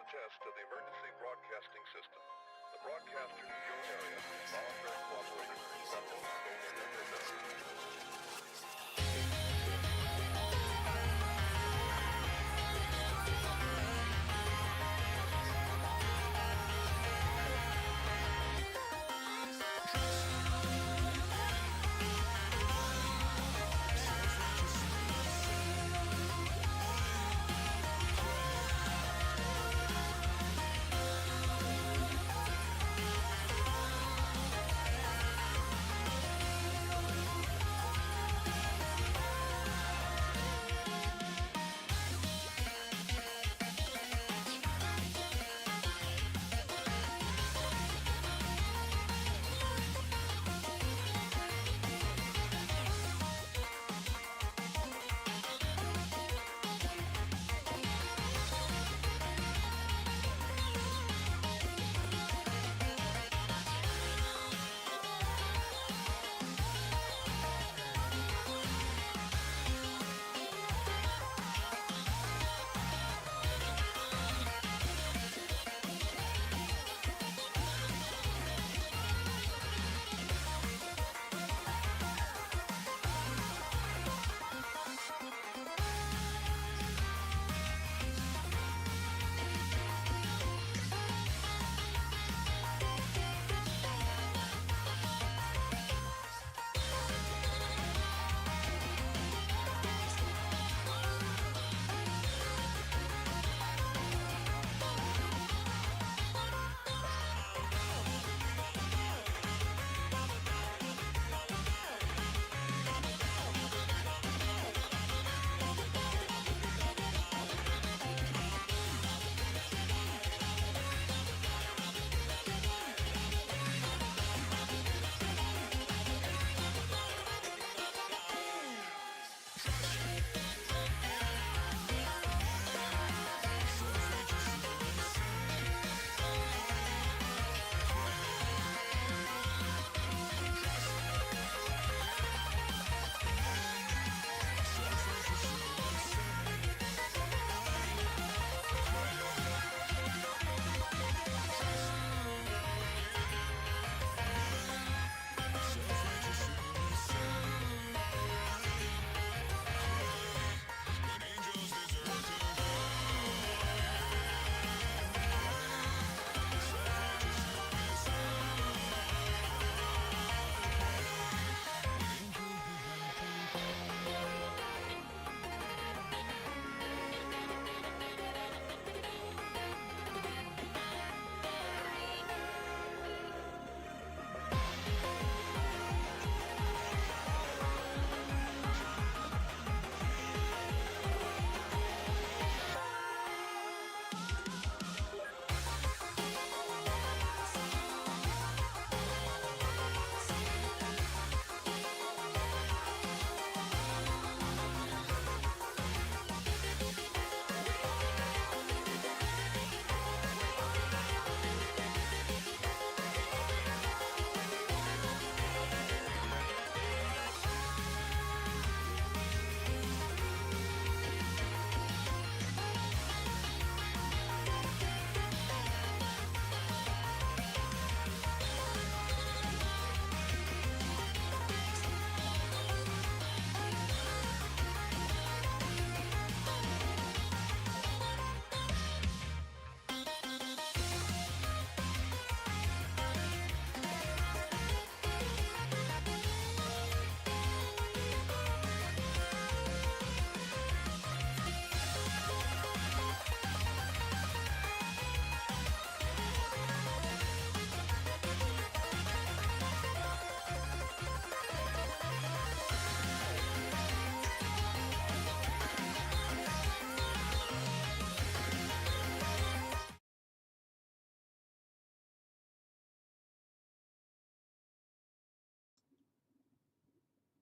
test of the emergency broadcasting system. The broadcasters in your area offer cooperation. Level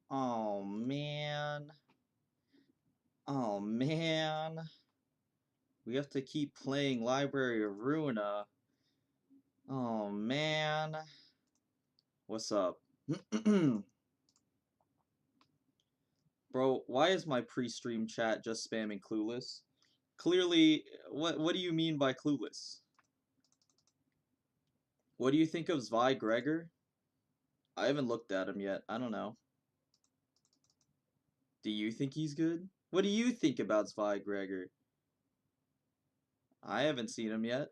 Oh man. Oh man. We have to keep playing Library of Ruina. Oh man. What's up? Bro, why is my pre-stream chat just spamming Clueless? Clearly, what do you mean by clueless? What do you think of Zwei Gregor? I haven't looked at him yet. I don't know. Do you think he's good? What do you think about Zwei Gregor? I haven't seen him yet.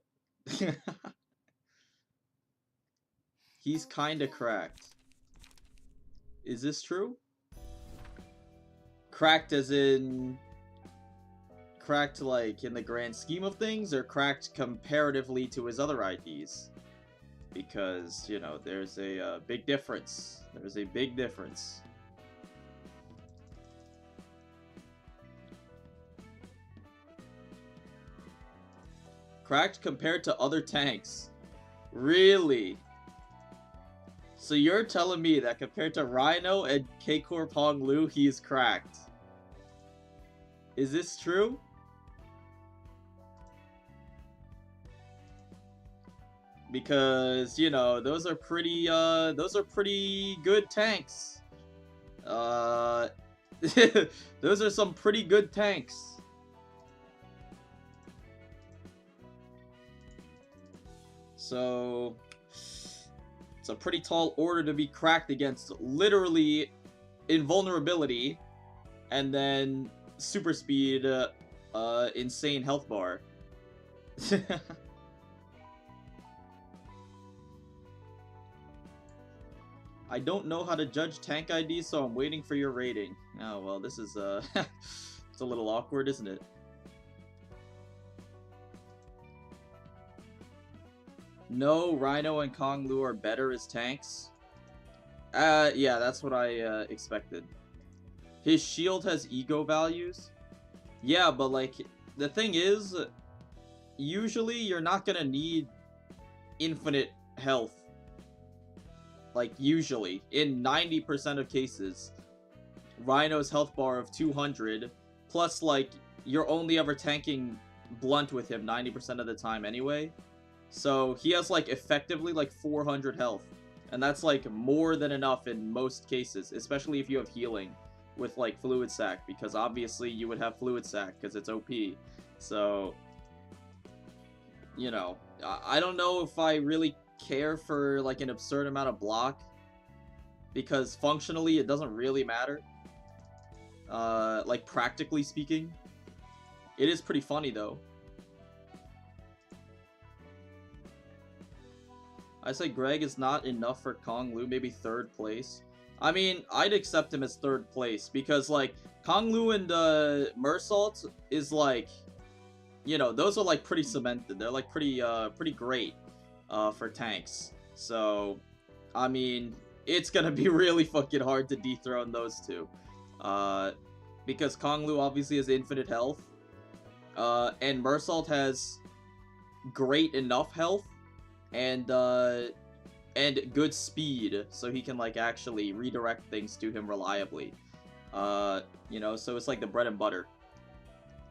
He's kinda cracked. Is this true? Cracked as in... Cracked, like, in the grand scheme of things, or cracked comparatively to his other IDs? Because, you know, there's a big difference. There's a big difference. Cracked compared to other tanks. Really? So you're telling me that compared to Rhino and K-Corp Hong Lu, he is cracked? Is this true? Because, you know, those are pretty good tanks. Those are some pretty good tanks. So, it's a pretty tall order to be cracked against literally invulnerability and then super speed, insane health bar. I don't know how to judge tank IDs, so I'm waiting for your rating. Oh, well, this is, it's a little awkward, isn't it? No, Rhino and Kong Lu are better as tanks. Yeah, that's what I, expected. His shield has ego values. Yeah, but, like, the thing is, usually you're not gonna need infinite health. Like, usually. In 90% of cases. Rhino's health bar of 200, plus, like, you're only ever tanking blunt with him 90% of the time anyway. So, he has, like, effectively, like, 400 health. And that's, like, more than enough in most cases, especially if you have healing with, like, Fluid Sac, because obviously you would have Fluid Sac, because it's OP. So, you know, I don't know if I really care for, like, an absurd amount of block, because functionally it doesn't really matter. Like, practically speaking. It is pretty funny, though. I say Greg is not enough for Kong Lu, maybe 3rd place. I mean, I'd accept him as 3rd place, because, like, Kong Lu and, Mersault is, like, you know, those are, like, pretty cemented. They're, like, pretty great, for tanks. So, I mean, it's gonna be really fucking hard to dethrone those two. Because Kong Lu obviously has infinite health, and Mersault has great enough health, and good speed, so he can, like, actually redirect things to him reliably. You know, so it's like the bread and butter.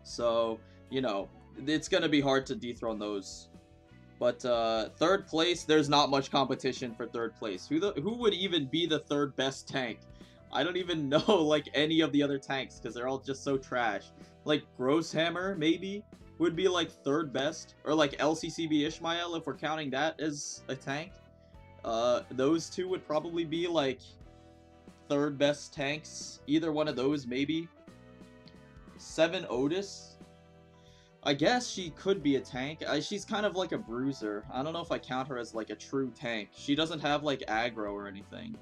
So, you know, it's gonna be hard to dethrone those. But, 3rd place, there's not much competition for 3rd place. Who would even be the 3rd best tank? I don't even know, like, any of the other tanks, because they're all just so trash. Like, Grosshammer, maybe, would be, like, 3rd best. Or, like, LCCB Ishmael, if we're counting that as a tank. Those two would probably be, like, 3rd best tanks. Either one of those, maybe. 7 Otis? I guess she could be a tank. She's kind of like a bruiser. I don't know if I count her as, like, a true tank. She doesn't have, like, aggro or anything.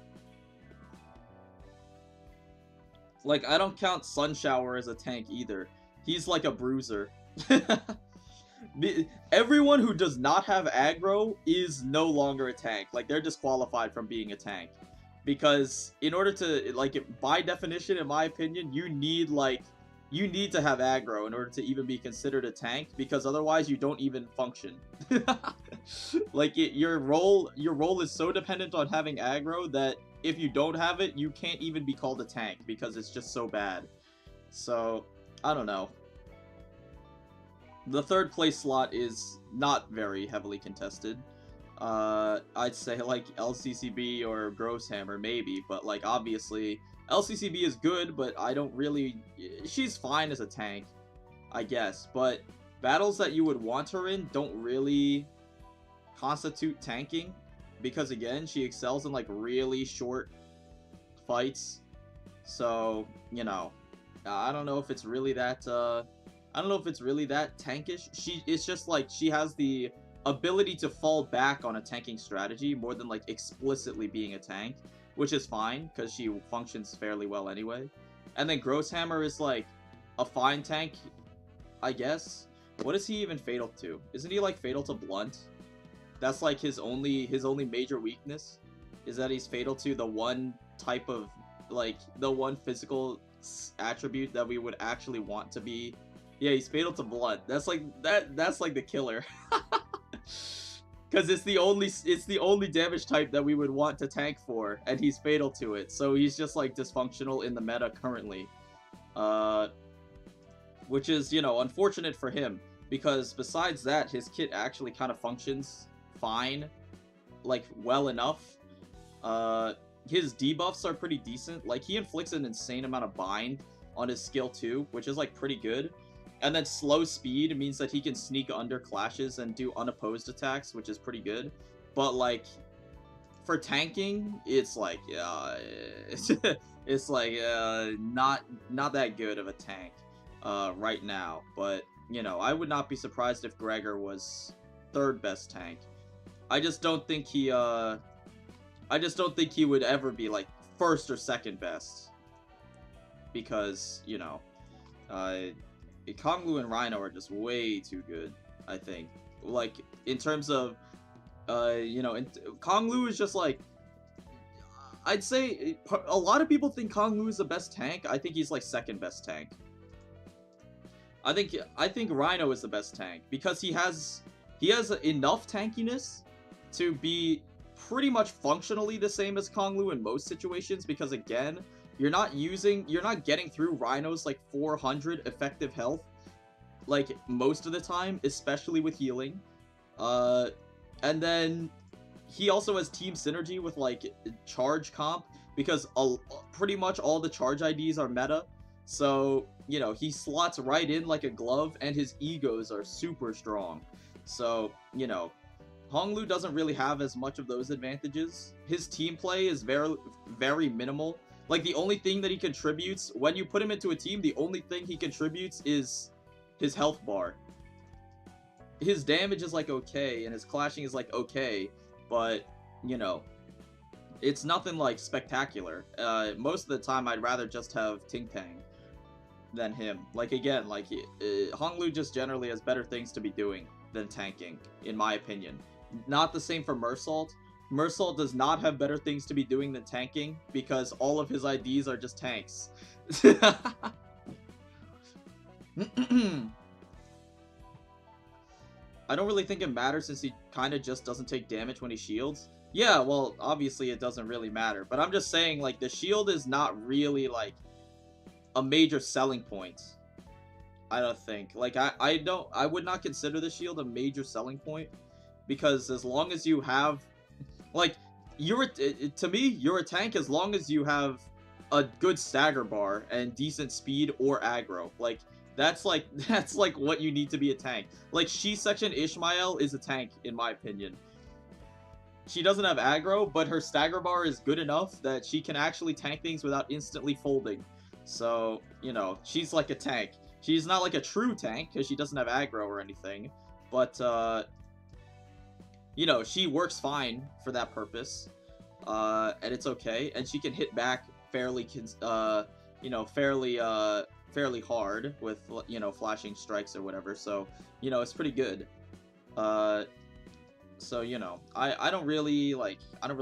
Like, I don't count Sunshower as a tank either. He's like a bruiser. Everyone who does not have aggro is no longer a tank. Like, they're disqualified from being a tank. Because in order to, like, by definition, in my opinion, you need to have aggro in order to even be considered a tank, because otherwise you don't even function. Like, your role is so dependent on having aggro that if you don't have it, you can't even be called a tank, because it's just so bad. So, I don't know. The 3rd place slot is not very heavily contested. I'd say, like, LCCB or Grosshammer, maybe, but, like, obviously, LCCB is good, but I don't really... She's fine as a tank. I guess. But battles that you would want her in don't really constitute tanking, because again, she excels in like really short fights. So, you know, I don't know if it's really that I don't know if it's really that tankish. It's just like she has the ability to fall back on a tanking strategy more than like explicitly being a tank, which is fine because she functions fairly well anyway. And then Grosshammer is like a fine tank, I guess. What is he even fatal to? Isn't he like fatal to blunt? That's like his only major weakness, is that he's fatal to the one type of, like, the one physical attribute that we would actually want to be. Yeah, he's fatal to blunt. That's like that's like the killer. Cuz it's the only damage type that we would want to tank for, and he's fatal to it. So he's just like dysfunctional in the meta currently. Which is, you know, unfortunate for him, because besides that, his kit actually kind of functions fine, like well enough. His debuffs are pretty decent. Like, he inflicts an insane amount of bind on his skill 2, which is like pretty good. And then slow speed means that he can sneak under clashes and do unopposed attacks, which is pretty good. But like, for tanking, it's like it's like not that good of a tank right now. But you know, I would not be surprised if Gregor was third best tank. I just don't think he would ever be like first or second best, because, you know, Konglu and RUINA are just way too good, I think. Like, in terms of, you know, Konglu is just like, I'd say a lot of people think Konglu is the best tank. I think he's like second best tank. I think RUINA is the best tank because he has enough tankiness to be pretty much functionally the same as Konglu in most situations, because again, you're not getting through Rhino's like 400 effective health like most of the time, especially with healing. And then he also has team synergy with like charge comp, because pretty much all the charge IDs are meta. So, you know, he slots right in like a glove, and his egos are super strong. So, you know, Honglu doesn't really have as much of those advantages. His team play is very, very minimal. Like, the only thing that he contributes, when you put him into a team, the only thing he contributes is his health bar. His damage is like okay, and his clashing is like okay, but, you know, it's nothing like spectacular. Most of the time, I'd rather just have Ting Tang than him. Like, again, like, Honglu just generally has better things to be doing than tanking, in my opinion. Not the same for Mersault. Mersault does not have better things to be doing than tanking, because all of his IDs are just tanks. I don't really think it matters, since he kind of just doesn't take damage when he shields. Yeah, well, obviously it doesn't really matter, but I'm just saying, like, the shield is not really, like, a major selling point. I don't think. Like, I would not consider the shield a major selling point, because as long as you have, like, to me, you're a tank as long as you have a good stagger bar and decent speed or aggro. Like, that's like what you need to be a tank. Like, She-Section Ishmael is a tank, in my opinion. She doesn't have aggro, but her stagger bar is good enough that she can actually tank things without instantly folding. So, you know, she's like a tank. She's not like a true tank, because she doesn't have aggro or anything, but, you know, she works fine for that purpose, and it's okay, and she can hit back fairly, you know, fairly hard with, you know, flashing strikes or whatever, so, you know, it's pretty good. So, you know, I don't really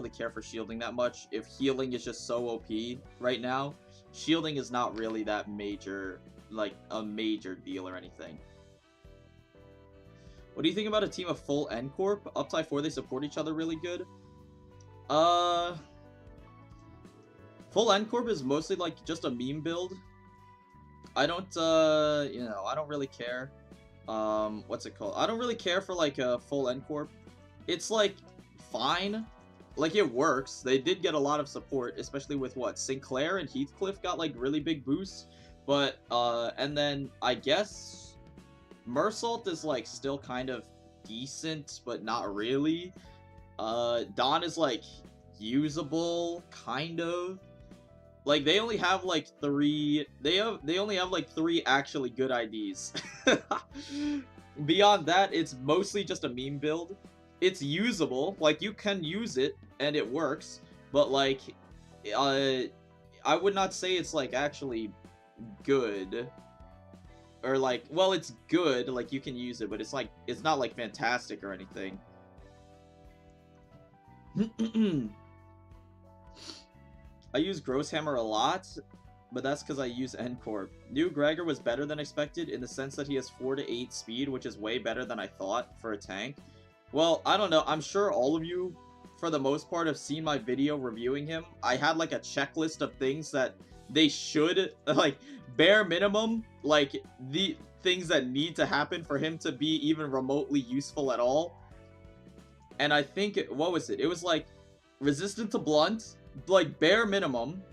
care for shielding that much. If healing is just so OP right now, shielding is not really that major, like, a major deal or anything. What do you think about a team of full N-Corp? Up tie 4, they support each other really good. Full N-Corp is mostly, like, just a meme build. I don't, you know, I don't really care. What's it called? I don't really care for, like, a full N-Corp. It's, like, fine. Like, it works. They did get a lot of support, especially with, what, Sinclair and Heathcliff got, like, really big boosts. But, and then, I guess Mersault is like still kind of decent, but not really. Dawn is like usable, kind of. Like they only have like three. They only have like three actually good IDs. Beyond that, it's mostly just a meme build. It's usable, like you can use it and it works, but like, I would not say it's like actually good. Or like, well, it's good, like you can use it, but it's like, it's not like fantastic or anything. I use Grosshammer a lot, but that's because I use N-Corp. New Gregor was better than expected in the sense that he has 4 to 8 speed, which is way better than I thought for a tank. Well, I don't know, I'm sure all of you, for the most part, have seen my video reviewing him. I had like a checklist of things that they should, like, bare minimum, like, the things that need to happen for him to be even remotely useful at all. And I think, what was it? It was like, resistant to blunt, like, bare minimum,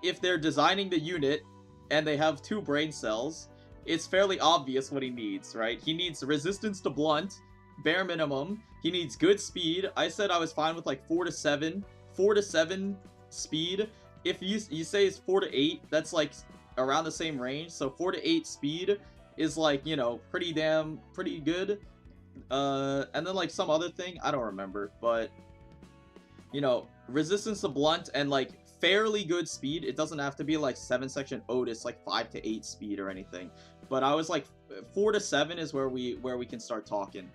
if they're designing the unit, and they have 2 brain cells, it's fairly obvious what he needs, right? He needs resistance to blunt, bare minimum. He needs good speed. I said I was fine with like 4 to 7 speed. If you say it's 4 to 8, that's like around the same range. So 4 to 8 speed is like, you know, pretty good. And then like some other thing, I don't remember, but you know, resistance to blunt and like fairly good speed. It doesn't have to be like 7 section Otis, like 5 to 8 speed or anything. But I was like 4 to 7 is where we can start talking.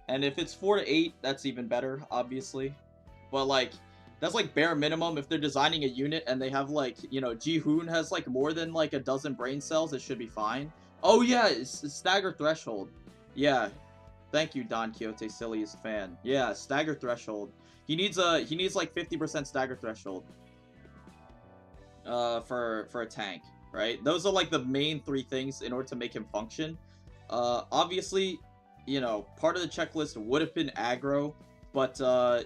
And if it's 4 to 8, that's even better, obviously. But like, that's like bare minimum. If they're designing a unit and they have like, you know, Ji-hoon has like more than like a dozen brain cells, it should be fine. Oh yeah, it's stagger threshold. Yeah, thank you, Don Quixote, silliest fan. Yeah, stagger threshold. He needs like 50% stagger threshold. For a tank, right? Those are like the main 3 things in order to make him function. Obviously, you know, part of the checklist would have been aggro, but,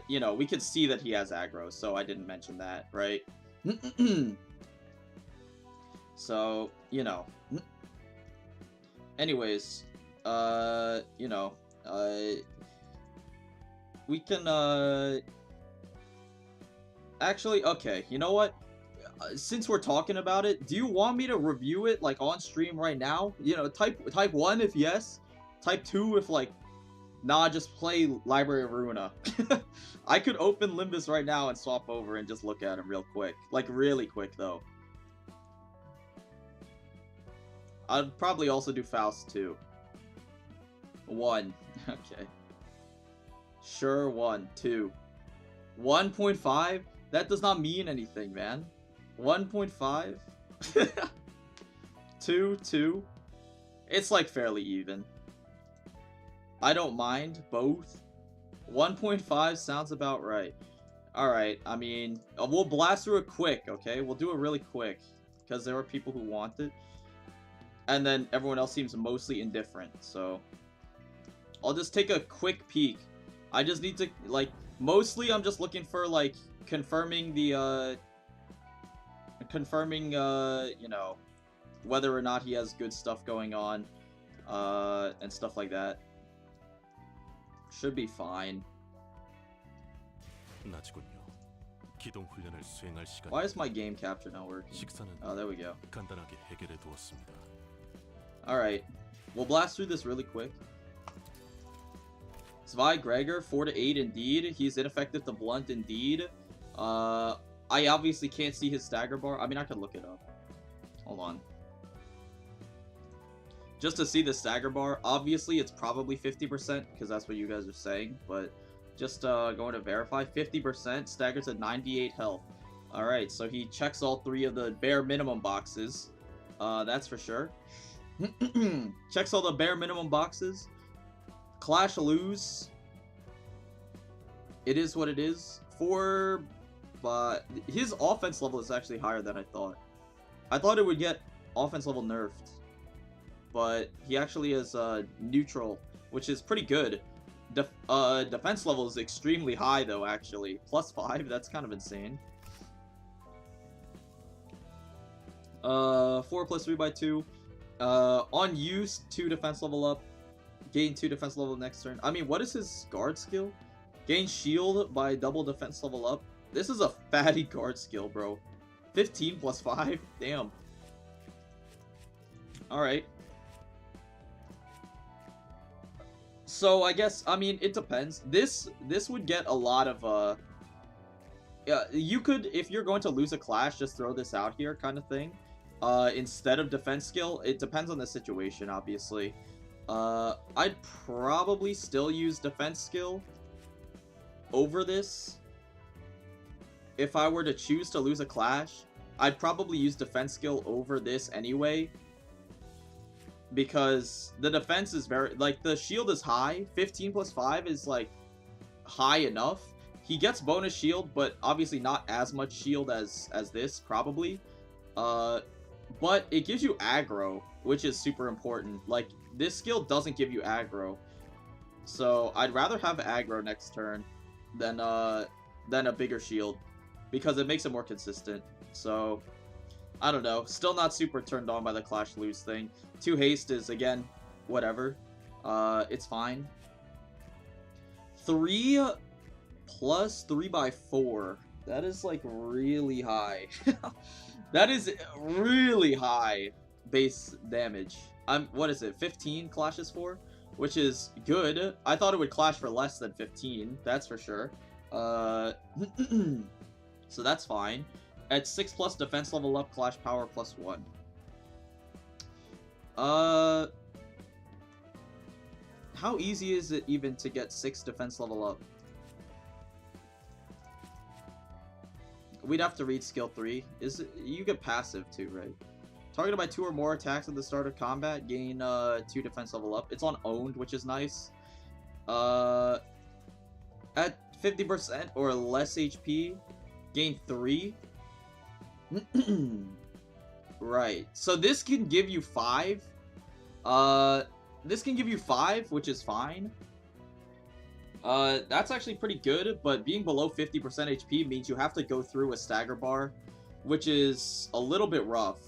you know, we could see that he has aggro, so I didn't mention that, right? So, you know. Anyways, you know, we can, actually, okay, you know what? Since we're talking about it, do you want me to review it, like, on stream right now? You know, type 1 if yes. Type 2 if, like, nah, just play Library of Ruina. I could open Limbus right now and swap over and just look at him real quick. Like, really quick, though. I'd probably also do Faust, too. 1. Okay. Sure, 1. 2. 1.5? That does not mean anything, man. 1.5? 2. It's, like, fairly even. I don't mind both. 1.5 sounds about right. Alright, I mean, we'll blast through it quick, okay? We'll do it really quick, because there are people who want it. And then everyone else seems mostly indifferent, so I'll just take a quick peek. I just need to, like, mostly I'm just looking for, like, confirming the, you know, whether or not he has good stuff going on, and stuff like that. Should be fine. Why is my game capture not working? Oh, there we go. Alright. We'll blast through this really quick. Zwei Gregor, 4 to 8 indeed. He's ineffective to blunt indeed. I obviously can't see his stagger bar. I mean, I could look it up. Hold on. Just to see the stagger bar, obviously it's probably 50%, because that's what you guys are saying, but just going to verify, 50%, staggers at 98 health. Alright, so he checks all 3 of the bare minimum boxes, that's for sure. Checks all the bare minimum boxes. Clash lose. It is what it is. But his offense level is actually higher than I thought. I thought it would get offense level nerfed. But he actually is neutral, which is pretty good. Defense level is extremely high, though, actually. +5, that's kind of insane. 4 + 3 × 2. On use, 2 defense level up. Gain 2 defense level next turn. I mean, what is his guard skill? Gain shield by double defense level up. This is a fatty guard skill, bro. 15 plus 5? Damn. Alright. So, I guess, I mean, it depends. This would get a lot of, yeah, you could, if you're going to lose a clash, just throw this out here, kind of thing. Instead of defense skill. It depends on the situation, obviously. I'd probably still use defense skill over this. If I were to choose to lose a clash, I'd probably use defense skill over this anyway. Because the defense is very, like, the shield is high. 15 plus 5 is, like, high enough. He gets bonus shield, but obviously not as much shield as this, probably. But it gives you aggro, which is super important. Like, this skill doesn't give you aggro. So, I'd rather have aggro next turn than a bigger shield. Because it makes it more consistent. So, I don't know. Still not super turned on by the clash lose thing. 2 haste is, again, whatever. It's fine. 3 plus 3 by 4. That is, like, really high. That is really high base damage. What is it? 15 clashes for? Which is good. I thought it would clash for less than 15. That's for sure. So that's fine. At 6 plus defense level up, clash power plus 1. How easy is it even to get 6 defense level up? We'd have to read skill 3. You get passive too, right? Targeted by 2 or more attacks at the start of combat, gain 2 defense level up. It's on owned, which is nice. At 50% or less HP, gain 3. Right. So this can give you 5. This can give you 5, which is fine. That's actually pretty good, but being below 50% HP means you have to go through a stagger bar, which is a little bit rough.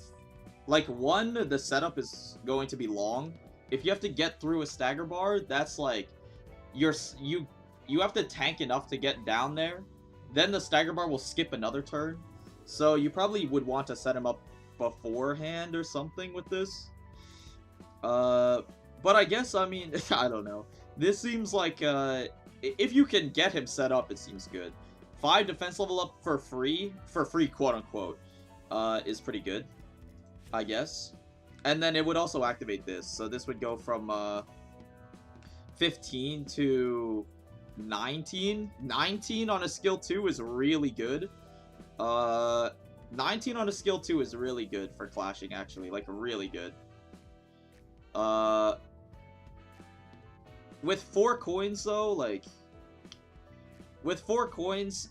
Like, 1, the setup is going to be long. If you have to get through a stagger bar, that's like, you have to tank enough to get down there. Then the stagger bar will skip another turn. So you probably would want to set him up beforehand or something with this. But I guess, I mean, I don't know. This seems like, if you can get him set up, it seems good. 5 defense level up for free, quote unquote, is pretty good, I guess. And then it would also activate this, so this would go from 15 to 19. 19 on a skill 2 is really good. 19 on a skill 2 is really good for clashing, actually, like really good. With 4 coins though, like, with 4 coins,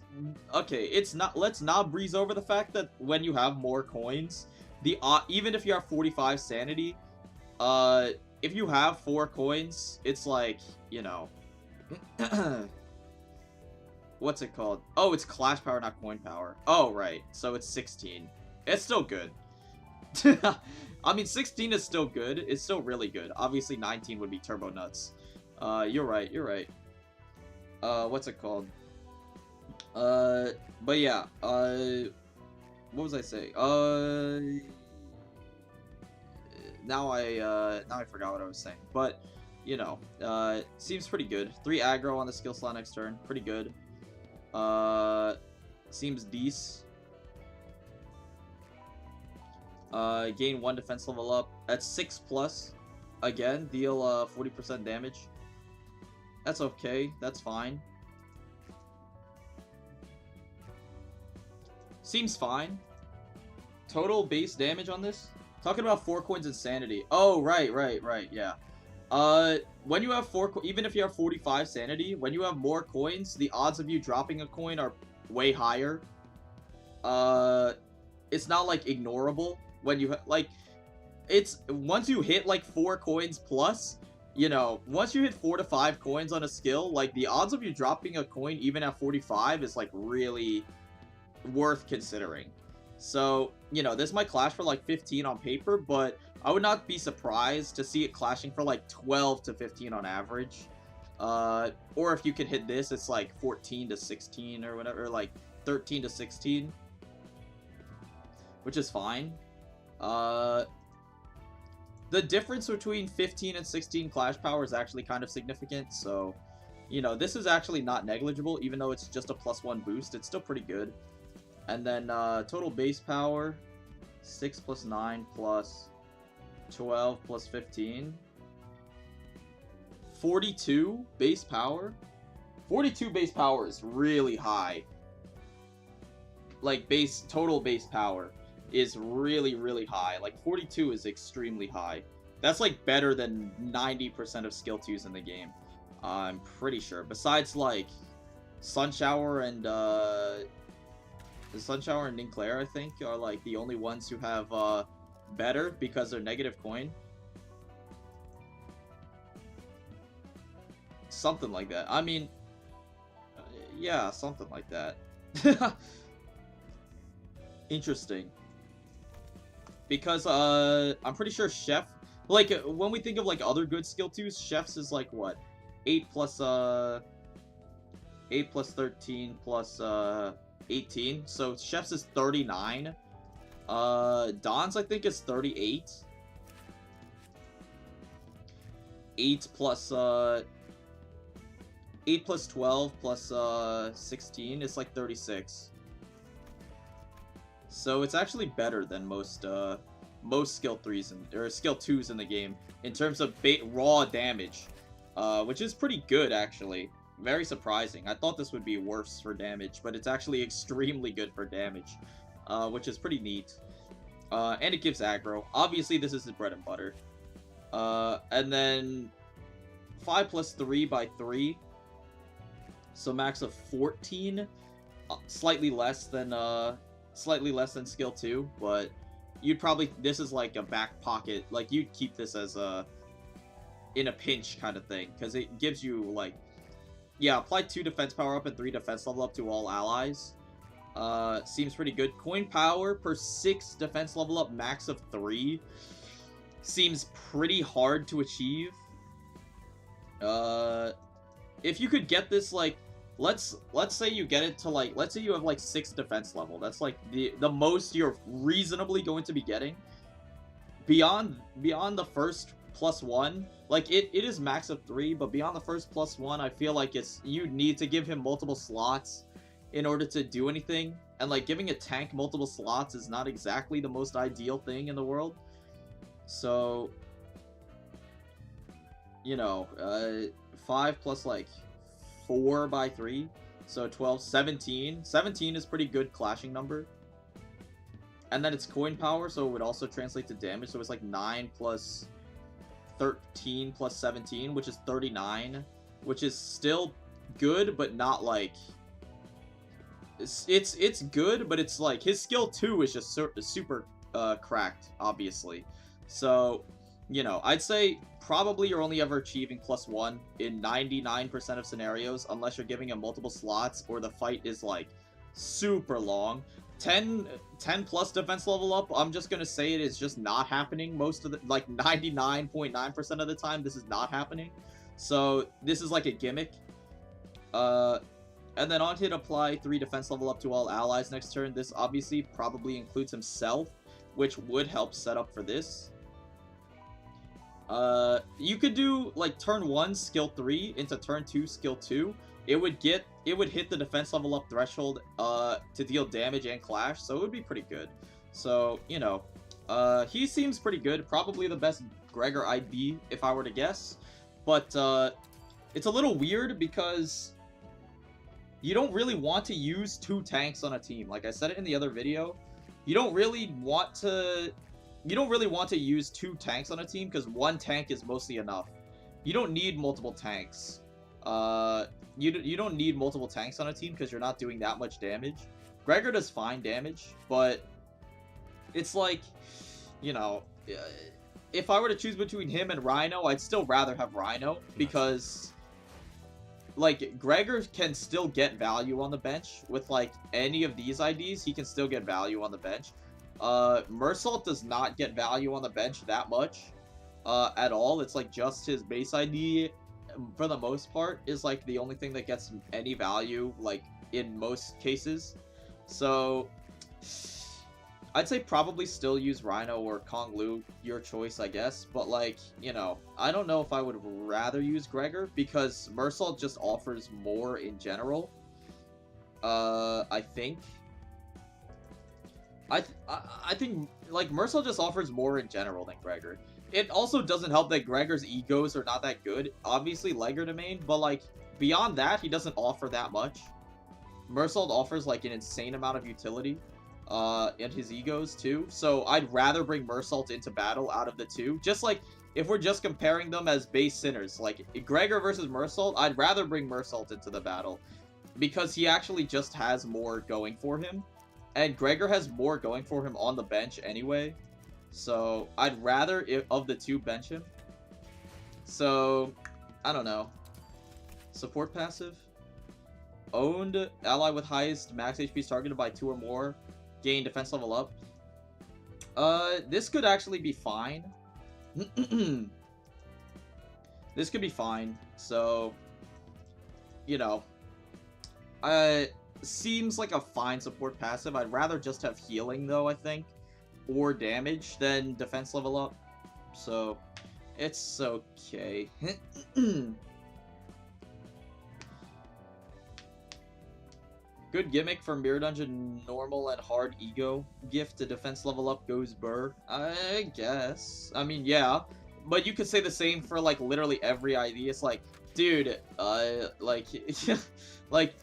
okay, it's not, let's not breeze over the fact that when you have more coins, even if you have 45 sanity, if you have 4 coins, it's like, you know, what's it called? Oh, it's clash power, not coin power. Oh, right, so it's 16. It's still good. I mean, 16 is still good. It's still really good. Obviously, 19 would be turbo nuts. You're right, you're right. What's it called? But yeah, what was I saying? Now I forgot what I was saying. But, you know, seems pretty good. 3 aggro on the skill slot next turn. Pretty good. Seems decent. Gain 1 defense level up. At 6 plus, again, deal 40% damage. That's okay. That's fine. Seems fine. Total base damage on this? Talking about 4 coins insanity. Oh, right, yeah. When you have 4, even if you have 45 sanity, when you have more coins, the odds of you dropping a coin are way higher. It's not, like, ignorable when you, like, it's, once you hit, like, 4 coins plus, you know, once you hit 4 to 5 coins on a skill, like, the odds of you dropping a coin even at 45 is, like, really worth considering. So, you know, this might clash for, like, 15 on paper, but I would not be surprised to see it clashing for like 12 to 15 on average. Or if you could hit this, it's like 14 to 16 or whatever, like 13 to 16, which is fine. The difference between 15 and 16 clash power is actually kind of significant, so, you know, this is actually not negligible, even though it's just a +1 boost, it's still pretty good. And then, total base power, 6 plus 9 plus 12 plus 15. 42 base power? 42 base power is really high. Like, total base power is really, really high. Like, 42 is extremely high. That's, like, better than 90% of skill 2s in the game. I'm pretty sure. Besides, like, Sunshower and, Sunshower and Ninclair, I think, are, like, the only ones who have, better because they're negative coin. Something like that. I mean, yeah, something like that. Interesting. Because, I'm pretty sure Chef, like, when we think of, like, other good skill 2s, Chef's is, like, what? 8 plus 13 plus, 18. So, Chef's is 39. Don's, I think, is 38. 8 plus 12 plus, 16 is, like, 36. So it's actually better than most skill 3s or skill 2s in the game in terms of raw damage, which is pretty good actually. Very surprising. I thought this would be worse for damage, but it's actually extremely good for damage, which is pretty neat. And it gives aggro. Obviously, this is his bread and butter. And then 5 plus 3 by 3, so max of 14. Slightly less than skill 2, but you'd probably, this is like a back pocket, like you'd keep this as a in a pinch kind of thing, because it gives you like, yeah, apply 2 defense power up and 3 defense level up to all allies. Seems pretty good. Coin power per 6 defense level up, max of 3, seems pretty hard to achieve. If you could get this, like, let's say you get it to, like, let's say you have like 6 defense level. That's like the most you're reasonably going to be getting. Beyond the first +1, like it is max of 3, but beyond the first +1, I feel like you need to give him multiple slots in order to do anything. And like giving a tank multiple slots is not exactly the most ideal thing in the world. So, you know, 5 plus like 4 by 3, so 12, 17. 17 is pretty good clashing number. And then it's coin power, so it would also translate to damage, so it's like 9 plus 13 plus 17, which is 39, which is still good, but not like, it's good, but it's like his skill 2 is just super cracked, obviously. So, you know, I'd say probably you're only ever achieving +1 in 99% of scenarios, unless you're giving him multiple slots or the fight is like super long. 10 plus defense level up, I'm just gonna say it is just not happening most of the, like 99.9% of the time. This is not happening, so this is like a gimmick. And then on hit, apply 3 defense level up to all allies next turn. This obviously probably includes himself, which would help set up for this. You could do like turn 1 skill 3 into turn 2 skill 2. It would hit the defense level up threshold to deal damage and clash, so it would be pretty good. So, you know, he seems pretty good. Probably the best Gregor I'd be if I were to guess. But it's a little weird because you don't really want to use 2 tanks on a team. Like I said it in the other video, you don't really want to use 2 tanks on a team because 1 tank is mostly enough. You don't need multiple tanks. You don't need multiple tanks on a team because you're not doing that much damage. Gregor does fine damage, but it's like, you know, if I were to choose between him and Rhino, I'd still rather have Rhino because, like, Gregor can still get value on the bench with, like, any of these IDs. He can still get value on the bench. Mersault does not get value on the bench that much, at all. It's like just his base ID, for the most part, is like the only thing that gets any value, like, in most cases. So, I'd say probably still use RUINA or Konglu, your choice, I guess. But, like, you know, I don't know if I would rather use Gregor, because Mersault just offers more in general. I think. I think, like, Mersault just offers more in general than Gregor. It also doesn't help that Gregor's egos are not that good. Obviously, Legger to main, but, like, beyond that, he doesn't offer that much. Mersault offers, like, an insane amount of utility, and his egos, too. So, I'd rather bring Mersault into battle out of the two. Just, like, if we're just comparing them as base sinners, like, Gregor versus Mersault, I'd rather bring Mersault into the battle. Because he actually just has more going for him. And Gregor has more going for him on the bench anyway. So, I'd rather, of the two, bench him. So, I don't know. Support passive. Owned, ally with highest max HP is targeted by 2 or more. Gain defense level up. This could actually be fine. This could be fine. So, you know. Seems like a fine support passive. I'd rather just have healing, though, I think. Or damage than defense level up. So, it's okay. Good gimmick for Mirror Dungeon normal and hard ego. Gift to defense level up goes burr. I guess. I mean, yeah. But you could say the same for, like, literally every ID. It's like, dude, like, like,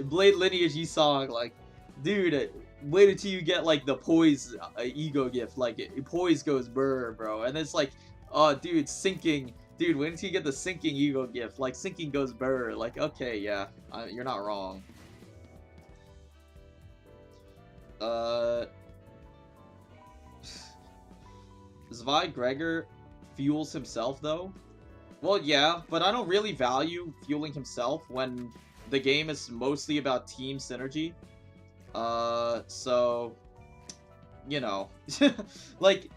Blade Lineage Yi-Song, like, dude, wait until you get, like, the Poise ego gift. Like, Poise goes burr, bro. And it's like, oh, dude, sinking. Dude, wait until you get the sinking ego gift. Like, sinking goes burr. Like, okay, yeah, you're not wrong. Zwei Gregor fuels himself, though. Well, yeah, but I don't really value fueling himself when the game is mostly about team synergy. So, you know, like,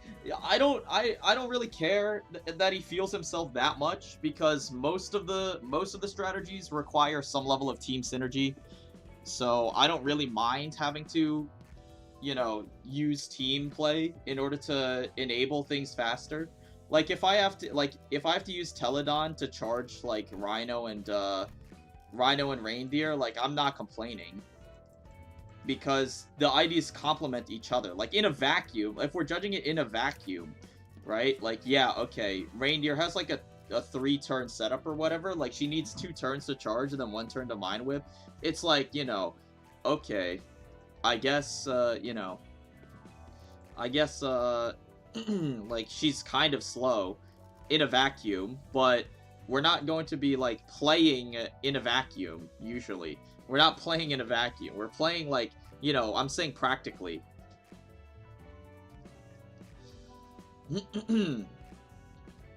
I don't really care that he fuels himself that much, because most of the strategies require some level of team synergy. So I don't really mind having to, you know, use team play in order to enable things faster. Like, if I have to use Teledon to charge, like, Rhino and Reindeer, like, I'm not complaining. Because the IDs complement each other. Like, in a vacuum, if we're judging it in a vacuum, right? Like, yeah, okay, Reindeer has, like, a 3-turn setup or whatever. Like, she needs 2 turns to charge and then 1 turn to Mind Whip. It's like, you know, okay, I guess, you know, I guess, like, she's kind of slow in a vacuum, but we're not going to be, like, playing in a vacuum, usually. We're not playing in a vacuum. We're playing, like, you know, I'm saying practically.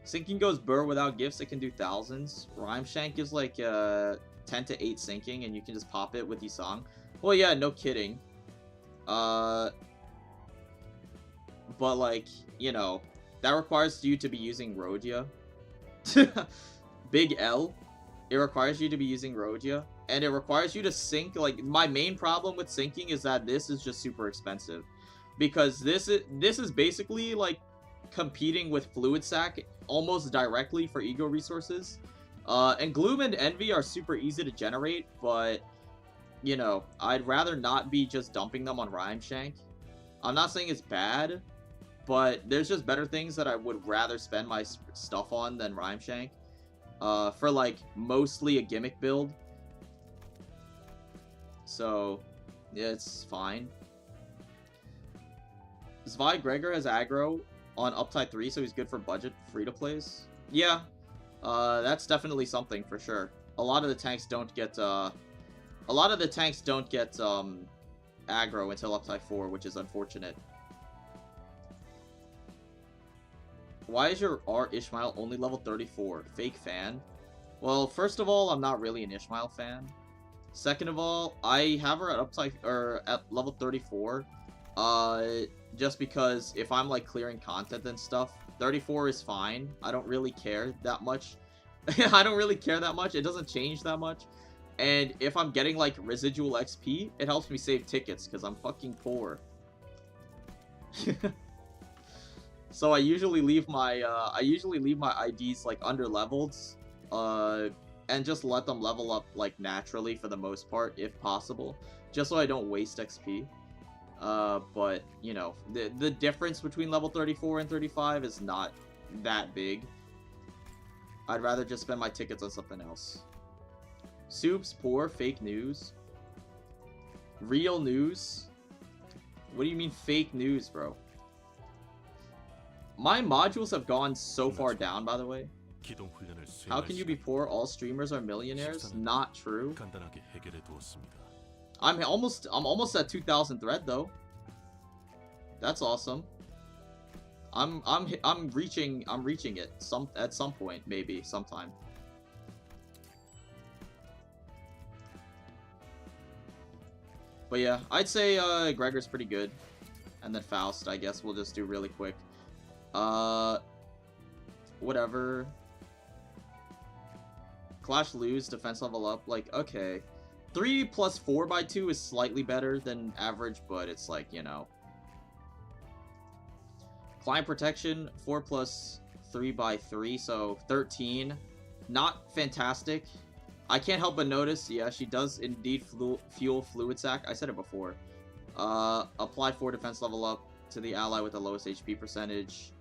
Sinking goes burr without gifts. It can do thousands. Rhyme Shank is, like, 10 to 8 sinking, and you can just pop it with Yi-Song. Well, yeah, no kidding. But, like, you know, that requires you to be using Rodia. Big L. It requires you to be using Rodia. And it requires you to sync. Like, my main problem with syncing is that this is just super expensive. Because this is basically, like, competing with Fluid Sack almost directly for ego resources. And Gloom and Envy are super easy to generate, but, you know, I'd rather not be just dumping them on Rhyme Shank. I'm not saying it's bad, but there's just better things that I would rather spend my stuff on than Rhyme Shank. For, like, mostly a gimmick build. So, yeah, it's fine. Zwei Gregor has aggro on Uptide 3, so he's good for budget free-to-plays. Yeah, that's definitely something for sure. A lot of the tanks don't get, aggro until Uptide 4, which is unfortunate. Why is your R Ishmael only level 34? Fake fan? Well, first of all, I'm not really an Ishmael fan. Second of all, I have her at Uptide, or at level 34. just because if I'm like clearing content and stuff, 34 is fine. I don't really care that much. I don't really care that much. It doesn't change that much. And if I'm getting like residual XP, it helps me save tickets because I'm fucking poor. So I usually leave my IDs like under leveled, and just let them level up like naturally for the most part if possible, just so I don't waste XP. But you know, the difference between level 34 and 35 is not that big. I'd rather just spend my tickets on something else. Soups, poor, fake news. Real news? What do you mean fake news, bro? My modules have gone so far down, by the way. How can you be poor? All streamers are millionaires? Not true. I'm almost at 2,000 thread though. That's awesome. I'm reaching it at some point, maybe sometime. But yeah, I'd say Gregor's pretty good, and then Faust, I guess we'll just do really quick. Whatever. Clash lose, defense level up, like, okay. 3 plus 4x2 is slightly better than average, but it's like, you know. Client protection, 4 plus 3x3, so 13. Not fantastic. I can't help but notice, yeah, she does indeed fuel fluid sac. I said it before. Apply 4 defense level up to the ally with the lowest HP percentage.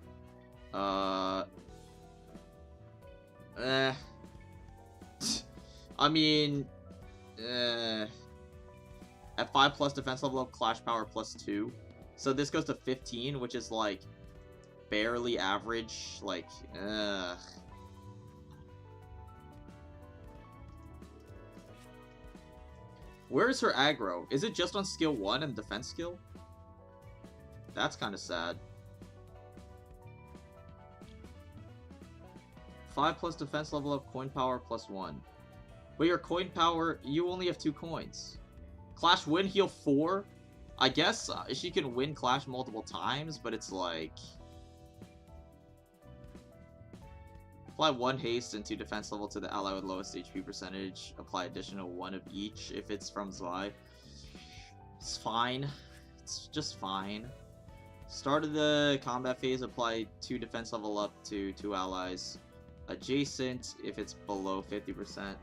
I mean, at 5 plus defense level up, clash power plus 2. So this goes to 15, which is like barely average. Like, where is her aggro? Is it just on skill 1 and defense skill? That's kind of sad. 5 plus defense level up, coin power plus 1. But your coin power, you only have 2 coins. Clash win heal 4. I guess she can win Clash multiple times, but it's like... Apply 1 haste and 2 defense level to the ally with lowest HP percentage. Apply additional 1 of each if it's from Zwei. It's fine. It's just fine. Start of the combat phase, apply 2 defense level up to 2 allies. Adjacent if it's below 50%.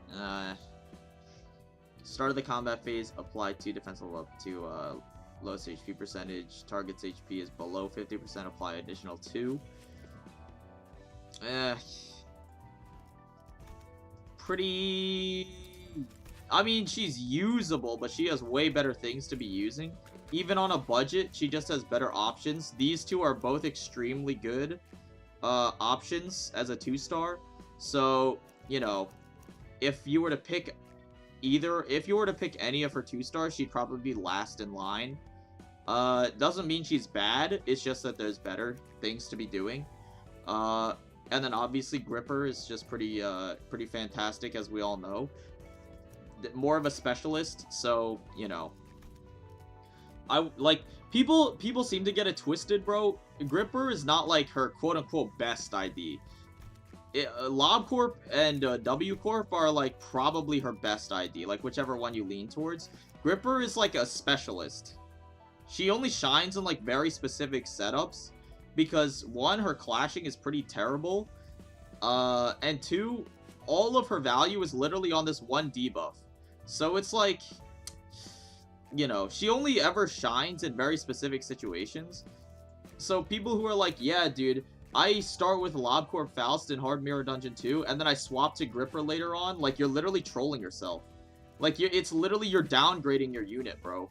Start of the combat phase, apply 2 defense level up to lowest HP percentage. Target's HP is below 50%, apply additional 2. Pretty... I mean, she's usable, but she has way better things to be using. Even on a budget, she just has better options. These two are both extremely good options as a 2-star. So, you know, if you were to pick any of her 2-stars, she'd probably be last in line. Doesn't mean she's bad, it's just that there's better things to be doing. And then obviously Gripper is just pretty fantastic, as we all know. More of a specialist, so, you know. People seem to get it twisted, bro. Gripper is not like her quote-unquote best ID. LobCorp and WCorp are like probably her best ID, like whichever one you lean towards. Gripper is like a specialist. She only shines in like very specific setups because 1, her clashing is pretty terrible, and 2, all of her value is literally on this 1 debuff. So it's like, you know, she only ever shines in very specific situations. So people who are like, yeah, dude, I start with LobCorp Faust in Hard Mirror Dungeon 2, and then I swap to Gripper later on, like, you're literally trolling yourself. Like, it's literally, you're downgrading your unit, bro.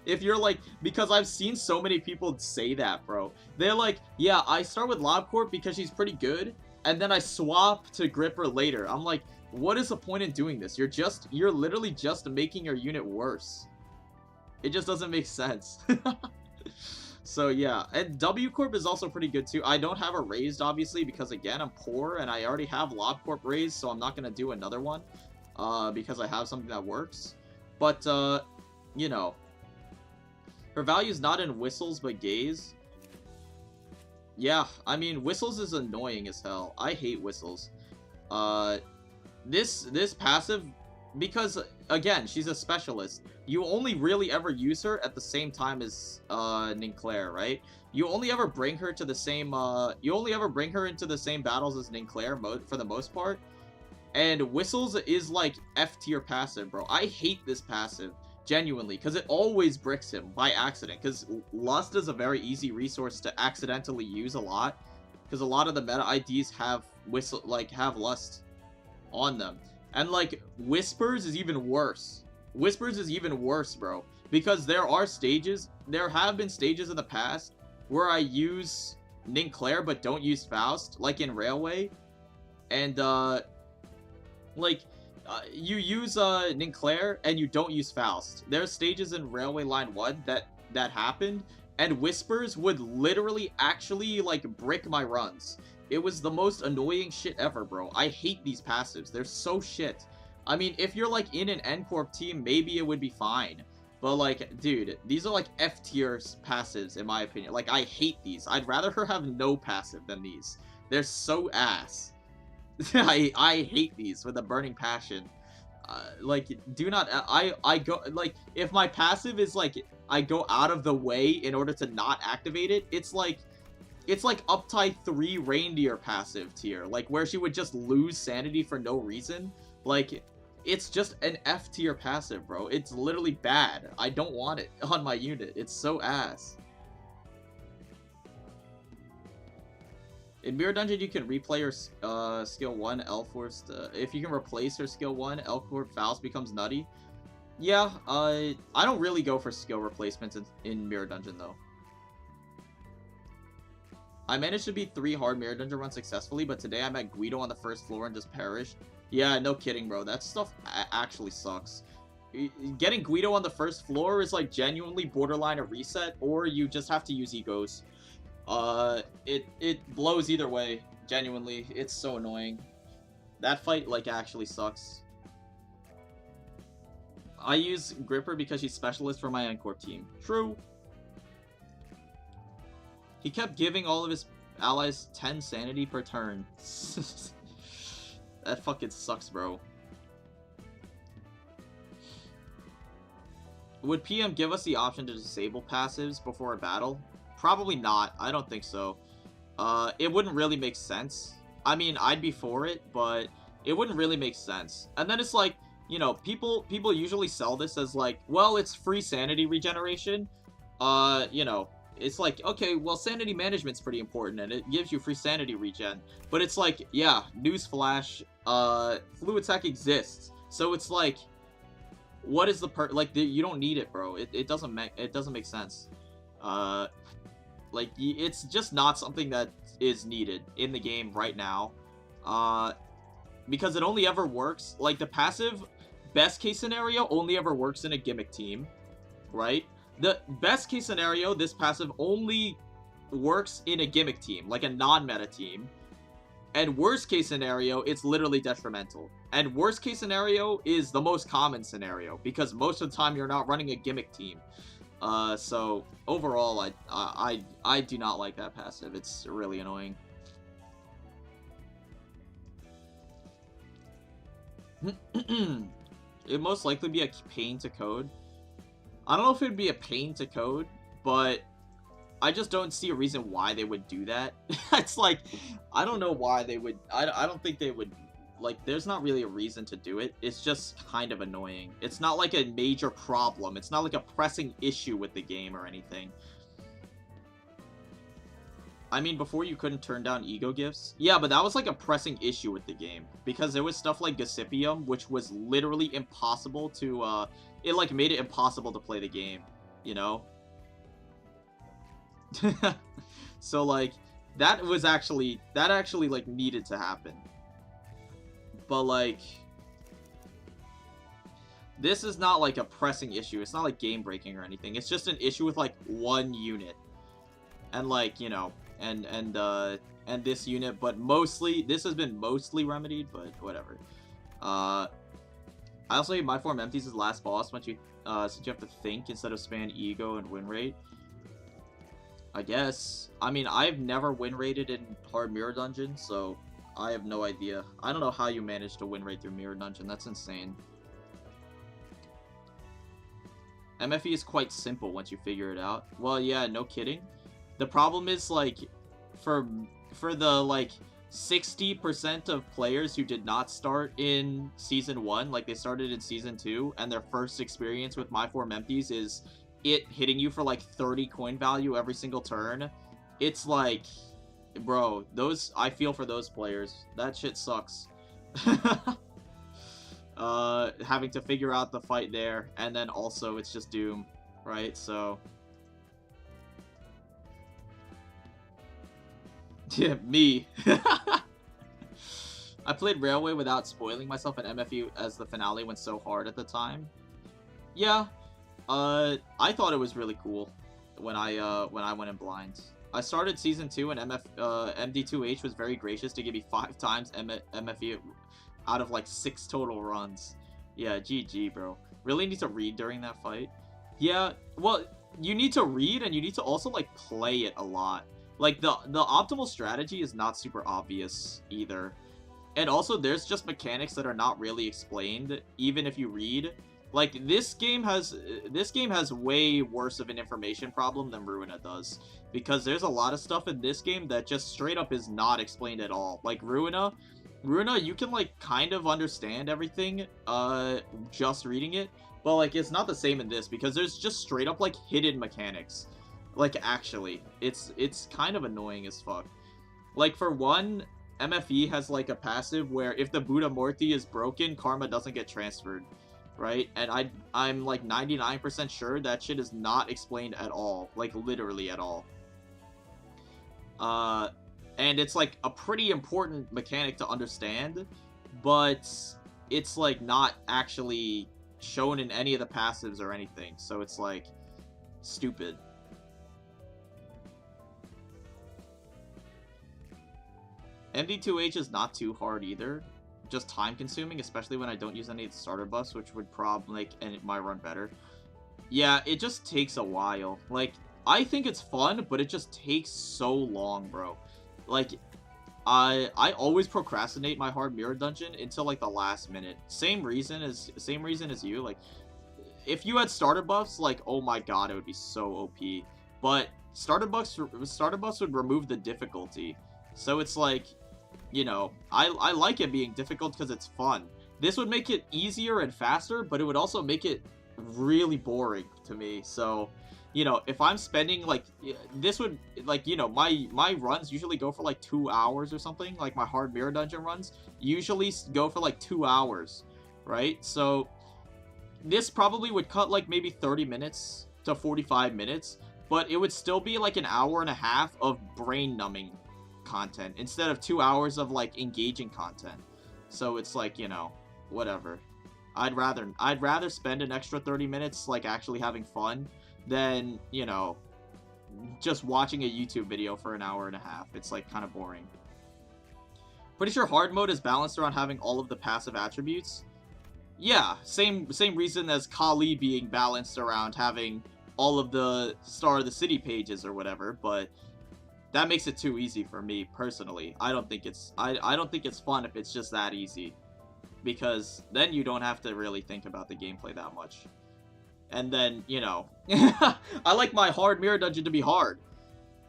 If you're like, because I've seen so many people say that, bro. They're like, yeah, I start with LobCorp because she's pretty good, and then I swap to Gripper later. I'm like, what is the point in doing this? You're literally just making your unit worse. It just doesn't make sense. So yeah, and WCorp is also pretty good too. I don't have a raised, obviously, because again, I'm poor, and I already have LobCorp raised, so I'm not going to do another one, because I have something that works. But, you know, Her value's not in whistles, but gaze. Yeah, I mean, whistles is annoying as hell. I hate whistles. This passive, because, again, she's a specialist. You only really ever use her at the same time as, Ninclair, right? You only ever bring her to the same, you only ever bring her into the same battles as Ninclair, for the most part. And whistles is, like, F-tier passive, bro. I hate this passive. Genuinely, because it always bricks him by accident, because Lust is a very easy resource to accidentally use a lot, because a lot of the meta IDs have have Lust on them. And, like, Whispers is even worse. Whispers is even worse, bro, because there have been stages in the past where I use Ninclair but don't use Faust, like in Railway, and, you use Ninclair and you don't use Faust. There's stages in Railway Line 1 that happened, and Whispers would literally actually, like, brick my runs. It was the most annoying shit ever, bro. I hate these passives. They're so shit. I mean, if you're, like, in an N-Corp team, maybe it would be fine. But, like, dude, these are, like, F-tier passives, in my opinion. Like, I hate these. I'd rather her have no passive than these. They're so ass. I hate these with a burning passion. Like, do not, I go, like, if my passive is, like, I go out of the way in order to not activate it, it's like Uptide 3 Reindeer passive tier, like, where she would just lose sanity for no reason. Like, it's just an F tier passive, bro. It's literally bad. I don't want it on my unit. It's so ass. In Mirror Dungeon, you can replay her skill 1, L-Force. If you can replace her skill 1, L-Corp Faust becomes nutty. Yeah, I don't really go for skill replacements in Mirror Dungeon, though. I managed to beat 3 hard Mirror Dungeon runs successfully, but today I met Guido on the first floor and just perished. Yeah, no kidding, bro. That stuff actually sucks. Getting Guido on the first floor is, like, genuinely borderline a reset, or you just have to use egos. It blows either way, genuinely. It's so annoying. That fight, like, actually sucks. I use Gripper because she's specialist for my Encore team. True. He kept giving all of his allies 10 sanity per turn. That fucking sucks, bro. Would PM give us the option to disable passives before a battle? Probably not. I don't think so. It wouldn't really make sense. I mean, I'd be for it, but it wouldn't really make sense. And then it's like, you know, people usually sell this as like, well, it's free sanity regeneration. You know, it's like, okay, well, sanity management's pretty important, and it gives you free sanity regen. But it's like, yeah, newsflash, fluid tech exists. So it's like, what is the you don't need it, bro. It doesn't make sense. Like, it's just not something that is needed in the game right now. Because it only ever works, like, the passive best case scenario only ever works in a gimmick team, right? The best case scenario, this passive only works in a gimmick team, like a non-meta team. And worst case scenario, it's literally detrimental. And worst case scenario is the most common scenario, because most of the time you're not running a gimmick team. So overall, I do not like that passive. It's really annoying. It'd most likely be a pain to code. I don't know if it'd be a pain to code, but I just don't see a reason why they would do that. It's like, I don't know why they would. I don't think they would. Like, there's not really a reason to do it. It's just kind of annoying. It's not like a major problem. It's not like a pressing issue with the game or anything. I mean, before you couldn't turn down ego gifts. Yeah, but that was like a pressing issue with the game. Because there was stuff like Gossipium, which was literally impossible to, it like made it impossible to play the game, you know? So like, that actually like needed to happen. But like, this is not like a pressing issue. It's not like game breaking or anything. It's just an issue with like one unit. And like, you know, and this unit, but mostly, this has been mostly remedied, but whatever. I also hate My Form Empties' last boss since you have to think instead of span ego and win rate. I guess. I mean, I've never win rated in hard mirror dungeon, so I have no idea. I don't know how you manage to win rate through mirror dungeon. That's insane. MFE is quite simple once you figure it out. Well, yeah, no kidding. The problem is, like, for the, like, 60% of players who did not start in Season 1, like, they started in Season 2, and their first experience with My Form Empties is it hitting you for, like, 30 coin value every single turn. It's like, bro, I feel for those players. That shit sucks. Having to figure out the fight there, and then also it's just Doom, right? So yeah, me. I played Railway without spoiling myself, and MFE as the finale went so hard at the time. Yeah, I thought it was really cool when I went in blind. I started Season 2, and MD2H was very gracious to give me 5 times MFE out of, like, 6 total runs. Yeah, GG, bro. Really need to read during that fight. Yeah, well, you need to read, and you need to also, like, play it a lot. Like, the optimal strategy is not super obvious, either. And also, there's just mechanics that are not really explained, even if you read. Like, this game has way worse of an information problem than RUINA does. Because there's a lot of stuff in this game that just straight up is not explained at all. Like, RUINA, you can, like, kind of understand everything, just reading it, but, like, it's not the same in this, because there's just straight up, like, hidden mechanics. Like, actually. It's kind of annoying as fuck. Like, for one, MFE has, like, a passive where if the Buddha Morty is broken, karma doesn't get transferred, right? And I'm, like, 99% sure that shit is not explained at all. Like, literally at all. And it's, like, a pretty important mechanic to understand, but it's, like, not actually shown in any of the passives or anything, so it's, like, stupid. MD2H is not too hard either, just time-consuming, especially when I don't use any of the starter buffs, which would probably make my run better. Yeah, it just takes a while. Like, I think it's fun, but it just takes so long, bro. Like, I always procrastinate my hard mirror dungeon until, like, the last minute. Same reason as you. Like, if you had starter buffs, like, oh my god, it would be so OP. But starter buffs would remove the difficulty. So it's like, you know, I like it being difficult because it's fun. This would make it easier and faster, but it would also make it really boring to me. So, you know, if I'm spending, like, this would, like, you know, my runs usually go for, like, 2 hours or something. Like, my hard mirror dungeon runs usually go for, like, 2 hours, right? So, this probably would cut, like, maybe 30 minutes to 45 minutes, but it would still be, like, an hour and a half of brain-numbing content instead of 2 hours of, like, engaging content. So, it's like, you know, whatever. I'd rather spend an extra 30 minutes, like, actually having fun than, you know, just watching a YouTube video for an hour and a half. It's, like, kind of boring. Pretty sure hard mode is balanced around having all of the passive attributes. Yeah, same reason as Kali being balanced around having all of the Star of the City pages or whatever, but that makes it too easy for me, personally. I don't think it's fun if it's just that easy. Because then you don't have to really think about the gameplay that much. And then, you know, I like my hard mirror dungeon to be hard.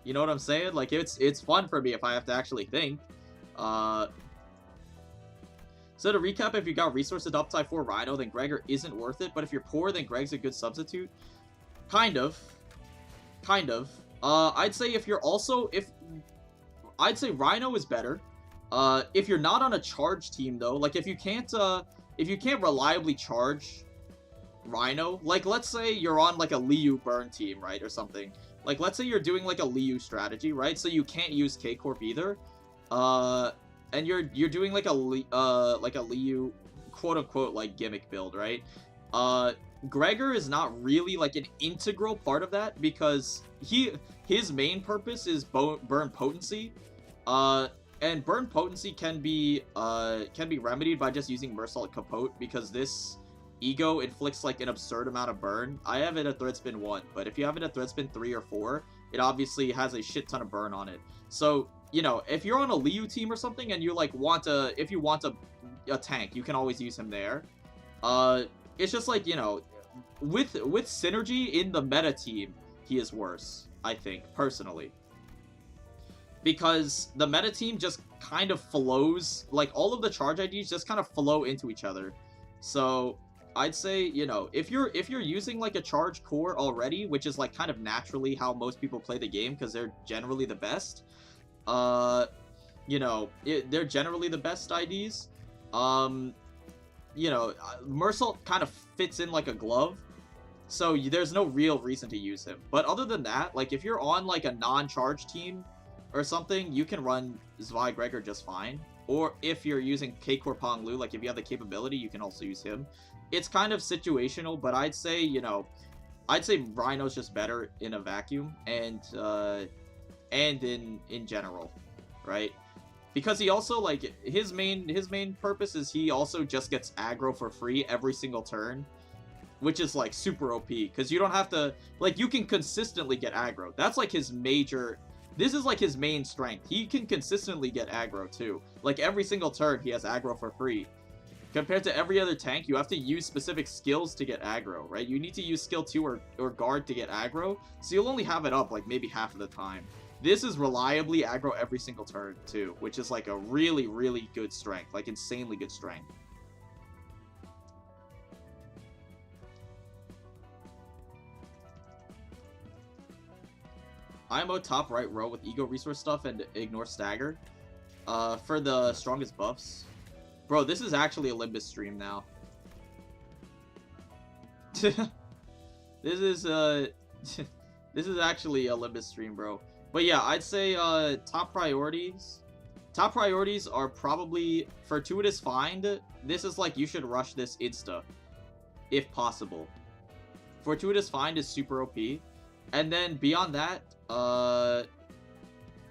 You know what I'm saying? Like, it's fun for me if I have to actually think. So to recap, if you got resources up type 4 Rhino, then Gregor isn't worth it. But if you're poor, then Greg's a good substitute. Kind of. I'd say I'd say Rhino is better. If you're not on a charge team, though, like, if you can't reliably charge Rhino, like, let's say you're on, like, a Liu burn team, right, or something. Like, let's say you're doing, like, a Liu strategy, right, so you can't use K-Corp either, and you're doing, like a Liu, quote-unquote, like, gimmick build, right, Gregor is not really, like, an integral part of that, because his main purpose is burn potency, and burn potency can be remedied by just using Mersault Capote, because this Ego inflicts like an absurd amount of burn. I have it at thread spin 1, but if you have it at thread spin 3 or 4, it obviously has a shit ton of burn on it. So, you know, if you're on a Liu team or something and you like if you want a tank, you can always use him there. It's just like, you know, with synergy in the meta team, he is worse, I think, personally. Because the meta team just kind of flows, like all of the charge IDs just kind of flow into each other. So I'd say, you know, if you're using like a charge core already, which is like kind of naturally how most people play the game because they're generally the best, you know, they're generally the best IDs. You know, Mersault kind of fits in like a glove, so there's no real reason to use him. But other than that, like if you're on like a non-charge team or something, you can run Zwei Gregor just fine. Or if you're using K-Core Pong Lu, like if you have the capability, you can also use him. It's kind of situational, but I'd say, you know, I'd say Rhino's just better in a vacuum and in general, right? Because he also, like, his main purpose is he also just gets aggro for free every single turn, which is, like, super OP, because you don't have to, like, you can consistently get aggro. That's, like, his major, this is, like, his main strength. He can consistently get aggro, too. Like, every single turn, he has aggro for free. Compared to every other tank, you have to use specific skills to get aggro, right? You need to use skill 2 or guard to get aggro, so you'll only have it up, like, maybe half of the time. This is reliably aggro every single turn, too, which is, like, a really, really good strength. Like, insanely good strength. IMO top right row with ego resource stuff and ignore stagger. For the strongest buffs. Bro, this is actually a Olympus stream now. This is, this is actually a Olympus stream, bro. But yeah, I'd say top priorities. Top priorities are probably Fortuitous Find. This is like you should rush this insta, if possible. Fortuitous Find is super OP. And then beyond that,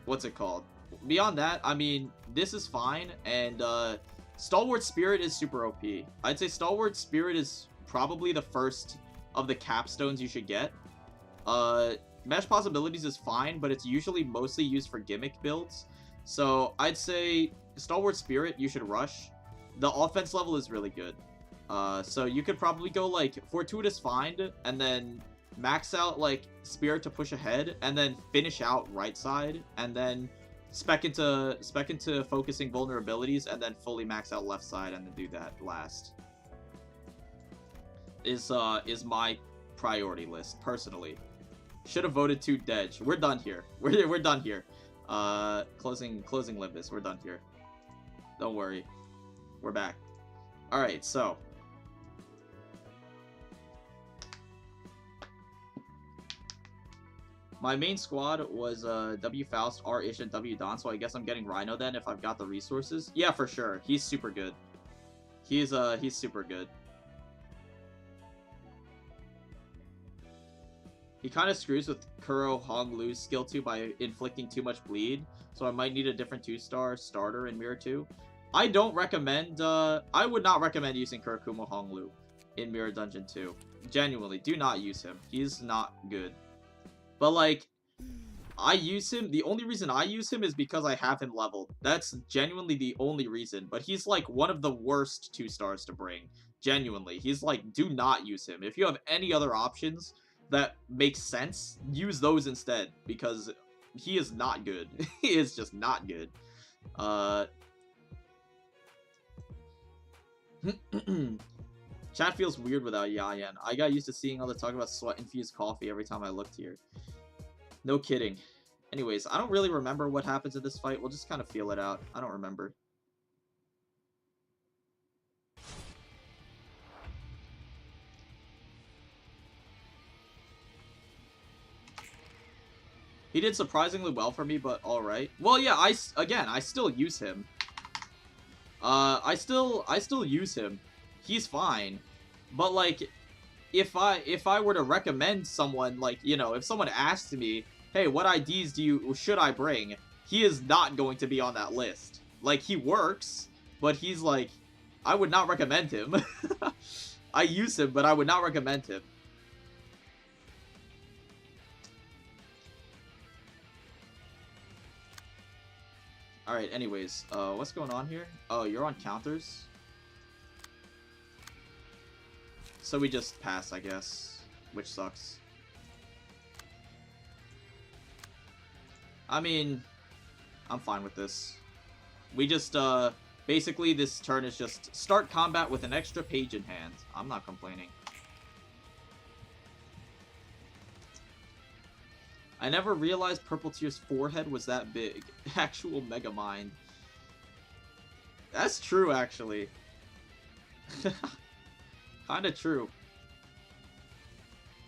what's it called? Beyond that, I mean, this is fine. And Stalwart Spirit is super OP. I'd say Stalwart Spirit is probably the first of the capstones you should get. Mesh Possibilities is fine, but it's usually mostly used for gimmick builds. So I'd say Stalwart Spirit you should rush. The offense level is really good. So you could probably go like Fortuitous Find and then max out like Spirit to push ahead and then finish out right side and then spec into focusing vulnerabilities and then fully max out left side and then do that last. Is my priority list personally. Should have voted 2 Dedge. We're done here. We're done here. Closing Olympus. We're done here. Don't worry. We're back. Alright, so. My main squad was W Faust, R Ish, and W Don, so I guess I'm getting Rhino then if I've got the resources. Yeah, for sure. He's super good. He's super good. He kind of screws with Kuro Hong Lu's skill 2 by inflicting too much bleed, so I might need a different 2-star starter in Mirror 2. I don't recommend, I would not recommend using Kurakumo Hong Lu in Mirror Dungeon 2. Genuinely, do not use him. He's not good. But, like, I use him, the only reason I use him is because I have him leveled. That's genuinely the only reason, but he's, like, one of the worst 2-stars to bring. Genuinely. He's, like, do not use him. If you have any other options that makes sense, use those instead, because he is not good. He is just not good. Chat feels weird without Yayan. I got used to seeing all the talk about sweat-infused coffee every time I looked here. No kidding. Anyways, I don't really remember what happens in this fight. We'll just kind of feel it out. I don't remember. He did surprisingly well for me, but alright. Well, yeah, I still use him. I still use him. He's fine. But, like, if I were to recommend someone, like, you know, if someone asked me, hey, what IDs should I bring? He is not going to be on that list. Like, he works, but he's, like, I would not recommend him. I use him, but I would not recommend him. Alright, anyways, what's going on here? Oh, you're on counters? So we just pass, I guess, which sucks. I mean, I'm fine with this. We just, basically this turn is just start combat with an extra page in hand. I'm not complaining. I never realized Purple Tear's forehead was that big. Actual Mega Mind. That's true, actually. Kinda true.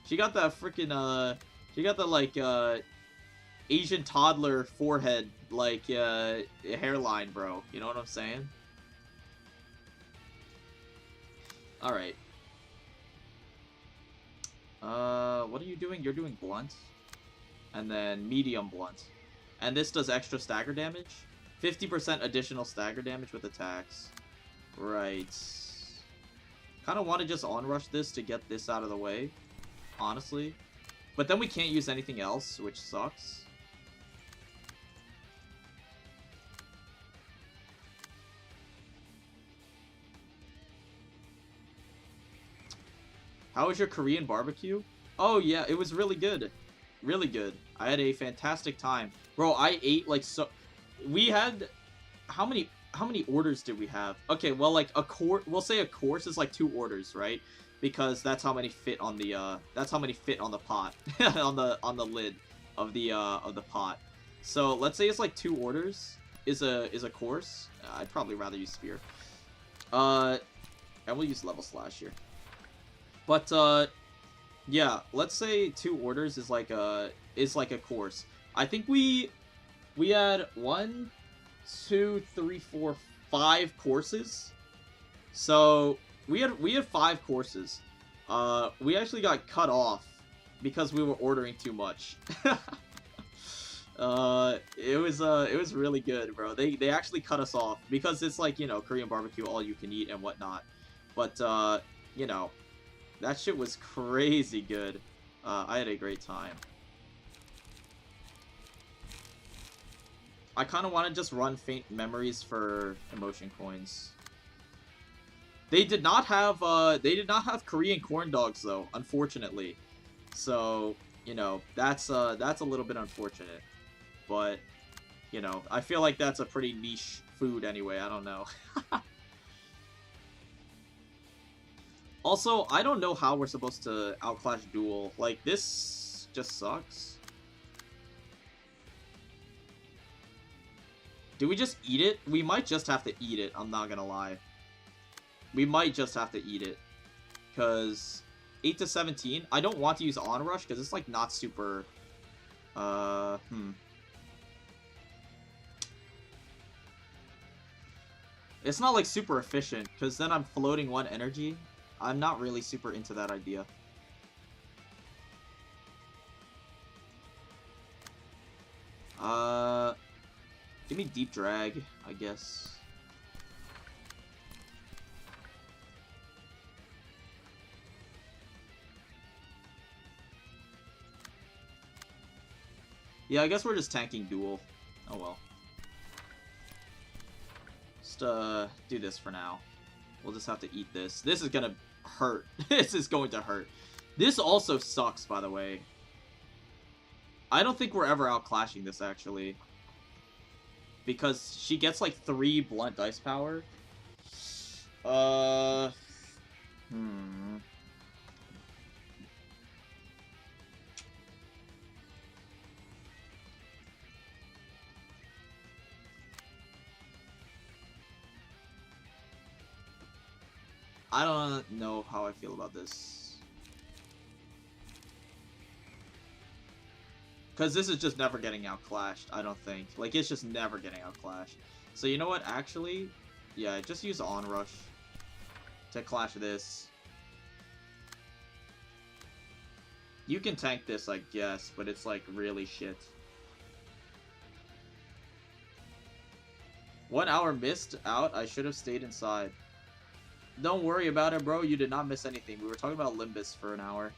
She got that freaking, she got the, like, Asian toddler forehead, like, hairline, bro. You know what I'm saying? Alright. What are you doing? You're doing blunt. And then medium blunt. And this does extra stagger damage. 50% additional stagger damage with attacks. Right. Kind of want to just onrush this to get this out of the way, honestly. But then we can't use anything else, which sucks. How was your Korean barbecue? Oh yeah, it was really good. Really good. I had a fantastic time. Bro, I ate like so... We had... How many orders did we have? Okay, well, like, we'll say a course is like 2 orders, right? Because that's how many fit on the, that's how many fit on the pot. on the lid of the pot. So, let's say it's like 2 orders is a course. I'd probably rather use Spear. And we'll use Level Slash here. But, yeah, let's say 2 orders is like a course. I think we had 1, 2, 3, 4, 5 courses. So we had 5 courses. We actually got cut off because we were ordering too much. It was really good, bro. They actually cut us off because it's like, you know, Korean barbecue, all you can eat and whatnot. But you know, that shit was crazy good. I had a great time. I kind of want to just run Faint Memories for emotion coins. They did not have Korean corn dogs though, unfortunately. So, you know, that's a little bit unfortunate. But, you know, I feel like that's a pretty niche food anyway. I don't know. Also, I don't know how we're supposed to outclash Duel. Like, this just sucks. Do we just eat it? We might just have to eat it, I'm not gonna lie. We might just have to eat it. Because 8 to 17, I don't want to use Onrush because it's like not super... It's not like super efficient because then I'm floating 1 energy. I'm not really super into that idea. Give me Deep Drag, I guess. Yeah, I guess we're just tanking Duel. Oh well. Just, do this for now. We'll just have to eat this. This is gonna hurt. This is going to hurt. This also sucks, by the way. I don't think we're ever outclashing this, actually. Because she gets, like, 3 blunt dice power. I don't know how I feel about this. Because this is just never getting outclashed, I don't think. Like, it's just never getting outclashed. So, you know what? Actually, yeah, just use Onrush to clash this. You can tank this, I guess, but it's, like, really shit. 1 hour missed out. I should have stayed inside. Don't worry about it, bro. You did not miss anything. We were talking about Limbus for an hour.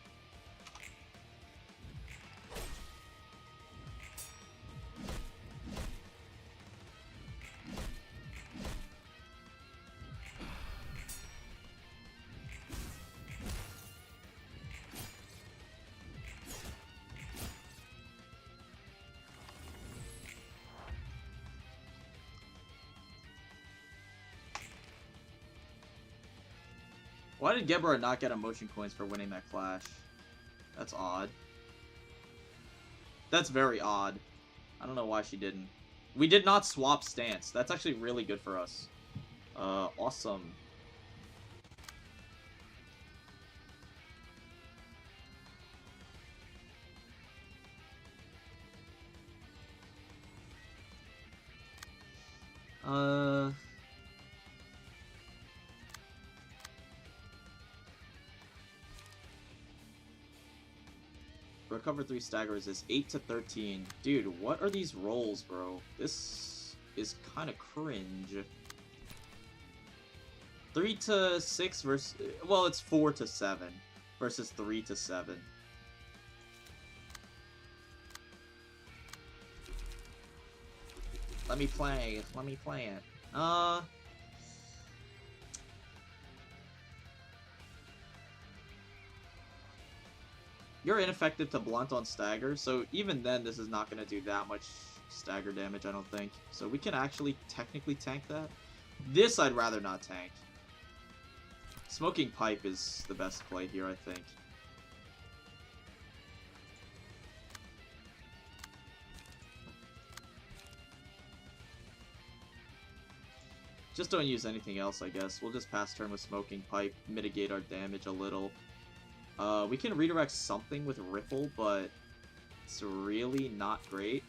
Why did Gebra not get emotion coins for winning that clash? That's odd. That's very odd. I don't know why she didn't. We did not swap stance. That's actually really good for us. Awesome. Recover 3 stagger resist 8 to 13. Dude, what are these rolls, bro? This is kind of cringe. 3 to 6 versus... Well, it's 4 to 7 versus 3 to 7. Let me play. Let me play it. You're ineffective to blunt on stagger, so even then this is not going to do that much stagger damage, I don't think. So we can actually technically tank that. This I'd rather not tank. Smoking Pipe is the best play here, I think. Just don't use anything else, I guess. We'll just pass turn with Smoking Pipe, mitigate our damage a little. We can redirect something with Ripple, but it's really not great.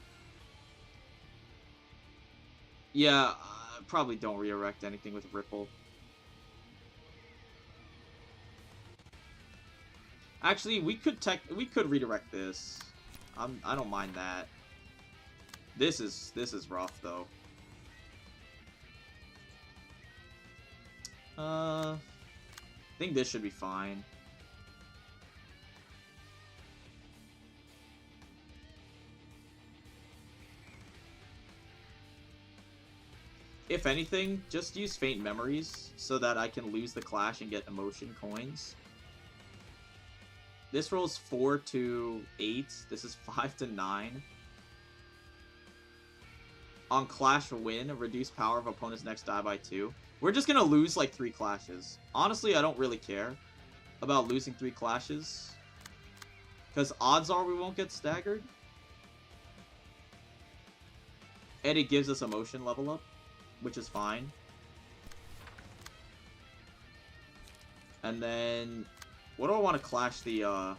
Yeah, probably don't redirect anything with Ripple. Actually, we could redirect this. I don't mind that. This is rough though. I think this should be fine. If anything, just use Faint Memories so that I can lose the clash and get emotion coins. This rolls 4 to 8. This is 5 to 9. On clash win, reduce power of opponent's next die by 2. We're just gonna lose like 3 clashes. Honestly, I don't really care about losing 3 clashes, because odds are we won't get staggered. And it gives us emotion level up, which is fine. And then, what do I want to clash the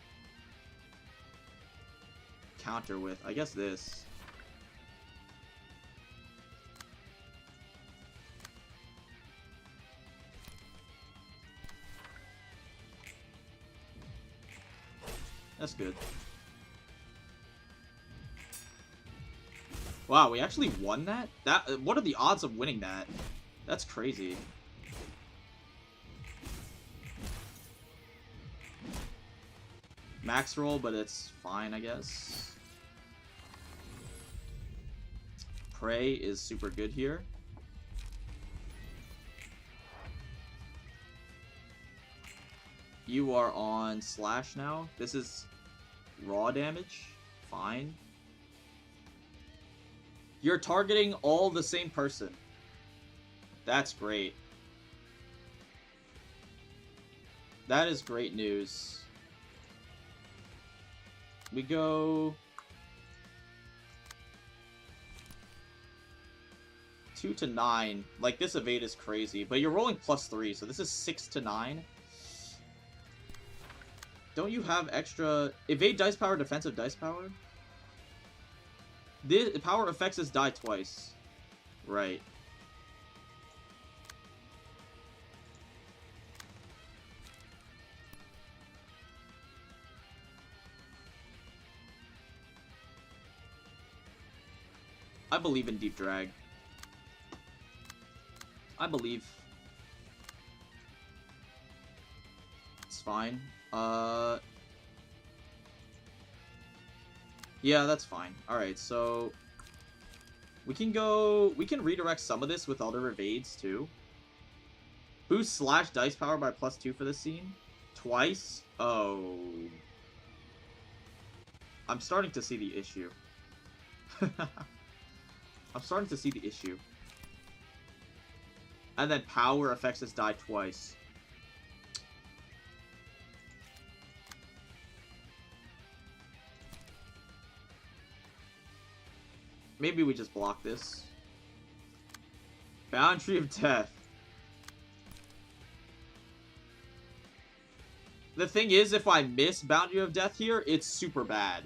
counter with? I guess this. That's good. Wow, we actually won that? What are the odds of winning that? That's crazy. Max roll, but it's fine, I guess. Prey is super good here. You are on slash now. This is raw damage. Fine. You're targeting all the same person. That's great. That is great news. We go 2 to 9. Like, this evade is crazy, but you're rolling +3, so this is 6 to 9. Don't you have extra evade dice power, defensive dice power? The power affects this die twice. Right. I believe in deep drag. I believe. That's fine. Yeah, that's fine. Alright, so... we can redirect some of this with other evades, too. Boost / dice power by +2 for this scene. Twice? Oh. I'm starting to see the issue. I'm starting to see the issue. And then power affects his die twice. Maybe we just block this. Boundary of Death. The thing is, if I miss Boundary of Death here, it's super bad.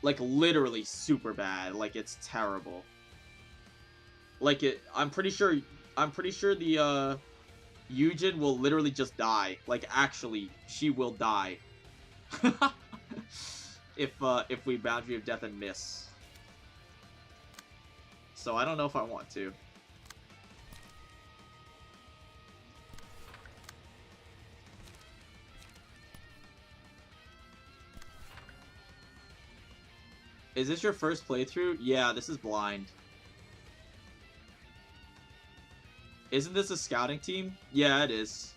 Like, literally super bad. Like, it's terrible. Like, I'm pretty sure the, Yujin will literally just die. Like, actually, she will die. If we Boundary of Death and miss. So, I don't know if I want to. Is this your first playthrough? Yeah, this is blind. Isn't this a scouting team? Yeah, it is.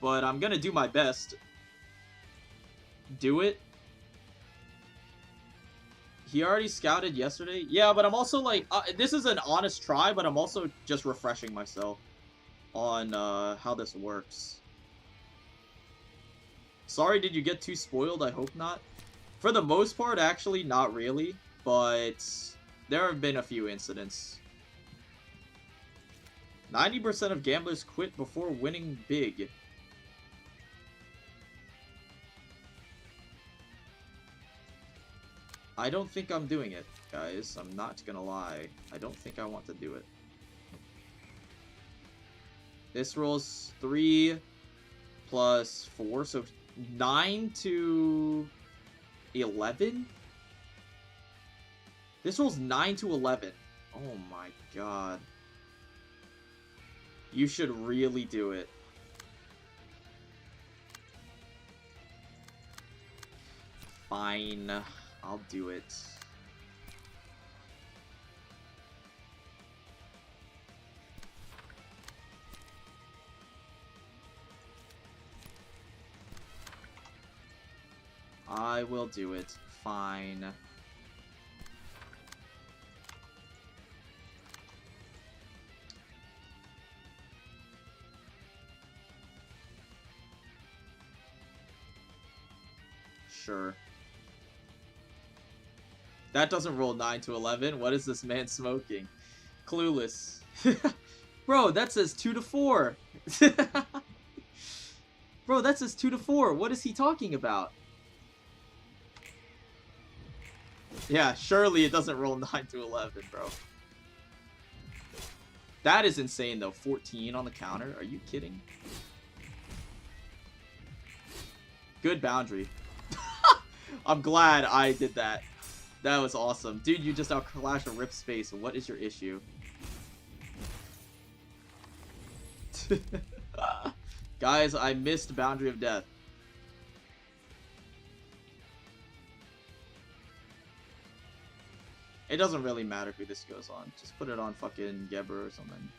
But I'm gonna do my best. Do it. He already scouted yesterday? Yeah, but I'm also like, this is an honest try, but I'm also just refreshing myself on how this works. Sorry, did you get too spoiled? I hope not. For the most part, actually, not really, but there have been a few incidents. 90% of gamblers quit before winning big. I don't think I'm doing it, guys. I'm not gonna lie. I don't think I want to do it. This rolls 3 plus 4, so 9 to 11? This rolls 9 to 11. Oh my god. You should really do it. Fine. I'll do it. I will do it. Fine. Sure. That doesn't roll 9 to 11. What is this man smoking? Clueless. Bro, that says 2 to 4. Bro, that says 2 to 4. What is he talking about? Yeah, surely it doesn't roll 9 to 11, bro. That is insane, though. 14 on the counter. Are you kidding? Good boundary. I'm glad I did that. That was awesome. Dude, you just outclashed a rip space. What is your issue? Guys, I missed Boundary of Death. It doesn't really matter who this goes on. Just put it on fucking Geber or something.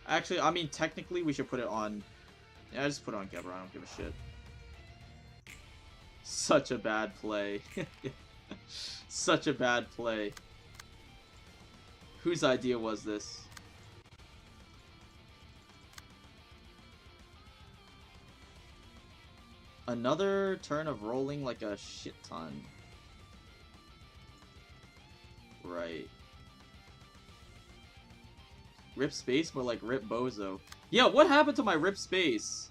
Actually, I mean, technically we should put it on... Yeah, just put it on Geber. I don't give a shit. Such a bad play. Such a bad play. Whose idea was this? Another turn of rolling like a shit ton. Right. Rip space, more like rip bozo. Yeah, what happened to my rip space?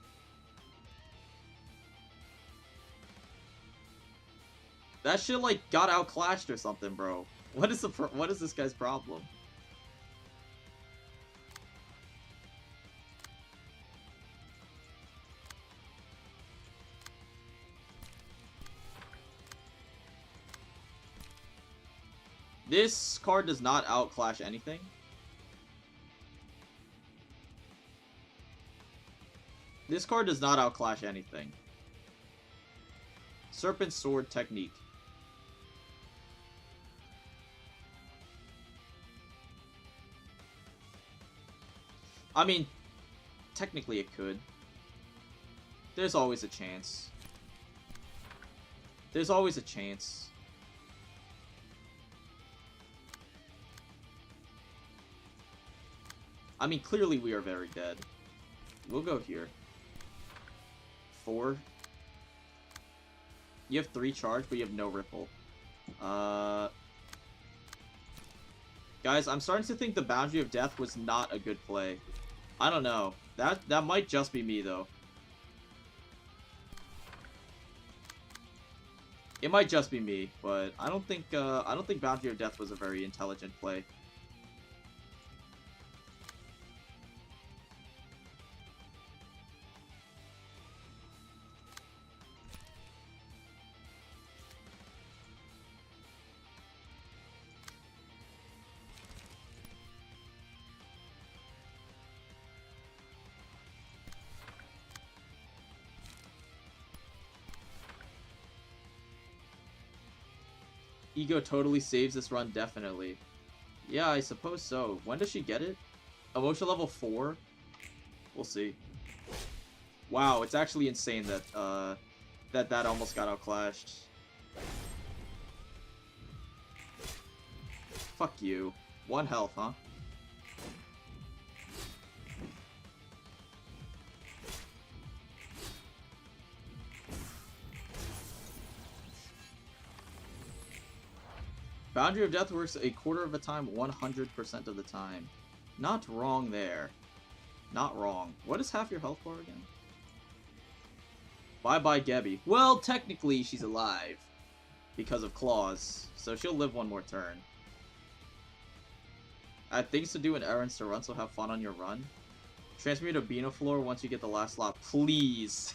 That shit like got outclashed or something, bro. What is this guy's problem? This card does not outclash anything. This card does not outclash anything. Serpent Sword Technique. I mean, technically it could. There's always a chance. There's always a chance. I mean, clearly we are very dead. We'll go here. 4. You have 3 charge, but you have no ripple. Guys, I'm starting to think the Boundary of Death was not a good play. I don't know. That might just be me, though. It might just be me, but I don't think Boundary of Death was a very intelligent play. Ego totally saves this run, definitely. Yeah, I suppose so. When does she get it? Emotion level 4? We'll see. Wow, it's actually insane that that almost got outclashed. Fuck you. 1 health, huh? Boundary of Death works a quarter of the time, 100% of the time. Not wrong there. Not wrong. What is half your health bar again? Bye-bye, Gebby. Well, technically, she's alive. Because of claws. So she'll live 1 more turn. I have things to do and errands to run, so have fun on your run. Transmute to Benoflor once you get the last slot. Please.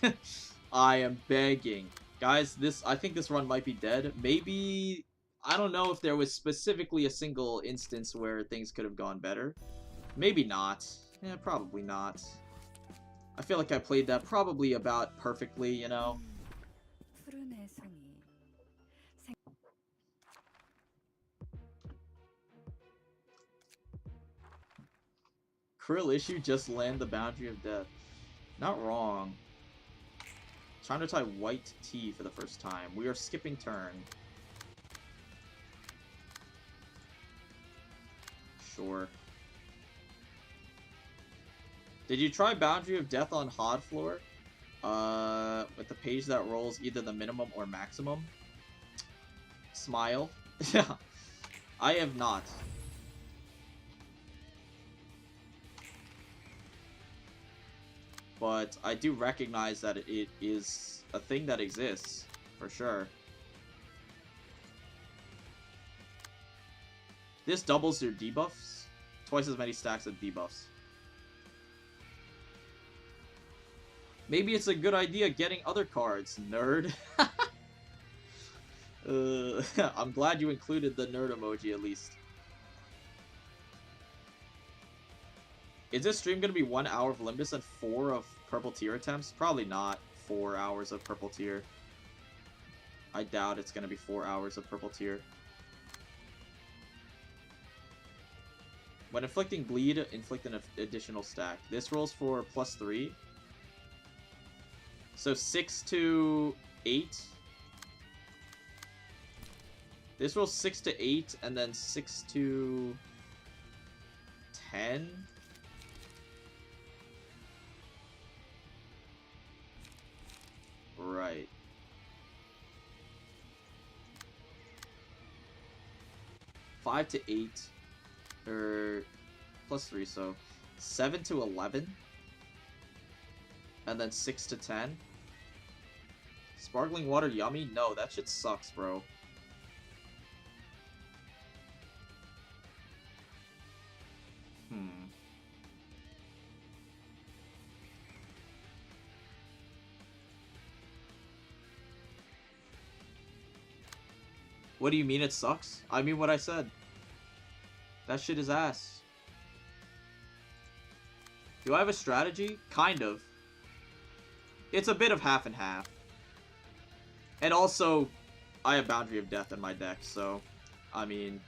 I am begging. Guys, I think this run might be dead. Maybe... I don't know if there was specifically a single instance where things could have gone better. Maybe not. Yeah, probably not. I feel like I played that probably about perfectly, you know? Krill issue, just land the Boundary of Death. Not wrong. Trying to tie white T for the first time. We are skipping turn. Sure. Did you try Boundary of Death on Hod Floor? With the page that rolls either the minimum or maximum? Smile. Yeah. I have not. But I do recognize that it is a thing that exists, for sure. This doubles your debuffs. Twice as many stacks of debuffs. Maybe it's a good idea getting other cards, nerd. I'm glad you included the nerd emoji at least. Is this stream going to be 1 hour of Limbus and 4 of Purple Tier attempts? Probably not 4 hours of Purple Tier. I doubt it's going to be 4 hours of Purple Tier. When inflicting bleed, inflict an additional stack. This rolls for +3. So 6 to 8. This rolls 6 to 8, and then 6 to 10. Right. +5 to 8. Or +3, so 7 to 11. And then 6 to 10. Sparkling water yummy? No, that shit sucks, bro. What do you mean it sucks? I mean what I said. That shit is ass. Do I have a strategy? Kind of. It's a bit of half and half. And also, I have Boundary of Death in my deck, so, I mean...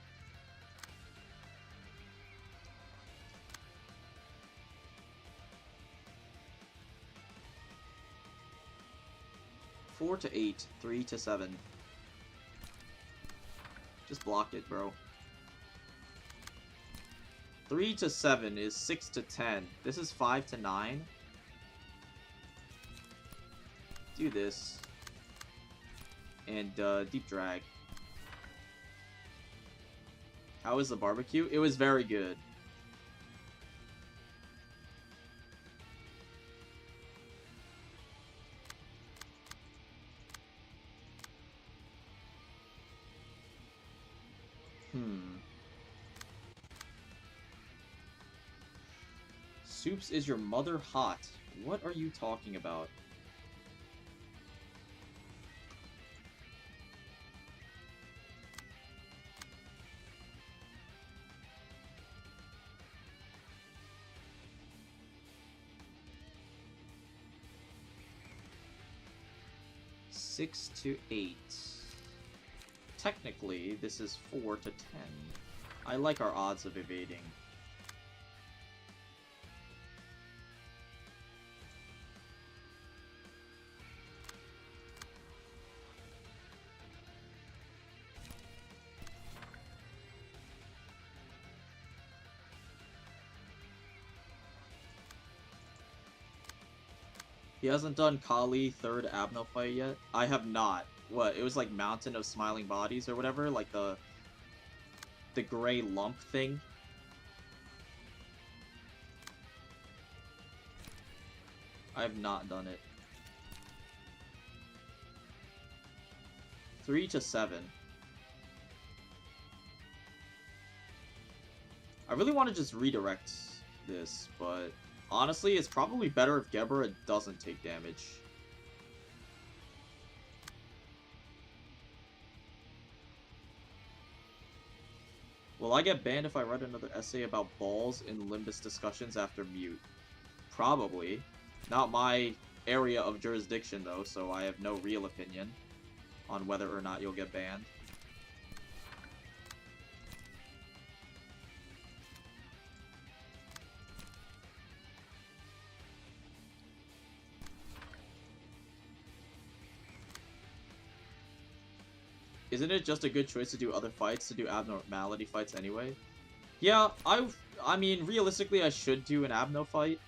Four to 8, 3 to 7. Just block it, bro. 3 to 7 is 6 to 10. This is 5 to 9. Do this. And, Deep Drag. How was the barbecue? It was very good. Soups, is your mother hot? What are you talking about? Six to 8. Technically, this is 4 to 10. I like our odds of evading. He hasn't done Kali 3rd Abno fight yet? I have not. What, it was like Mountain of Smiling Bodies or whatever? Like the gray lump thing? I have not done it. 3 to 7. I really want to just redirect this, but... honestly, it's probably better if Gebra doesn't take damage. Will I get banned if I write another essay about balls in Limbus discussions after mute? Probably. Not my area of jurisdiction, though, so I have no real opinion on whether or not you'll get banned. Isn't it just a good choice to do other fights, to do abnormality fights anyway? Yeah, I mean, realistically, I should do an abno fight.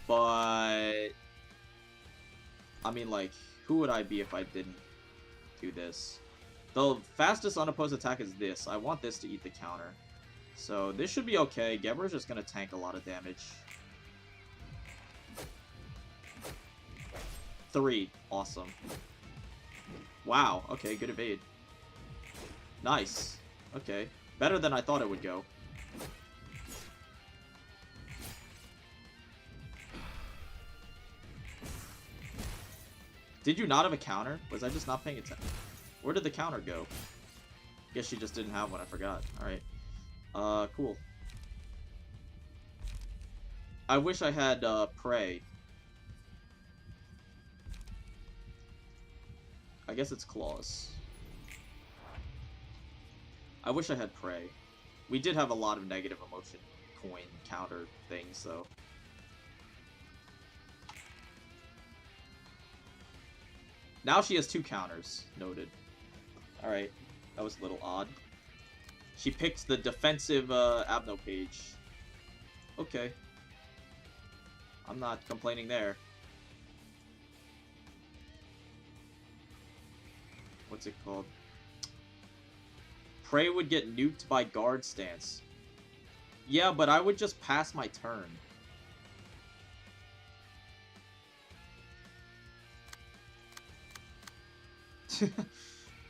But... I mean, like, who would I be if I didn't do this? The fastest unopposed attack is this. I want this to eat the counter. So, this should be okay. Gebra's just gonna tank a lot of damage. 3. Awesome. Wow, okay, good evade. Nice. Okay. Better than I thought it would go. Did you not have a counter? Was I just not paying attention? Where did the counter go? Guess she just didn't have one, I forgot. Alright. Cool. I wish I had, Prey. I guess it's Claws. I wish I had Prey. We did have a lot of negative emotion coin counter things, though. Now she has 2 counters. Noted. Alright. That was a little odd. She picked the defensive Abno page. Okay. I'm not complaining there. What's it called? Prey would get nuked by guard stance. Yeah, but I would just pass my turn.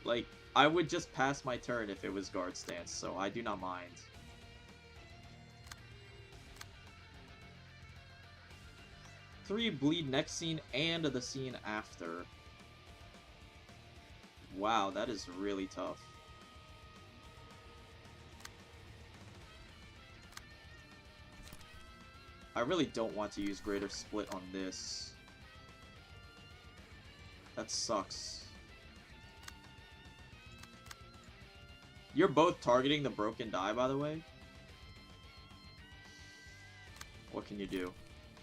Like, I would just pass my turn if it was guard stance, so I do not mind. Three bleed next scene and the scene after. Wow, that is really tough. I really don't want to use Greater Split on this. That sucks. You're both targeting the broken die, by the way. What can you do?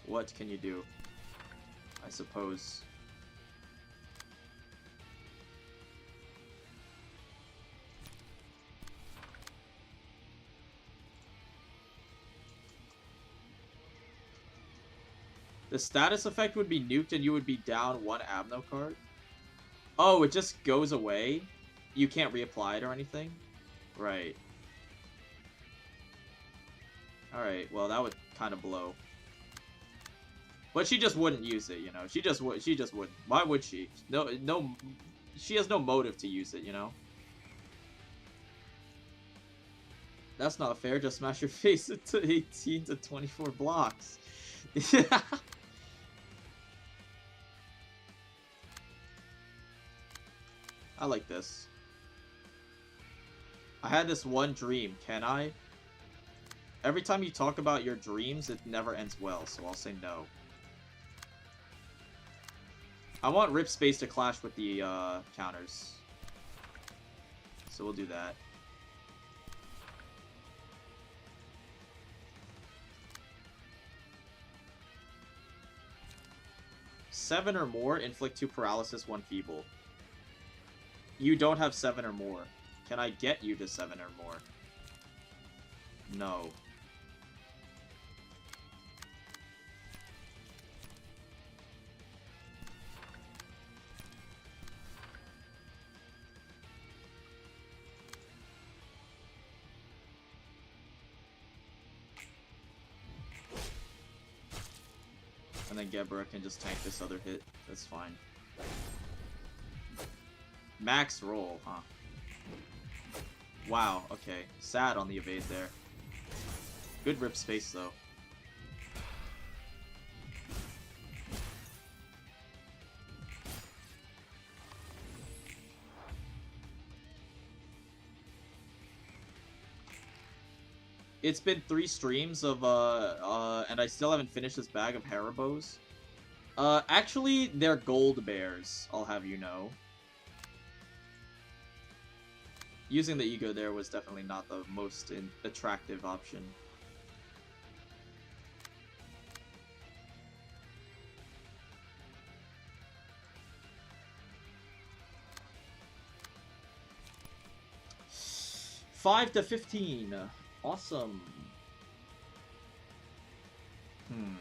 What can you do? I suppose. The status effect would be nuked and you would be down 1 Abno card. Oh, it just goes away? You can't reapply it or anything? Right. Alright, well that would kind of blow. But she just wouldn't use it, you know? She just wouldn't. Why would she? No, she has no motive to use it, you know? That's not fair, just smash your face into 18 to 24 blocks. I like this. I had this one dream, can I? Every time you talk about your dreams, it never ends well, so I'll say no. I want Rip Space to clash with the counters. So we'll do that. Seven or more, inflict 2 paralysis, 1 feeble. You don't have 7 or more. Can I get you to 7 or more? No. And then Gebra can just tank this other hit. That's fine. Max roll, huh? Wow, okay. Sad on the evade there. Good Rip Space, though. It's been 3 streams of, and I still haven't finished this bag of Haribos. Actually, they're gold bears, I'll have you know. Using the ego there was definitely not the most attractive option. $5 to 15. Awesome. Hmm.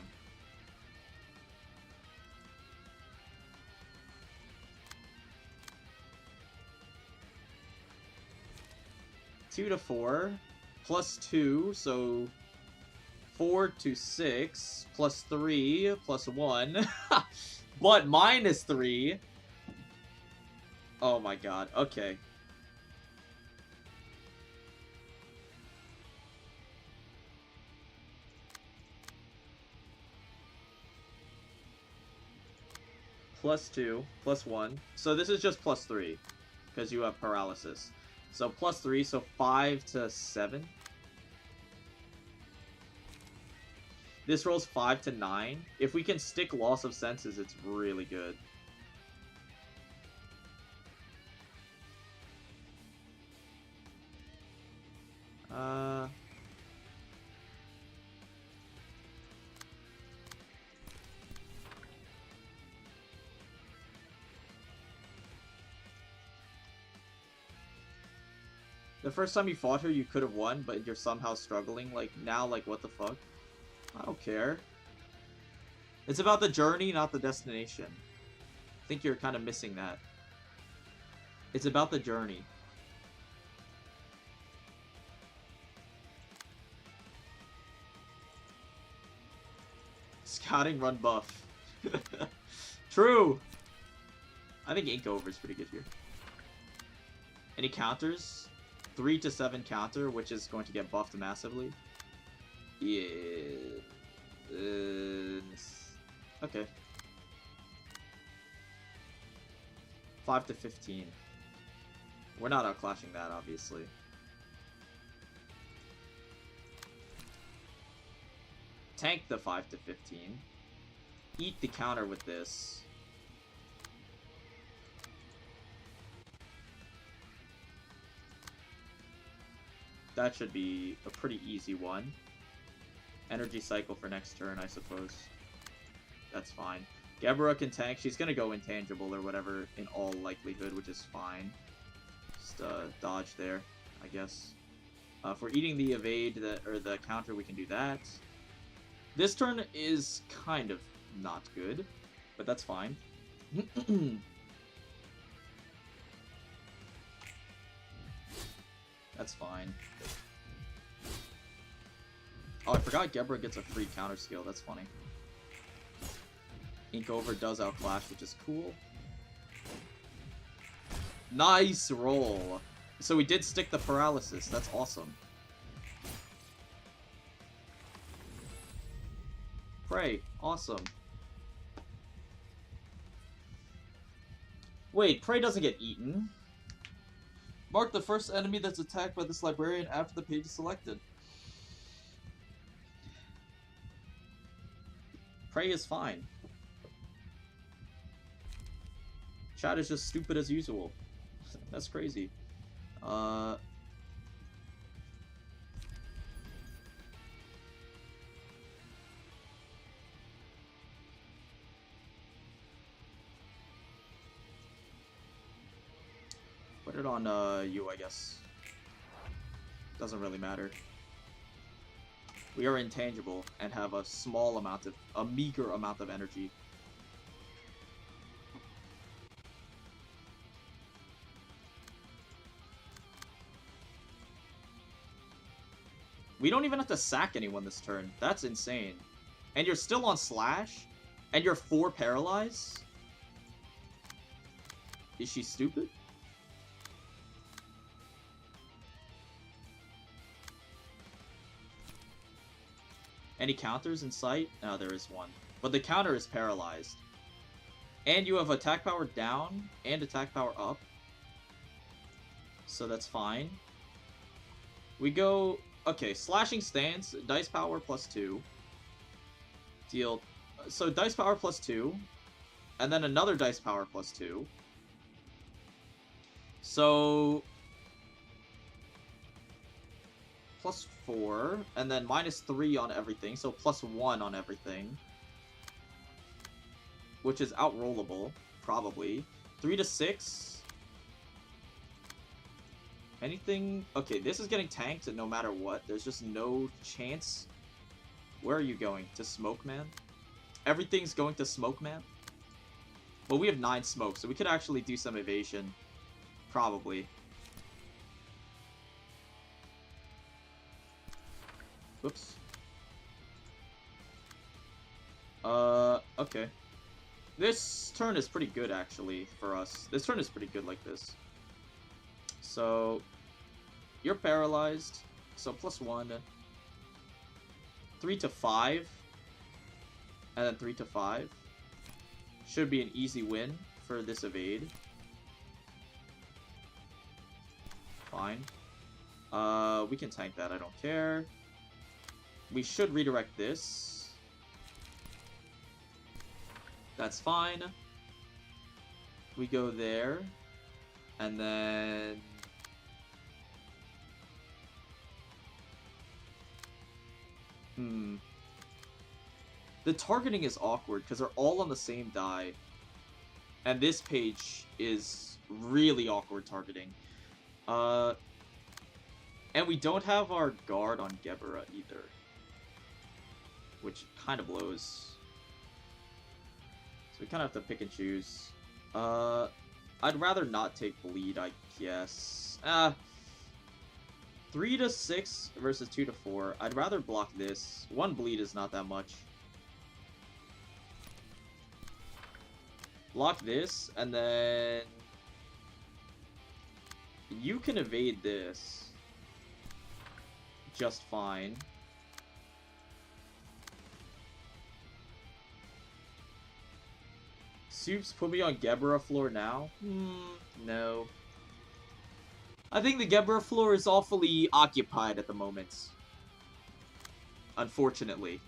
$2 to 4 plus 2, so 4 to 6 plus 3 plus 1, but minus 3. Oh my god. Okay. Plus 2, plus 1. So this is just plus 3, because you have paralysis. So plus 3, so 5 to 7. This rolls 5 to 9. If we can stick loss of senses, it's really good. The first time you fought her, you could have won, but you're somehow struggling. Like, now, like, what the fuck? I don't care. It's about the journey, not the destination. I think you're kind of missing that. It's about the journey. Scouting run buff. True! I think Ink Over is pretty good here. Any counters? 3 to 7 counter, which is going to get buffed massively. Yeah. Okay. 5 to 15. We're not outclashing that, obviously. Tank the 5 to 15. Eat the counter with this. That should be a pretty easy one. Energy cycle for next turn, I suppose. That's fine. Gebra can tank. She's gonna go intangible or whatever in all likelihood, which is fine. Just dodge there, I guess. If we're eating the evade or the counter, we can do that. This turn is kind of not good, but that's fine. That's fine. Oh, I forgot Gebra gets a free counter skill. That's funny. Ink Over does outclash, which is cool. Nice roll. So we did stick the paralysis. That's awesome. Prey. Awesome. Wait, Prey doesn't get eaten. Mark the first enemy that's attacked by this librarian after the page is selected. Prey is fine. Chat is just stupid as usual. That's crazy. Put it on you, I guess. Doesn't really matter. We are intangible and have a meager amount of energy. We don't even have to sack anyone this turn. That's insane. And you're still on slash? And you're 4 paralyzed? Is she stupid? Any counters in sight? No, there is one. But the counter is paralyzed. And you have attack power down and attack power up. So that's fine. We go... Okay, slashing stance, dice power +2. Deal... So dice power +2. And then another dice power +2. So... +4, and then -3 on everything, so +1 on everything. Which is outrollable, probably. 3 to 6. Anything? Okay, this is getting tanked no matter what. There's just no chance. Where are you going? To Smoke Man? Everything's going to Smoke Man? Well, we have 9 smokes, so we could actually do some evasion. Probably. Whoops. Okay. This turn is pretty good, actually, for us. This turn is pretty good like this. So, you're paralyzed. So, +1. 3 to 5. And then 3 to 5. Should be an easy win for this evade. Fine. We can tank that, I don't care. We should redirect this. That's fine. We go there. And then... The targeting is awkward because they're all on the same die. And this page is really awkward targeting. And we don't have our guard on Gebra either. Which kind of blows. So we kind of have to pick and choose. I'd rather not take bleed, I guess. 3 to 6 versus 2 to 4. I'd rather block this. 1 bleed is not that much. Block this, and then... You can evade this. Just fine. Soups, put me on Gebra floor now? No. I think the Gebra floor is awfully occupied at the moment. Unfortunately.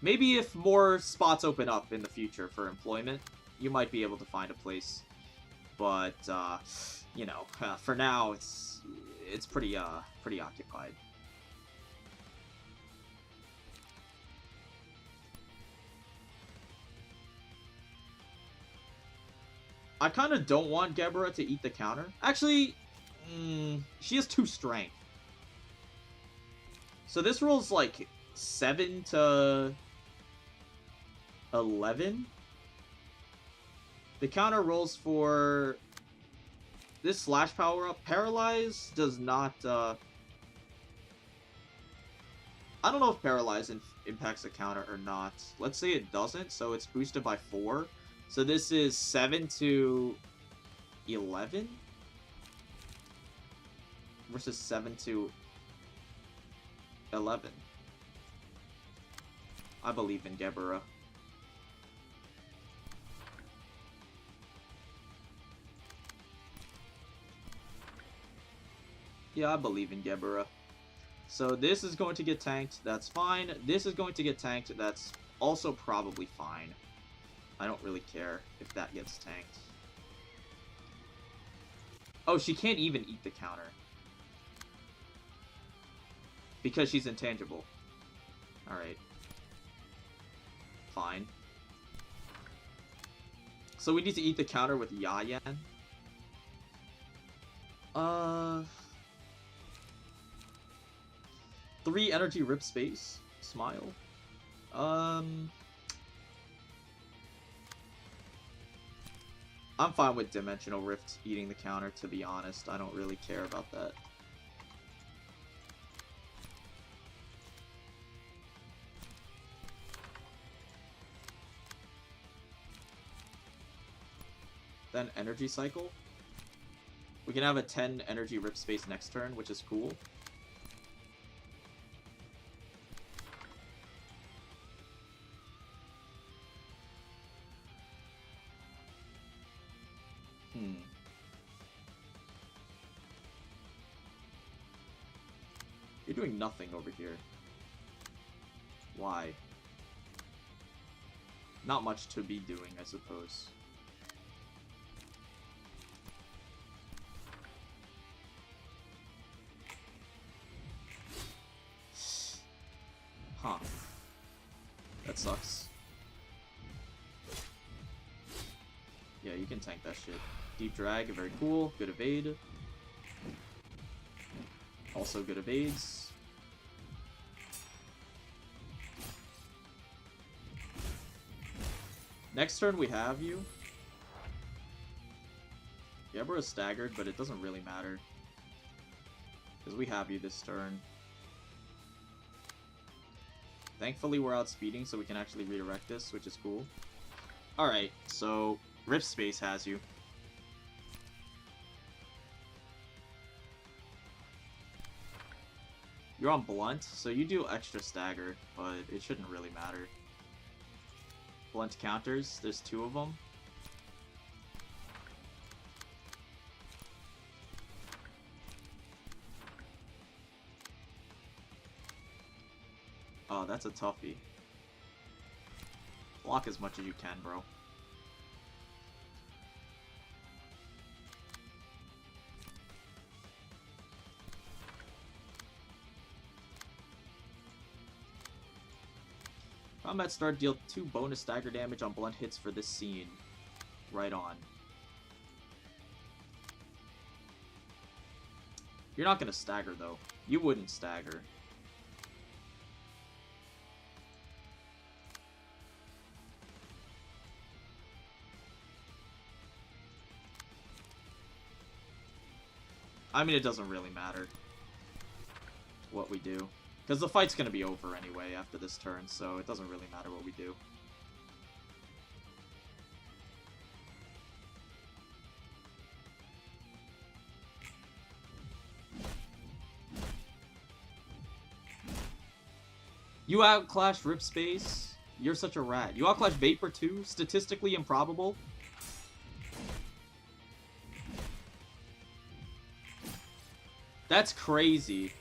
Maybe if more spots open up in the future for employment, you might be able to find a place. But, you know, for now, it's pretty occupied. I kind of don't want Gebera to eat the counter. Actually, she has 2 strength. So this rolls like 7 to 11. The counter rolls for this slash power up. Paralyze does not. I don't know if Paralyze impacts the counter or not. Let's say it doesn't, so it's boosted by 4. So this is 7 to 11 versus 7 to 11. I believe in Gebera. Yeah, I believe in Gebera. So this is going to get tanked. That's fine. This is going to get tanked. That's also probably fine. I don't really care if that gets tanked. Oh, she can't even eat the counter. Because she's intangible. Alright. Fine. So we need to eat the counter with Yayan. 3 energy rip space. Smile. I'm fine with Dimensional Rift eating the counter, to be honest. I don't really care about that. Then Energy Cycle. We can have a 10 energy rip space next turn, which is cool. You're doing nothing over here. Why? Not much to be doing, I suppose. Huh. That sucks. Yeah, you can tank that shit. Deep Drag, very cool. Good evade. Also good evades. Next turn we have you. Gebera's staggered, but it doesn't really matter. Because we have you this turn. Thankfully we're outspeeding, so we can actually redirect this, which is cool. Alright, so Rift Space has you. You're on Blunt, so you do extra stagger, but it shouldn't really matter. Blunt counters, there's 2 of them. Oh, that's a toughie. Block as much as you can, bro. Combat start, deal 2 bonus stagger damage on blunt hits for this scene. Right on. You're not gonna stagger, though. You wouldn't stagger. I mean, it doesn't really matter what we do. Because the fight's going to be over anyway after this turn, so it doesn't really matter what we do. You outclash Rip Space. You're such a rat. You outclash Vapor too? Statistically improbable? That's crazy.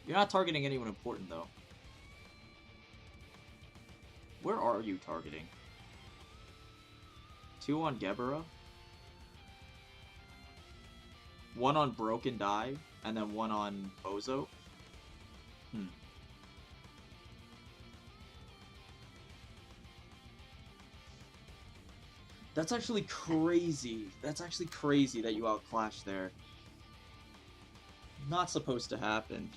You're not targeting anyone important, though. Where are you targeting? 2 on Gebera? 1 on Broken Die, and then 1 on Bozo? That's actually crazy. That's actually crazy that you outclash there. Not supposed to happen.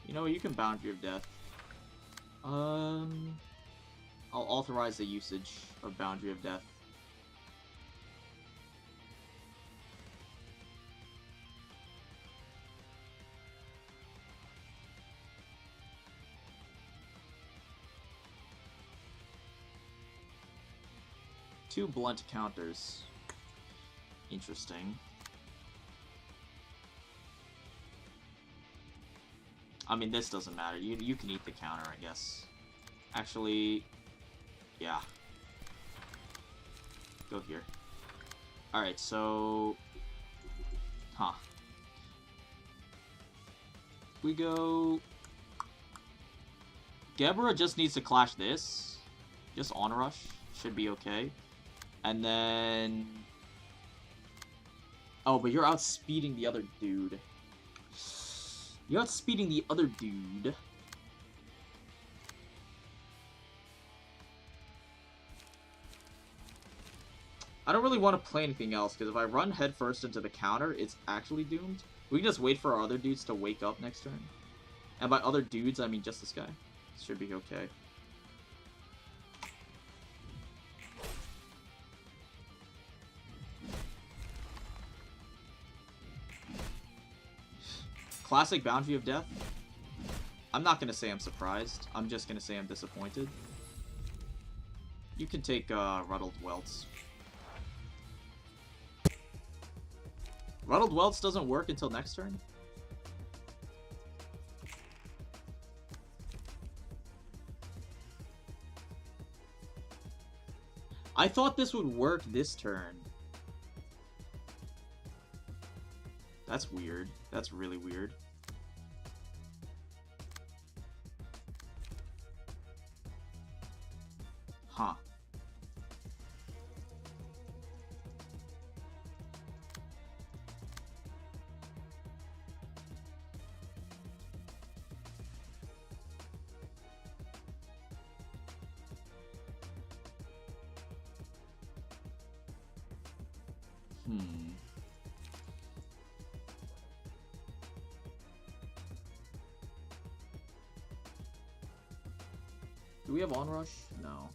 You know, you can Boundary of Death. I'll authorize the usage of Boundary of Death. Two blunt counters. Interesting. I mean, this doesn't matter. You can eat the counter, I guess. Actually, yeah. Go here. Alright, so... Huh. We go... Gebera just needs to clash this. Just on rush. Should be okay. And then... Oh, but you're outspeeding the other dude. You're outspeeding the other dude. I don't really want to play anything else, because if I run headfirst into the counter, it's actually doomed. We can just wait for our other dudes to wake up next turn. And by other dudes, I mean just this guy. Should be okay. Classic Boundary of Death. I'm not going to say I'm surprised. I'm just going to say I'm disappointed. You can take Ruddled Welts. Ruddled Welts doesn't work until next turn? I thought this would work this turn. That's weird. That's really weird. Huh. Do we have onrush? No.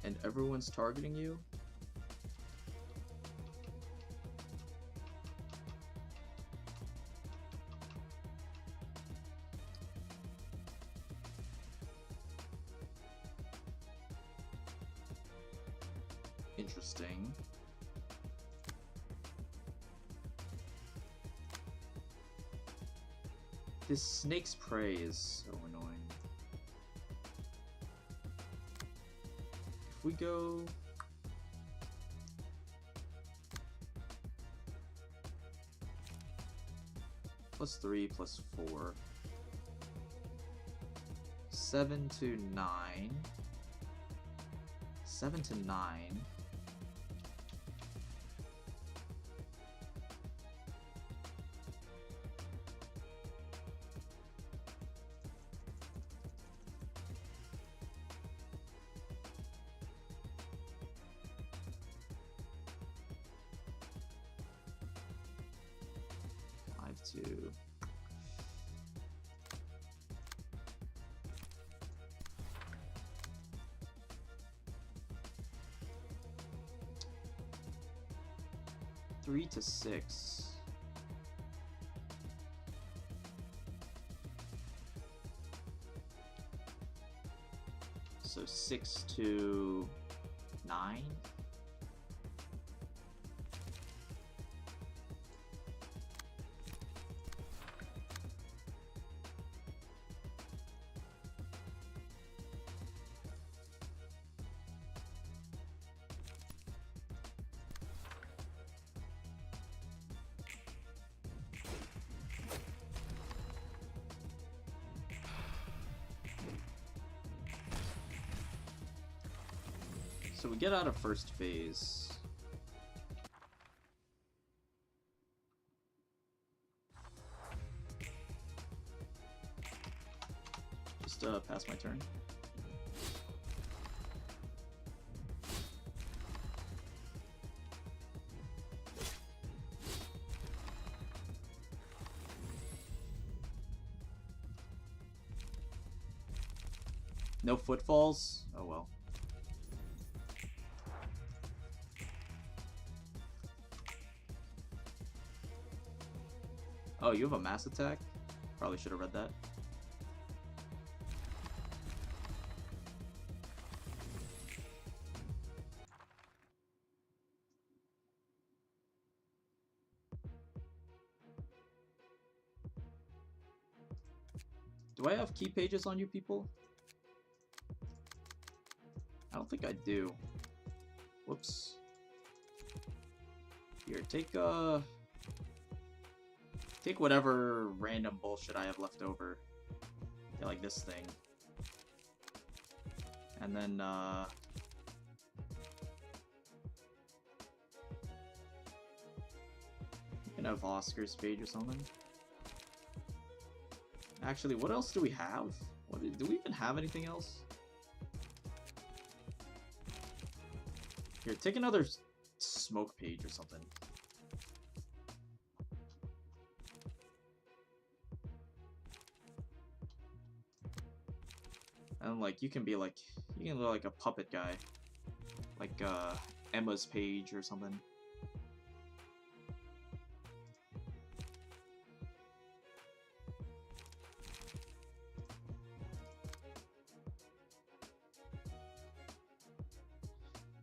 And everyone's targeting you? Interesting. This snake's prey is so annoying. If we go... +3, +4. 7 to 9. 7 to 9. To 3 to 6. So 6 to 9. So we get out of first phase. Just pass my turn. No footfalls? Oh well. Oh, you have a mass attack? Probably should have read that. Do I have key pages on you people? I don't think I do. Whoops. Here, take whatever random bullshit I have left over. Yeah, like this thing. And then, you can have Oscar's page or something. Actually, what else do we have? Do we even have anything else? Here, take another smoke page or something. And like you can be like a puppet guy, like Emma's page or something.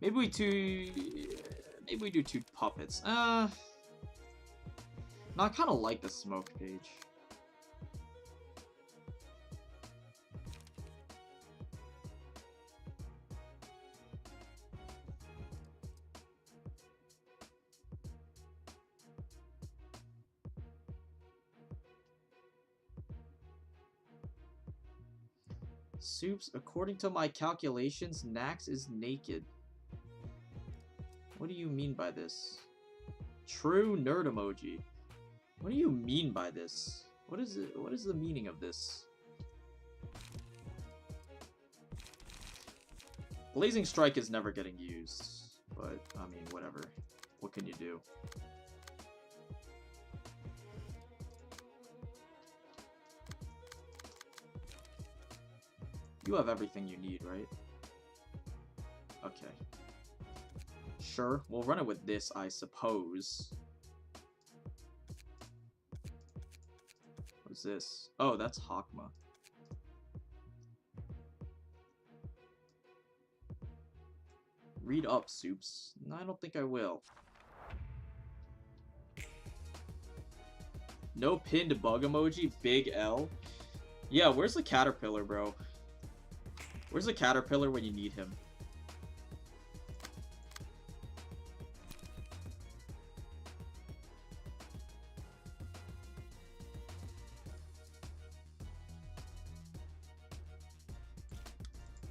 Maybe we do two puppets. No, I kind of like the smoke page. Soups, according to my calculations, Nax is naked. What do you mean by this? True nerd emoji. What do you mean by this? What is it? What is the meaning of this? Blazing Strike is never getting used, but I mean, whatever. What can you do? You have everything you need, right? Okay. Sure, we'll run it with this, I suppose. What's this? Oh, that's Hakma. Read up, Soups. No, I don't think I will. No pinned bug emoji, big L. Yeah, where's the caterpillar, bro? Where's the caterpillar when you need him?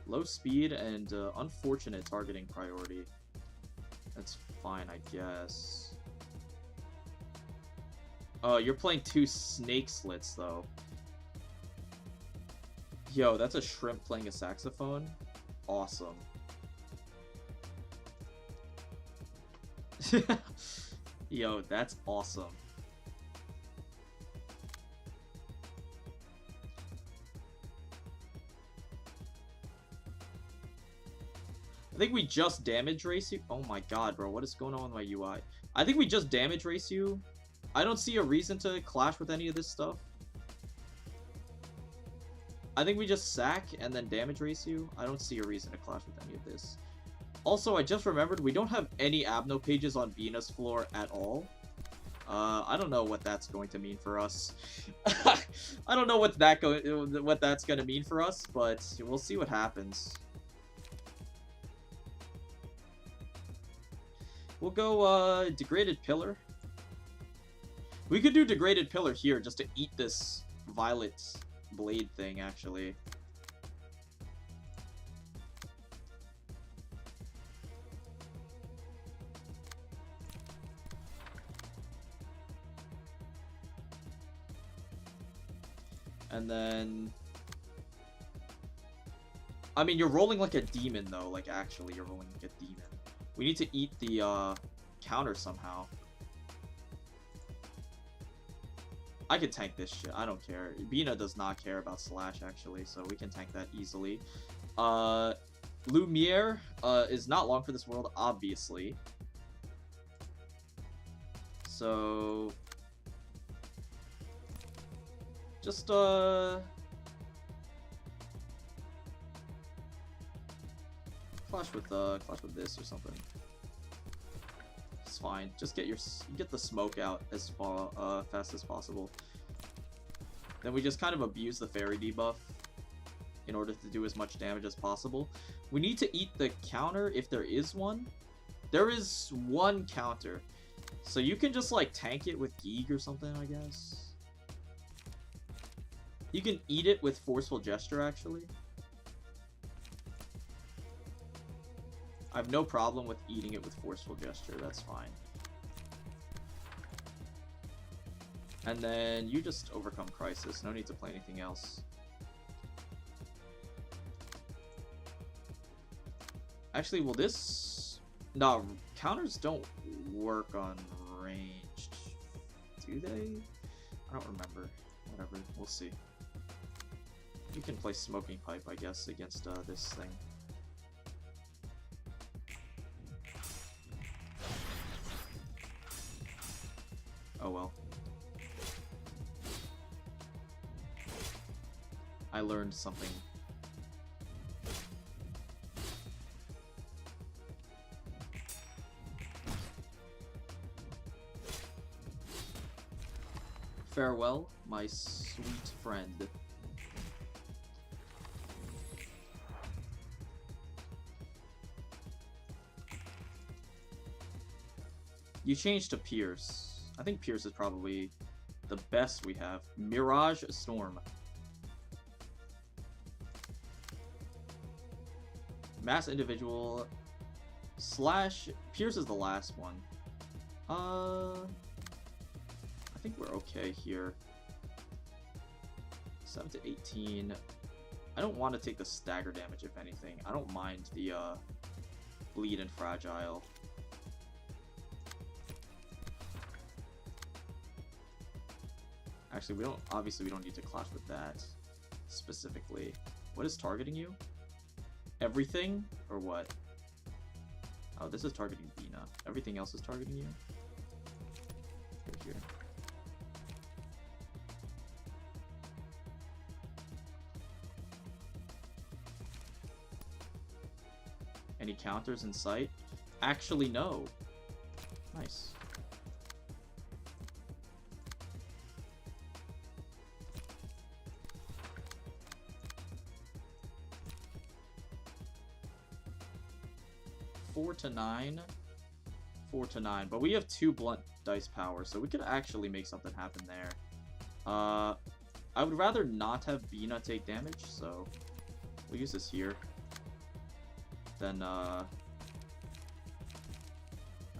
Low speed and unfortunate targeting priority. That's fine, I guess. Oh, you're playing 2 snake slits, though. Yo, that's a shrimp playing a saxophone? Awesome. Yo, that's awesome. I think we just damage race you. Oh my god, bro, what is going on with my UI? I think we just damage race you. I don't see a reason to clash with any of this stuff. I think we just sack and then damage race you. I don't see a reason to clash with any of this. Also, I just remembered we don't have any Abno pages on Bina's floor at all. I don't know what that's going to mean for us. I don't know what that's going to mean for us, but we'll see what happens. We'll go Degraded Pillar. We could do Degraded Pillar here just to eat this Violet Blade thing, actually. And then... I mean, you're rolling like a demon, though. Like, actually, you're rolling like a demon. We need to eat the counter somehow. I can tank this shit. I don't care. Bina does not care about Slash, actually, so we can tank that easily. Lumiere is not long for this world, obviously. So... just, clash with this or something. It's fine. Just get the smoke out as fast as possible. Then we just kind of abuse the fairy debuff in order to do as much damage as possible. We need to eat the counter if there is one. There is one counter. So you can just like tank it with Geeg or something, I guess. You can eat it with Forceful Gesture, actually. I have no problem with eating it with Forceful Gesture, that's fine. And then you just overcome Crisis, no need to play anything else. Actually, will this... no, counters don't work on ranged. Do they? I don't remember. Whatever, we'll see. You can play Smoking Pipe, I guess, against this thing. Oh well. I learned something. Farewell, my sweet friend. You changed to Pierce. I think Pierce is probably the best we have. Mirage Storm. Mass Individual. Slash. Pierce is the last one. I think we're okay here. 7 to 18. I don't want to take the stagger damage, if anything. I don't mind the bleed and fragile. Actually, obviously we don't need to clash with that specifically. What is targeting you? Everything? Or what? Oh, this is targeting Bina. Everything else is targeting you? Right here. Any counters in sight? Actually, no. Nice. Four to 9, but we have 2 blunt dice power, so we could actually make something happen there. I would rather not have Bina take damage, so we'll use this here. Then, I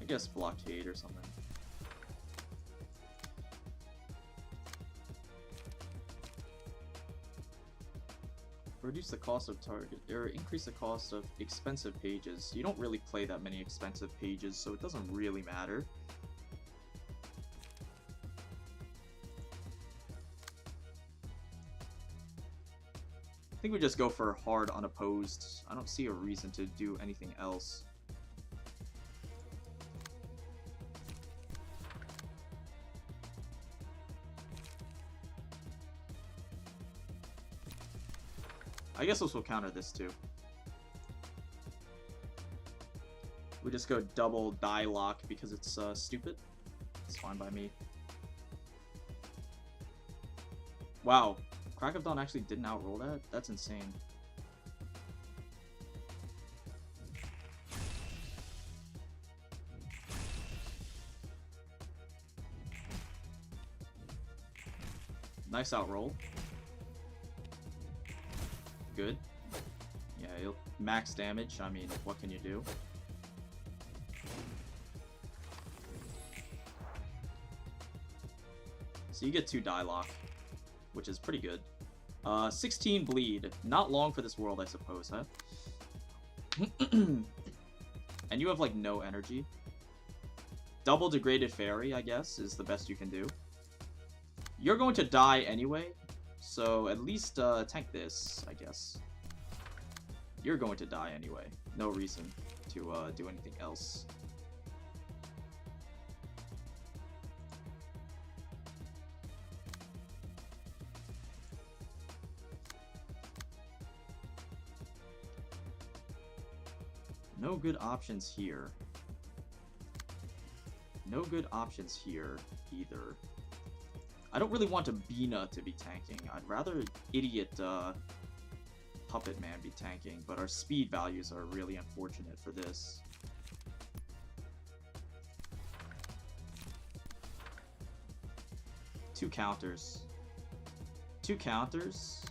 guess Blockade or something. Reduce the cost of target, or increase the cost of expensive pages. You don't really play that many expensive pages, so it doesn't really matter. I think we just go for hard unopposed. I don't see a reason to do anything else. I guess this will counter this too. We just go double die lock because it's stupid. It's fine by me. Wow, Crack of Dawn actually didn't outroll that? That's insane. Nice outroll. Good. Yeah, max damage. I mean, what can you do? So you get 2 die lock, which is pretty good. 16 bleed. Not long for this world, I suppose, huh? And you have, like, no energy. Double degraded fairy, I guess, is the best you can do. You're going to die anyway, so at least tank this, I guess. You're going to die anyway. No reason to do anything else. No good options here. No good options here either. I don't really want a Bina to be tanking. I'd rather idiot Puppet Man be tanking, but our speed values are really unfortunate for this. Two counters. 2 counters?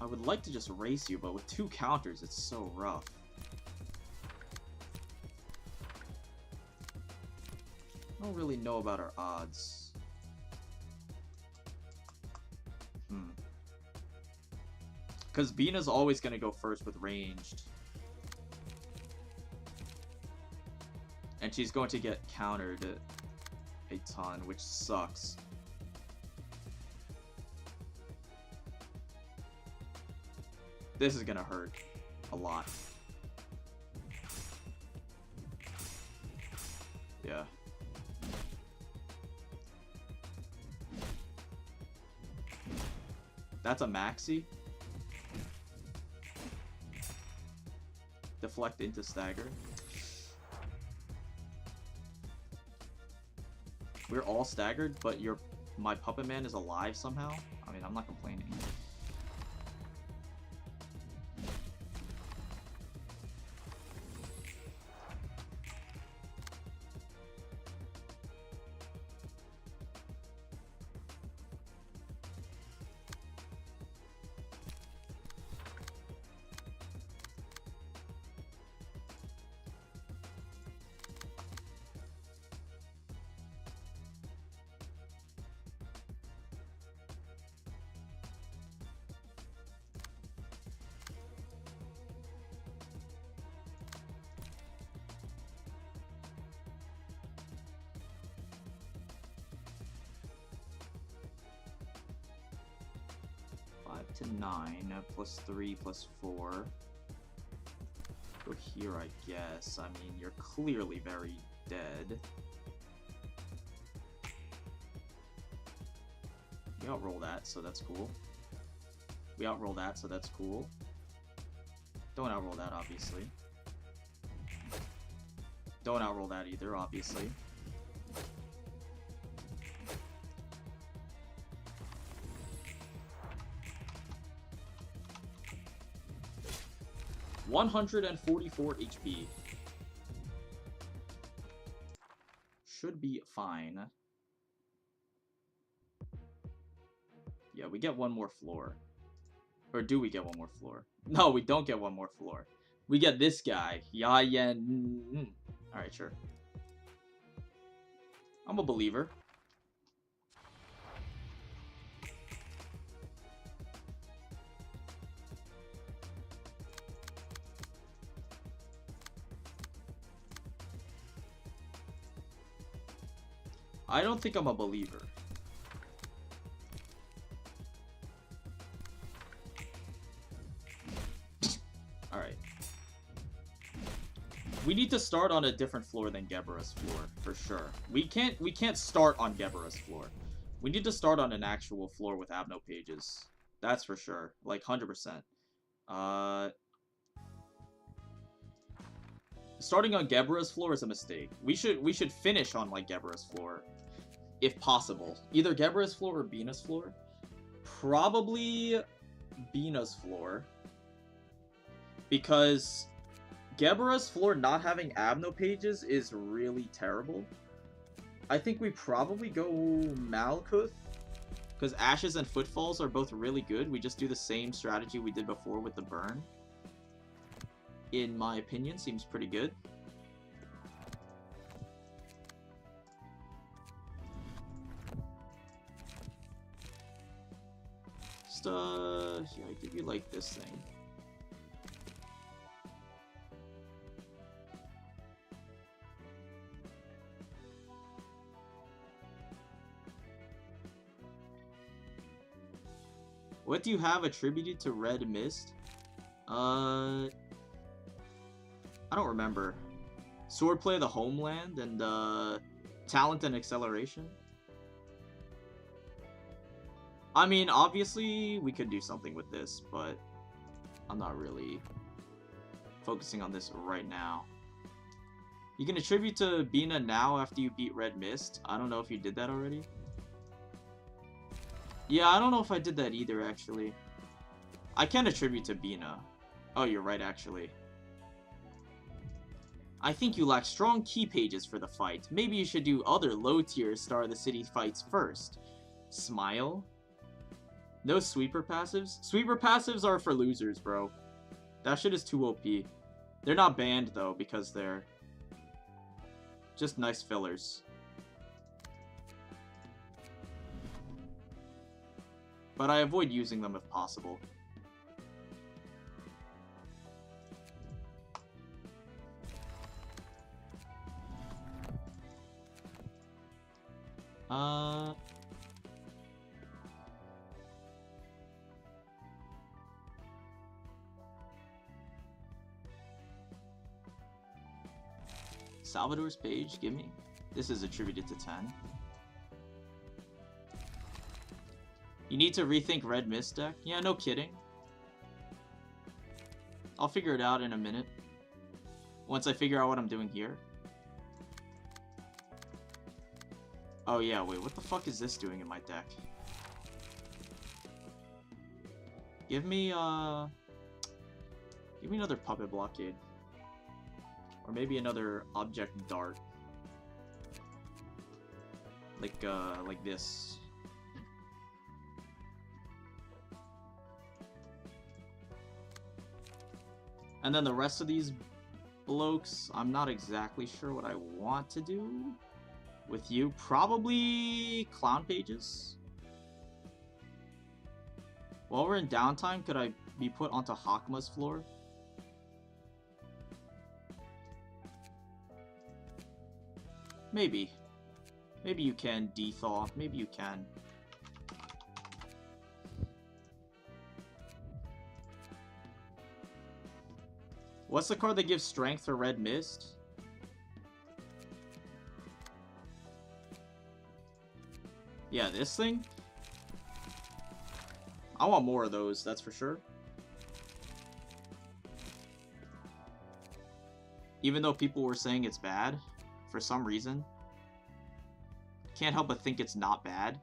I would like to just race you, but with 2 counters, it's so rough. I don't really know about our odds. Because Bina's always going to go first with ranged. And she's going to get countered a ton, which sucks. This is gonna hurt a lot. Yeah. That's a maxi. Deflect into stagger. We're all staggered, but my Puppet Man is alive somehow? I mean, I'm not complaining. To 9 plus 3 plus 4. Go here, I guess. I mean, you're clearly very dead. We outroll that, so that's cool. We outroll that, so that's cool. Don't outroll that, obviously. Don't outroll that either, obviously. $144 HP. Should be fine. Yeah, we get 1 more floor. Or do we get 1 more floor? No, we don't get 1 more floor. We get this guy. Yayen. Alright, sure. I'm a believer. I don't think I'm a believer. We need to start on a different floor than Gebera's floor, for sure. We can't start on Gebera's floor. We need to start on an actual floor with Abno pages. That's for sure. Like 100%. Starting on Gebera's floor is a mistake. We should finish on like Gebera's floor, if possible. Either Gebera's floor or Bina's floor. Probably Bina's floor, because Gebera's floor not having Abno pages is really terrible. I think we probably go Malkuth, because Ashes and Footfalls are both really good. We just do the same strategy we did before with the burn. In my opinion, seems pretty good. Just, yeah, I give you, like, this thing. What do you have attributed to Red Mist? I don't remember. Swordplay of the Homeland and Talent and Acceleration. I mean, obviously we could do something with this, but I'm not really focusing on this right now. You can attribute to Bina now after you beat Red Mist. I don't know if you did that already. Yeah, I don't know if I did that either, actually. I can attribute to Bina. Oh, you're right, actually. I think you lack strong key pages for the fight. Maybe you should do other low-tier Star of the City fights first. Smile? No sweeper passives? Sweeper passives are for losers, bro. That shit is too OP. They're not banned, though, because they're just nice fillers. But I avoid using them if possible. Salvador's page, give me. This is attributed to 10. You need to rethink Red Mist deck? Yeah, no kidding. I'll figure it out in a minute. Once I figure out what I'm doing here. Oh yeah, wait, what the fuck is this doing in my deck? Give me another Puppet Blockade. Or maybe another Object Dart. Like this. And then the rest of these blokes, I'm not exactly sure what I want to do with you. Probably Clown Pages. While we're in downtime, could I be put onto Hakma's floor? Maybe. Maybe you can, Dethaw. Maybe you can. What's the card that gives strength for Red Mist? Yeah, this thing? I want more of those, that's for sure. Even though people were saying it's bad, for some reason. Can't help but think it's not bad.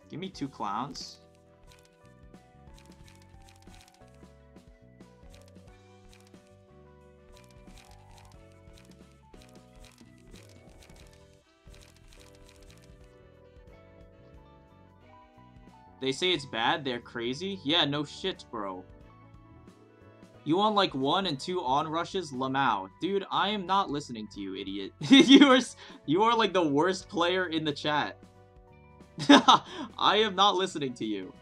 Give me 2 clowns. They say it's bad, they're crazy? Yeah, no shit, bro. You want like 1 and 2 on rushes? Lamau. Dude, I am not listening to you, idiot. You are like the worst player in the chat. I am not listening to you.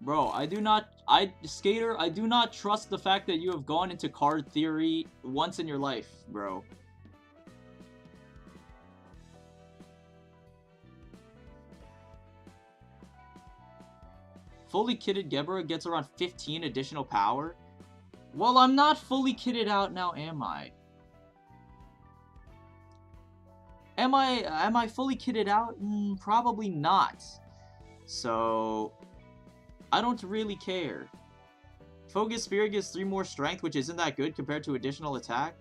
Bro, Skater, I do not trust the fact that you have gone into card theory once in your life, bro. Fully kitted Gebra gets around 15 additional power? Well, I'm not fully kitted out now, am I? Am I fully kitted out? Probably not. So, I don't really care. Focus Spear gives 3 more strength, which isn't that good compared to additional attack.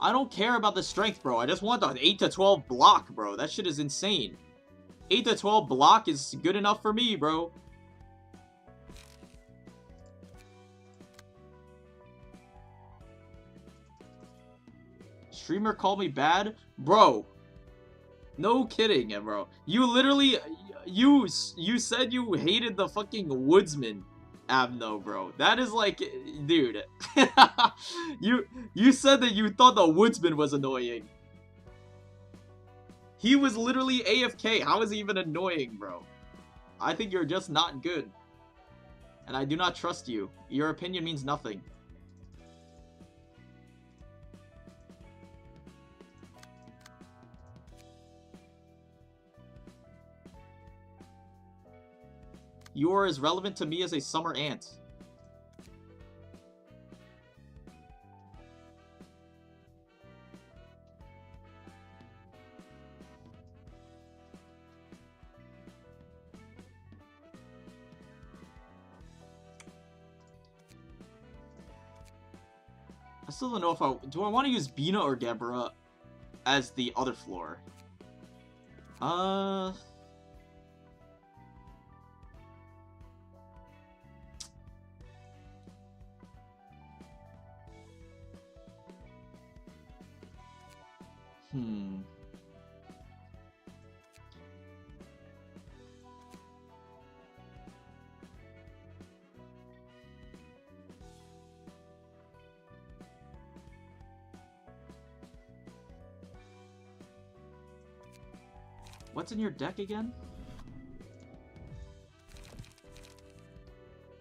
I don't care about the strength, bro. I just want the 8 to 12 block, bro. That shit is insane. 8 to 12 block is good enough for me, bro. Streamer called me bad? Bro. No kidding, bro. You literally, you said you hated the fucking woodsman, Abno, bro. That is like, dude. you said that you thought the woodsman was annoying. He was literally AFK. How is he even annoying, bro? I think you're just not good. And I do not trust you. Your opinion means nothing. You are as relevant to me as a summer ant. I still don't know if do I want to use Bina or Gebra as the other floor? What's in your deck again?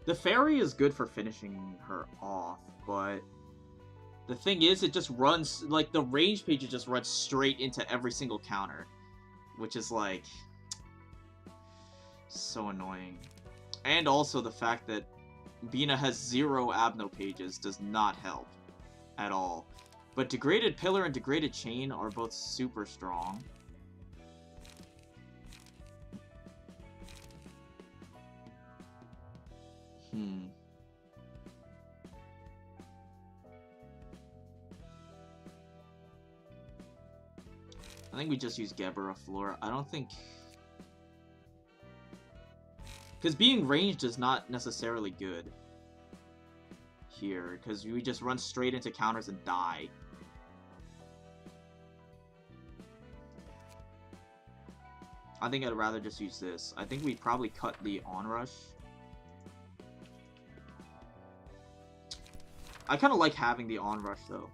The fairy is good for finishing her off, but the thing is, it just runs, like, the range page just runs straight into every single counter, which is, like, so annoying. And also the fact that Bina has 0 Abno pages does not help at all. But Degraded Pillar and Degraded Chain are both super strong. I think we just use Gebra Floor. I don't think... Because being ranged is not necessarily good here, because we just run straight into counters and die. I think I'd rather just use this. I think we probably cut the onrush. I kind of like having the onrush though.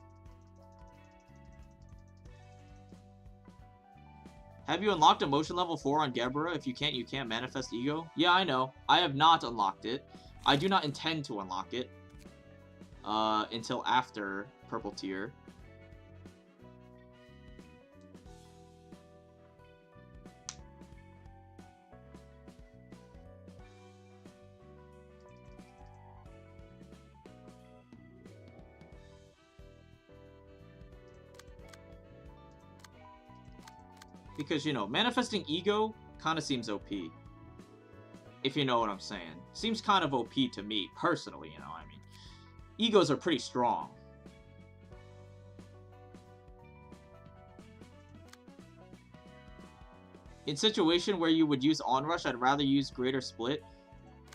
Have you unlocked Emotion Level 4 on Gebra? If you can't manifest Ego. Yeah, I know. I have not unlocked it. I do not intend to unlock it until after Purple Tier. Because, you know, manifesting Ego kind of seems OP. If you know what I'm saying. Seems kind of OP to me, personally, you know what I mean. Egos are pretty strong. In situation where you would use Onrush, I'd rather use Greater Split.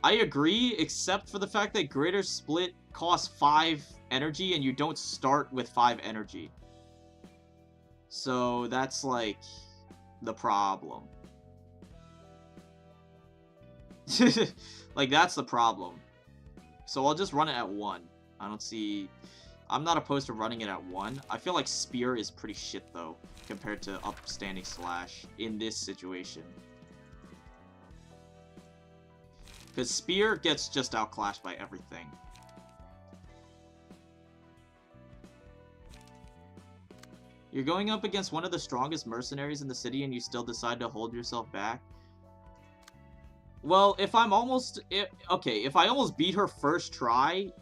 I agree, except for the fact that Greater Split costs 5 energy and you don't start with 5 energy. So that's like the problem. Like, that's the problem. So I'll just run it at 1. I don't see... I'm not opposed to running it at 1. I feel like Spear is pretty shit, though, compared to Upstanding Slash in this situation. Because Spear gets just outclassed by everything. You're going up against one of the strongest mercenaries in the city and you still decide to hold yourself back? Well, if I almost beat her first try,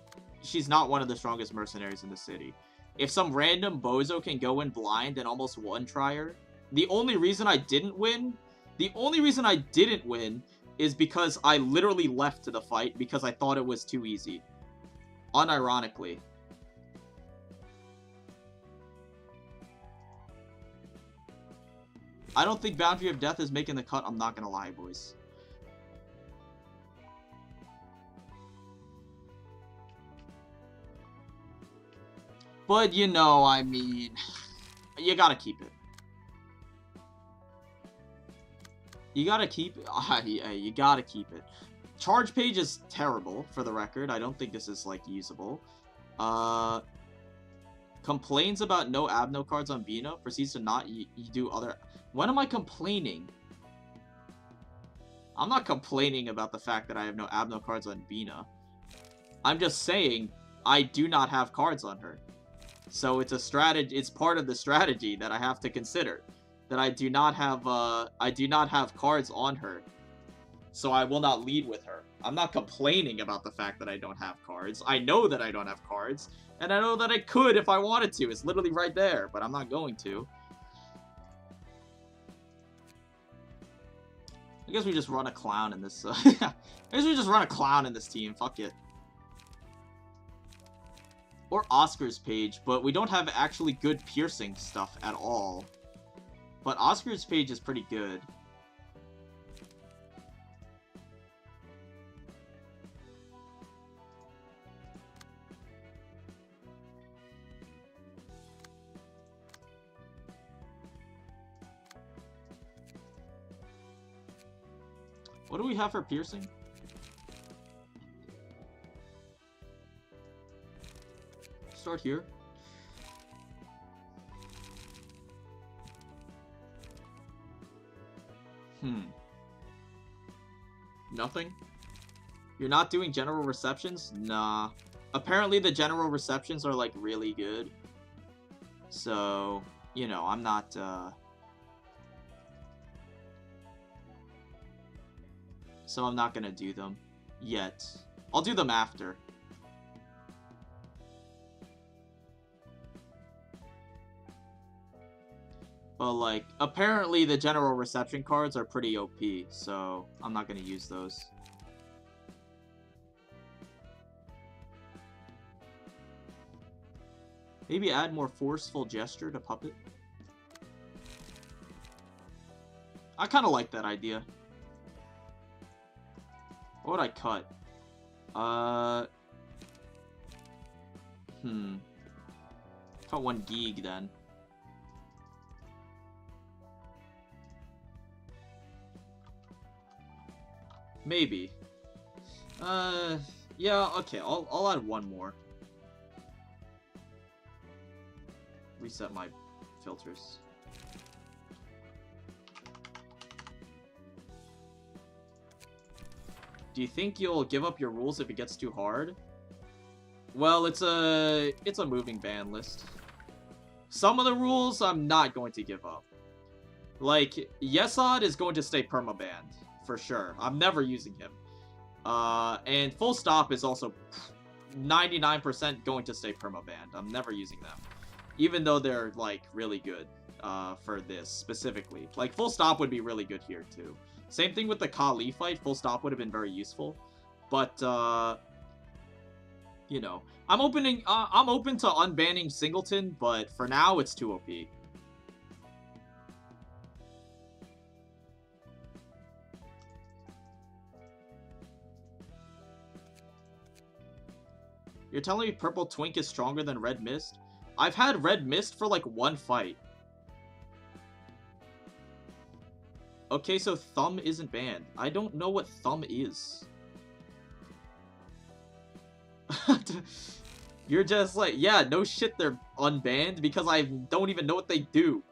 she's not one of the strongest mercenaries in the city. If some random bozo can go in blind and almost one-try her, the only reason I didn't win is because I literally left to the fight because I thought it was too easy. Unironically. I don't think Boundary of Death is making the cut, I'm not gonna lie, boys. But, you know, I mean, you gotta keep it. You gotta keep it. Yeah, you gotta keep it. Charge page is terrible, for the record. I don't think this is, like, usable. Complains about no Abno cards on Bina. Proceeds to not do other... When am I complaining? I'm not complaining about the fact that I have no Abno cards on Bina. I'm just saying I do not have cards on her. So it's a strategy. It's part of the strategy that I have to consider. That I do not have cards on her. So I will not lead with her. I'm not complaining about the fact that I don't have cards. I know that I don't have cards. And I know that I could if I wanted to. It's literally right there. But I'm not going to. I guess we just run a clown in this. I guess we just run a clown in this team. Fuck it. Or Oscar's page, but we don't have actually good piercing stuff at all. But Oscar's page is pretty good. What do we have for piercing? Start here. Nothing? You're not doing general receptions? Nah. Apparently the general receptions are, like, really good. So, you know, I'm not, So I'm not gonna do them. Yet. I'll do them after. But, like, apparently the general reception cards are pretty OP, so I'm not gonna use those. Maybe add more forceful gesture to Puppet. I kind of like that idea. What would I cut? Cut one gig then. Maybe. Yeah, okay, I'll add one more. Reset my filters. Do you think you'll give up your rules if it gets too hard? Well, it's a moving ban list. Some of the rules I'm not going to give up. Like, Yesod is going to stay permabanned, for sure. I'm never using him. And Full Stop is also 99% going to stay permabanned. I'm never using them. Even though they're, like, really good for this, specifically. Like, Full Stop would be really good here, too. Same thing with the Kali fight. Full Stop would have been very useful. But, you know. I'm open to unbanning Singleton, but for now, it's too OP. You're telling me Purple Twink is stronger than Red Mist? I've had Red Mist for, like, one fight. Okay, so Thumb isn't banned. I don't know what Thumb is. You're just like, yeah, no shit they're unbanned because I don't even know what they do.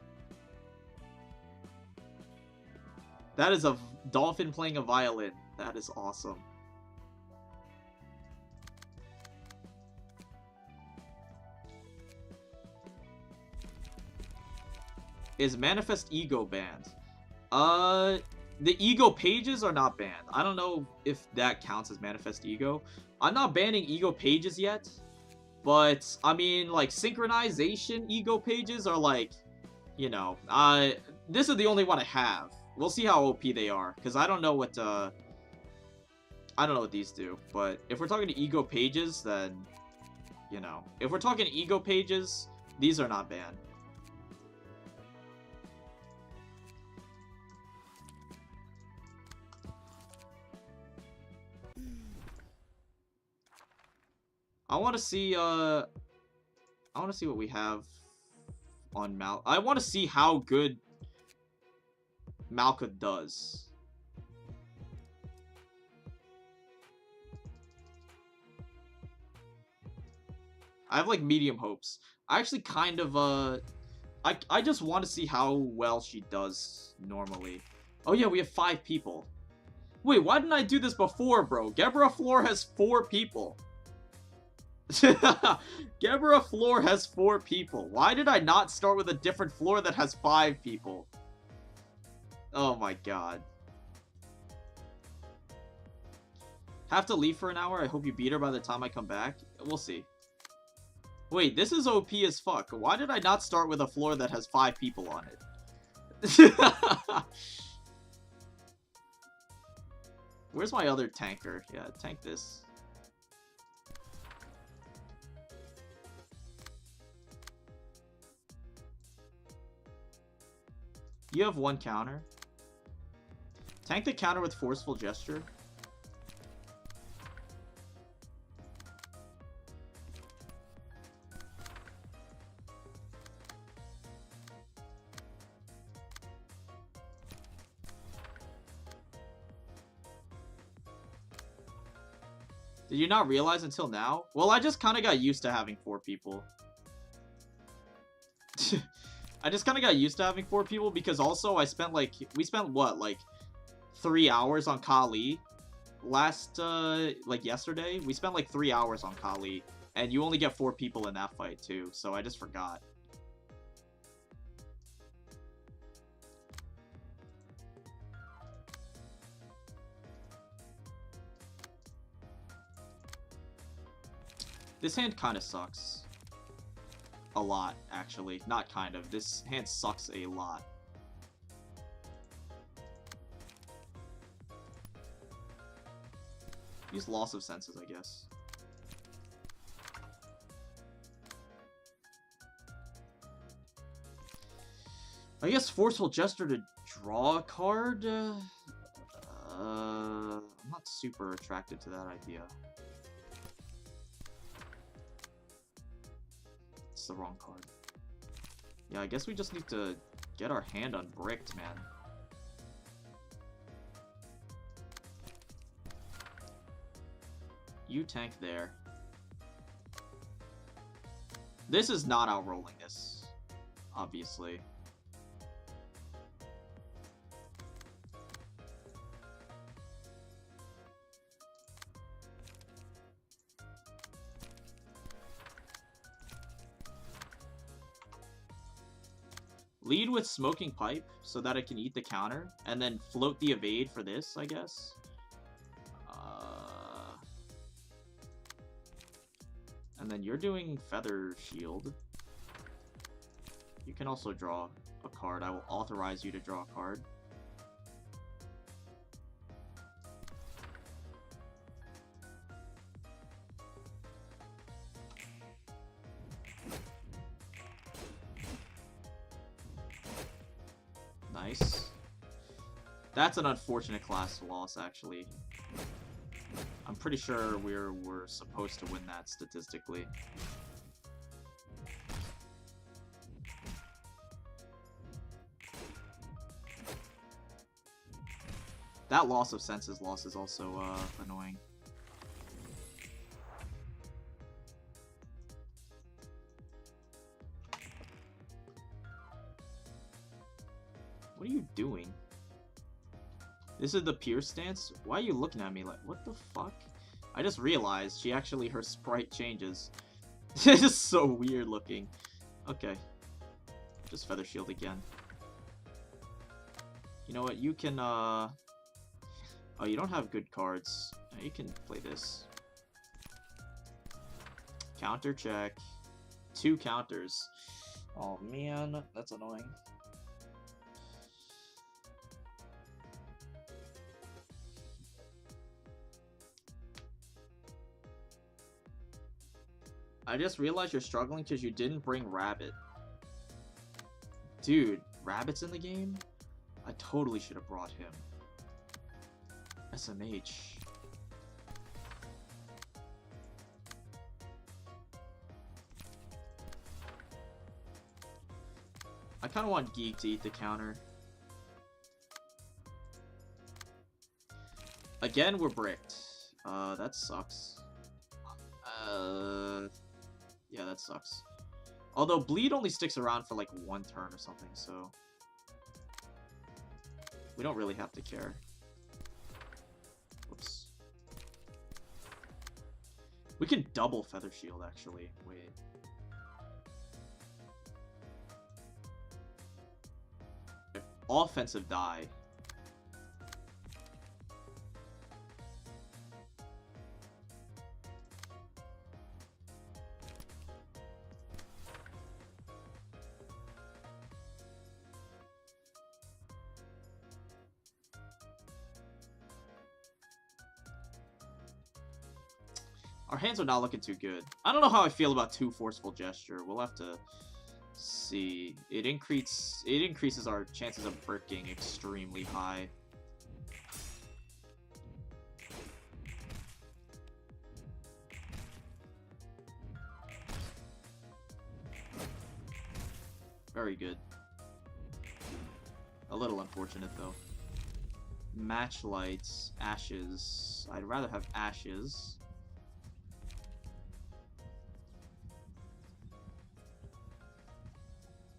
That is a dolphin playing a violin. That is awesome. Is Manifest Ego banned? The Ego pages are not banned. I don't know if that counts as Manifest Ego. I'm not banning Ego pages yet. But, I mean, like, synchronization Ego pages are like, you know, this is the only one I have. We'll see how OP they are, because I don't know what these do. But if we're talking to Ego pages, then, you know, if we're talking Ego pages, these are not banned. I want to see what we have on Mal. I want to see how good Malka does. I have like medium hopes. I actually kind of I just want to see how well she does normally. Oh yeah, we have 5 people. Wait, why didn't I do this before, bro? Gebra floor has 4 people. Gebra floor has 4 people. Why did I not start with a different floor that has 5 people? Oh my god. Have to leave for an hour? I hope you beat her by the time I come back. We'll see. Wait, this is OP as fuck. Why did I not start with a floor that has 5 people on it? Where's my other tanker? Yeah, tank this. You have 1 counter. Tank the counter with Forceful Gesture. Did you not realize until now? Well, I just kind of got used to having 4 people. I just kind of got used to having 4 people because also we spent what, like 3 hours on Kali last, like yesterday? We spent like 3 hours on Kali, and you only get 4 people in that fight too, so I just forgot. This hand kind of sucks. A lot, actually. Not kind of. This hand sucks a lot. Use Loss of Senses, I guess. I guess Forceful Gesture to draw a card? I'm not super attracted to that idea. The wrong card. Yeah, I guess we just need to get our hand unbricked, man. You tank there. This is not outrolling this, obviously. Lead with Smoking Pipe so that I can eat the counter, and then float the evade for this, I guess. And then you're doing Feather Shield. You can also draw a card. I will authorize you to draw a card. Nice. That's an unfortunate class loss, actually. I'm pretty sure we're supposed to win that statistically. That Loss of Senses loss is also annoying. What are you doing? This is the Pierce stance? Why are you looking at me like, what the fuck? I just realized her sprite changes. It's just so weird looking. Okay. Just Feather Shield again. You know what? You can, Oh, you don't have good cards. You can play this. Counter check. 2 counters. Oh, man. That's annoying. I just realized you're struggling because you didn't bring Rabbit. Dude, Rabbit's in the game? I totally should have brought him. SMH. I kind of want Geek to eat the counter. Again, we're bricked. That sucks. Yeah, that sucks. Although Bleed only sticks around for like 1 turn or something, so we don't really have to care. Whoops. We can double Feather Shield, actually. Wait. Offensive die. Our hands are not looking too good. I don't know how I feel about 2 Forceful Gesture. We'll have to see. It increases our chances of bricking extremely high. Very good. A little unfortunate though. Match lights, ashes. I'd rather have ashes.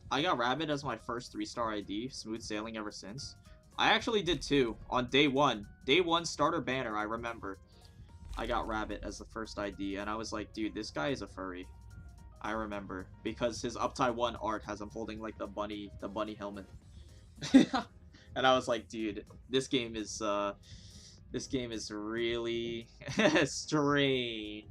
I got Rabbit as my first 3-star ID, smooth sailing ever since. I actually did too, on day 1. Day 1 starter banner, I remember. I got Rabbit as the first ID, and I was like, dude, this guy is a furry. I remember, because his Uptie 1 art has him holding like the bunny helmet. And I was like, dude, this game is really strange.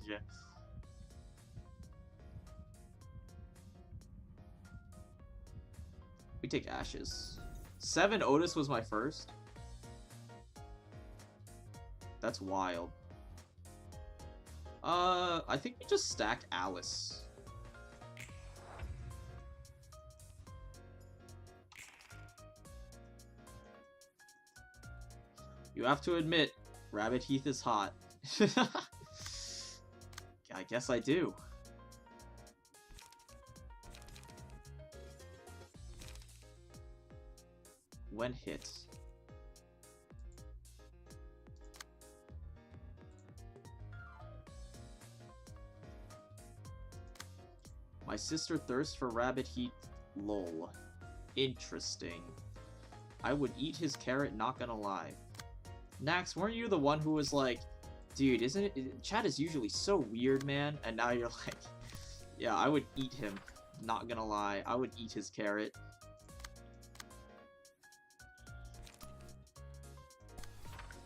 We take ashes. 7 Otis was my first. That's wild. I think we just stack Alice. You have to admit, Rabbit Heath is hot. I guess I do. When hit. My sister thirsts for Rabbit Heat. Lol. Interesting. I would eat his carrot, not gonna lie. Nax, weren't you the one who was like, dude, isn't it? Chat is usually so weird, man. And now you're like, yeah, I would eat him. Not gonna lie. I would eat his carrot.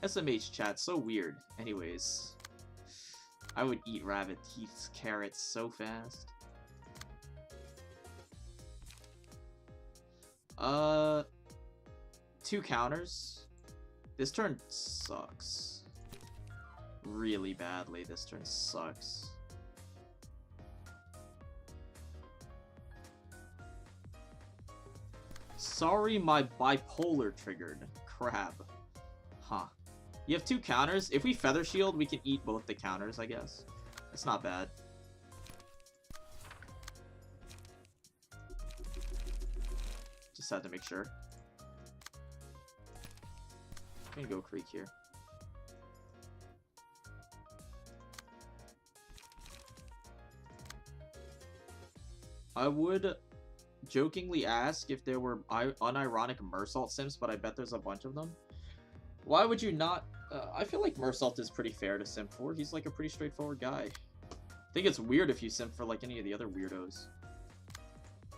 SMH chat, so weird. Anyways, I would eat Rabbit Heath's carrots so fast. 2 counters. This turn sucks. Really badly, this turn sucks. Sorry, my bipolar triggered. Crap. Huh. You have 2 counters. If we Feather Shield, we can eat both the counters, I guess. It's not bad. Just had to make sure. I'm gonna go Creek here. I would jokingly ask if there were unironic Mersault sims, but I bet there's a bunch of them. Why would you not? I feel like Mersault is pretty fair to simp for. He's like a pretty straightforward guy. I think it's weird if you simp for like any of the other weirdos.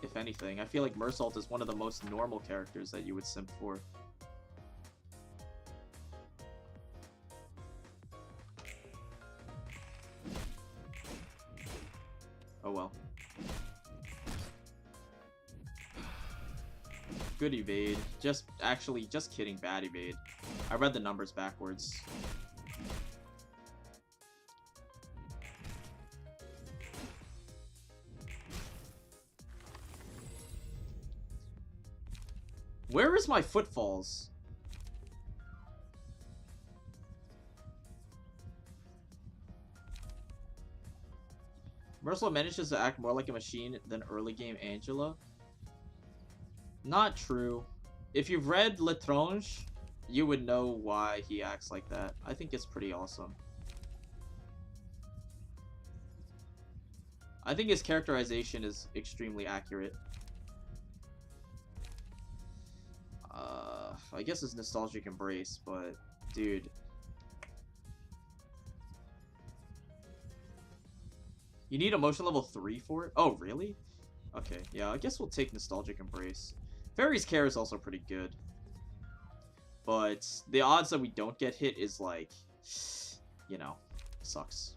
If anything, I feel like Mersault is one of the most normal characters that you would simp for. Good evade. Just kidding, bad evade. I read the numbers backwards. Where is my footfalls? Merciless manages to act more like a machine than early game Angela. Not true. If you've read L'Étrange, you would know why he acts like that. I think it's pretty awesome. I think his characterization is extremely accurate. I guess it's nostalgic embrace, but dude. You need emotion level 3 for it? Oh, really? Okay, yeah, I guess we'll take nostalgic embrace. Fairy's Care is also pretty good. But the odds that we don't get hit is like, you know, sucks.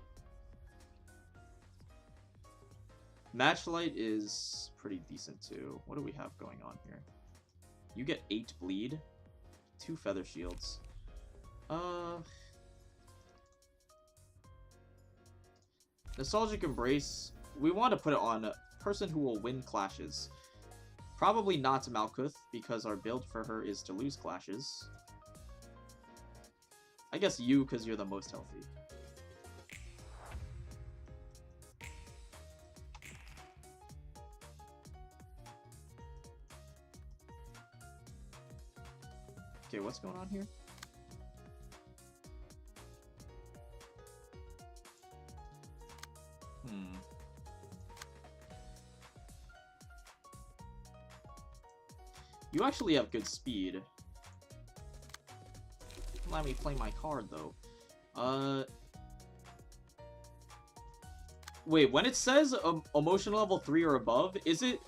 Matchlight is pretty decent too. What do we have going on here? You get 8 bleed, 2 feather shields. Nostalgic Embrace, we want to put it on a person who will win clashes. Probably not Malkuth, because our build for her is to lose clashes. I guess you, because you're the most healthy. Okay, what's going on here? You actually have good speed. Let me play my card, though. Wait, when it says emotion level 3 or above, is it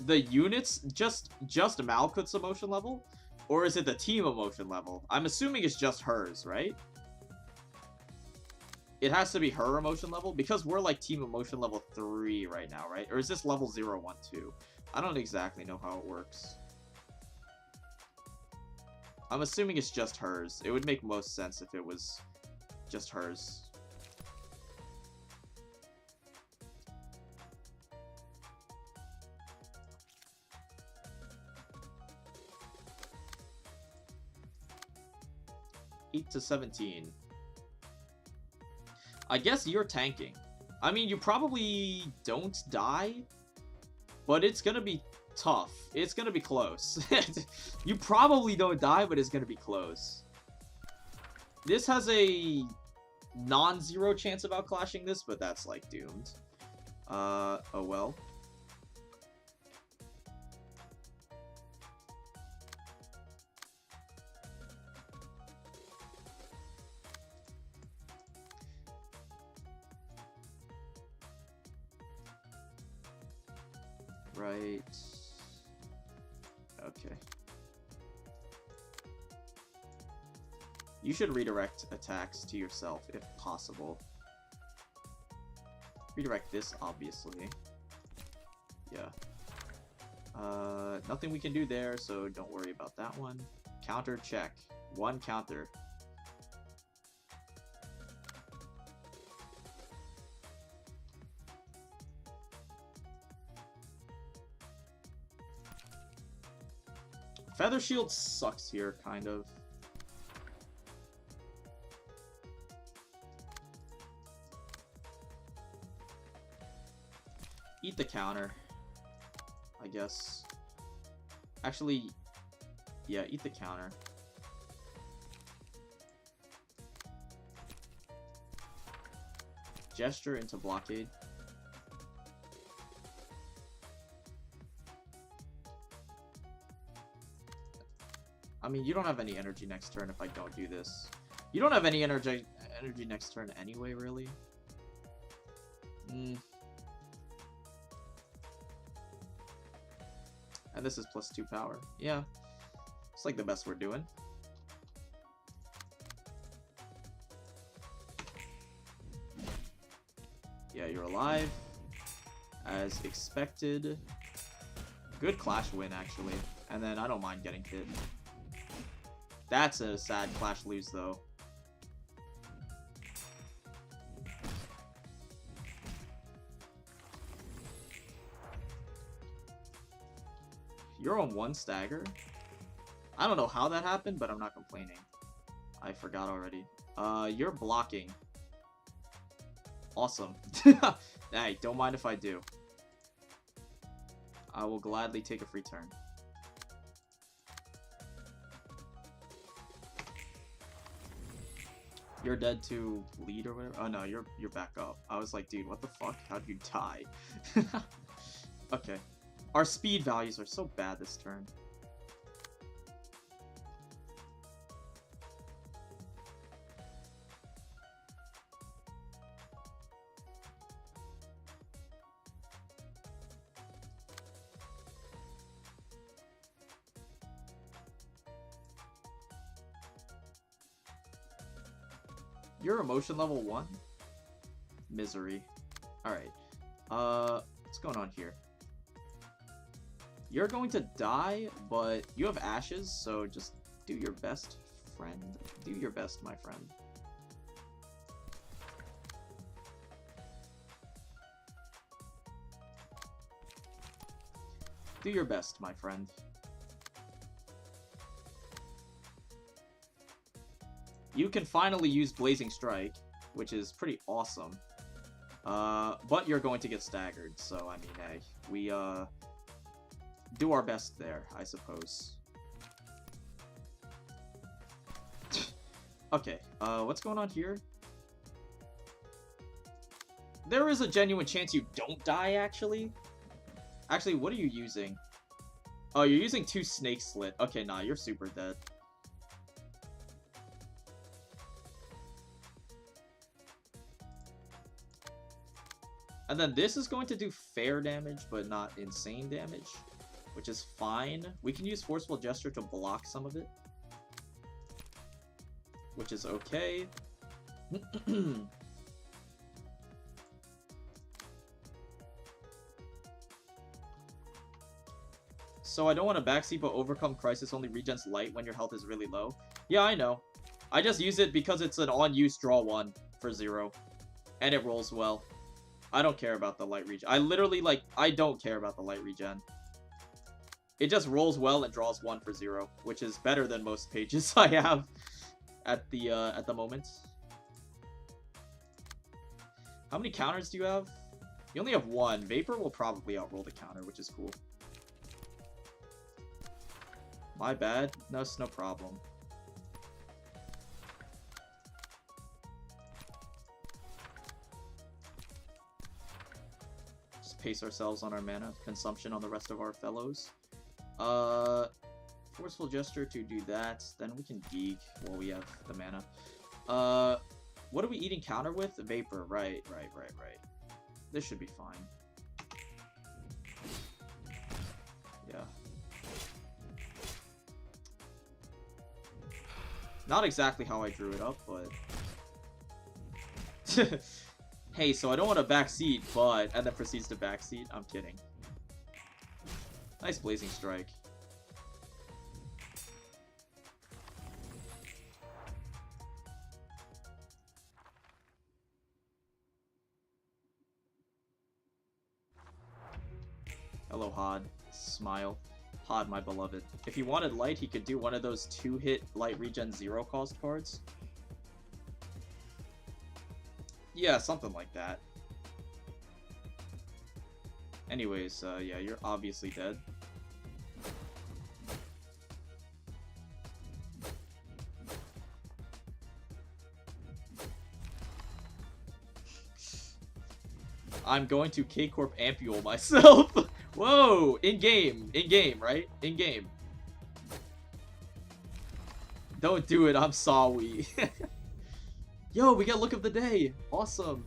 the units, just Malkuth's emotion level? Or is it the team emotion level? I'm assuming it's just hers, right? It has to be her emotion level, because we're like team emotion level 3 right now, right? Or is this level 0, 1, 2? I don't exactly know how it works. I'm assuming it's just hers. It would make most sense if it was just hers. $8 to 17. I guess you're tanking. I mean, you probably don't die, but it's gonna be tough. It's gonna be close. You probably don't die, but it's gonna be close. This has a non-zero chance of outclashing this, but that's like doomed. Oh well. Right. Okay. You should redirect attacks to yourself if possible. Redirect this, obviously. Yeah. Nothing we can do there, so don't worry about that one. Counter check. 1 counter. Feather Shield sucks here, kind of. Eat the counter, I guess. Actually, yeah, eat the counter. Gesture into blockade. I mean, you don't have any energy next turn if I don't do this. You don't have any energy next turn anyway, really. And this is +2 power. Yeah. It's like the best we're doing. Yeah, you're alive. As expected. Good clash win, actually. And then I don't mind getting hit. That's a sad clash lose, though. You're on 1 stagger? I don't know how that happened, but I'm not complaining. I forgot already. You're blocking. Awesome. Hey, don't mind if I do. I will gladly take a free turn. You're dead to lead or whatever? Oh no, you're back up. I was like, dude, what the fuck? How'd you die? Okay. Our speed values are so bad this turn. Your emotion level 1? Misery. Alright. What's going on here? You're going to die, but you have ashes, so just do your best, friend. Do your best, my friend. Do your best, my friend. You can finally use Blazing Strike, which is pretty awesome. But you're going to get staggered, so I mean, hey, we do our best there, I suppose. Okay, what's going on here? There is a genuine chance you don't die, actually. Actually, what are you using? Oh, you're using 2 Snake Slit. Okay, nah, you're super dead. And then this is going to do fair damage, but not insane damage, which is fine. We can use Forceful Gesture to block some of it, which is okay. So I don't want to backseat, but Overcome Crisis only regens light when your health is really low. Yeah, I know. I just use it because it's an on-use draw 1 for 0, and it rolls well. I don't care about the light regen. I literally, like, I don't care about the light regen. It just rolls well and draws 1 for 0, which is better than most pages I have at the moment. How many counters do you have? You only have 1. Vapor will probably outroll the counter, which is cool. My bad. No, it's no problem. Pace ourselves on our mana consumption on the rest of our fellows. Forceful Gesture to do that. Then we can geek while we have the mana. What are we eating counter with? Vapor. Right. This should be fine. Yeah. Not exactly how I drew it up, but... Hey, so I don't want to backseat, but... And then proceeds to backseat. I'm kidding. Nice Blazing Strike. Hello, Hod. Smile. Hod, my beloved. If he wanted light, he could do one of those 2-hit light regen 0 cost cards. Yeah, something like that. Anyways, yeah, you're obviously dead. I'm going to K-Corp Ampule myself. Whoa! In-game, right? In-game. Don't do it, I'm sorry. Yo, we got Look of the Day. Awesome.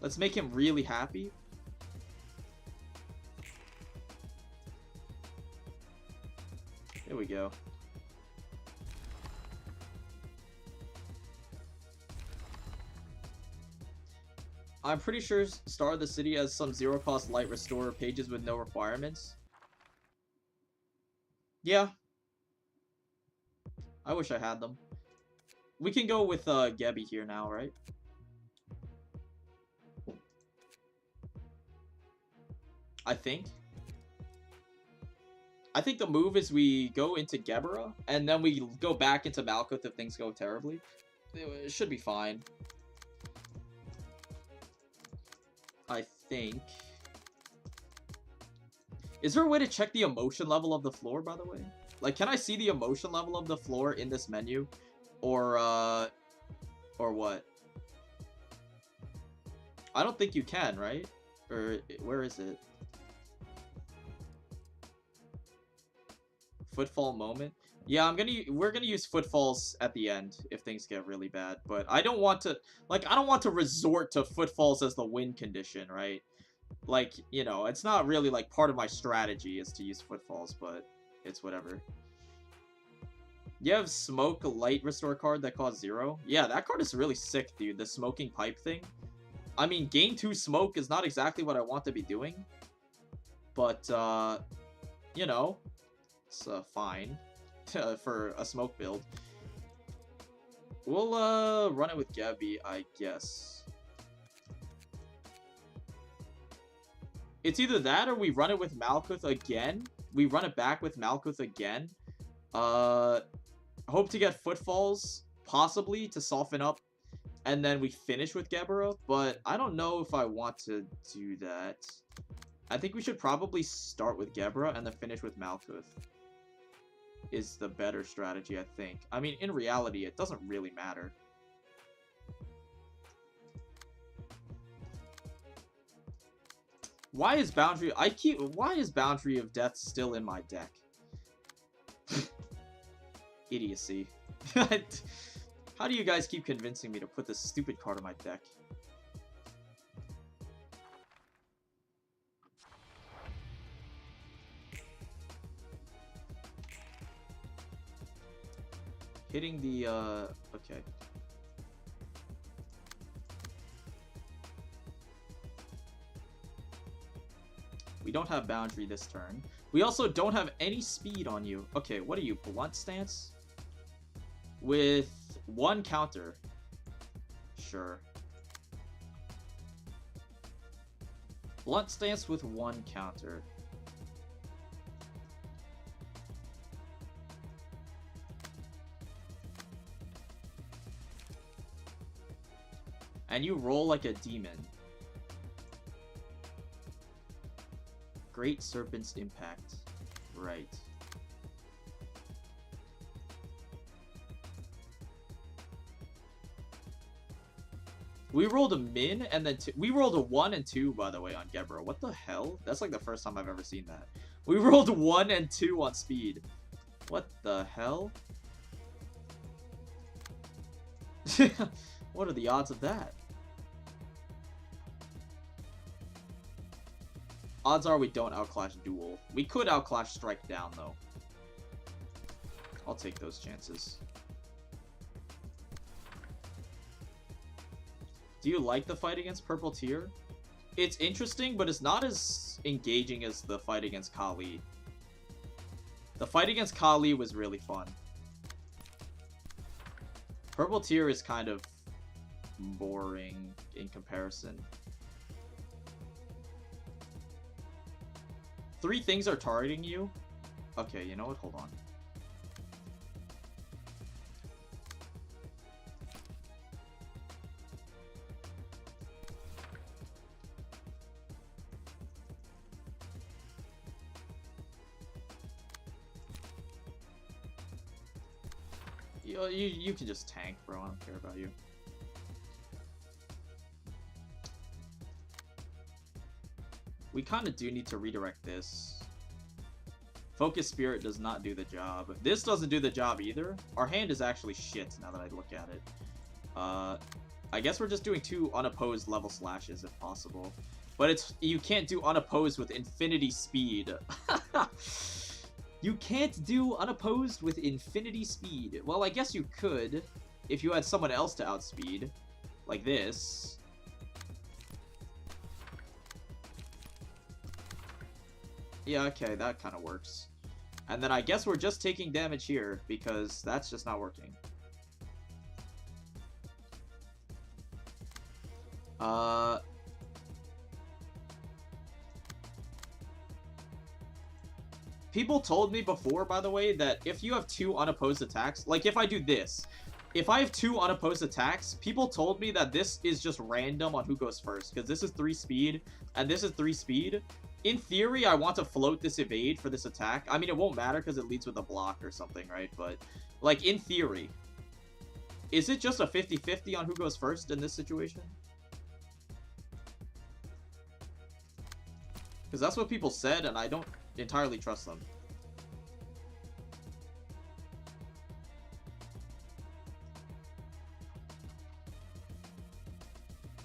Let's make him really happy. There we go. I'm pretty sure Star of the City has some zero-cost light restore pages with no requirements. Yeah. I wish I had them. We can go with Gebby here now, right? I think. I think the move is we go into Gebera, and then we go back into Malkuth if things go terribly. It should be fine. I think. Is there a way to check the emotion level of the floor, by the way? Like, can I see the emotion level of the floor in this menu? Or what? I don't think you can, right? Or, where is it? Footfall moment? Yeah, we're gonna use footfalls at the end if things get really bad. But I don't want to, like, I don't want to resort to footfalls as the win condition, right? Like, you know, it's not really, like, part of my strategy is to use footfalls, but it's whatever. You have Smoke Light Restore card that costs 0? Yeah, that card is really sick, dude. The smoking pipe thing. I mean, gain 2 smoke is not exactly what I want to be doing. But, you know, it's fine for a smoke build. We'll run it with Gebby, I guess. It's either that or we run it with Malkuth again. We run it back with Malkuth again. Hope to get footfalls, possibly, to soften up. And then we finish with Gebera. But I don't know if I want to do that. I think we should probably start with Gebera and then finish with Malkuth. Is the better strategy, I think. I mean, in reality, it doesn't really matter. Why is Boundary... Why is Boundary of Death still in my deck? Idiocy. How do you guys keep convincing me to put this stupid card in my deck? Hitting the, okay. We don't have Boundary this turn. We also don't have any speed on you. Okay, what are you, Blunt Stance? With 1 counter. Sure. Blunt Stance with 1 counter. And you roll like a demon. Great Serpent's Impact. Right. We rolled a min and then we rolled a 1 and 2, by the way, on Gebera. What the hell? That's like the first time I've ever seen that. We rolled 1 and 2 on speed. What the hell? What are the odds of that? Odds are we don't outclash Duel. We could outclash Strike Down, though. I'll take those chances. Do you like the fight against Purple Tear? It's interesting, but it's not as engaging as the fight against Kali. The fight against Kali was really fun. Purple Tear is kind of boring in comparison. 3 things are targeting you? Okay, you know what? Hold on. You can just tank, bro. I don't care about you. We kind of do need to redirect this. Focus Spirit does not do the job. This doesn't do the job either. Our hand is actually shit now that I look at it. I guess we're just doing 2 unopposed level slashes if possible. But you can't do unopposed with infinity speed. You can't do unopposed with infinity speed. Well, I guess you could if you had someone else to outspeed. Like this. Yeah, okay, that kind of works. And then I guess we're just taking damage here, because that's just not working. People told me before, by the way, that if you have 2 unopposed attacks, like if I do this, if I have 2 unopposed attacks, people told me that this is just random on who goes first, because this is 3 speed, and this is 3 speed. In theory, I want to float this evade for this attack. I mean, it won't matter because it leads with a block or something, right? But, like, in theory, is it just a 50-50 on who goes first in this situation? Because that's what people said, and I don't entirely trust them.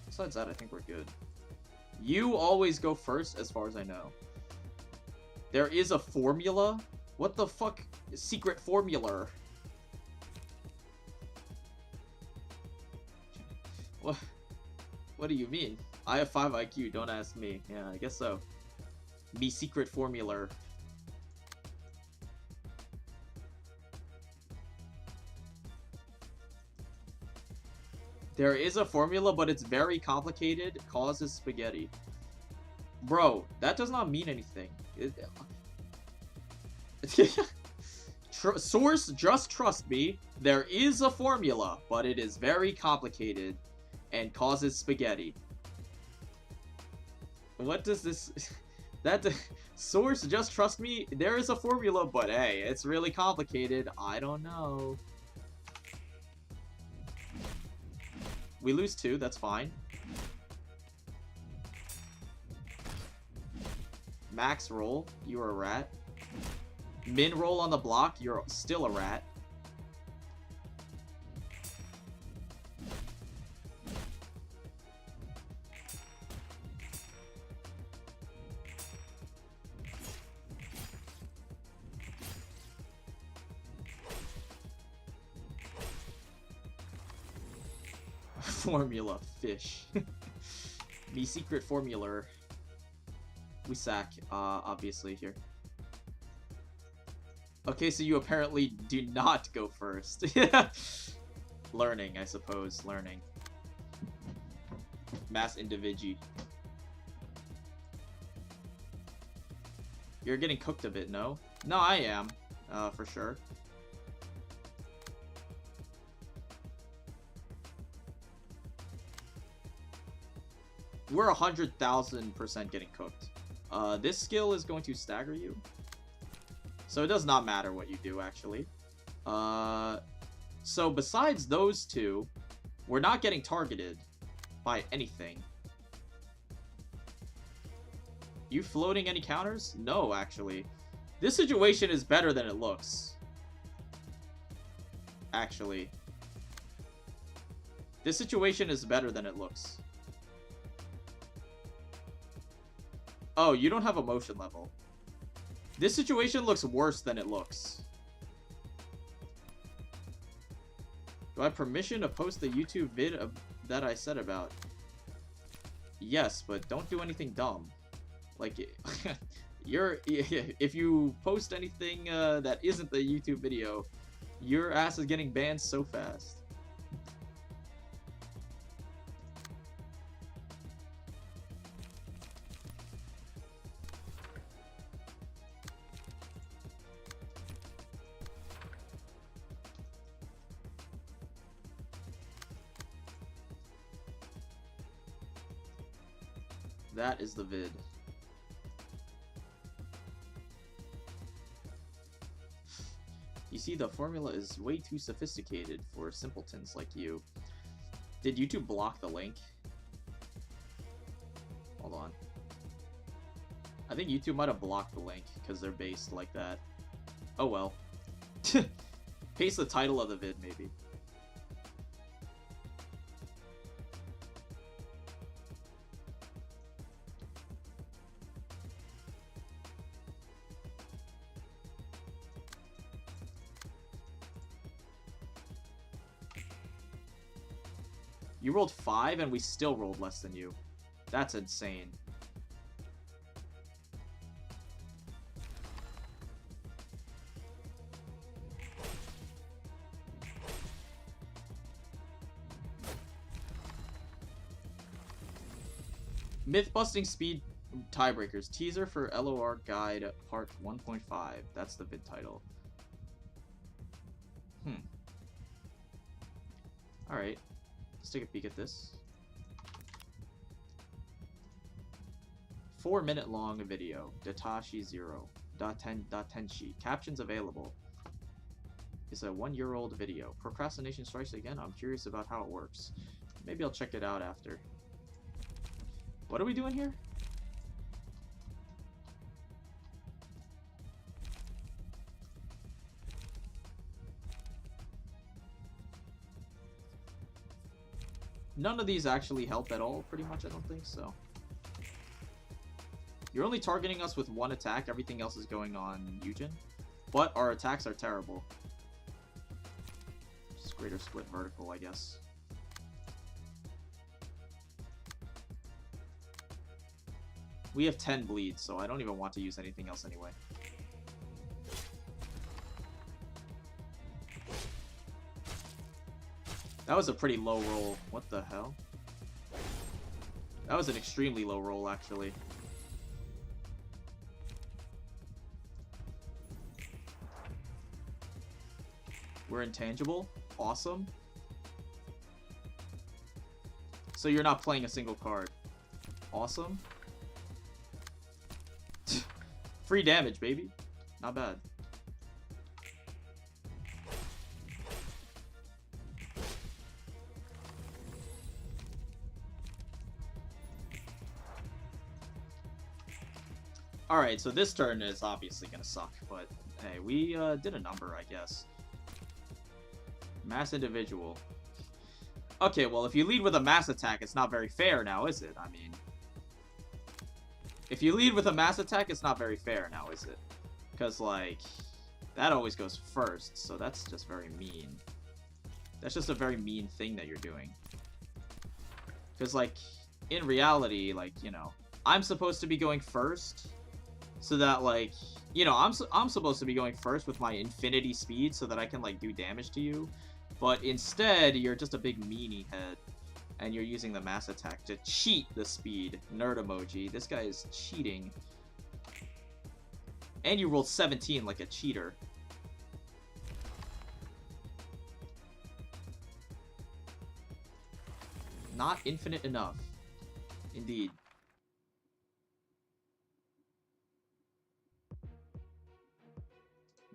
Besides that, I think we're good. You always go first, as far as I know. There is a formula? What the fuck? Secret formula. What do you mean? I have 5 IQ, don't ask me. Yeah, I guess so. Me secret formula. There is a formula, but it's very complicated. Causes spaghetti. Bro, that does not mean anything. Source, just trust me. There is a formula, but it is very complicated and causes spaghetti. What does this... Source, just trust me. There is a formula, but hey, it's really complicated. I don't know. We lose 2, that's fine. Max roll, you're a rat. Min roll on the block, you're still a rat. Formula fish. Me secret formula. We sack, obviously here. Okay, so you apparently do not go first. Learning, I suppose. Learning. Mass individu. You're getting cooked a bit, no? No, I am. For sure. We're 100,000% getting cooked. This skill is going to stagger you. So it does not matter what you do, actually. So besides those 2, we're not getting targeted by anything. You floating any counters? No, actually. This situation is better than it looks. Actually. This situation is better than it looks. Oh, you don't have a motion level. This situation looks worse than it looks. Do I have permission to post the YouTube vid that I said about? Yes, but don't do anything dumb. Like, if you post anything that isn't the YouTube video, your ass is getting banned so fast. That is the vid. You see, the formula is way too sophisticated for simpletons like you. Did YouTube block the link? Hold on. I think YouTube might have blocked the link because they're based like that. Oh well. Paste the title of the vid, maybe. You rolled 5 and we still rolled less than you. That's insane. Myth-busting speed tiebreakers. Teaser for LOR Guide Part 1.5. That's the vid title. Alright. Let's take a peek at this. 4-minute long video. Datashi 0. Datenshi. Captions available. It's a 1-year-old video. Procrastination strikes again. I'm curious about how it works. Maybe I'll check it out after. What are we doing here? None of these actually help at all, pretty much, I don't think so. You're only targeting us with one attack, everything else is going on Eugen. But our attacks are terrible. Just greater split vertical, I guess. We have 10 bleeds, so I don't even want to use anything else anyway. That was a pretty low roll. What the hell? That was an extremely low roll, actually. We're intangible. Awesome. So you're not playing a single card. Awesome. Free damage, baby. Not bad. Alright, so this turn is obviously gonna suck, but hey, we did a number, I guess. Mass individual. Okay, well, if you lead with a mass attack, it's not very fair now, is it? I mean... If you lead with a mass attack, it's not very fair now, is it? Because, like, that always goes first, so that's just very mean. That's just a very mean thing that you're doing. Because, like, in reality, like, you know, I'm supposed to be going first, so that, like, you know, I'm supposed to be going first with my infinity speed so that I can, like, do damage to you. But instead, you're just a big meanie head. And you're using the mass attack to cheat the speed. Nerd emoji. This guy is cheating. And you rolled 17 like a cheater. Not infinite enough. Indeed.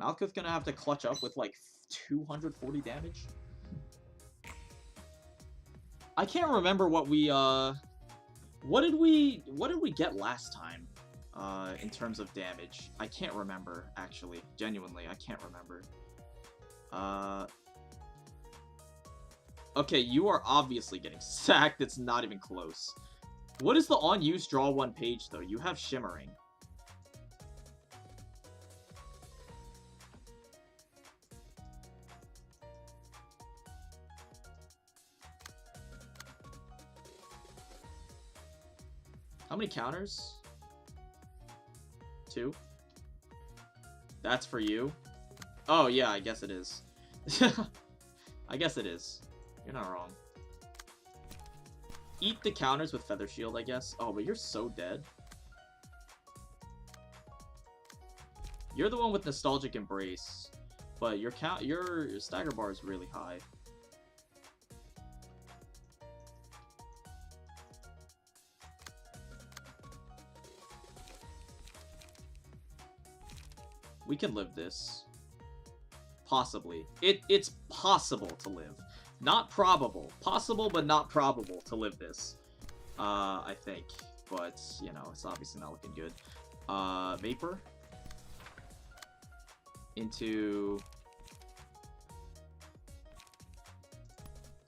Malkuth gonna have to clutch up with like 240 damage. I can't remember what we what did we get last time in terms of damage. I can't remember, actually. Genuinely, I can't remember. Okay, you are obviously getting sacked. It's not even close. What is the on-use draw one page, though? You have Shimmering. How many counters? 2? That's for you? Oh, yeah, I guess it is. I guess it is. You're not wrong. Eat the counters with Feather Shield, I guess. Oh, but you're so dead. You're the one with Nostalgic Embrace, but your stagger bar is really high. We can live this. Possibly. It's possible to live. Not probable. Possible, but not probable to live this. I think. But, you know, it's obviously not looking good. Vapor. Into...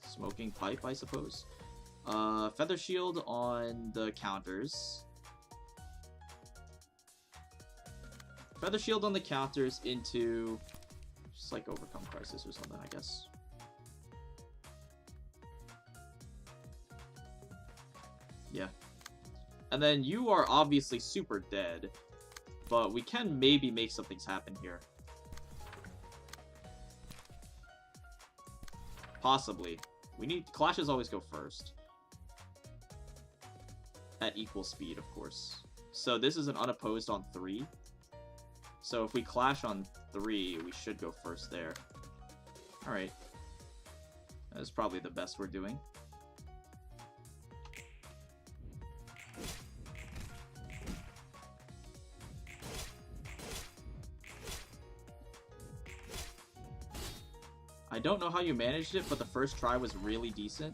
Smoking Pipe, I suppose. Feather Shield on the counters. Feather Shield on the counters into just like Overcome Crisis or something, I guess. Yeah. And then you are obviously super dead, but we can maybe make something happen here. Possibly. We need... Clashes always go first. at equal speed, of course. So this is an unopposed on 3. So if we clash on 3, we should go first there. Alright. That's probably the best we're doing. I don't know how you managed it, but the first try was really decent.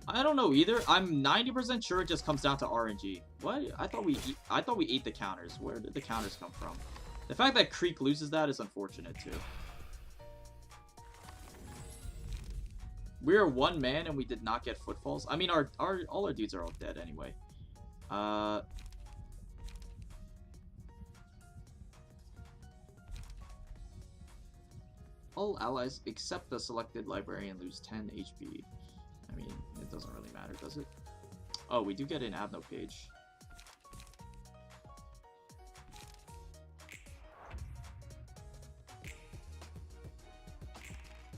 I don't know either. I'm 90% sure it just comes down to RNG. What? I thought we ate the counters. Where did the counters come from? The fact that Creek loses that is unfortunate too. We're one man and we did not get footfalls. I mean, all our dudes are all dead anyway. All allies except the selected librarian lose 10 HP. I mean, it doesn't really matter, does it? Oh, we do get an Avno page.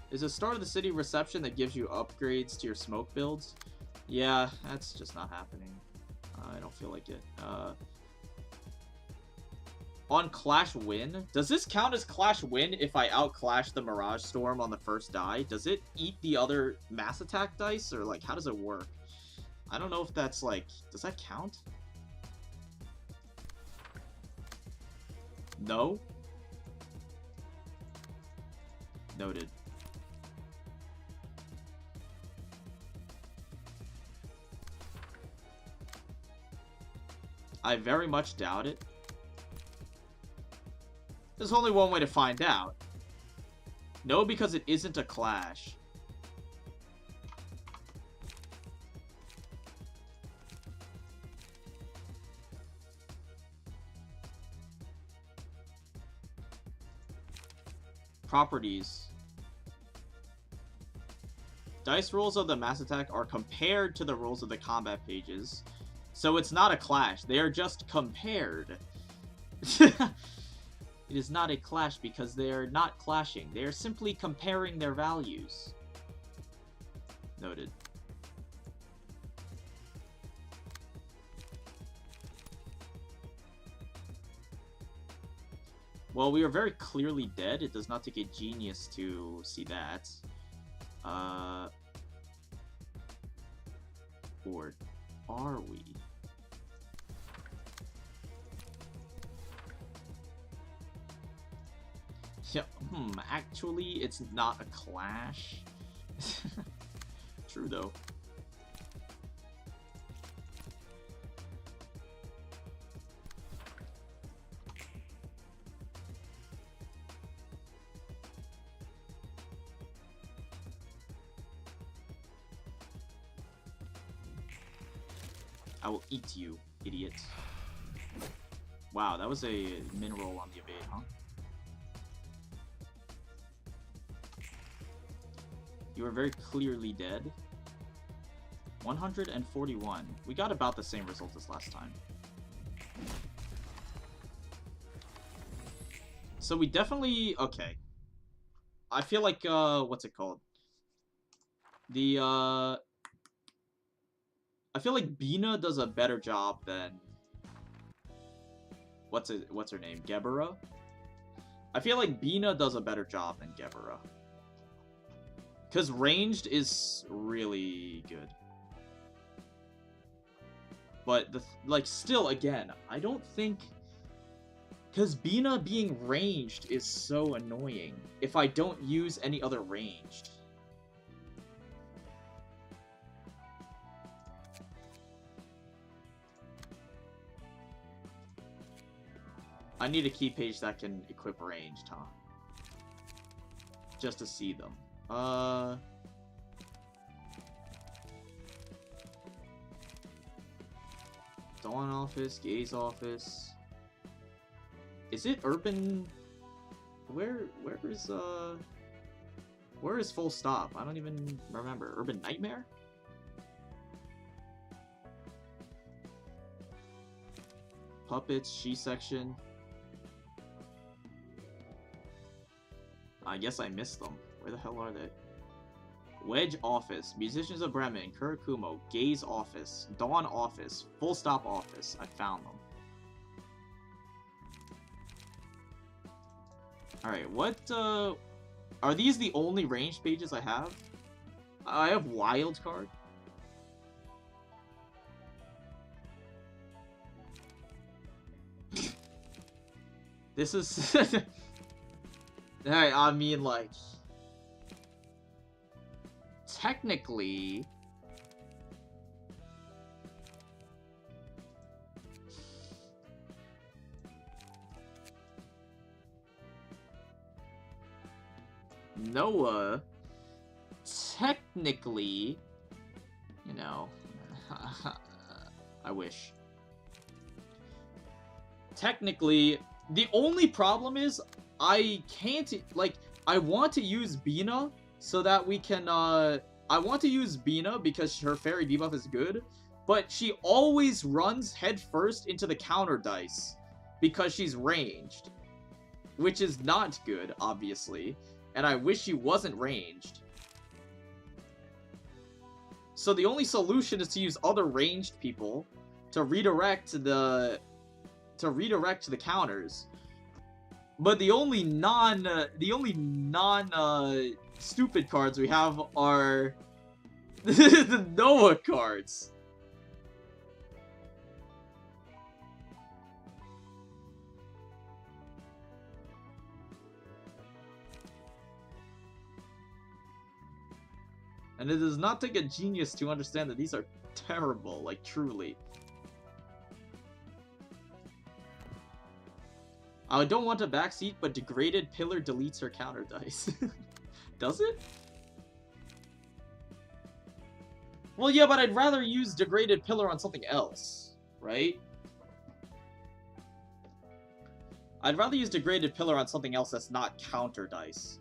Is the start of the city reception that gives you upgrades to your smoke builds? Yeah, that's just not happening. I don't feel like it. On Clash Win? Does this count as Clash Win if I outclash the Mirage Storm on the first die? Does it eat the other mass attack dice? Or, like, how does it work? I don't know if that's, like... Does that count? No? Noted. I very much doubt it. There's only one way to find out. No, because it isn't a clash. Properties. Dice rolls of the mass attack are compared to the rolls of the combat pages. So it's not a clash. They are just compared. It is not a clash because they are not clashing. They are simply comparing their values. Noted. Well, we are very clearly dead. It does not take a genius to see that. Or are we? Yeah, actually, it's not a clash. True, though. I will eat you, idiot. Wow, that was a min roll on the evade, huh? You are very clearly dead. 141. We got about the same result as last time. So we definitely... Okay. I feel like, what's it called? I feel like Bina does a better job than... What's her name? Gebera? I feel like Bina does a better job than Gebera. Because ranged is really good. But, still, again, I don't think... Because Bina being ranged is so annoying if I don't use any other ranged. I need a key page that can equip ranged, huh? Just to see them. Dawn office, Gaze office. Is it urban? Where is full stop? I don't even remember. Urban Nightmare? Puppets, she section. I guess I missed them. Where the hell are they? Wedge Office, Musicians of Bremen, Kurakumo, Gaze Office, Dawn Office, Full Stop Office. I found them. Alright, what, are these the only ranged pages I have? I have Wild Card. This is... I mean, like... Technically... Noah... Technically... You know... I wish. Technically... The only problem is, I can't, like, I want to use Bina so that we can, I want to use Bina because her fairy debuff is good, but she always runs head first into the counter dice because she's ranged, which is not good, obviously, and I wish she wasn't ranged. So the only solution is to use other ranged people to redirect the counters. But the only non stupid cards we have are the Noah cards. And it does not take a genius to understand that these are terrible, like, truly. I don't want a backseat, but Degraded Pillar deletes her counter dice. Does it? Well, yeah, but I'd rather use Degraded Pillar on something else, right? I'd rather use Degraded Pillar on something else that's not counter dice.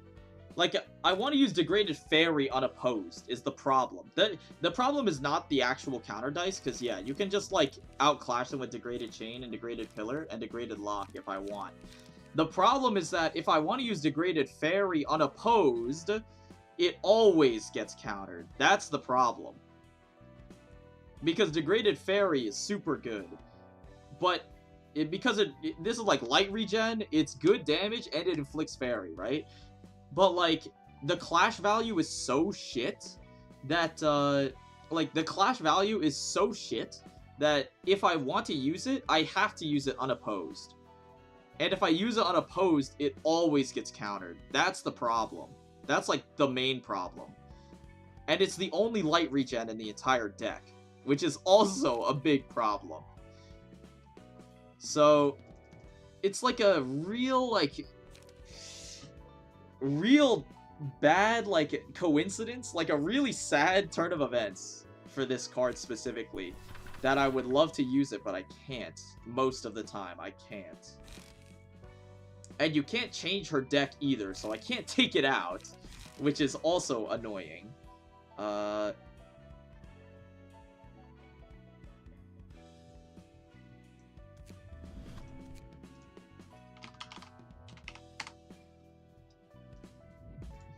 Like, I want to use Degraded Fairy unopposed, is the problem. The problem is not the actual counter dice, because, yeah, you can just, like, outclash them with Degraded Chain and Degraded Pillar and Degraded Lock if I want. The problem is that if I want to use Degraded Fairy unopposed, it always gets countered. That's the problem. Because Degraded Fairy is super good. But, this is, like, light regen, it's good damage, and it inflicts Fairy, right? But, like, the clash value is so shit that, the clash value is so shit that if I want to use it, I have to use it unopposed. And if I use it unopposed, it always gets countered. That's the problem. That's, like, the main problem. And it's the only light regen in the entire deck, which is also a big problem. So, it's, like, a real bad, like, coincidence, like a really sad turn of events for this card specifically, that I would love to use it, but I can't. Most of the time, I can't. And you can't change her deck either, so I can't take it out, which is also annoying.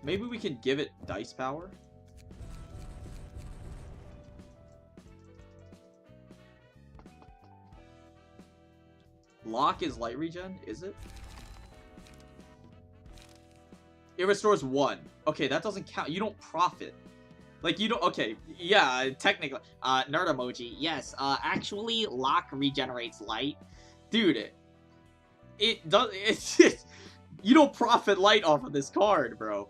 Maybe we can give it dice power? Lock is light regen, is it? It restores 1. Okay, that doesn't count. You don't profit. Like, you don't... Okay, yeah, technically. Nerd emoji. Yes, actually, Lock regenerates light. Dude, it does... It's just... You don't profit light off of this card, bro.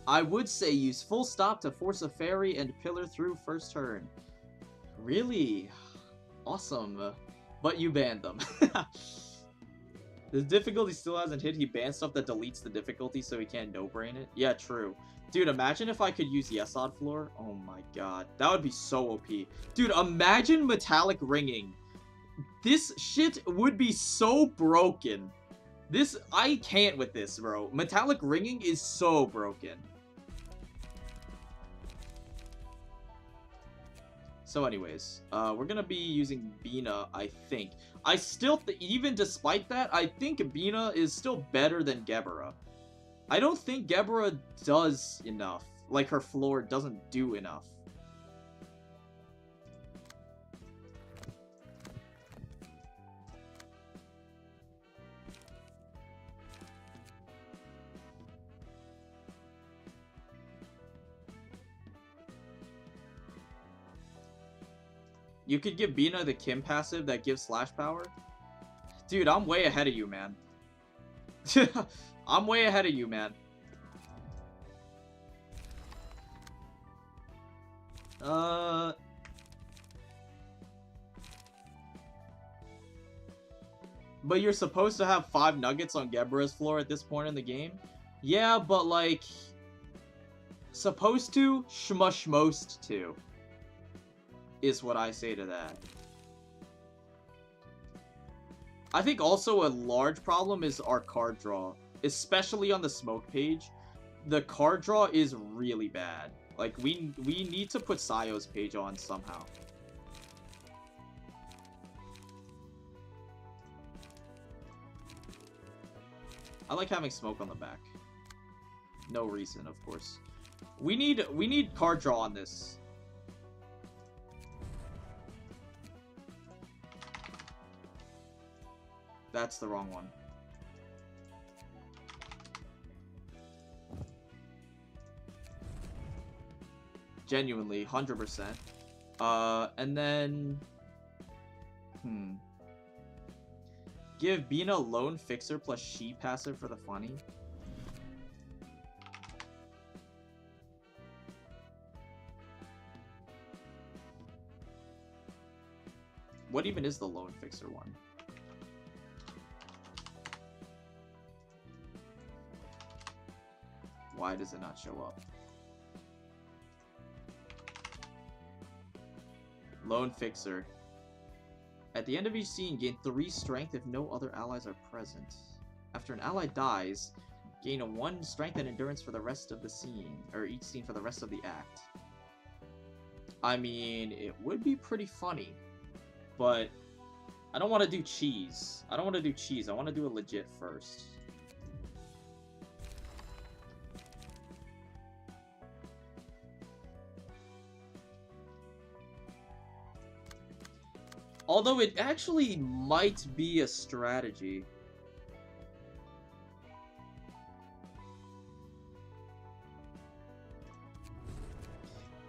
I would say use full stop to force a fairy and pillar through first turn. Really? Awesome. But you banned them. The difficulty still hasn't hit. He banned stuff that deletes the difficulty so he can't no-brain it. Yeah, true. Dude, imagine if I could use Yes on floor. Oh my god. That would be so OP. Dude, imagine metallic ringing. This shit would be so broken. This, I can't with this, bro. Metallic ringing is so broken. So anyways, we're gonna be using Bina, I think. I still, even despite that, I think Bina is still better than Gebera. I don't think Gebera does enough. Like, her floor doesn't do enough. You could give Bina the Kim passive that gives slash power. Dude, I'm way ahead of you, man. I'm way ahead of you, man. But you're supposed to have 5 nuggets on Gebera's floor at this point in the game? Yeah, but like... Supposed to? Shmushmost to. Is what I say to that. I think also a large problem is our card draw. Especially on the smoke page. The card draw is really bad. Like, we need to put Sayo's page on somehow. I like having smoke on the back. No reason, of course. We need card draw on this. That's the wrong one. Genuinely, 100%. And then... Give Bina Lone Fixer plus She passive for the funny. What even is the Lone Fixer one? Why does it not show up? Lone Fixer. At the end of each scene, gain 3 strength if no other allies are present. After an ally dies, gain a 1 strength and endurance for the rest of the scene, or each scene for the rest of the act. I mean, it would be pretty funny, but I don't want to do cheese. I don't want to do cheese. I want to do it legit first. Although it actually might be a strategy.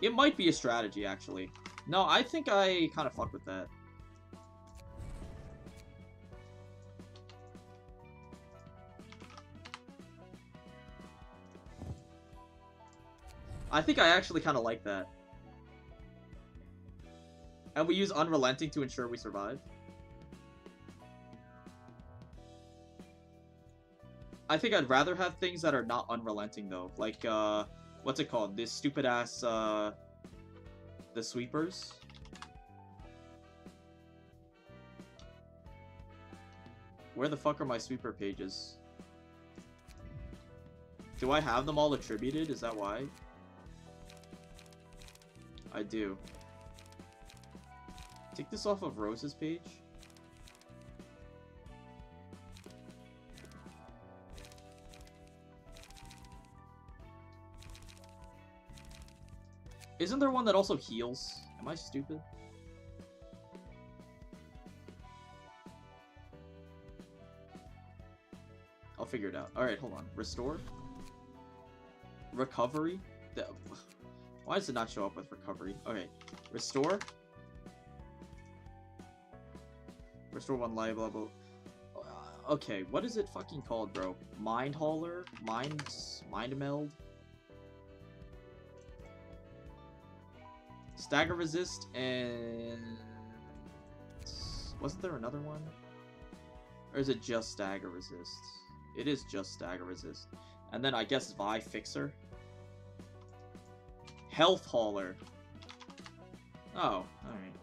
It might be a strategy, actually. No, I think I kind of fuck with that. I think I actually kind of like that. And we use Unrelenting to ensure we survive. I think I'd rather have things that are not Unrelenting, though. Like, what's it called? This stupid-ass, the sweepers. Where the fuck are my sweeper pages? Do I have them all attributed? Is that why? I do. Take this off of Rose's page. Isn't there one that also heals? Am I stupid? I'll figure it out. Alright, hold on. Restore? Recovery? Why does it not show up with recovery? Okay. Restore? Restore 1 life level. Okay, what is it fucking called, bro? Mind Hauler? Mind Meld? Stagger Resist and... Wasn't there another one? Or is it just Stagger Resist? It is just Stagger Resist. And then I guess Zwei Fixer. Health Hauler. Oh, alright.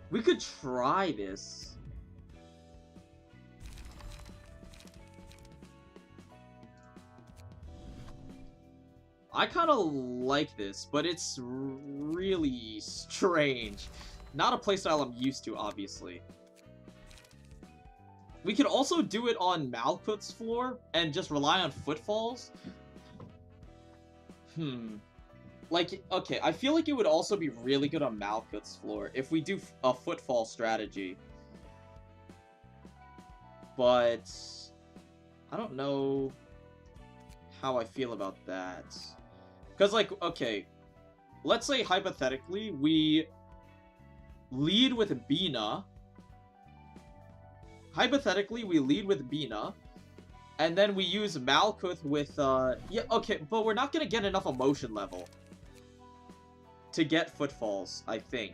We could try this. I kind of like this, but it's really strange. Not a playstyle I'm used to, obviously. We could also do it on Malkuth's floor and just rely on footfalls. Like, okay, I feel like it would also be really good on Malkuth's floor if we do a footfall strategy. But I don't know how I feel about that. Because, like, okay, let's say hypothetically we lead with Bina. Hypothetically, we lead with Bina, and then we use Malkuth with, yeah, okay, but we're not gonna get enough emotion level to get footfalls, I think.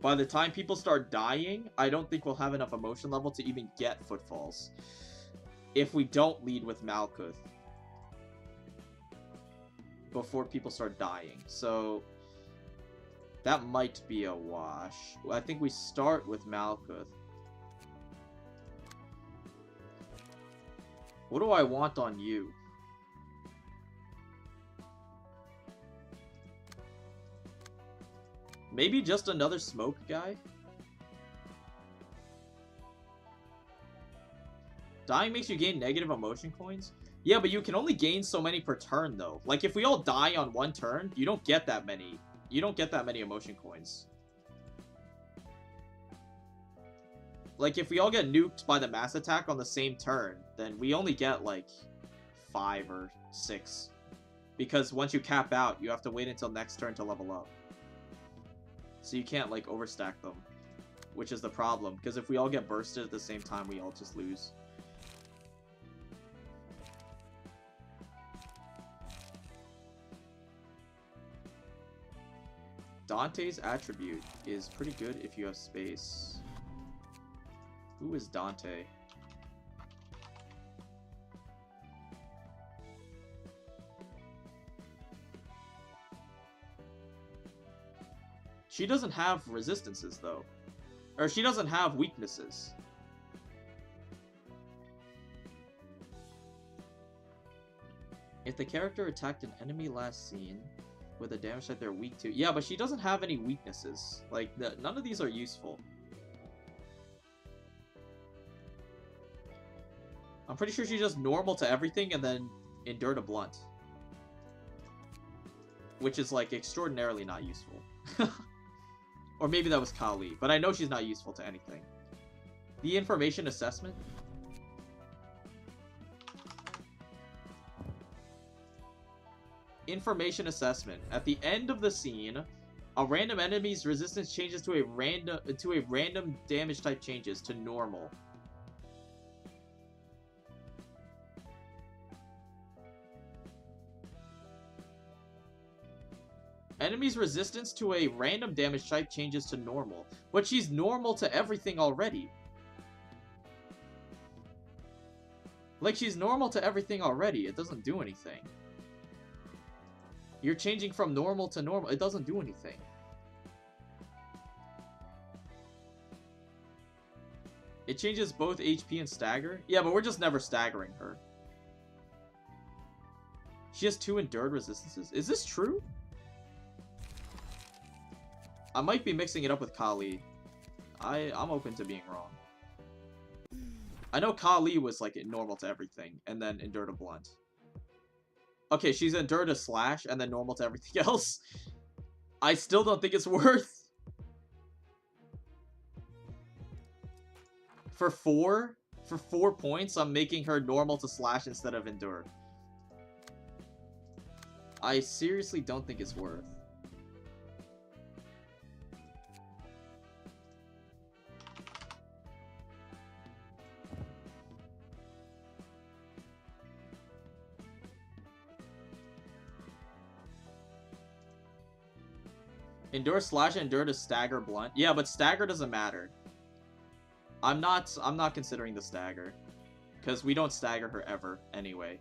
By the time people start dying, I don't think we'll have enough emotion level to even get footfalls. If we don't lead with Malkuth before people start dying. So that might be a wash. I think we start with Malkuth. What do I want on you? Maybe just another smoke guy? Dying makes you gain negative emotion coins? Yeah, but you can only gain so many per turn, though. Like, if we all die on one turn, you don't get that many. You don't get that many emotion coins. Like, if we all get nuked by the mass attack on the same turn, then we only get, like, 5 or 6. Because once you cap out, you have to wait until next turn to level up. So you can't, like, overstack them. Which is the problem, because if we all get bursted at the same time, we all just lose. Dante's attribute is pretty good if you have space. Who is Dante? She doesn't have resistances, though. Or she doesn't have weaknesses. If the character attacked an enemy last scene with a damage that they're weak to... Yeah, but she doesn't have any weaknesses. Like, none of these are useful. I'm pretty sure she's just normal to everything and then endure to blunt. Which is, like, extraordinarily not useful. Or maybe that was Kali, but I know she's not useful to anything. The information assessment? Information assessment. At the end of the scene, a random enemy's resistance changes to a random damage type changes to normal. Enemy's resistance to a random damage type changes to normal. But she's normal to everything already. Like, she's normal to everything already. It doesn't do anything. You're changing from normal to normal. It doesn't do anything. It changes both HP and stagger. Yeah, but we're just never staggering her. She has 2 endured resistances. Is this true? I might be mixing it up with Kali. I'm open to being wrong. I know Kali was, like, normal to everything, and then endure to blunt. Okay, she's endure to slash, and then normal to everything else. I still don't think it's worth. For 4 points, I'm making her normal to slash instead of endure. I seriously don't think it's worth. Endure slash endure to stagger blunt. Yeah, but stagger doesn't matter. I'm not considering the stagger. Because we don't stagger her ever, anyway.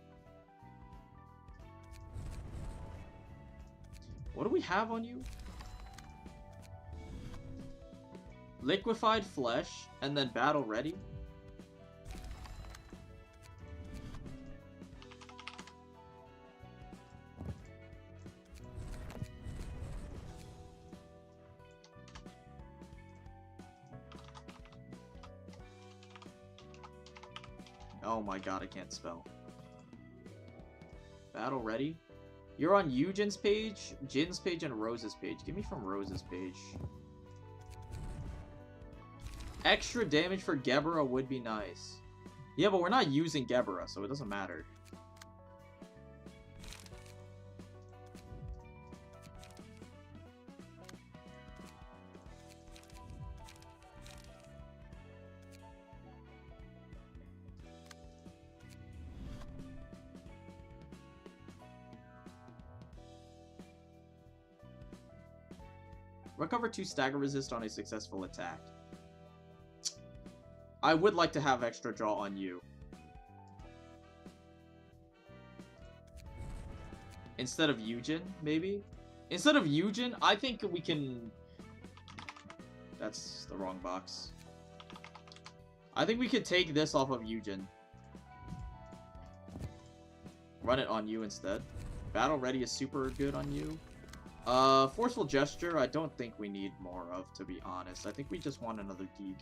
What do we have on you? Liquefied flesh, and then battle ready? Oh my god, I can't spell. Battle ready? You're on Eugen's page, Jin's page, and Rose's page. Give me from Rose's page. Extra damage for Gebera would be nice. Yeah, but we're not using Gebera, so it doesn't matter. Recover 2 stagger resist on a successful attack. I would like to have extra draw on you. Instead of Eugen, maybe? Instead of Eugen, I think we can... That's the wrong box. I think we could take this off of Eugen. Run it on you instead. Battle Ready is super good on you. Forceful Gesture, I don't think we need more of, to be honest. I think we just want another geek.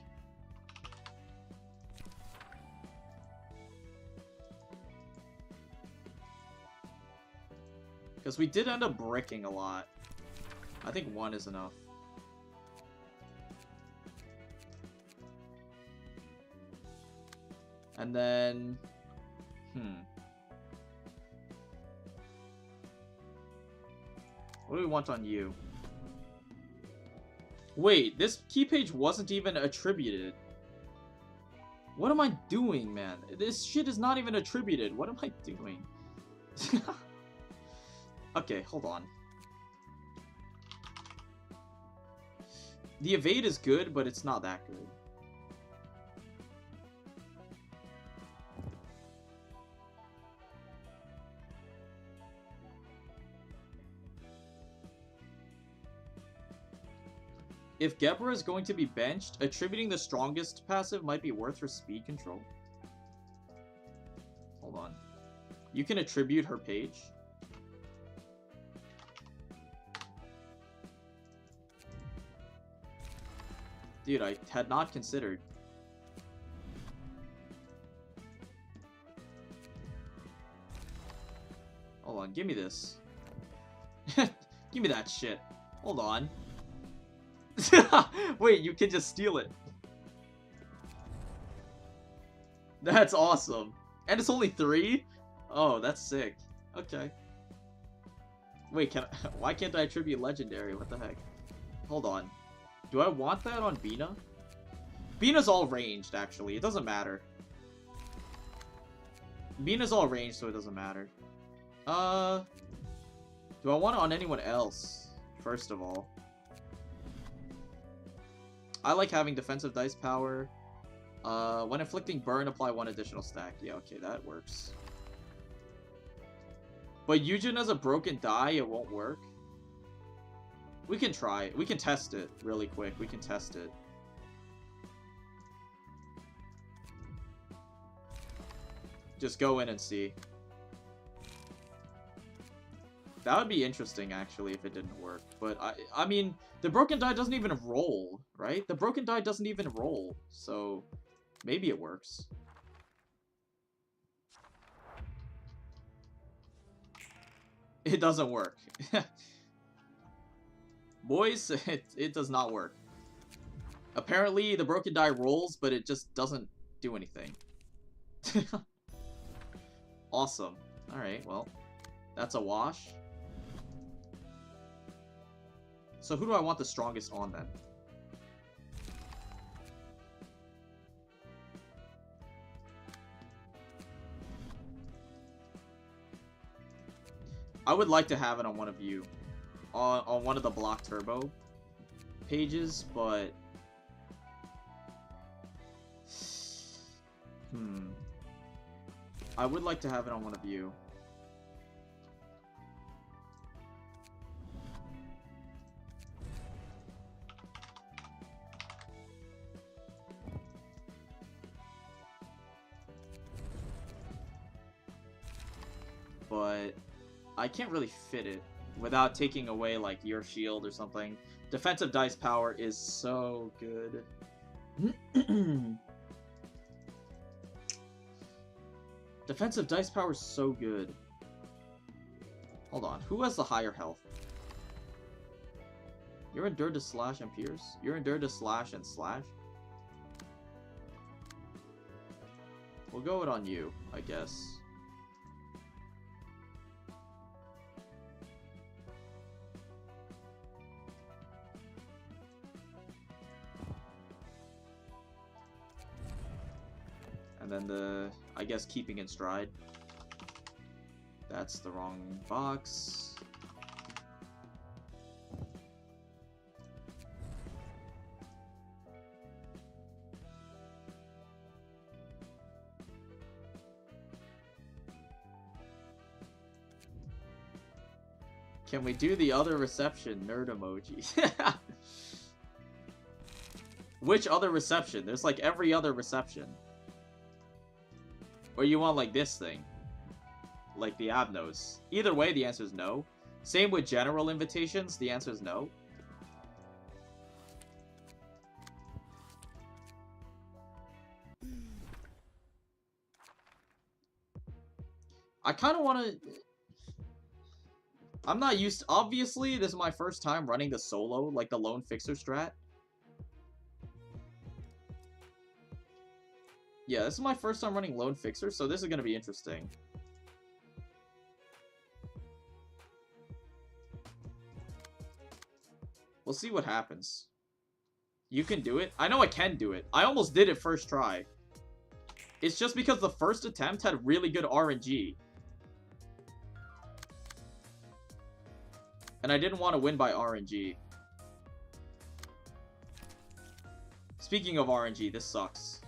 Because we did end up bricking a lot. I think 1 is enough. And then... What do we want on you? Wait, this key page wasn't even attributed. What am I doing, man? This shit is not even attributed. What am I doing? Okay, hold on. The evade is good, but it's not that good. If Gebera is going to be benched, attributing the strongest passive might be worth her speed control. Hold on. You can attribute her page. Dude, I had not considered. Hold on, give me this. Give me that shit. Hold on. Wait, you can just steal it. That's awesome. And it's only 3? Oh, that's sick. Okay. Wait, why can't I attribute legendary? What the heck? Hold on. Do I want that on Bina? Bina's all ranged, actually. It doesn't matter. Bina's all ranged, so it doesn't matter. Do I want it on anyone else? First of all. I like having defensive dice power. When inflicting burn, apply 1 additional stack. Yeah, okay, that works. But Eugen has a broken die, it won't work. We can try it. We can test it really quick. We can test it. Just go in and see. That would be interesting, actually, if it didn't work. But, I mean, the broken die doesn't even roll, right? The broken die doesn't even roll. So, maybe it works. It doesn't work. Boys, it does not work. Apparently, the broken die rolls, but it just doesn't do anything. Awesome. Alright, well, that's a wash. So who do I want the strongest on, then? I would like to have it on one of you. On one of the block turbo pages, but... I would like to have it on one of you. But I can't really fit it without taking away, like, your shield or something. Defensive dice power is so good. Defensive dice power is so good. Hold on. Who has the higher health? You're endured to slash and pierce? You're endured to slash and slash? We'll go it on you, I guess. And then the, I guess, keeping in stride. That's the wrong box. Can we do the other reception? Nerd emoji. Which other reception? There's like every other reception. Or you want like this thing? Like the Abnos. Either way, the answer is no. Same with general invitations, the answer is no. I kind of want to... I'm not used to... Obviously, this is my first time running the solo, like the lone fixer strat. Yeah, this is my first time running lone fixer, so this is going to be interesting. We'll see what happens. You can do it? I know I can do it. I almost did it first try. It's just because the first attempt had really good RNG. And I didn't want to win by RNG. Speaking of RNG, this sucks.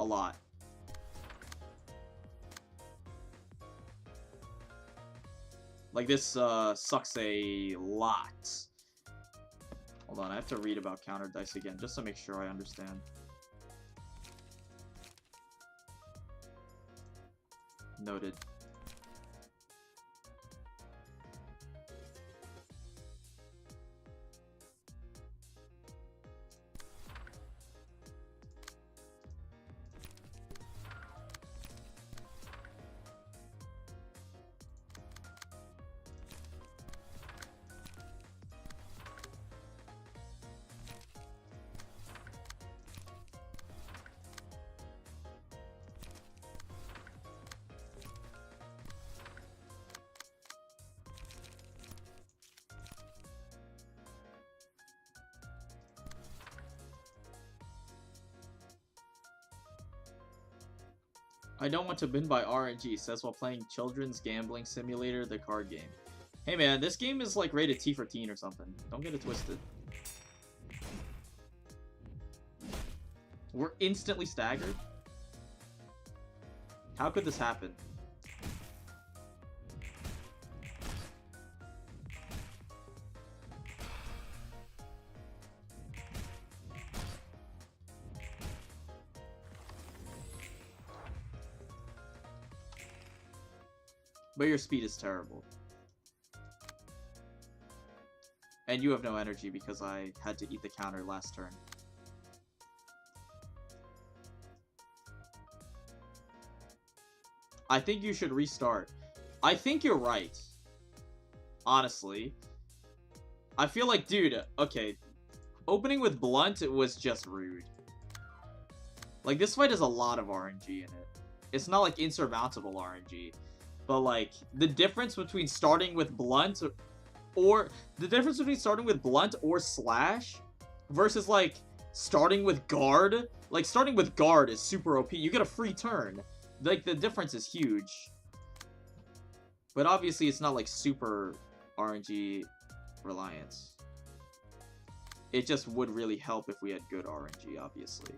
A lot. Like, this sucks a lot. Hold on, I have to read about counter dice again, just to make sure I understand. Noted. I don't want to win by RNG, says while playing Children's Gambling Simulator, the card game. Hey man, this game is like rated T for teen or something. Don't get it twisted. We're instantly staggered? How could this happen? But your speed is terrible. And you have no energy because I had to eat the counter last turn. I think you should restart. I think you're right. Honestly. I feel like, dude, okay. Opening with Blunt, it was just rude. Like, this fight has a lot of RNG in it. It's not like insurmountable RNG. But, like, the difference between starting with Blunt or... The difference between starting with Blunt or Slash versus, like, starting with Guard. Like, starting with Guard is super OP. You get a free turn. Like, the difference is huge. But obviously, it's not, like, super RNG reliance. It just would really help if we had good RNG, obviously.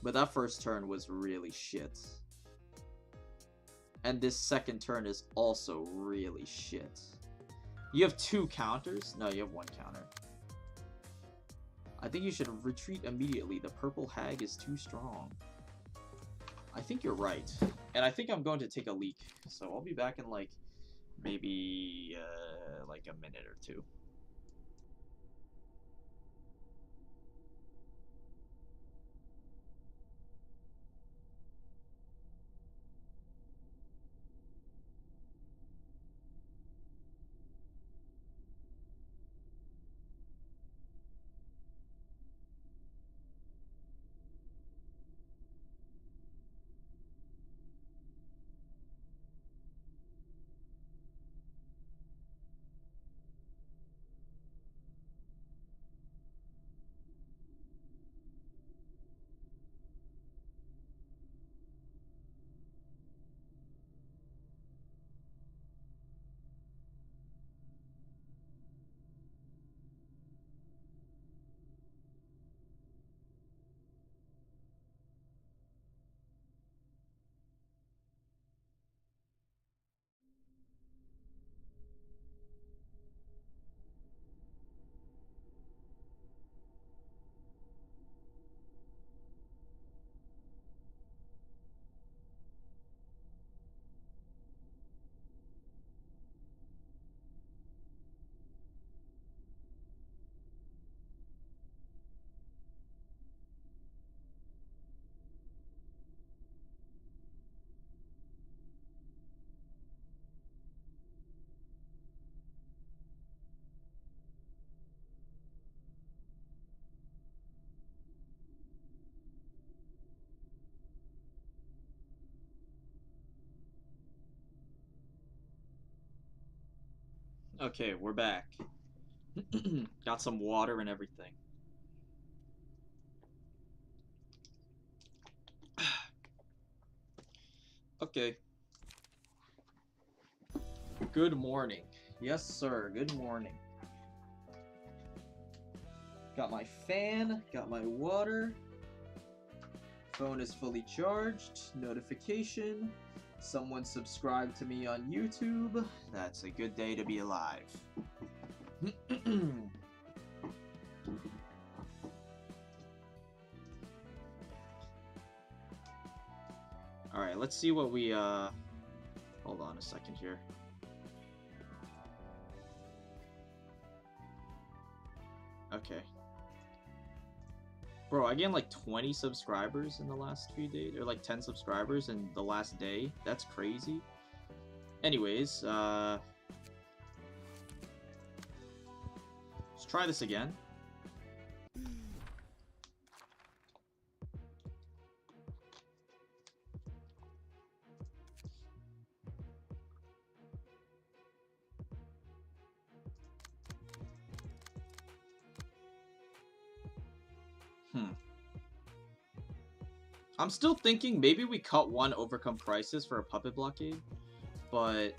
But that first turn was really shit. And this second turn is also really shit. You have 2 counters? No, you have 1 counter. I think you should retreat immediately. The purple hag is too strong. I think you're right. And I think I'm going to take a leak. So I'll be back in like, maybe like a minute or 2. Okay, we're back. Got some water and everything. Okay. Good morning. Yes, sir. Good morning. Got my fan, got my water. Phone is fully charged. Notification. Someone subscribed to me on YouTube. That's a good day to be alive. Alright, let's see what we, hold on a second here. Okay. Bro, I gained like 20 subscribers in the last few days, or like 10 subscribers in the last day. That's crazy. Anyways, let's try this again. I'm still thinking maybe we cut one Overcome Crisis for a Puppet Blockade, but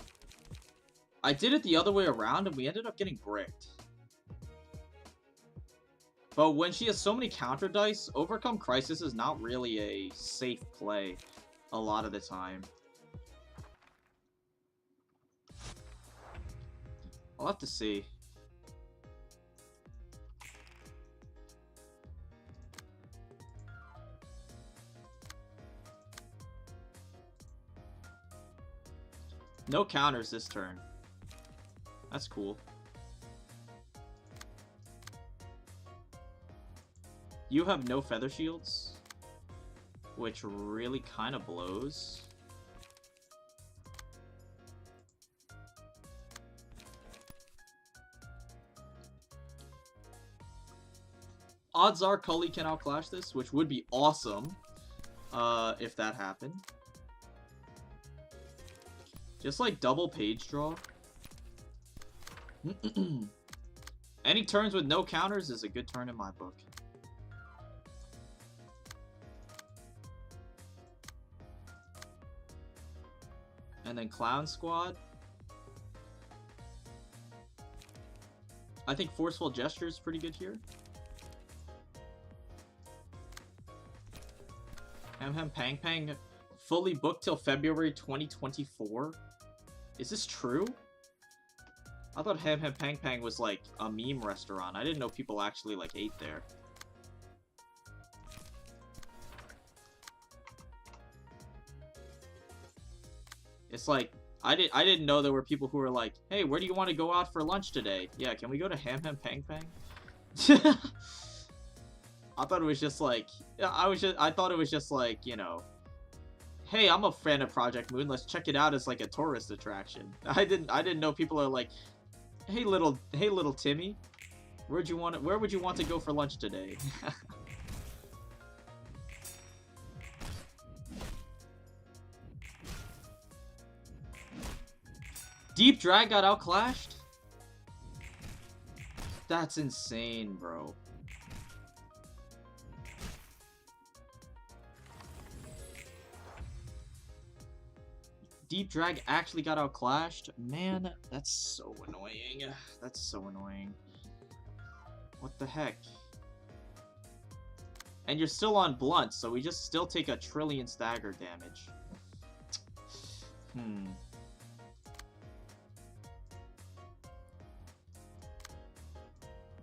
I did it the other way around and we ended up getting bricked. But when she has so many counter dice, Overcome Crisis is not really a safe play a lot of the time. I'll have to see. No counters this turn. That's cool. You have no feather shields, which really kind of blows. Odds are Cully can outclash this, which would be awesome if that happened. Just like double page draw. Any turns with no counters is a good turn in my book. And then Clown Squad. I think Forceful Gesture is pretty good here. Ham Ham Pang Pang fully booked till February 2024. Is this true? I thought Ham Ham Pang Pang was like a meme restaurant. I didn't know people actually like ate there. It's like I didn't know there were people who were like, "Hey, where do you want to go out for lunch today? Yeah, can we go to Ham Ham Pang Pang?" I thought it was just like I thought it was just like, you know, hey, I'm a fan of Project Moon. Let's check it out as like a tourist attraction. I didn't know people are like, hey little Timmy, where would you want to go for lunch today? Deep Drag got outclashed? That's insane, bro. Deep Drag actually got outclashed? Man, that's so annoying. That's so annoying. What the heck? And you're still on Blunt, so we just still take a trillion stagger damage.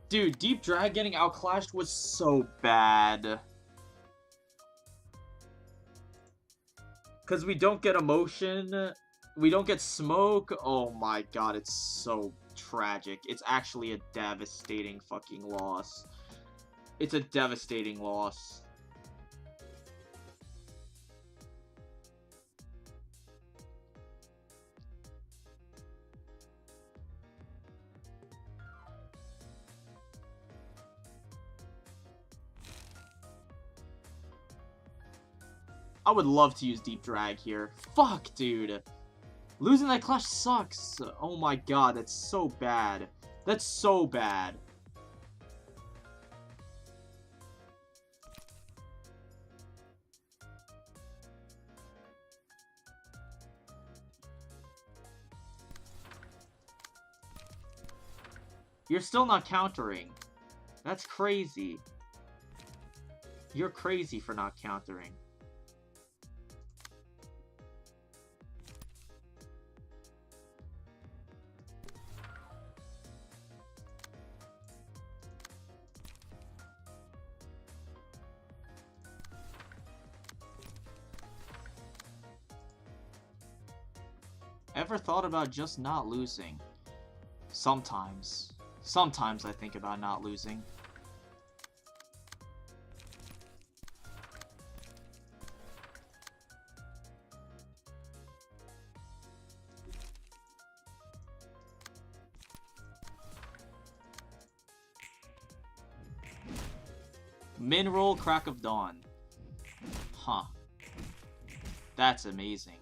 Dude, Deep Drag getting outclashed was so bad. Because we don't get emotion, we don't get smoke. Oh my god, it's so tragic. It's actually a devastating fucking loss. It's a devastating loss. I would love to use Deep Drag here. Fuck, dude. Losing that clash sucks. Oh my god, that's so bad. That's so bad. You're still not countering. That's crazy. You're crazy for not countering. Ever thought about just not losing? Sometimes. Sometimes I think about not losing. Min roll, Crack of Dawn. Huh. That's amazing.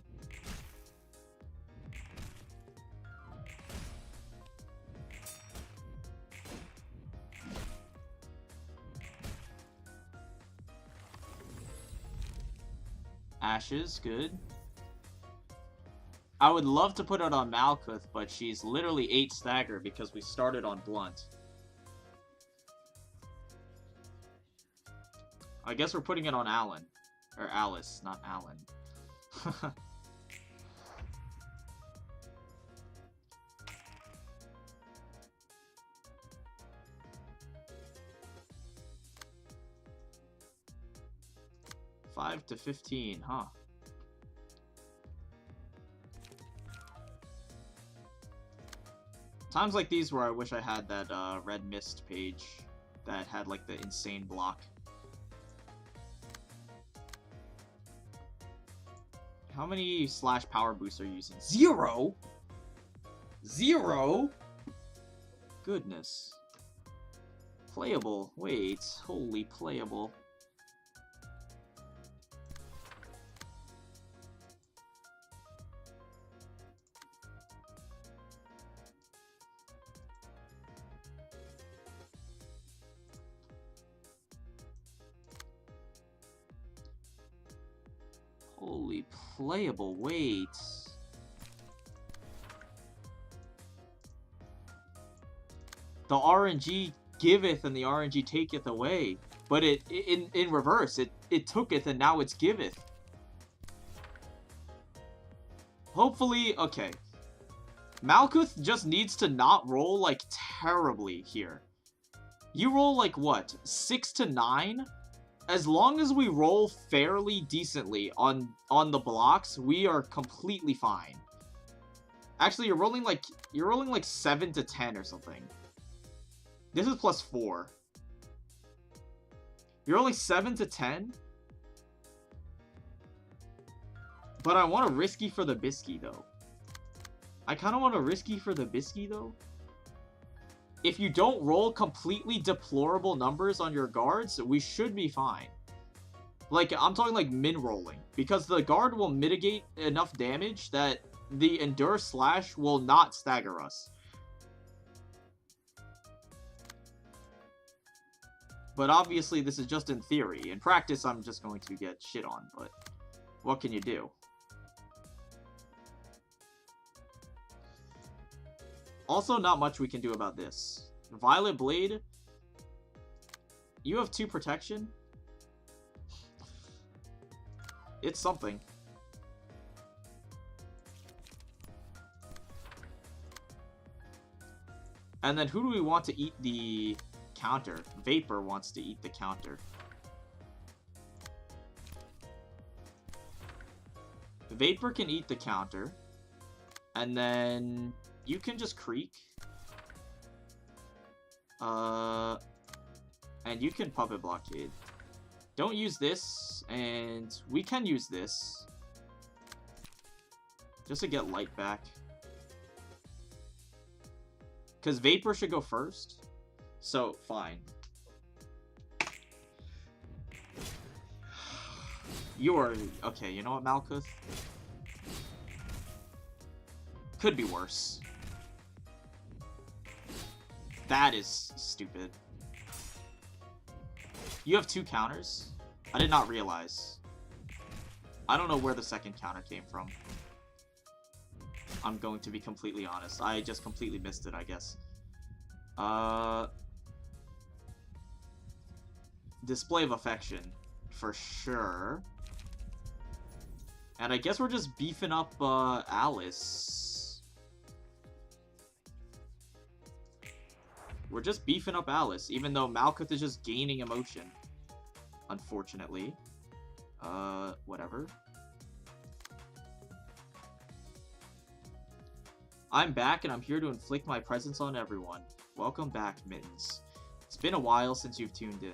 Ashes, good. I would love to put it on Malkuth, but she's literally 8 stagger because we started on Blunt. I guess we're putting it on Alan. Or Alice, not Alan. 5 to 15, huh? Times like these where I wish I had that Red Mist page that had like the insane block. How many slash power boosts are you using? 0? 0? Goodness. Playable. Wait. Holy playable. Holy playable, wait. The RNG giveth and the RNG taketh away. But in reverse, it tooketh and now it's giveth. Hopefully, okay. Malkuth just needs to not roll like terribly here. You roll like what? 6 to 9? As long as we roll fairly decently on the blocks, we are completely fine. Actually, you're rolling like 7 to 10 or something. This is +4. You're rolling 7 to 10? But I want a risky for the bisky though. I kind of want a risky for the bisky though. If you don't roll completely deplorable numbers on your guards, we should be fine. Like, I'm talking like min-rolling. Because the guard will mitigate enough damage that the Endure Slash will not stagger us. But obviously, this is just in theory. In practice, I'm just going to get shit on, but what can you do? Also, not much we can do about this. Violet Blade. You have 2 protection. It's something. And then who do we want to eat the counter? Vapor wants to eat the counter. Vapor can eat the counter. And then you can just creek. And you can puppet blockade. Don't use this, and we can use this. Just to get light back. Because Vapor should go first. So, fine. You are... Okay, you know what, Malkuth? Could be worse. That is stupid. You have 2 counters? I did not realize. I don't know where the second counter came from. I'm going to be completely honest. I just completely missed it, I guess. Display of affection, for sure. And I guess we're just beefing up, Alice. We're just beefing up Alice, even though Malkuth is just gaining emotion. Unfortunately. Whatever. I'm back, and I'm here to inflict my presence on everyone. Welcome back, Mittens. It's been a while since you've tuned in.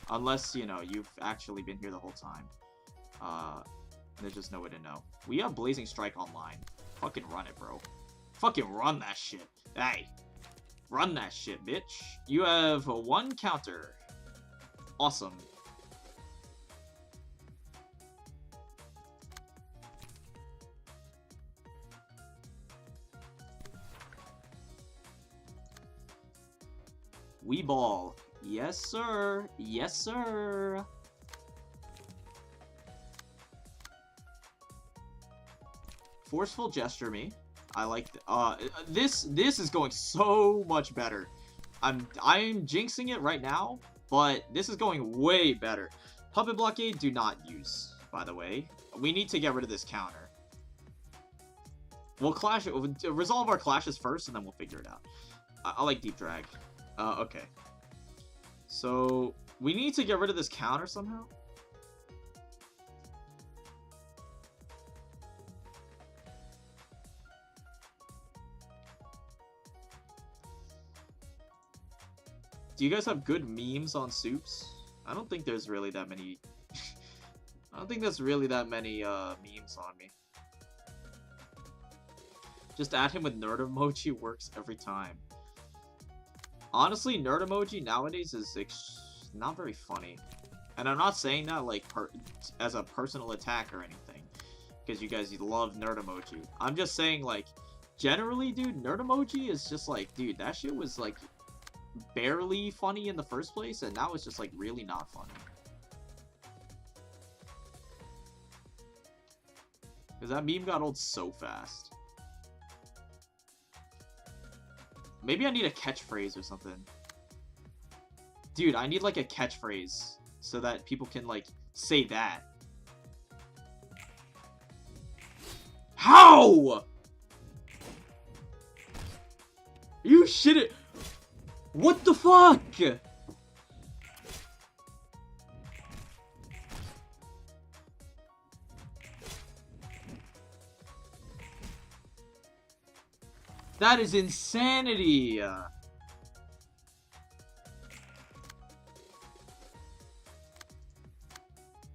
Unless, you know, you've actually been here the whole time. There's just no way to know. We have Blazing Strike online. Fucking run it, bro. Fucking run that shit. Hey. Run that shit, bitch. You have 1 counter. Awesome. We ball. Yes, sir. Yes, sir. Forceful gesture me. I like this is going so much better. I'm jinxing it right now, but this is going way better. Puppet blockade do not use, by the way. We need to get rid of this counter. We'll clash it. We'll resolve our clashes first, and then we'll figure it out. I like deep drag. Okay. So we need to get rid of this counter somehow. Do you guys have good memes on soups? I don't think there's really that many. I don't think there's really that many memes on me. Just add him with nerd emoji, works every time. Honestly, nerd emoji nowadays is not very funny. And I'm not saying that like as a personal attack or anything, because you guys love nerd emoji. I'm just saying like, generally, dude, nerd emoji is just like, dude, that shit was like barely funny in the first place, and now it's just like really not funny. Because that meme got old so fast. Maybe I need a catchphrase or something. Dude, I need like a catchphrase so that people can like say that. How? You shit. What the fuck? That is insanity.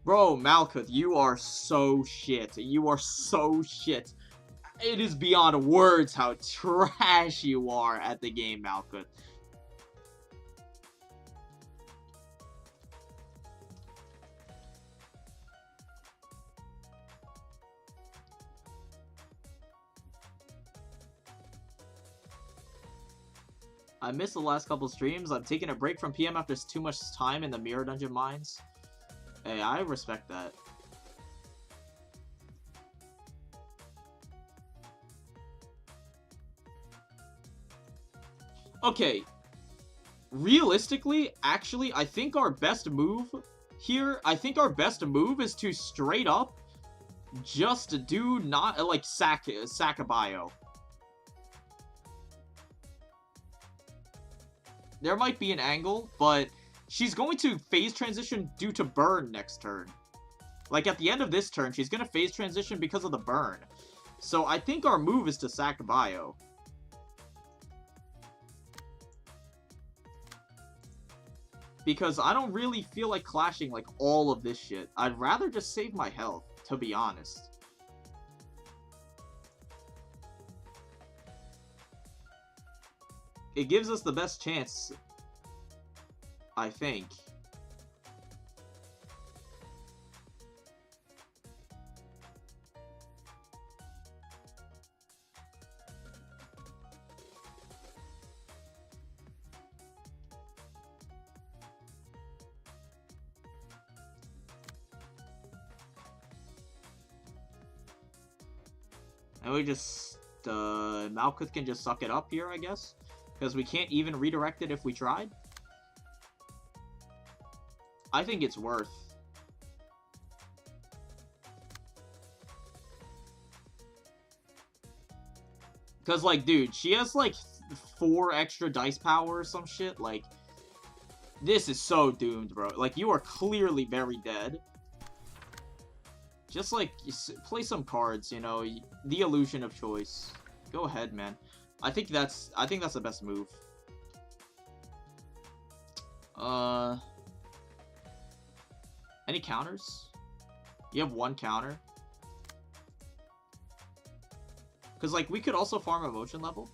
Bro, Malkuth, you are so shit. You are so shit. It is beyond words how trash you are at the game, Malkuth. I missed the last couple streams. I'm taking a break from PM after too much time in the Mirror Dungeon mines. Hey, I respect that. Okay. Realistically, actually, I think our best move here, is to straight up just do not, like, sack a bio. There might be an angle, but she's going to phase transition due to burn next turn. Like, at the end of this turn, she's going to phase transition because of the burn. So I think our move is to sack bio. Because I don't really feel like clashing, like, all of this shit. I'd rather just save my health, to be honest. It gives us the best chance, I think. And we just, Malkuth can just suck it up here, I guess. Because we can't even redirect it if we tried. I think it's worth. Because, like, dude, she has, like, 4 extra dice power or some shit. Like, this is so doomed, bro. Like, you are clearly very dead. Just, like, play some cards, you know. The illusion of choice. Go ahead, man. I think that's the best move. Any counters? You have 1 counter. Because, like, we could also farm emotion level.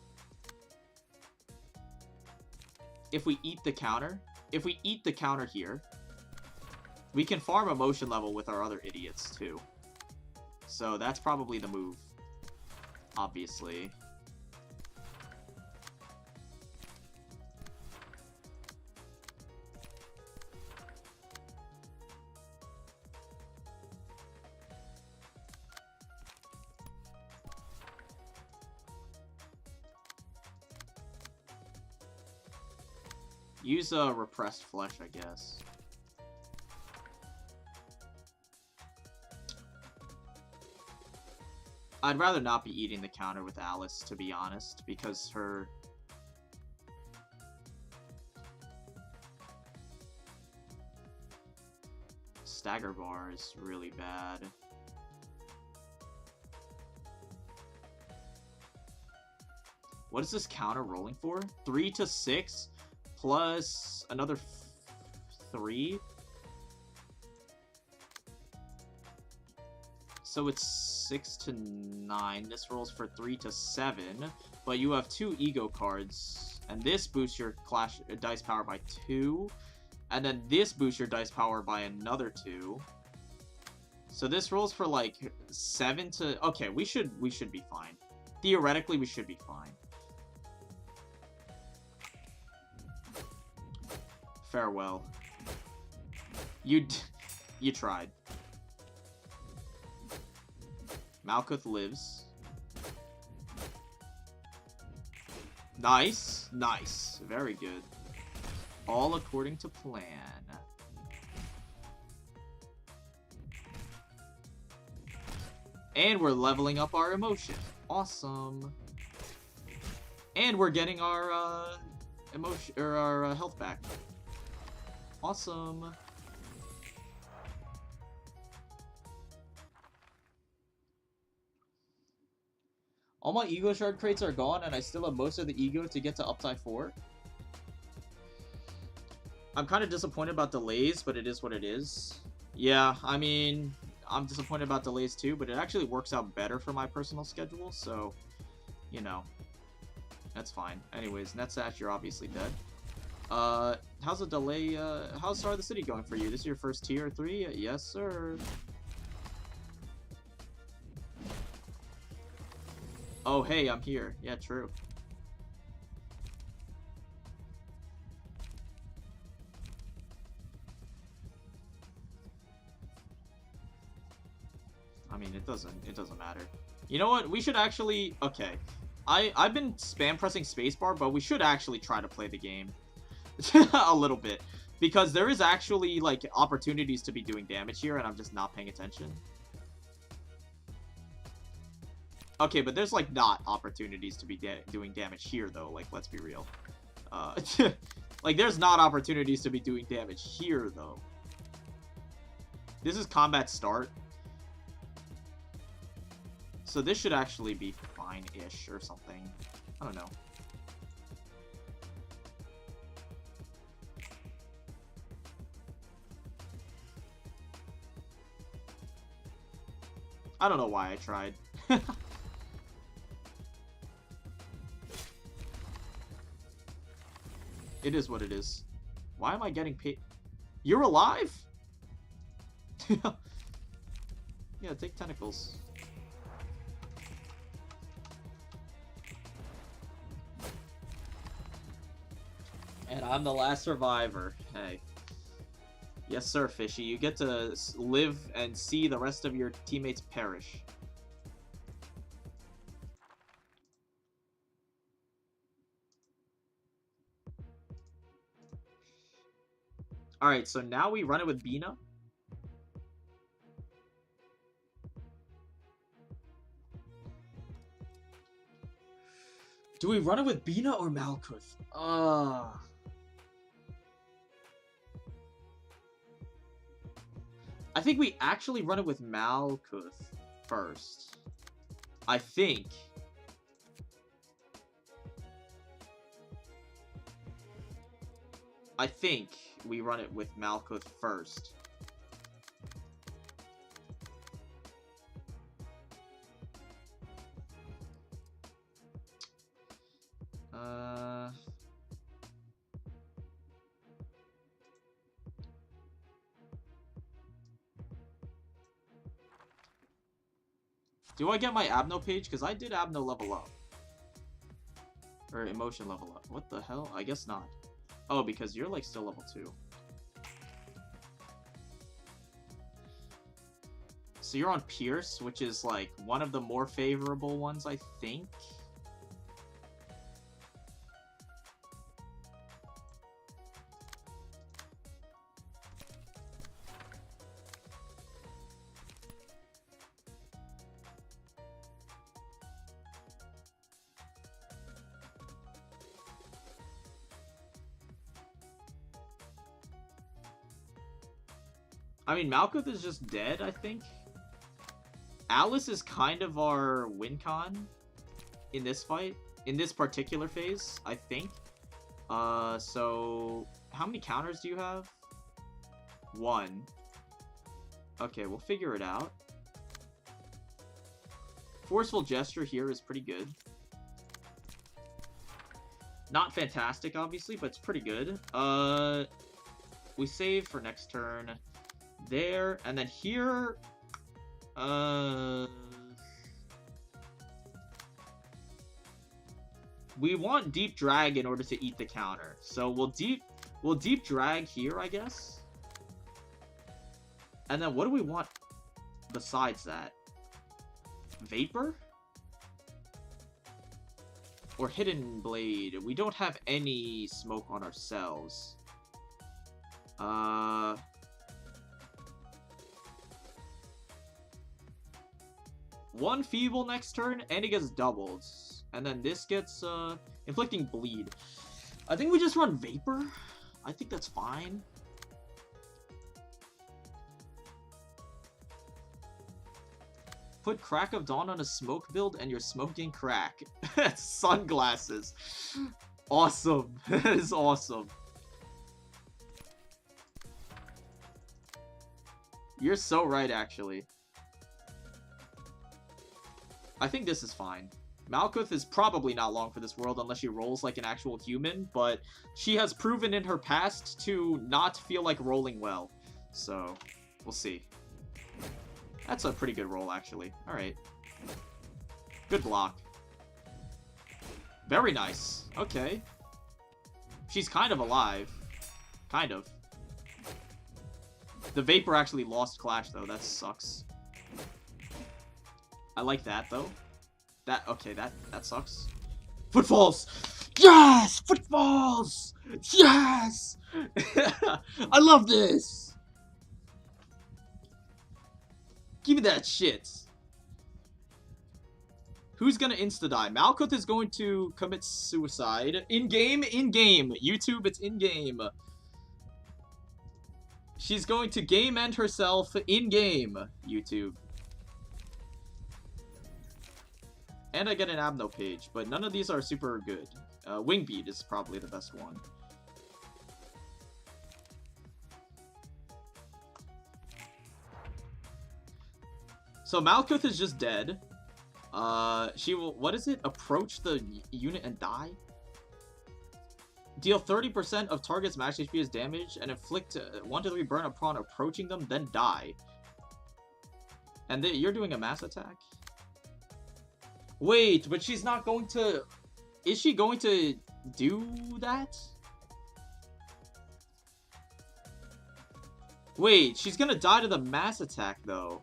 If we eat the counter. If we eat the counter here, we can farm emotion level with our other idiots, too. So, that's probably the move. Obviously. Use a repressed flesh, I guess. I'd rather not be eating the counter with Alice, to be honest, because her... stagger bar is really bad. What is this counter rolling for? 3 to 6? Plus another 3. So it's 6 to 9. This rolls for 3 to 7. But you have 2 ego cards. And this boosts your dice power by 2. And then this boosts your dice power by another 2. So this rolls for like 7 to... Okay, we should be fine. Theoretically, we should be fine. Farewell. You tried. Malkuth lives. Nice. Nice. Very good. All according to plan. And we're leveling up our emotion. Awesome. And we're getting our emotion or our health back. Awesome. All my ego shard crates are gone and I still have most of the ego to get to upside 4. I'm kind of disappointed about delays, but it is what it is. Yeah, I mean, I'm disappointed about delays too, but it actually works out better for my personal schedule, so, you know, that's fine. Anyways, Netsash, you're obviously dead. How's the delay, how's Star of the City going for you? This is your first tier 3? Yes, sir. Oh, hey, I'm here. Yeah, true. I mean, it doesn't matter. You know what? We should actually... Okay. I've been spam pressing spacebar, but we should actually try to play the game. A little bit. Because there is actually, like, opportunities to be doing damage here, and I'm just not paying attention. Okay, but there's, like, not opportunities to be doing damage here, though. Like, let's be real. Like, there's not opportunities to be doing damage here, though. This is combat start. So this should actually be fine-ish or something. I don't know. I don't know why I tried. It is what it is. Why am I getting paid? You're alive? Yeah, take tentacles. And I'm the last survivor. Hey. Yes, sir, Fishy. You get to live and see the rest of your teammates perish. Alright, so now we run it with Bina. Do we run it with Bina or Malkuth? I think we actually run it with Malkuth first. I think. We run it with Malkuth first. Do I get my Abno page? Because I did Abno level up. Or emotion level up. What the hell? I guess not. Oh, because you're like still level 2. So you're on Pierce, which is like one of the more favorable ones, I think. I mean, Malkuth is just dead, I think. Alice is kind of our win con in this fight, in this particular phase, I think. So how many counters do you have? 1. Okay, we'll figure it out. Forceful Gesture here is pretty good. Not fantastic, obviously, but it's pretty good. We save for next turn. There, and then here, we want Deep Drag in order to eat the counter. So we'll deep drag here, I guess. And then what do we want besides that? Vapor? Or Hidden Blade? We don't have any smoke on ourselves. One Feeble next turn, and he gets doubled. And then this gets, Inflicting Bleed. I think we just run Vapor. I think that's fine. Put Crack of Dawn on a smoke build, and you're smoking crack. Sunglasses. Awesome. That is awesome. You're so right, actually. I think this is fine. Malkuth is probably not long for this world unless she rolls like an actual human, but she has proven in her past to not feel like rolling well. So, we'll see. That's a pretty good roll, actually. Alright. Good block. Very nice. Okay. She's kind of alive. Kind of. The Vapor actually lost Clash, though. That sucks. I like that, though. Okay, that sucks. Footfalls! Yes! Footfalls! Yes! I love this! Give me that shit. Who's gonna insta-die? Malkuth is going to commit suicide. In-game? In-game. YouTube, it's in-game. She's going to game end herself in-game. YouTube. And I get an Abno page, but none of these are super good. Wingbeat is probably the best one. So Malkuth is just dead. She will, what is it? Approach the unit and die? Deal 30% of target's max HP as damage and inflict 1 to 3 burn upon approaching them, then die. And you're doing a mass attack? Wait, but she's not going to... Is she going to do that? Wait, she's gonna die to the mass attack, though.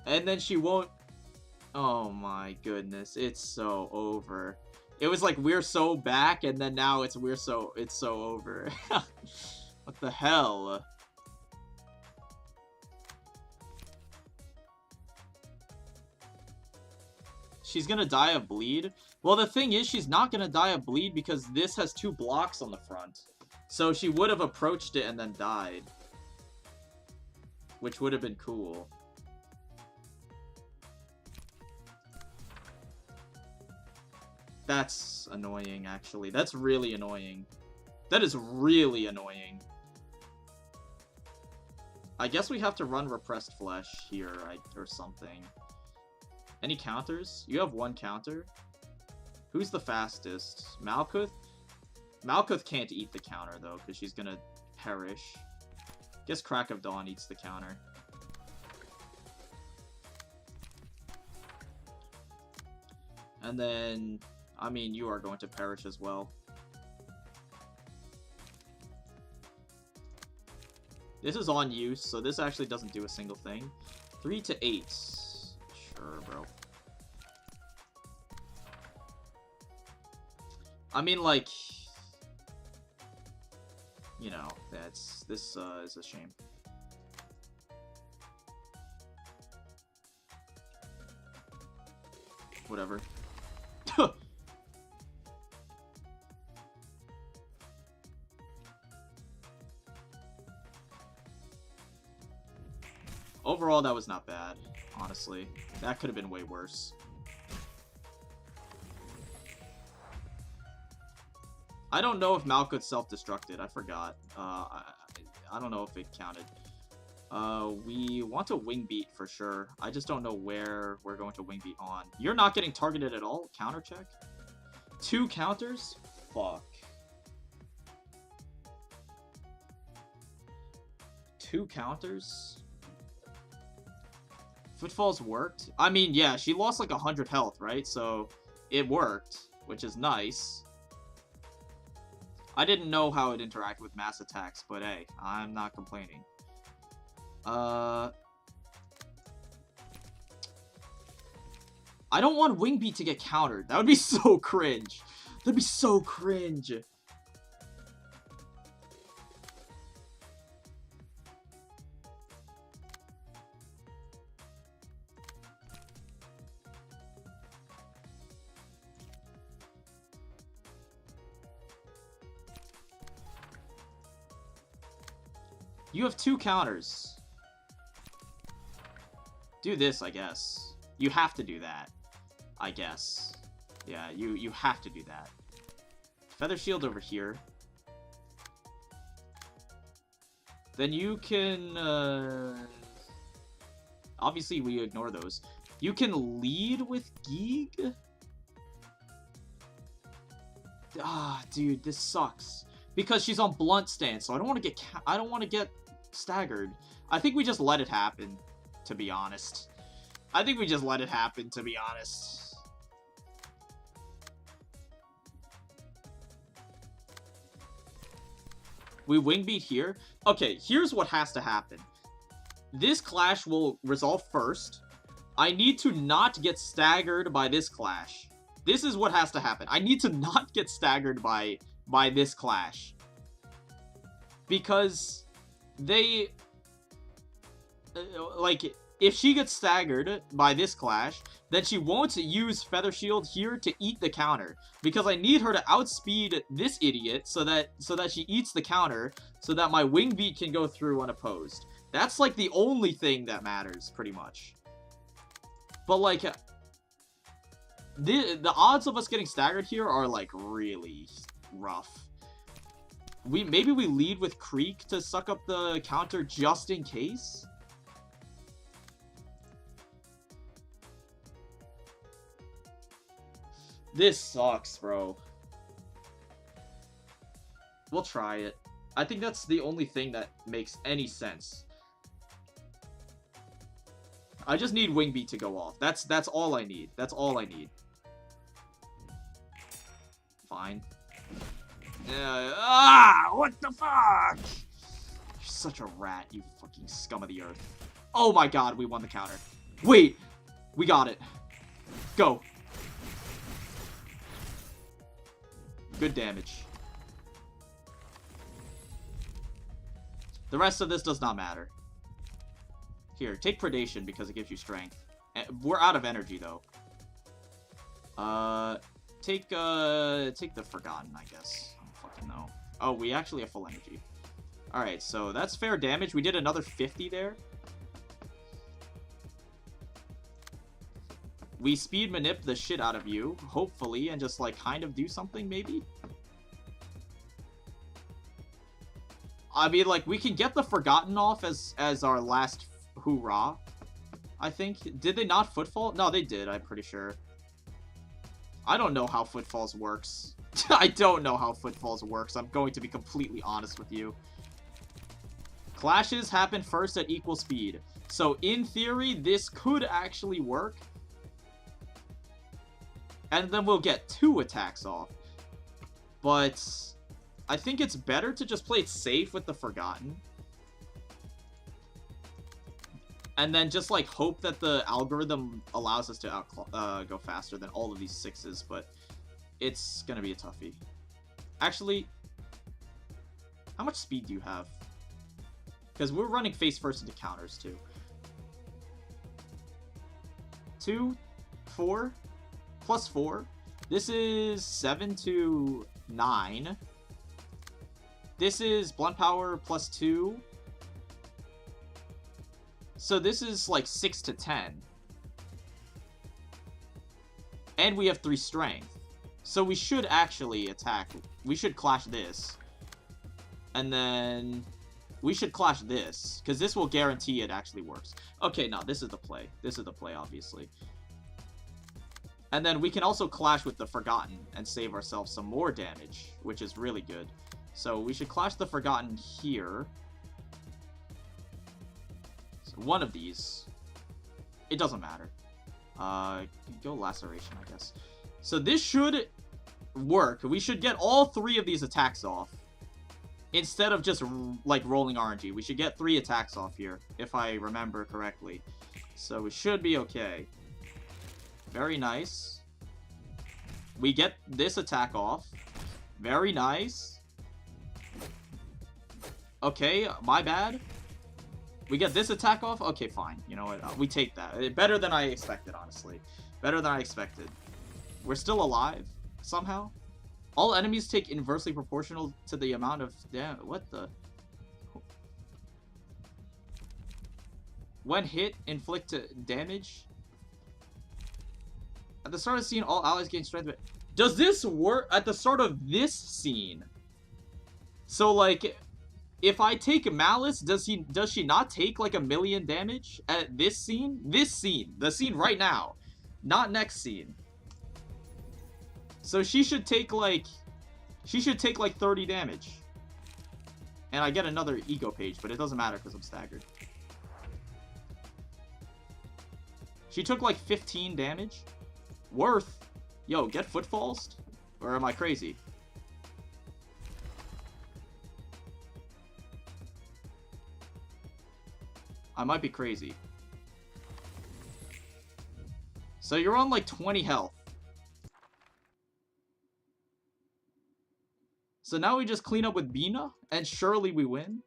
And then she won't... Oh my goodness, it's so over. It was like we're so back, and then now it's so over. What the hell? She's gonna die of bleed? Well, the thing is, she's not gonna die of bleed because this has 2 blocks on the front. So she would have approached it and then died. Which would have been cool. That's annoying, actually. That's really annoying. That is really annoying. I guess we have to run Repressed Flesh here, or something. Any counters? You have 1 counter? Who's the fastest? Malkuth? Malkuth can't eat the counter, though, because she's gonna perish. Guess Crack of Dawn eats the counter. And then, I mean, you are going to perish as well. This is on use, so this actually doesn't do a single thing. 3 to 8. Sure, bro. I mean, like, you know, this is a shame. Whatever. Overall, that was not bad, honestly. That could have been way worse. I don't know if Malkuth self-destructed. I forgot. I don't know if it counted. We want to wing beat for sure. I just don't know where we're going to wing beat on. You're not getting targeted at all? Counter check? 2 counters? Fuck. 2 counters? Footfalls worked? I mean, yeah, she lost like 100 health, right? So, it worked, which is nice. I didn't know how it interacted with mass attacks, but hey, I'm not complaining. I don't want Wing Beat to get countered. That would be so cringe. That'd be so cringe. You have 2 counters. Do this, I guess. You have to do that. I guess. Yeah, you have to do that. Feather Shield over here. Then you can, obviously, we ignore those. You can lead with Geeg? Ah, dude, this sucks. Because she's on Blunt Stance, so I don't want to get staggered. I think we just let it happen, to be honest. I think we just let it happen, to be honest. We wing beat here. Okay, here's what has to happen. This clash will resolve first. I need to not get staggered by this clash. This is what has to happen. I need to not get staggered by this clash. Because they, like, if she gets staggered by this clash, then she won't use Feather Shield here to eat the counter. Because I need her to outspeed this idiot so that she eats the counter, so that my wing beat can go through unopposed. That's, like, the only thing that matters, pretty much. But, like, the odds of us getting staggered here are, like, really rough. Maybe we lead with Creek to suck up the counter just in case? This sucks, bro. We'll try it. I think that's the only thing that makes any sense. I just need Wing Beat to go off. That's all I need. That's all I need. Fine. What the fuck? You're such a rat, you fucking scum of the earth. Oh my god, we won the counter. Wait, we got it. Go. Good damage. The rest of this does not matter. Here, take Predation because it gives you strength. We're out of energy, though. Take the Forgotten, I guess. I don't fucking know. Oh, we actually have full energy. Alright, so that's fair damage. We did another 50 there. We speed manip the shit out of you, hopefully, and just, like, kind of do something, maybe? I mean, like, we can get the Forgotten off as our last hoorah, I think. Did they not Footfall? No, they did, I'm pretty sure. I don't know how Footfalls works. I don't know how Footfalls works. I'm going to be completely honest with you. Clashes happen first at equal speed. So, in theory, this could actually work. And then we'll get 2 attacks off. But I think it's better to just play it safe with the Forgotten. And then just, like, hope that the algorithm allows us to go faster than all of these 6s. But it's gonna be a toughie. Actually, how much speed do you have? Because we're running face first into counters, too. 2, 4, plus 4. This is 7 to 9. This is blunt power plus 2. So this is like 6 to 10. And we have 3 strength. So we should actually attack. We should clash this. And then we should clash this. Because this will guarantee it actually works. Okay, no, this is the play. This is the play, obviously. And then we can also clash with the Forgotten and save ourselves some more damage, which is really good. So we should clash the Forgotten here. So one of these. It doesn't matter. Go Laceration, I guess. So this should work. We should get all 3 of these attacks off. Instead of just, like, rolling RNG. We should get 3 attacks off here, if I remember correctly. So we should be okay. Very nice. We get this attack off. Very nice. Okay, my bad. We get this attack off? Okay, fine. You know what? We take that. Better than I expected, honestly. Better than I expected. We're still alive, somehow. All enemies take inversely proportional to the amount of... Damn, what the... When hit, inflict damage. At the start of the scene, all allies gain strength. Does this work at the start of this scene? So, like, if I take Malice, does she not take, like, 1,000,000 damage at this scene? This scene. The scene right now. Not next scene. So she should take, like... She should take, like, 30 damage. And I get another ego page, but it doesn't matter because I'm staggered. She took, like, 15 damage. Worth. Yo, get Footfalls? Or am I crazy? I might be crazy. So you're on like 20 health. So now we just clean up with Bina, and surely we win.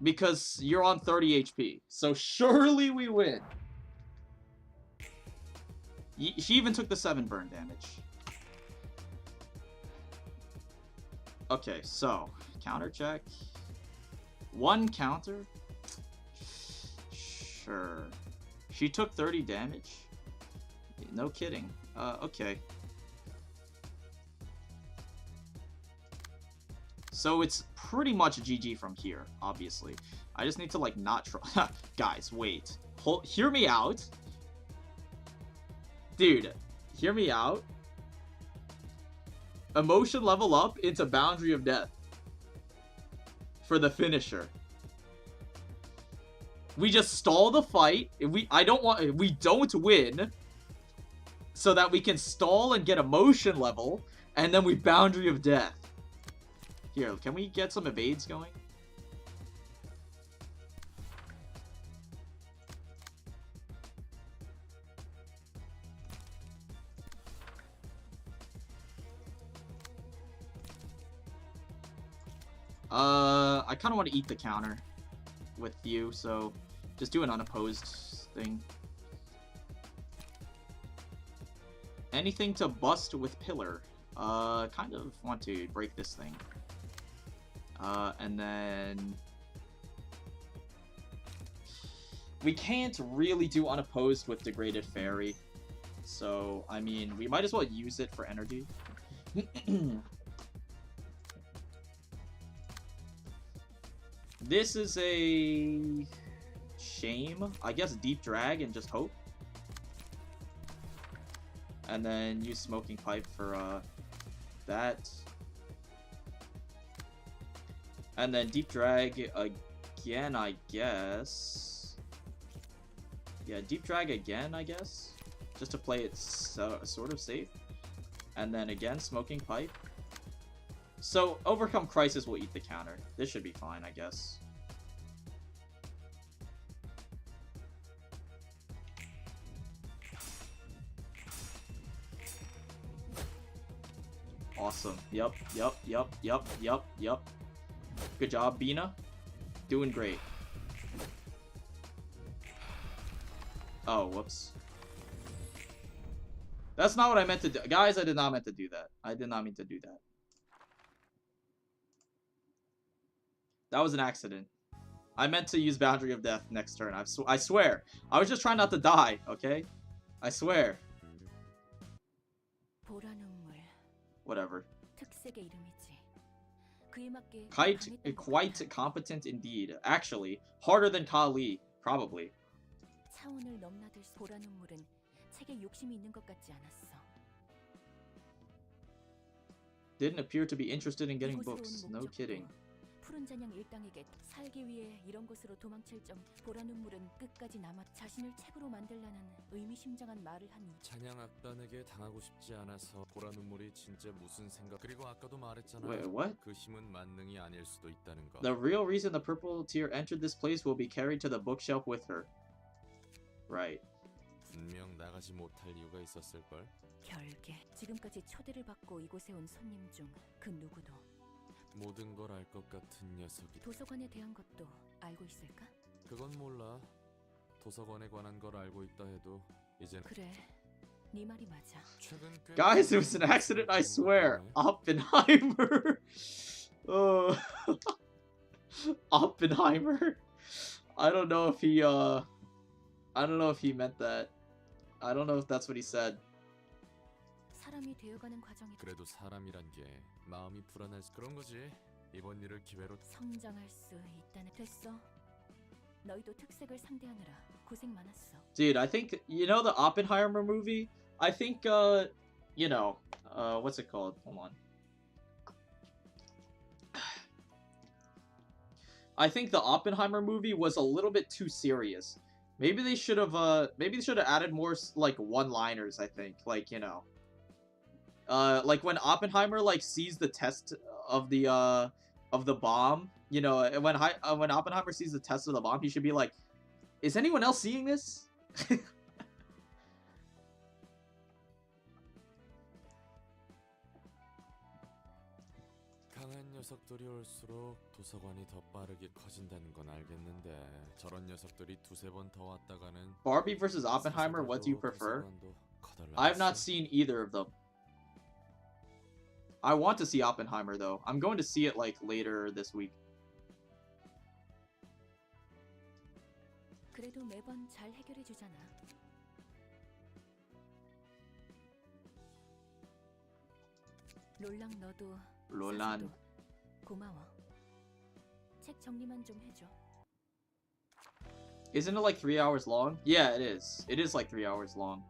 Because you're on 30 HP. So surely we win. She even took the 7 burn damage. Okay, so counter check. 1 counter? Sure. She took 30 damage? No kidding. Okay. So it's pretty much GG from here, obviously. I just need to, like, not try. Guys, wait. Hear me out. Dude, hear me out. Emotion level up into Boundary of Death. For the finisher. We just stall the fight. We don't win. So that we can stall and get emotion level. And then we Boundary of Death. Here, can we get some evades going? I kind of want to eat the counter with you, so just do an unopposed thing. Anything to bust with pillar. Kind of want to break this thing. And then we can't really do unopposed with degraded fairy. So, I mean, we might as well use it for energy. This is a shame. I guess deep drag and just hope. And then use smoking pipe for that. And then deep drag again, I guess. Yeah, deep drag again, I guess. Just to play it sort of safe. And then again, smoking pipe. So, Overcome Crisis will eat the counter. This should be fine, I guess. Awesome. Yep. Good job, Bina. Doing great. Oh, whoops. That's not what I meant to do. Guys, I did not meant to do that. I did not mean to do that. That was an accident. I meant to use Boundary of Death next turn. I swear. I was just trying not to die, okay? I swear. Whatever. Quite competent indeed. Actually, harder than Kali, probably. Didn't appear to be interested in getting books. No kidding. 푸른 잔향 일당에게 살기 위해 이런 곳으로 도망칠 점 보라 눈물은 끝까지 남아 자신을 책으로 만들라는 의미심장한 말을 한 잔향 악단에게 당하고 싶지 않아서 보라 눈물이 진짜 무슨 생각 그리고 아까도 말했잖아. Wait, what? 그 힘은 만능이 아닐 수도 있다는 거. The real reason the purple tear entered this place will be carried to the bookshelf with her. Right. 분명 나가지 못할 이유가 있었을 걸. 결계 지금까지 초대를 받고 이곳에 온 손님 중 그 누구도 모든 걸 알 것 같은 녀석이. 도서관에 대한 것도 알고 있을까? 그건 몰라. 도서관에 관한 걸 알고 있다 해도 이제. 그래, 네 말이 맞아. Guys, it was an accident, I swear. Oppenheimer. Oppenheimer. I don't know if he meant that. I don't know if that's what he said. 사람이 되어가는 과정이. 그래도 사람이란 게 마음이 불안할 그런 거지. 이번 일을 기회로 성장할 수 있다는. 됐어. 너희도 특색을 상대하느라 고생 많았어. Dude, I think you know the Oppenheimer movie? I think you know, what's it called? Hold on. I think the Oppenheimer movie was a little bit too serious. Maybe they should have added more like one-liners, I think. Like, you know, like when Oppenheimer like sees the test of the bomb, you know, when Oppenheimer sees the test of the bomb, he should be like, "Is anyone else seeing this?" 강한 녀석들이 올수록 도서관이 더 빠르게 커진다는 건 알겠는데 저런 녀석들이 두세 번 더 왔다가는. Barbie versus Oppenheimer, what do you prefer? I have not seen either of them. I want to see Oppenheimer though. I'm going to see it like later this week. 그래도 매번 잘 해결해 주잖아. 롤랑 너도. 롤란. 고마워. 책 정리만 좀 해줘. Isn't it like 3 hours long? Yeah, it is. It is like 3 hours long.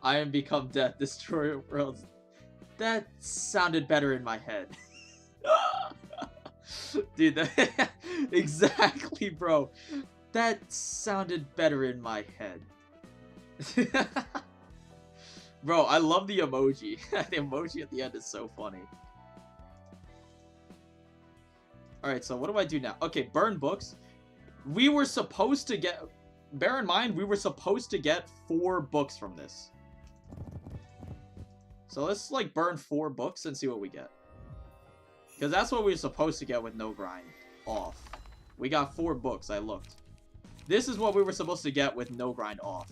I am become death, destroyer of worlds. That sounded better in my head. Dude, that exactly, bro. That sounded better in my head. Bro, I love the emoji. The emoji at the end is so funny. Alright, so what do I do now? Okay, burn books. We were supposed to get... Bear in mind, we were supposed to get 4 books from this. So let's, like, burn 4 books and see what we get. Because that's what we were supposed to get with no grind off. We got 4 books, I looked. This is what we were supposed to get with no grind off.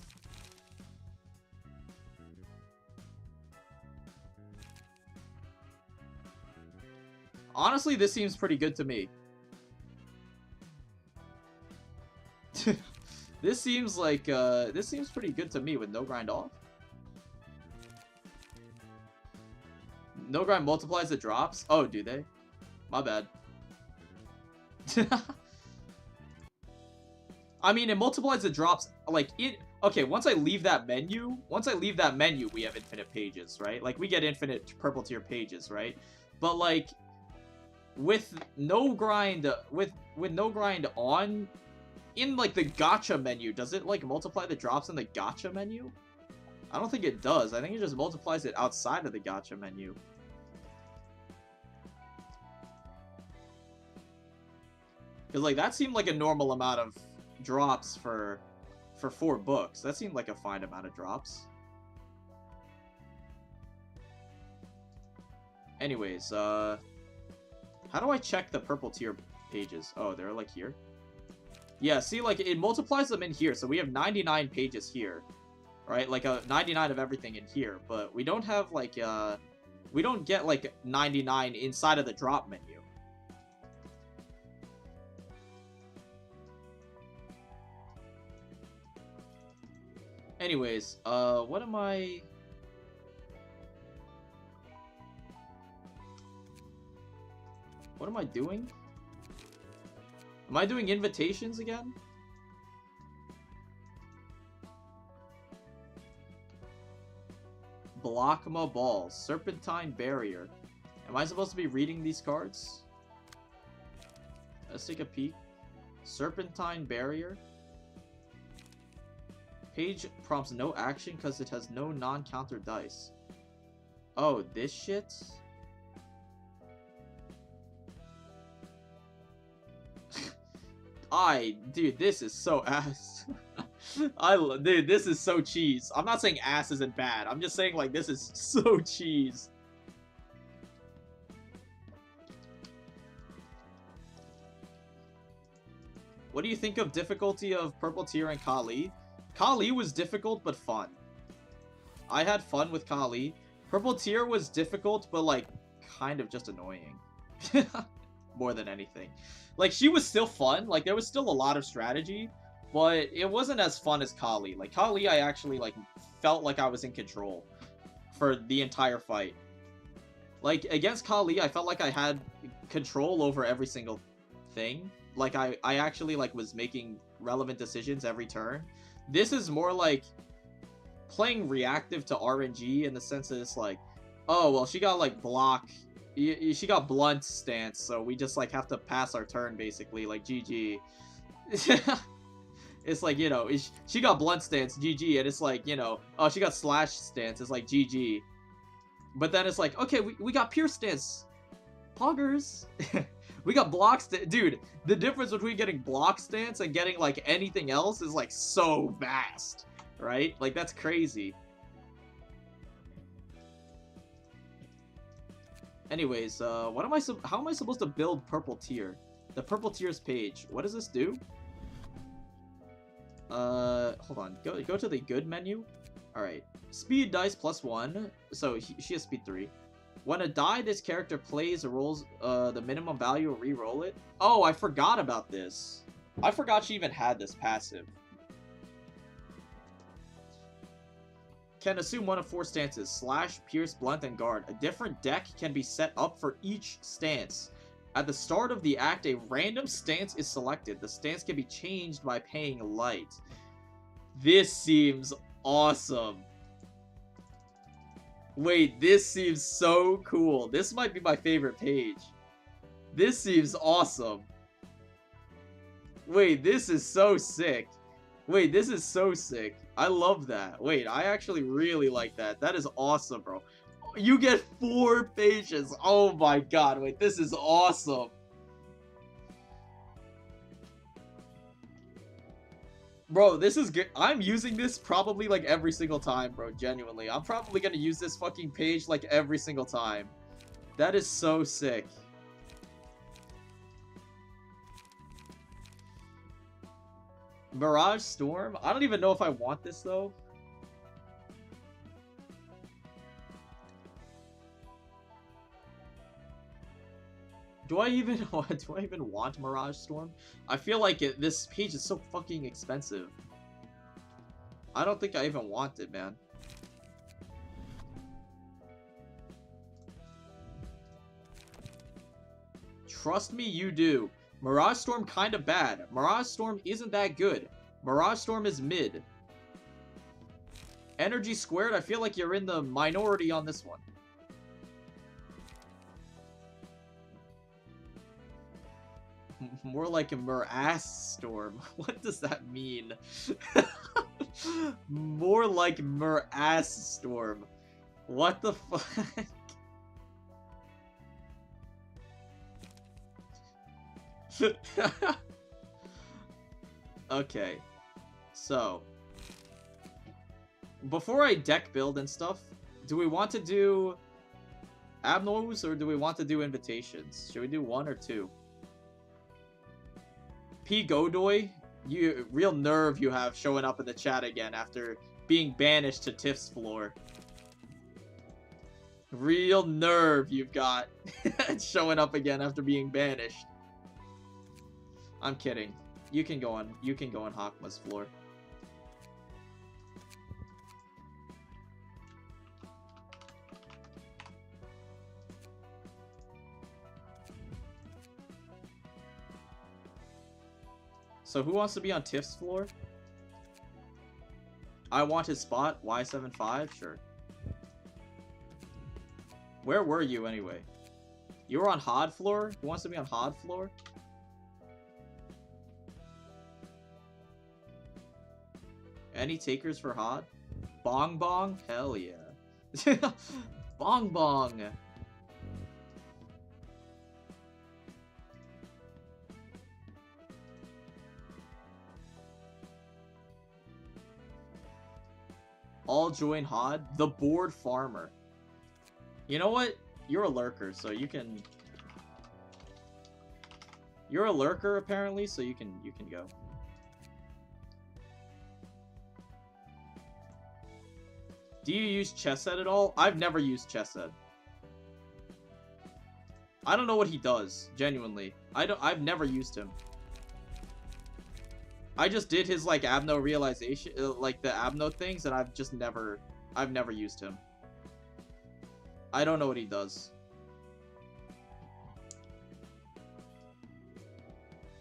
Honestly, this seems pretty good to me. This seems like, this seems pretty good to me with no grind off. No grind multiplies the drops? Oh, do they? My bad. I mean, it multiplies the drops, like, okay, once I leave that menu, we have infinite pages, right? Like, we get infinite purple tier pages, right? But, like, with no grind, with no grind on, in, like, the gacha menu, does it, like, multiply the drops in the gacha menu? I don't think it does. I think it just multiplies it outside of the gacha menu. Because, like, that seemed like a normal amount of drops for 4 books. That seemed like a fine amount of drops. Anyways, how do I check the purple tier pages? Oh, they're, like, here? Yeah, see, like, it multiplies them in here, so we have 99 pages here. Right? Like, 99 of everything in here, but we don't have, like, we don't get, like, 99 inside of the drop menu. Anyways, what am I... What am I doing? Am I doing invitations again? Blockma Balls. Serpentine Barrier. Am I supposed to be reading these cards? Let's take a peek. Serpentine Barrier. Page prompts no action because it has no non-counter dice. Oh, this shit? Dude, this is so ass. Dude, this is so cheese. I'm not saying ass isn't bad. I'm just saying, like, this is so cheese. What do you think of difficulty of Purple Tier and Kali? Kali was difficult, but fun. I had fun with Kali. Purple Tier was difficult, but, like, kind of just annoying. More than anything. Like, she was still fun. Like, there was still a lot of strategy, but it wasn't as fun as Kali. Like, Kali, I actually, like, felt like I was in control for the entire fight. Like, against Kali, I felt like I had control over every single thing. Like, I actually, like, was making relevant decisions every turn. This is more like playing reactive to RNG in the sense that it's like, oh, well, she got, like, block. She got blunt stance, so we just, like, have to pass our turn, basically. Like, GG. It's like, you know, she got blunt stance, GG, and it's like, you know, oh, she got slash stance, it's like, GG. But then it's like, okay, we got pierce stance. Poggers. We got block stance. Dude, the difference between getting block stance and getting, like, anything else is, like, so vast. Right? Like, that's crazy. Anyways, how am I supposed to build Purple Tier? The Purple Tier's page. What does this do? Hold on. Go to the good menu. Alright. Speed dice +1. So, she has speed 3. When a die this character plays or rolls the minimum value, or re-roll it. Oh, I forgot about this. I forgot she even had this passive. Can assume one of 4 stances. Slash, Pierce, Blunt, and Guard. A different deck can be set up for each stance. At the start of the act, a random stance is selected. The stance can be changed by paying light. This seems awesome. Wait, this seems so cool. This might be my favorite page. This seems awesome. Wait, this is so sick. Wait, this is so sick. I love that. Wait, I actually really like that. That is awesome, bro. You get 4 pages. Oh my god. Wait, this is awesome. Bro, this is good. I'm using this probably like every single time, bro. Genuinely. I'm probably gonna use this fucking page like every single time. That is so sick. Mirage Storm? I don't even know if I want this, though. Do I even want Mirage Storm? I feel like this page is so fucking expensive. I don't think I even want it, man. Trust me, you do. Mirage Storm kinda bad. Mirage Storm isn't that good. Mirage Storm is mid. Energy Squared, I feel like you're in the minority on this one. More like a Mirass Storm. What does that mean? More like Mirass Storm. What the fuck? Okay. So. Before I deck build and stuff, do we want to do Abnos or do we want to do invitations? Should we do 1 or 2? P. Godoy, you real nerve you have showing up in the chat again after being banished to Tiff's floor. Real nerve you've got showing up again after being banished. I'm kidding. You can go on Hakma's floor. So who wants to be on Tiff's floor? I want his spot. Y75? Sure. Where were you anyway? You were on Hod floor? Who wants to be on Hod floor? Any takers for Hod? Bong Bong? Hell yeah. Bong Bong! All join Hod? The board farmer. You know what? You're a lurker, so you can... You're a lurker, apparently, so you can go. Do you use Chesed at all? I've never used Chesed. I don't know what he does, genuinely. I've never used him. I just did his, like, Abno realization, like, the Abno things, and I've never used him. I don't know what he does.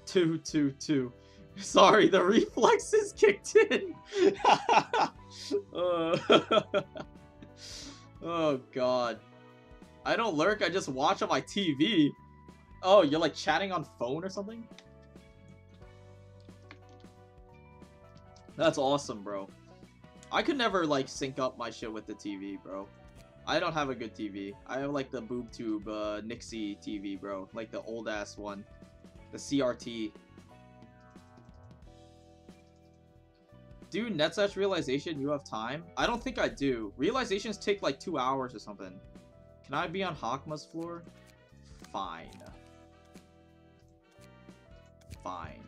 2-2-2. Sorry, the reflexes kicked in. Oh, God. I don't lurk, I just watch on my TV. Oh, you're, like, chatting on phone or something? That's awesome, bro. I could never, like, sync up my shit with the TV, bro. I don't have a good TV. I have, like, the BoobTube, Nixie TV, bro. Like, the old-ass one. The CRT. Do NetSash realization, you have time? I don't think I do. Realizations take, like, 2 hours or something. Can I be on Hakma's floor? Fine. Fine.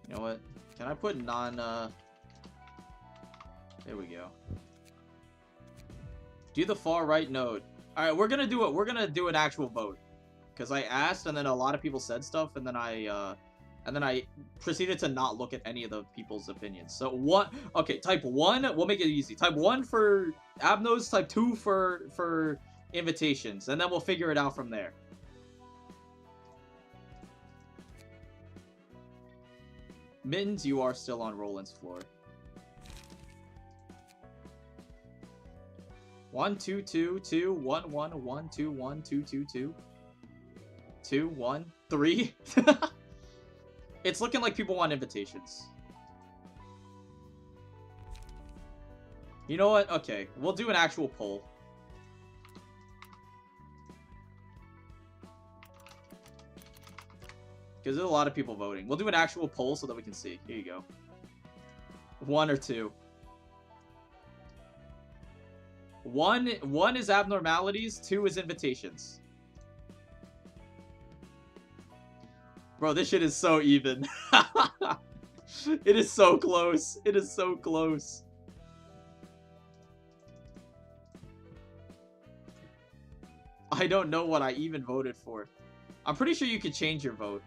You know what? Can I put There we go. Do the far right node. Alright, we're gonna do it. We're gonna do an actual vote. Because I asked, and then a lot of people said stuff, and then I proceeded to not look at any of the people's opinions. So, okay, type 1, we'll make it easy. Type 1 for Abnos, type 2 for invitations, and then we'll figure it out from there. Mittens, you are still on Roland's floor. 1 2 2 2 1 1 1 2 1 2 2 2 2 1 3. It's looking like people want invitations. You know what? Okay, we'll do an actual poll. Because there's a lot of people voting. We'll do an actual poll so that we can see. Here you go. 1 or 2. One is abnormalities, 2 is invitations. Bro, this shit is so even. It is so close. It is so close. I don't know what I even voted for. I'm pretty sure you could change your vote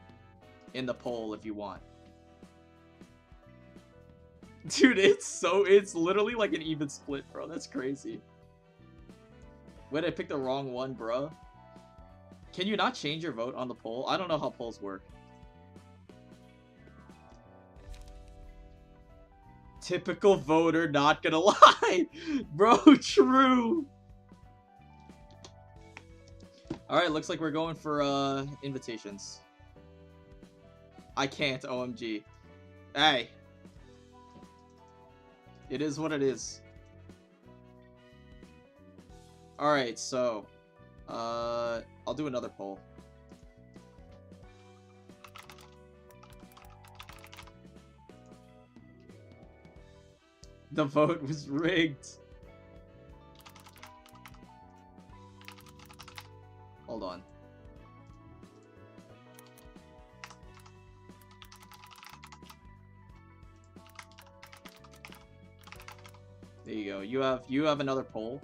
in the poll if you want. Dude, it's literally like an even split, bro. That's crazy. Wait, I picked the wrong one, bro. Can you not change your vote on the poll? I don't know how polls work. Typical voter, not gonna lie. Bro, true. Alright, looks like we're going for invitations. I can't, OMG. Hey. It is what it is. Alright, so I'll do another poll. The vote was rigged. Hold on. There you go. You have another poll.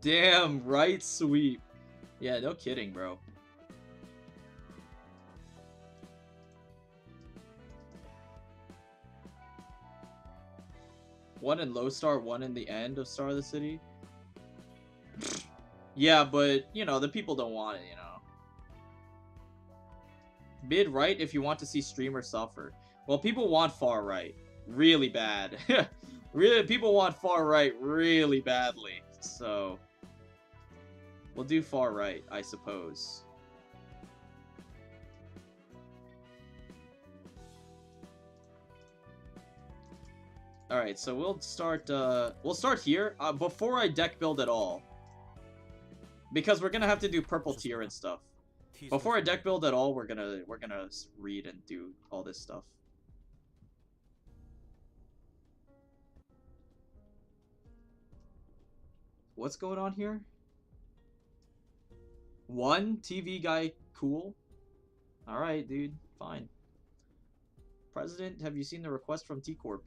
Damn, right sweep. Yeah, no kidding, bro. One in low star, one in the end of Star of the City. Yeah, but, you know, the people don't want it, you know. Mid right if you want to see streamers suffer. Well, people want far right. Really bad. Really, people want far right really badly. So we'll do far right, I suppose. Alright, so we'll start here, before I deck build at all. Because we're gonna have to do purple tier and stuff. Before I deck build at all, we're gonna read and do all this stuff. What's going on here? One TV guy, cool. Alright, dude, fine. President, have you seen the request from T-Corp?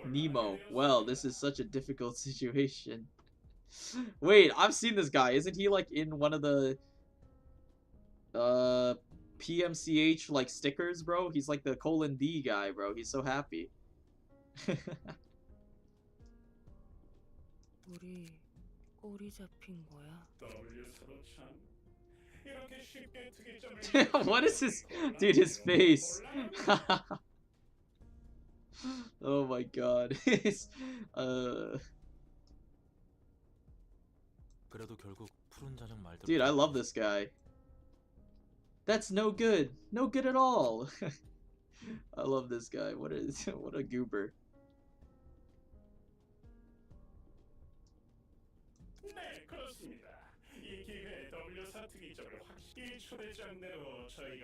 Nemo, well, this is such a difficult situation. Wait, I've seen this guy. Isn't he like in one of the PMCH like stickers, bro? He's like the :D guy, bro. He's so happy. 우리 꼬리 잡힌 거야? What is his dude, his face? Oh my god. His, dude, I love this guy. That's no good. No good at all. I love this guy. What a goober.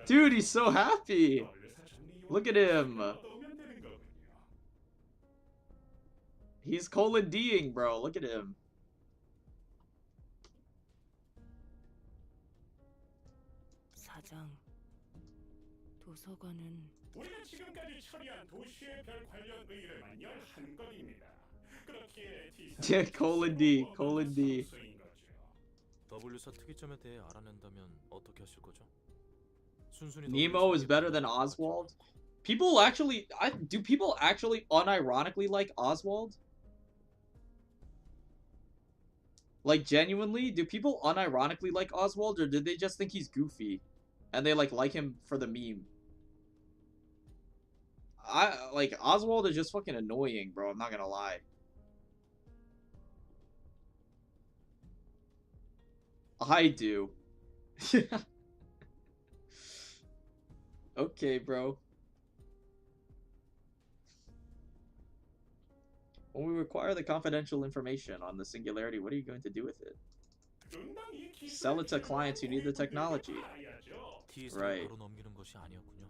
Dude, he's so happy. Look at him. He's :D'ing, bro. Look at him. 사장, 도서관은 우리가 지금까지 처리한 도시의 별 관련 의뢰만 11건입니다. 그렇기에 Yeah, :D. W사 특이점에 대해 알아낸다면 어떻게 하실 거죠? 순순히 Nemo is better than Oswald? People actually do people actually unironically like Oswald? Like, genuinely, do people unironically like Oswald, or did they just think he's goofy and they like him for the meme? Like, Oswald is just fucking annoying, bro. I'm not gonna lie. I do. Okay, bro. When we require the confidential information on the singularity, what are you going to do with it? Sell it to clients who need the technology. Right. T로 넘기는 것이 아니었군요.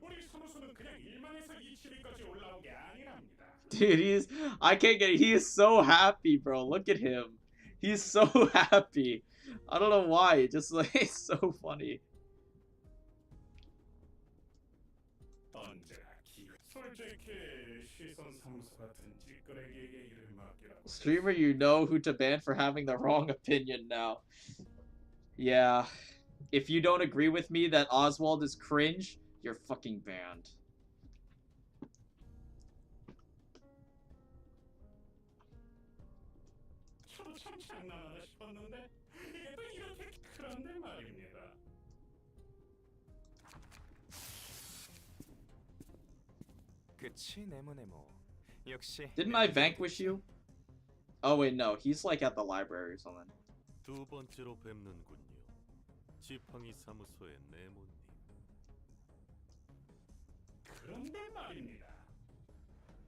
우리 사무소는 그냥 1만에서 2,000위까지 올라온 게 아니랍니다. Dude, I can't get it. He is so happy, bro. Look at him. He's so happy. I don't know why. It just like it's so funny. 언제나 기회. 솔직히 시선 사무소 같은 찌끄레기에게 일을 맡기라고. Streamer, you know who to ban for having the wrong opinion now. Yeah. If you don't agree with me that Oswald is cringe, you're fucking banned. 저도 참 장난하나 싶었는데 이게 또 이렇게 그런데 말입니다. 그치 네모네모. 역시. Didn't I vanquish you? Oh wait, no. He's like at the library or something. 두 번째로 뵙는군요. 지팡이 사무소의 네모님. 그런데 말입니다.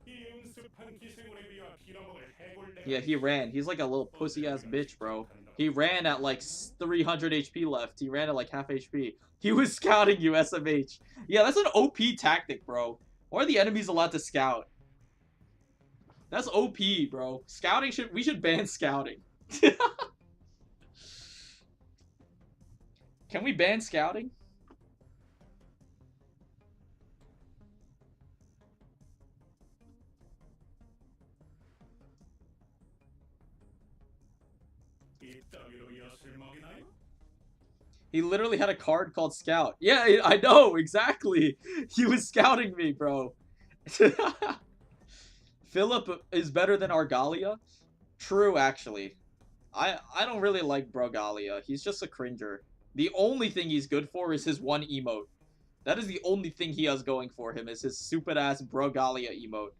이 음습한 기생물에 비하 빌어먹을 해골. Yeah, he ran. He's like a little pussy ass bitch, bro. He ran at like 300 HP left. He ran at like half HP. He was scouting you, SMH. Yeah, that's an OP tactic, bro. Why are the enemies allowed to scout? That's OP, bro. Scouting we should ban scouting. Can we ban scouting? He literally had a card called Scout. Yeah, I know, exactly. He was scouting me, bro. Philip is better than Argalia? True, actually. I don't really like Brogalia. He's just a cringer. The only thing he's good for is his one emote. That is the only thing he has going for him, is his stupid-ass Brogalia emote.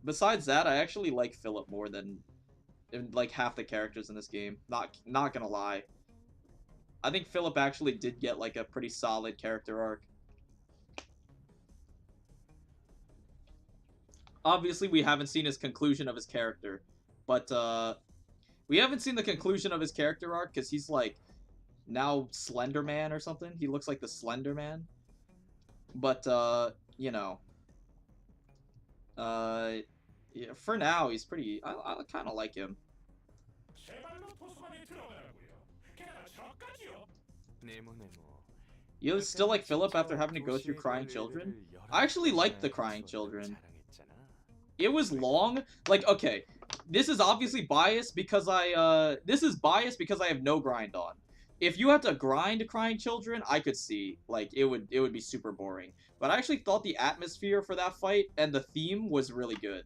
Besides that, I actually like Philip more than like half the characters in this game. Not gonna lie. I think Philip actually did get like a pretty solid character arc. Obviously, we haven't seen his conclusion of his character, but we haven't seen the conclusion of his character arc because he's like now Slender Man or something. He looks like the Slender Man. But you know, yeah, for now he's pretty. I kind of like him. You still like Philip after having to go through Crying Children? I actually liked the Crying Children. It was long. Like, okay, this is obviously biased because I have no grind on. If you had to grind Crying Children, I could see like it would be super boring. But I actually thought the atmosphere for that fight and the theme was really good.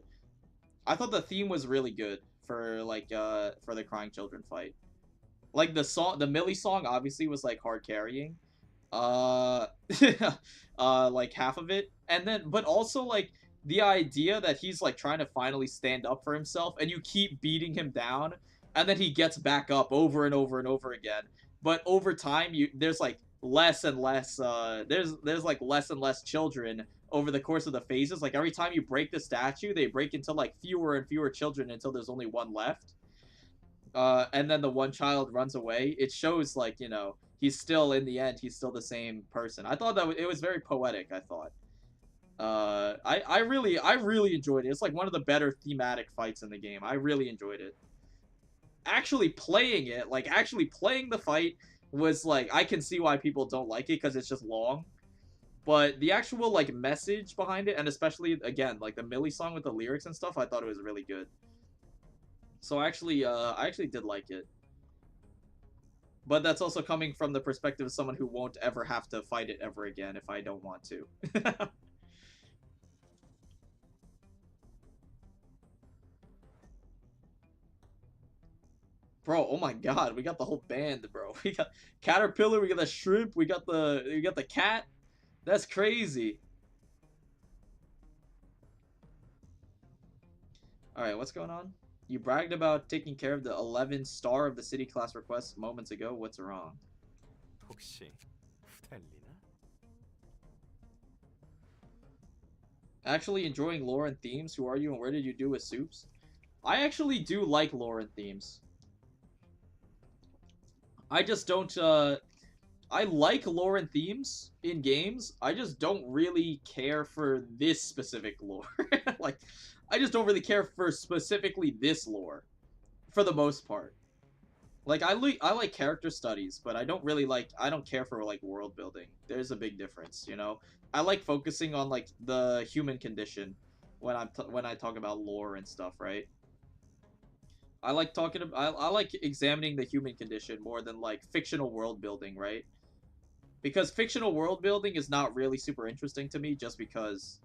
I thought the theme was really good for like for the Crying Children fight. Like the Millie song obviously was like hard carrying. Like half of it. And then but also like the idea that he's like trying to finally stand up for himself and you keep beating him down and then he gets back up over and over and over again. But over time there's like less and less there's like less and less children over the course of the phases. Like every time you break the statue, they break into like fewer and fewer children until there's only one left. And then the one child runs away. It shows like, you know, he's still in the end, he's still the same person. I thought that it was very poetic, I thought. I really enjoyed it. It's like one of the better thematic fights in the game. I really enjoyed it. Actually playing it, like actually playing the fight was like, I can see why people don't like it because it's just long. But the actual like message behind it, and especially again like the Millie song with the lyrics and stuff, I thought it was really good. So I actually did like it. But that's also coming from the perspective of someone who won't ever have to fight it ever again if I don't want to. Bro, oh my god, we got the whole band, bro. We got Caterpillar, we got the Shrimp, we got the cat. That's crazy. Alright, what's going on? You bragged about taking care of the 11 star of the city class request moments ago. What's wrong? 혹시 후달리나? Actually enjoying lore and themes? Who are you and where did you do with soups? I actually do like lore and themes. I just don't, I like lore and themes in games. I just don't really care for this specific lore. Like, I just don't really care for specifically this lore. For the most part. Like, I like character studies, but I don't really like, I don't care for, like, world building. There's a big difference, you know? I like focusing on, like, the human condition when when I talk about lore and stuff, right? I like talking about, I like examining the human condition more than, like, fictional world building, right? Because fictional world building is not really super interesting to me just because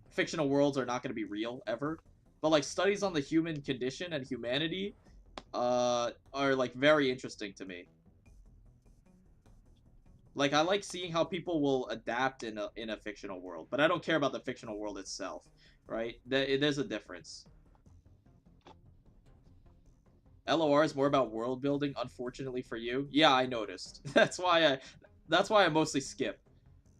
fictional worlds are not going to be real, ever. But, like, studies on the human condition and humanity are, like, very interesting to me. Like, I like seeing how people will adapt in a fictional world, but I don't care about the fictional world itself, right? There's a difference. LOR is more about world building, unfortunately for you. Yeah, I noticed. That's why I mostly skip.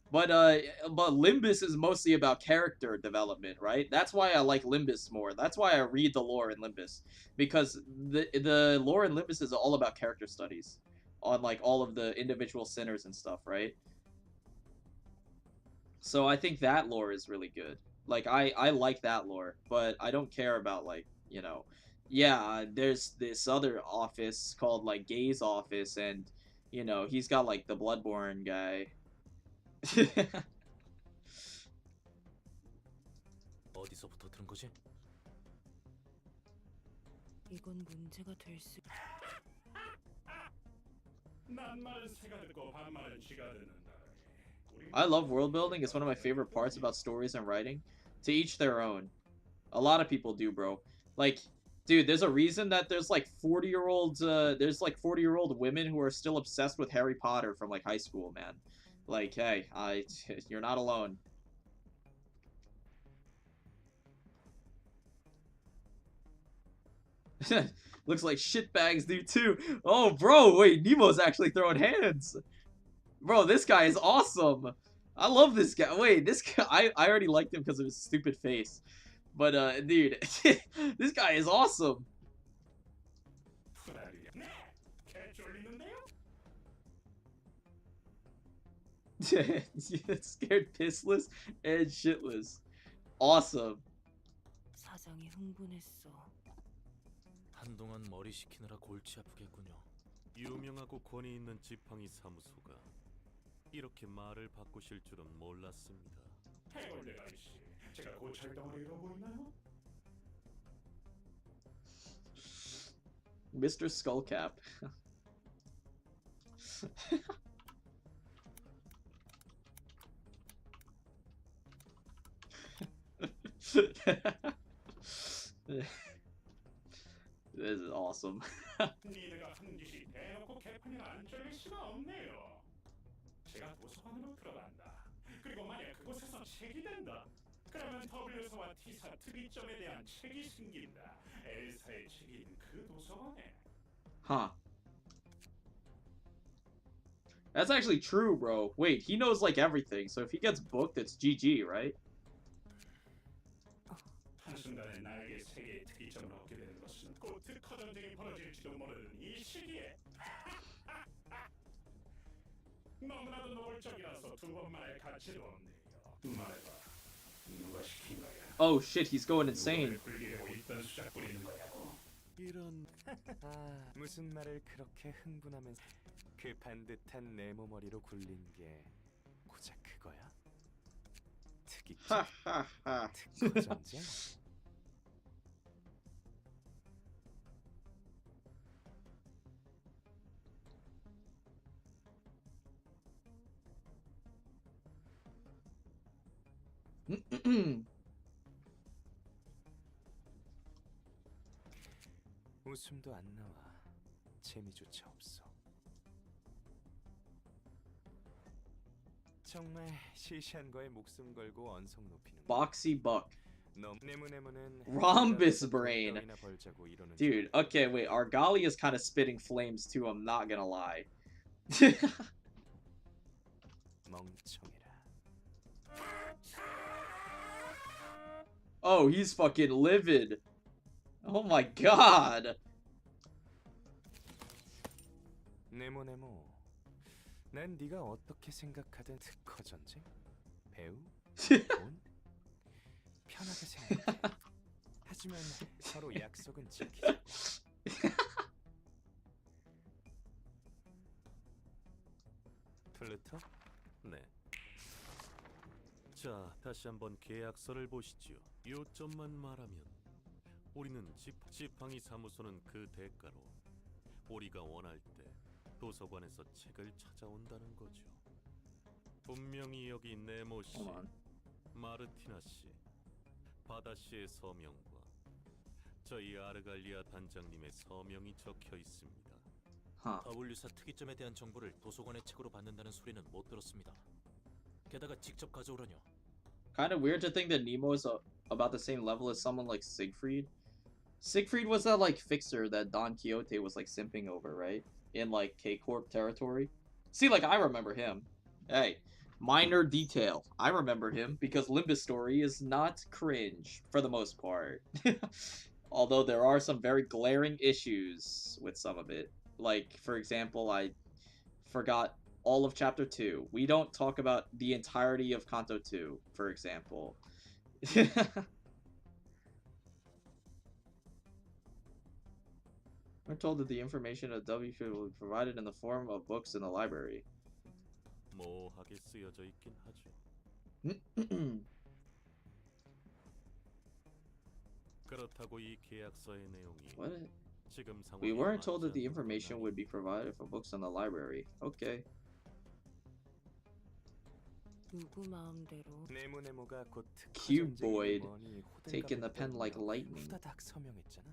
But Limbus is mostly about character development, right? That's why I like Limbus more. That's why I read the lore in Limbus, because the lore in Limbus is all about character studies on, like, all of the individual sinners and stuff, right? So I think that lore is really good. Like, I like that lore, but I don't care about, like, you know, yeah, there's this other office called, like, Gay's office, and, you know, he's got, like, the Bloodborne guy. 어디서부터 들은 거지? 이건 문제가 될 수. 낱말은 새가 듣고 반말은 쥐가 듣는다. I love world building. It's one of my favorite parts about stories and writing. To each their own. A lot of people do, bro. Like, dude, there's a reason that there's, like, 40-year-olds, there's, like, 40-year-old women who are still obsessed with Harry Potter from, like, high school, man. Like, hey, you're not alone. Looks like shitbags do too. Oh, bro, wait, Nemo's actually throwing hands. Bro, this guy is awesome. I love this guy. Wait, this guy, I already liked him because of his stupid face. But, dude, this guy is awesome. Scared pissless and shitless. Awesome. 사장이 흥분했어. 한동안 머리 식히느라 골치 아프겠군요. 유명하고 권위 있는 지팡이 사무소가 이렇게 말을 바꾸실 줄은 몰랐습니다. 해골대 아저씨, 제가 고철덩어리로 보이나요? Mr. Skullcap. This is awesome. 니네가 한 짓이 대놓고 개판이 안 쫄릴 수가 없네요. 제가 도서관으로 들어간다. 그리고 만약 그곳에서 책이 된다. 그러면 W사와 T사 특이점에 대한 책이 생긴다. 엘사의 책인 그 도서관에. Huh. That's actually true, bro. Wait, he knows, like, everything, so if he gets booked, it's GG, right? 한순간에 나에게 세계의 특이점을 얻게 되는 것은 곧 특허 전쟁이 벌어질지도 모르는 이 시기에. 너무나도 노골적이라서 두 번 말할 가치도 없네요. 말해봐. 누가 시킨 거야? Oh shit, he's going insane. 불리려고 이딴 수작 부리는 거냐고. 이런 아, 무슨 말을 그렇게 흥분하면서 그 반듯한 네모머리로 굴린 게 고작 그거야? 특이점? 하하하. 특허 전쟁? 웃음도 안 나와. 재미조차 없어. 정말 시시한 거에 목숨 걸고 언성 높이는 거. Boxy Buck. Rhombus brain. Dude, okay, wait. Argali is kind of spitting flames too, I'm not gonna lie. Oh, he's fucking livid. Oh my god. 네모. 난 네가 어떻게 생각하든 특허 전쟁, 배우, 돈, 편하게 생각해. 하지만 서로 약속은 지키자. 플루토? 네. 자, 다시 한번 계약서를 보시지요. 요점만 말하면 우리는 지팡이 사무소는 그 대가로 우리가 원할 때 도서관에서 책을 찾아온다는 거죠. 분명히 여기 네모 씨, 마르티나 씨, 바다 씨의 서명과 저희 아르갈리아 단장님의 서명이 적혀 있습니다. W사 특이점에 대한 정보를 도서관의 책으로 받는다는 소리는 못 들었습니다. 게다가 직접 가져오라뇨. Kind of weird to think that Nemo is about the same level as someone like Siegfried. Siegfried was that like fixer that Don Quixote was like simping over, right? In like K-Corp territory. See, like I remember him. Hey, minor detail. I remember him because Limbus Story is not cringe for the most part. Although there are some very glaring issues with some of it. Like, for example, I forgot all of Chapter 2. We don't talk about the entirety of Kanto 2, for example. We're told that the information of W will be provided in the form of books in the library. 모호하게 쓰여져 있긴 하죠. 그렇다고 이 계약서의 내용이 What? 지금 상황에 We weren't told that 맞지 the 않는 건 information would be provided for books in the library. Okay. 누구 마음대로 네모가 곧 특허 Cuboid, 전쟁이니 뭐니 호들갑을 taking the pen like 떨며 lightning. 후다닥 서명했잖아.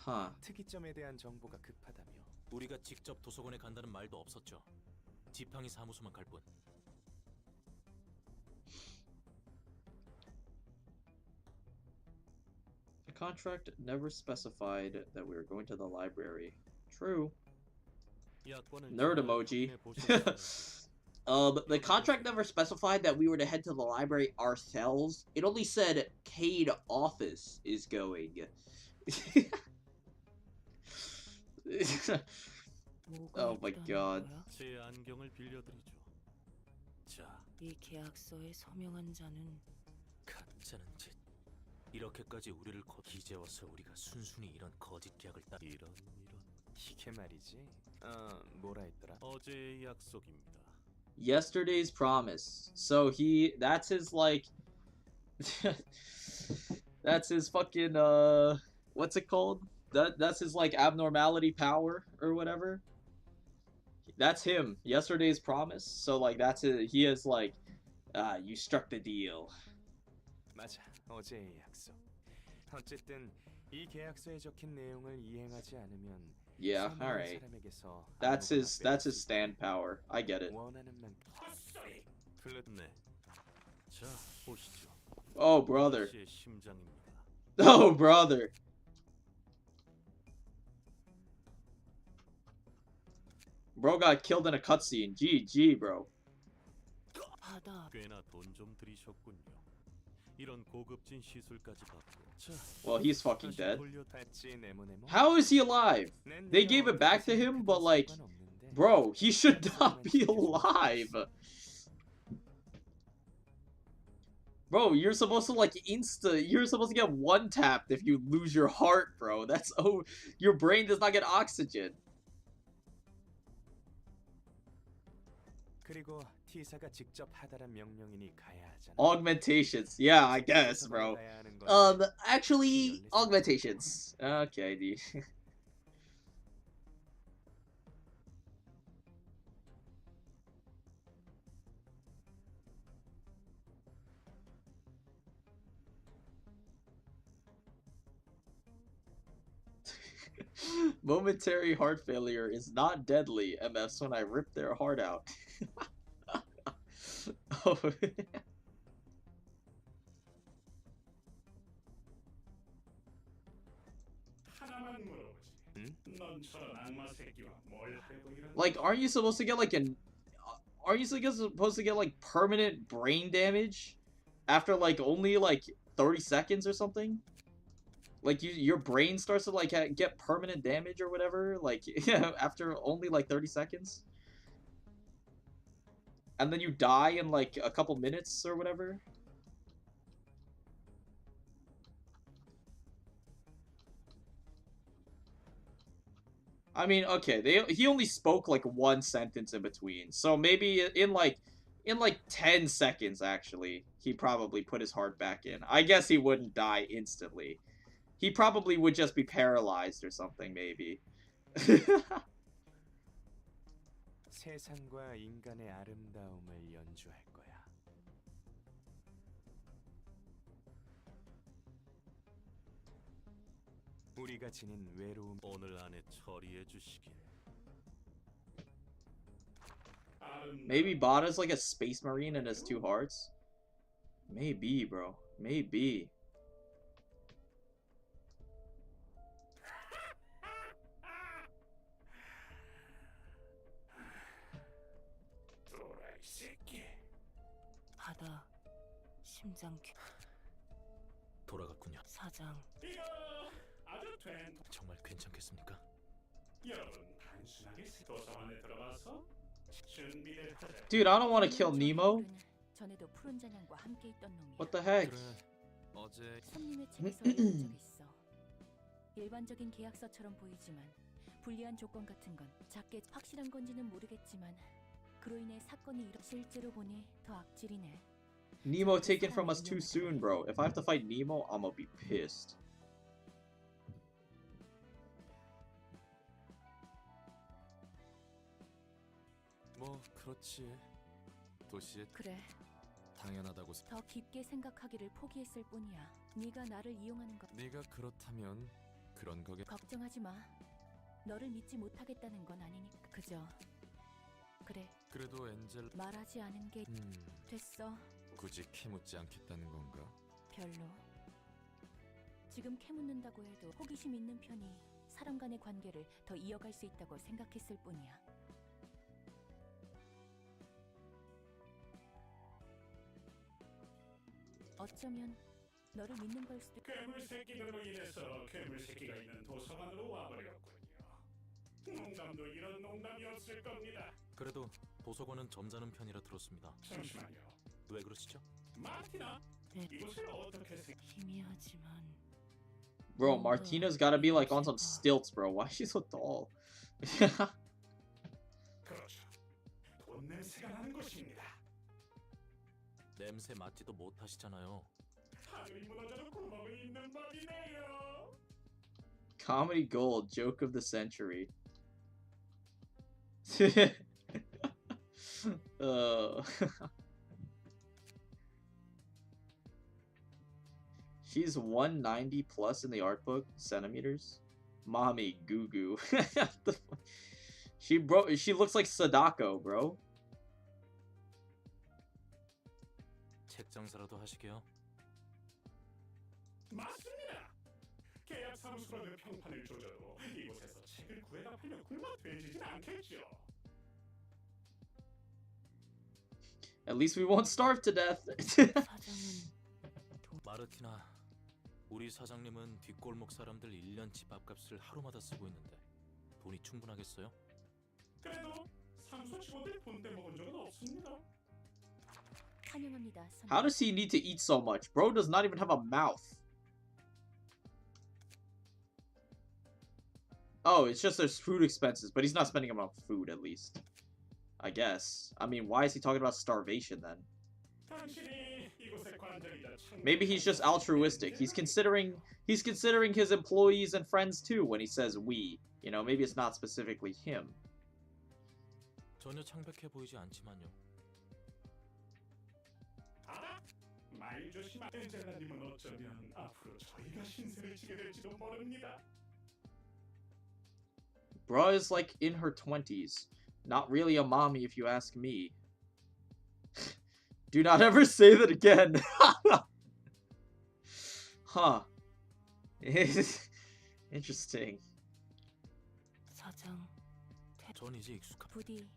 Huh. 특이점에 대한 정보가 급하다며. 우리가 직접 도서관에 간다는 말도 없었죠. 지팡이 사무소만 갈 뿐. The contract never specified that we were going to the library. True. 야권을 Nerd 잘 emoji. 확인해 보셨어요? The contract never specified that we were to head to the library ourselves. It only said Cade Office is going. Oh my god. 제 안경을 빌려드리죠. 자, 이 계약서에 서명한 자는 가짜는 짓. 이렇게까지 우리를 기재 와서 우리가 순순히 이런 거짓 계약을 따. 이런 이게 말이지. 뭐라 했더라? 어제의 약속입니다. Yesterday's promise. So that's his like that's his fucking what's it called? That's his like abnormality power or whatever. That's him. Yesterday's promise. So like that's it. He is like you struck the deal. 맞아. 어제의 약속. 어쨌든 이 계약서에 적힌 내용을 이행하지 않으면 Yeah, all right. That's his stand power. I get it. 원하는 만큼. 네. 자, 보시죠. Oh, brother. 씨의 심장입니다. Oh, brother. Bro got killed in a cutscene. GG, bro. 바다. 꽤나 돈 좀 들이셨군요. 이런 고급진 시술까지 받고. 자, Well, he's fucking 다시 dead. 봤지, 네모. How is he alive? They gave it back to him, but like, bro, he should not be alive. Bro, you're supposed to like you're supposed to get one tapped if you lose your heart, bro. That's your brain does not get oxygen. 그리고 T사가 직접 하다란 명령이니 가야 하잖아. Augmentations. Yeah, I guess, bro. Actually, augmentations. Okay, dude. Momentary heart failure is not deadly, MFs, when I rip their heart out. Oh. 그만 물어보지. 넌 저런 악마 새끼와 뭘 하려고 이러는 Like, aren't you supposed to get like aren't you supposed to get like permanent brain damage after like only like 30 seconds or something? Like your brain starts to like get permanent damage or whatever, like after only like 30 seconds, and then you die in like a couple minutes or whatever. I mean, okay, he only spoke like one sentence in between, so maybe in like 10 seconds actually he probably put his heart back in. I guess he wouldn't die instantly. He probably would just be paralyzed or something, maybe. 세상과 인간의 아름다움을 연주할 거야. 우리가 지닌 외로움 오늘 안에 처리해 주시길. Maybe Bada's like a space marine and has two hearts? Maybe, bro. Maybe. 또라이 새끼. 바다 심장 돌아갔군요. 사장. 이거 아주 된. 정말 괜찮겠습니까? 여러분 단순하게 도서관에 들어가서 준비를 하자. Dude, I don't want to kill Nemo. 전에도 푸른 잔향과 함께 있던 놈이야. What the heck? 그래, 어제 손님의 책에서 읽은 적 있어. 일반적인 계약서처럼 보이지만 불리한 조건 같은 건 작게 확실한 건지는 모르겠지만 그로 인해 사건이 실제로 보니 더 악질이네. Nemo taken from us too soon, bro. If I have to fight Nemo, I'm gonna be pissed. 뭐 그렇지. 도시에 그래, 당연하다고 더 깊게 생각하기를 포기했을 뿐이야. 네가 나를 이용하는 거 네가 그렇다면 그런 거겠. 걱정하지 마. 너를 믿지 못하겠다는 건 아니니까. 그저 그래, 그래도 엔젤 말하지 않은 게 됐어. 굳이 캐묻지 않겠다는 건가? 별로. 지금 캐묻는다고 해도 호기심 있는 편이 사람 간의 관계를 더 이어갈 수 있다고 생각했을 뿐이야. 어쩌면 너를 믿는 걸 수도. 괴물 새끼들로 인해서 괴물 새끼가 있는 도서관으로 와버렸군요. 농담도 이런 농담이었을 겁니다. 그래도 도서관은 점잖은 편이라 들었습니다. 잠시만요. 왜 그러시죠? 마티나, 이곳을 어떻게 희미하지만 Bro, Martina's gotta be like on some stilts, bro. Why is she so tall? 그렇죠. 돈 냄새가 나는 곳입니다. 냄새 맡지도 못하시잖아요. 하늘이 무너져도 구멍이 있는 법이네요. Comedy gold, joke of the century. She's 190 plus in the art book, centimeters. Mommy goo goo. She looks like Sadako, bro. 책 장사라도 하시게요. 맞습니다. 계약 사무소라는 평판을 조져도 이곳에서 책을 구해다 팔면 굶어 돼지진 않겠죠. At least we won't starve to death. 사장은 마르티나, 우리 사장님은 뒷골목 사람들 1년치 밥값을 하루마다 쓰고 있는데 돈이 충분하겠어요? 그래도 사무소 직원들이 본때 먹은 적은 없습니다. 환영합니다. How does he need to eat so much? Bro does not even have a mouth. Oh, it's just there's food expenses, but he's not spending them on food at least. I guess. I mean, why is he talking about starvation then? 당신이 이곳의 관절이자 Maybe he's just altruistic. He's considering his employees and friends too when he says we. You know, maybe it's not specifically him. 전혀 창백해 보이지 않지만요. 말 조심하. 엔젤라님은 어쩌면 앞으로 저희가 신세를 지게 될지도 모릅니다. Bruh is like in her 20s. Not really a mommy if you ask me. Do not ever say that again. Huh. Interesting. 과정. 전 이제 익숙한. 부디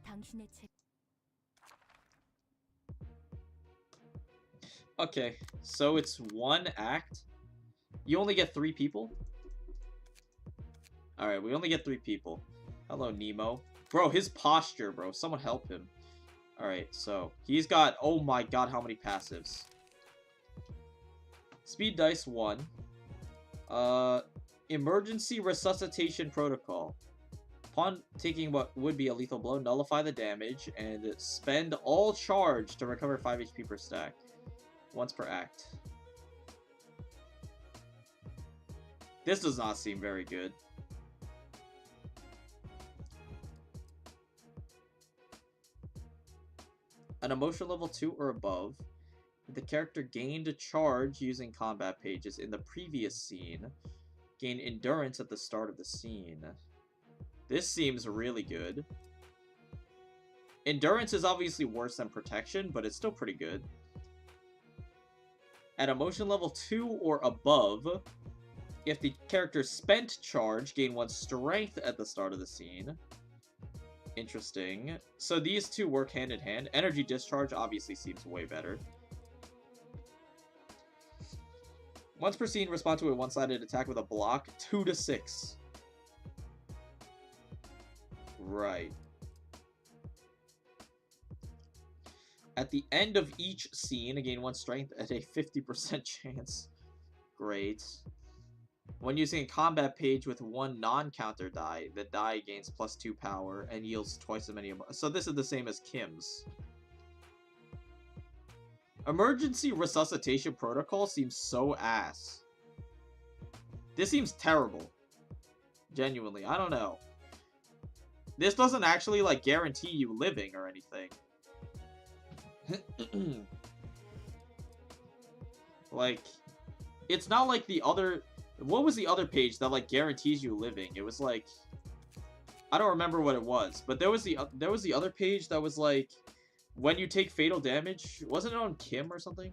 당신의 책. Okay, so it's one act. You only get 3 people? Alright, we only get 3 people. Hello, Nemo. Bro, his posture, bro. Someone help him. Alright, so he's got, oh my god, how many passives? Speed dice 1. Emergency resuscitation protocol. Upon taking what would be a lethal blow, nullify the damage and spend all charge to recover 5 HP per stack. Once per act. This does not seem very good. An emotion level 2 or above. The character gained a charge using combat pages in the previous scene. Gain endurance at the start of the scene. This seems really good. Endurance is obviously worse than protection, but it's still pretty good. At emotion level 2 or above, if the character spent charge, gain 1 strength at the start of the scene. Interesting. So these two work hand in hand. Energy discharge obviously seems way better. Once per scene, respond to a one-sided attack with a block, 2 to 6. Right. At the end of each scene, gain 1 strength at a 50% chance. Great. When using a combat page with 1 non-counter die, the die gains +2 power and yields twice as many. So this is the same as Kim's. Emergency resuscitation protocol seems so ass. This seems terrible. Genuinely, I don't know. This doesn't actually, like, guarantee you living or anything. Like, it's not like the other... What was the other page that, like, guarantees you living? It was, like... I don't remember what it was, but there was the other page that was, like... When you take fatal damage... Wasn't it on Kim or something?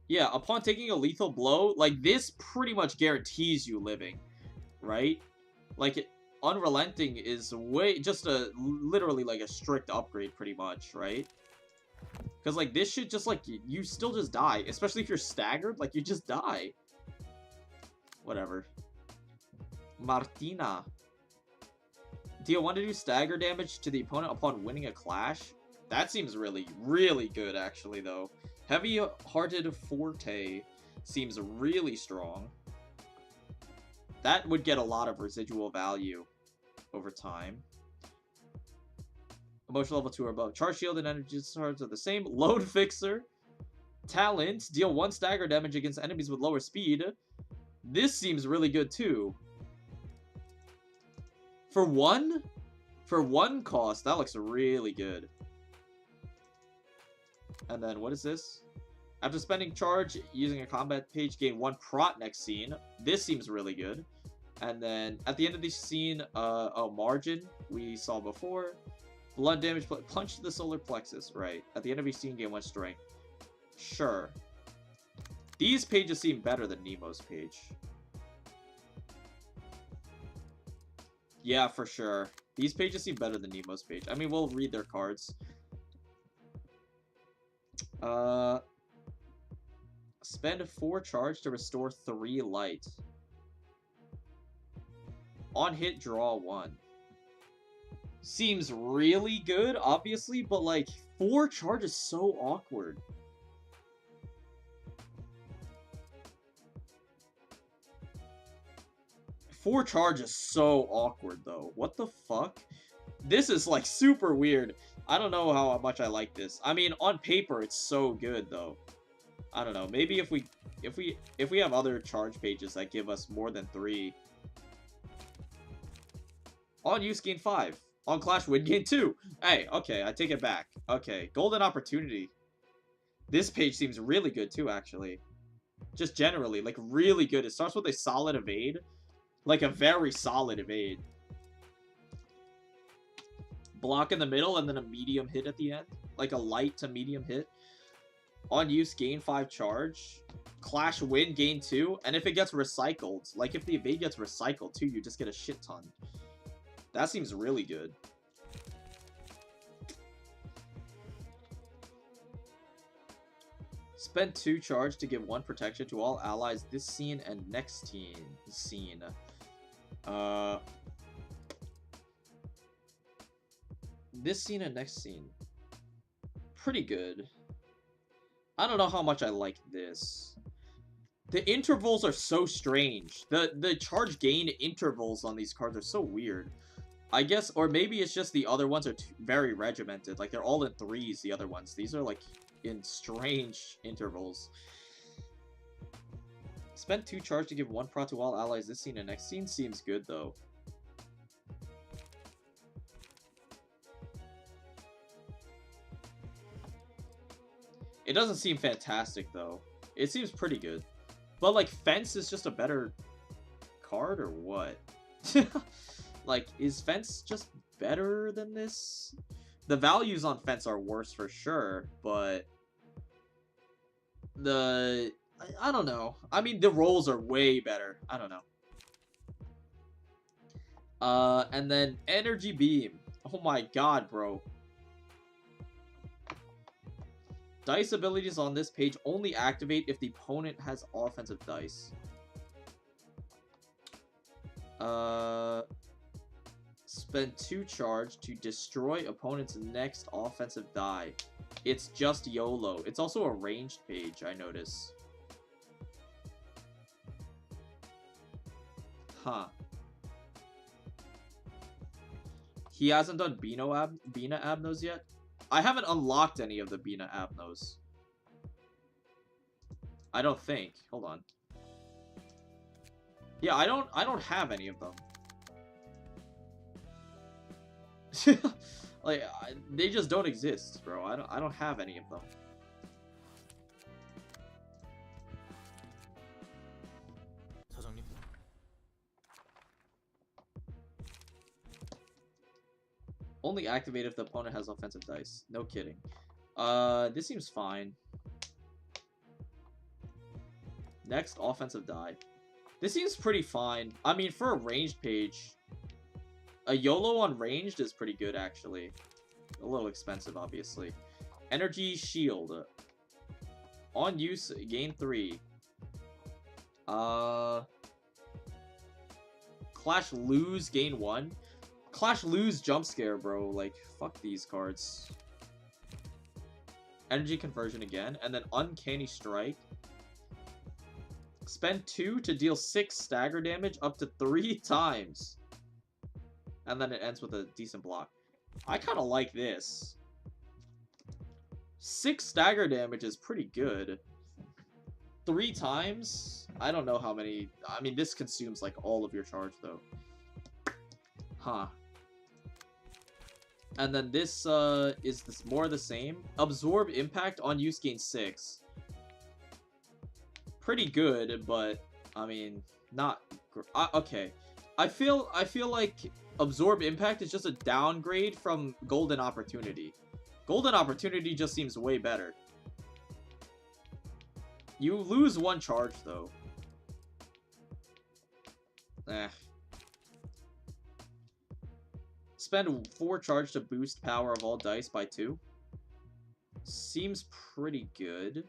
Yeah, upon taking a lethal blow, like, this pretty much guarantees you living, right? Like, Unrelenting is way... Just a... Literally, like, a strict upgrade, pretty much, right? Because, like, this shit just, like, you still just die. Especially if you're staggered, like, you just die. Whatever. Martina. Deal 1 to do stagger damage to the opponent upon winning a clash. That seems really, really good, actually, though. Heavy-Hearted Forte seems really strong. That would get a lot of residual value over time. Emotion level 2 or above. Charge shield and energy discharge are the same. Load Fixer. Talent. Deal 1 stagger damage against enemies with lower speed. This seems really good, too. For one cost, that looks really good. And then, what is this? After spending charge, using a combat page, gain 1 prot next scene. This seems really good. And then, at the end of the scene, margin, we saw before. Blood damage, punch to the solar plexus, right. At the end of each scene, gain 1 strength. Sure. These pages seem better than Nemo's page. Yeah, for sure. These pages seem better than Nemo's page. I mean, we'll read their cards. Spend 4 charge to restore 3 light. On hit, draw 1. Seems really good, obviously, but, like, 4 charge is so awkward. Four charge is so awkward, though. What the fuck? This is, like, super weird. I don't know how much I like this. I mean, on paper, it's so good, though. I don't know. Maybe if we have other charge pages that give us more than 3. On use, gain 5. On clash, win, gain 2. Hey, okay, I take it back. Okay, golden opportunity. This page seems really good, too, actually. Just generally, like, really good. It starts with a solid evade. Like, a very solid evade. Block in the middle, and then a medium hit at the end. Like, a light to medium hit. On use, gain 5 charge. Clash win, gain 2, and if it gets recycled, like if the evade gets recycled too, you just get a shit ton. That seems really good. Spend 2 charge to give 1 protection to all allies this scene and next scene. This scene and next scene. Pretty good. I don't know how much I like this. The intervals are so strange. The charge gain intervals on these cards are so weird. I guess, or maybe it's just the other ones are very regimented. Like, they're all in 3s, the other ones. These are, like, in strange intervals. Spend 2 charge to give 1 prot to all allies this scene and next scene. Seems good, though. It doesn't seem fantastic, though. It seems pretty good. But, like, Fence is just a better card, or what? Like, is Fence just better than this? The values on Fence are worse for sure, but... I don't know. I mean, the rolls are way better. I don't know. And then Energy Beam. Oh my god, bro. Dice abilities on this page only activate if the opponent has offensive dice. Spend 2 charge to destroy opponent's next offensive die. It's just YOLO. It's also a ranged page, I notice. Huh. He hasn't done Bina Abnos yet? I haven't unlocked any of the Bina Abnos. I don't think. Hold on. Yeah, I don't have any of them. Like, they just don't exist, bro. I don't have any of them. 사장님. Only activate if the opponent has offensive dice. No kidding. This seems fine. Next, offensive die. This seems pretty fine. I mean, for a ranged page, a YOLO on ranged is pretty good, actually. A little expensive, obviously. Energy Shield. On use, gain 3. Clash lose, gain 1. Clash lose, jump scare, bro. Like, fuck these cards. Energy conversion again. And then Uncanny Strike. Spend 2 to deal 6 stagger damage up to 3 times. And then it ends with a decent block. I kind of like this. 6 stagger damage is pretty good. 3 times? I don't know how many... I mean, this consumes, like, all of your charge, though. Huh. And then this, is this more the same. Absorb impact on use gain 6. Pretty good, but, I mean, not... okay. I feel like Absorb Impact is just a downgrade from Golden Opportunity. Golden Opportunity just seems way better. You lose 1 charge, though. Spend 4 charge to boost power of all dice by 2. Seems pretty good.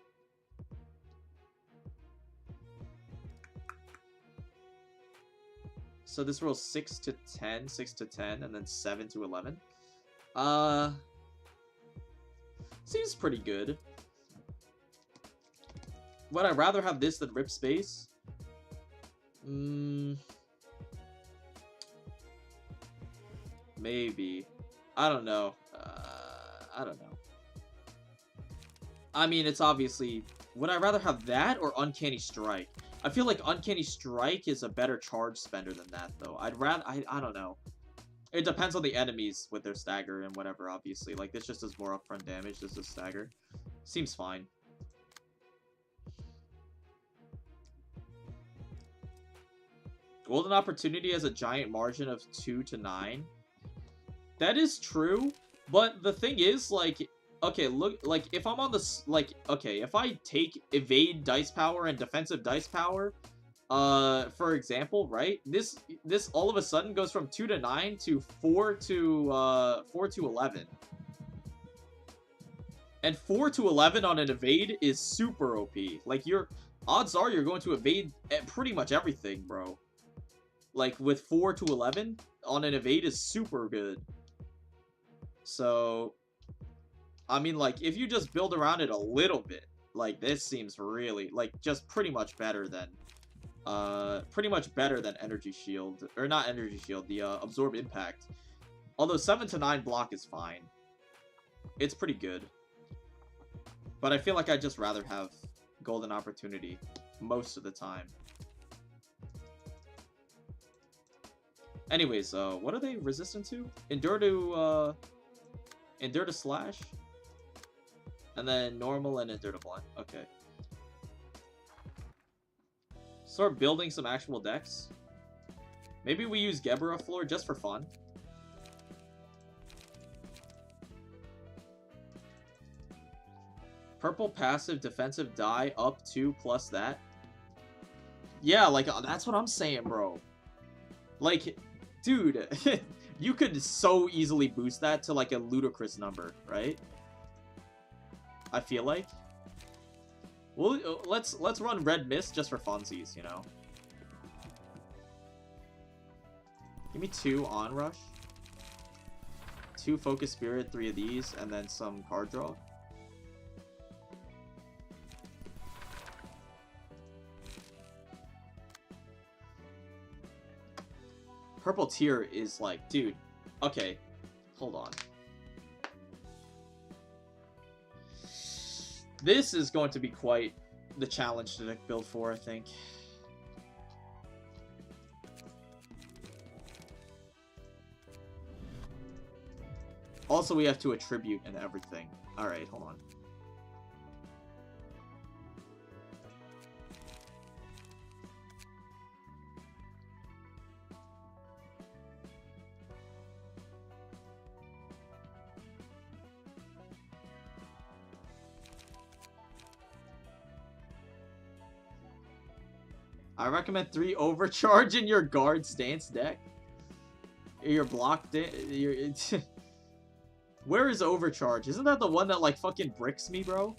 So this rolls 6 to 10, 6 to 10, and then 7 to 11. Seems pretty good. Would I rather have this than Rip Space? Maybe. I don't know. I don't know. I mean, it's obviously... Would I rather have that or Uncanny Strike? I feel like Uncanny Strike is a better charge spender than that, though. I'd rather... I don't know. It depends on the enemies with their stagger and whatever, obviously. Like, this just does more upfront damage. This is stagger. Seems fine. Golden Opportunity has a giant margin of 2 to 9. That is true, but the thing is, like, okay, look, like, if I'm on the, like, okay, if I take evade dice power and defensive dice power, for example, right, this all of a sudden goes from 2 to 9 to 4 to 11. And 4 to 11 on an evade is super OP. Like, odds are you're going to evade pretty much everything, bro. Like, with 4 to 11 on an evade is super good. So, I mean, like, if you just build around it a little bit, like, this seems really, like, just pretty much better than Energy Shield. Or not Energy Shield, the Absorb Impact. Although 7 to 9 block is fine. It's pretty good. But I feel like I'd just rather have Golden Opportunity most of the time. Anyways, what are they resistant to? Endure to slash? And then normal and endure to blind. Okay. Start building some actual decks. Maybe we use Gebera Floor just for fun. Purple passive defensive die up 2 plus that. Yeah, like, that's what I'm saying, bro. Like, dude, you could so easily boost that to, like, a ludicrous number, right? I feel like. Well, let's run Red Mist just for funsies, you know? Give me 2 Onrush. 2 Focus Spirit, 3 of these, and then some card draw. Purple tier is like, dude, okay, hold on. This is going to be quite the challenge to deck build for, I think. Also, we have to attribute and everything. Alright, hold on. I recommend 3 Overcharge in your guard stance deck. Your block Where is Overcharge? Isn't that the one that, like, fucking bricks me, bro?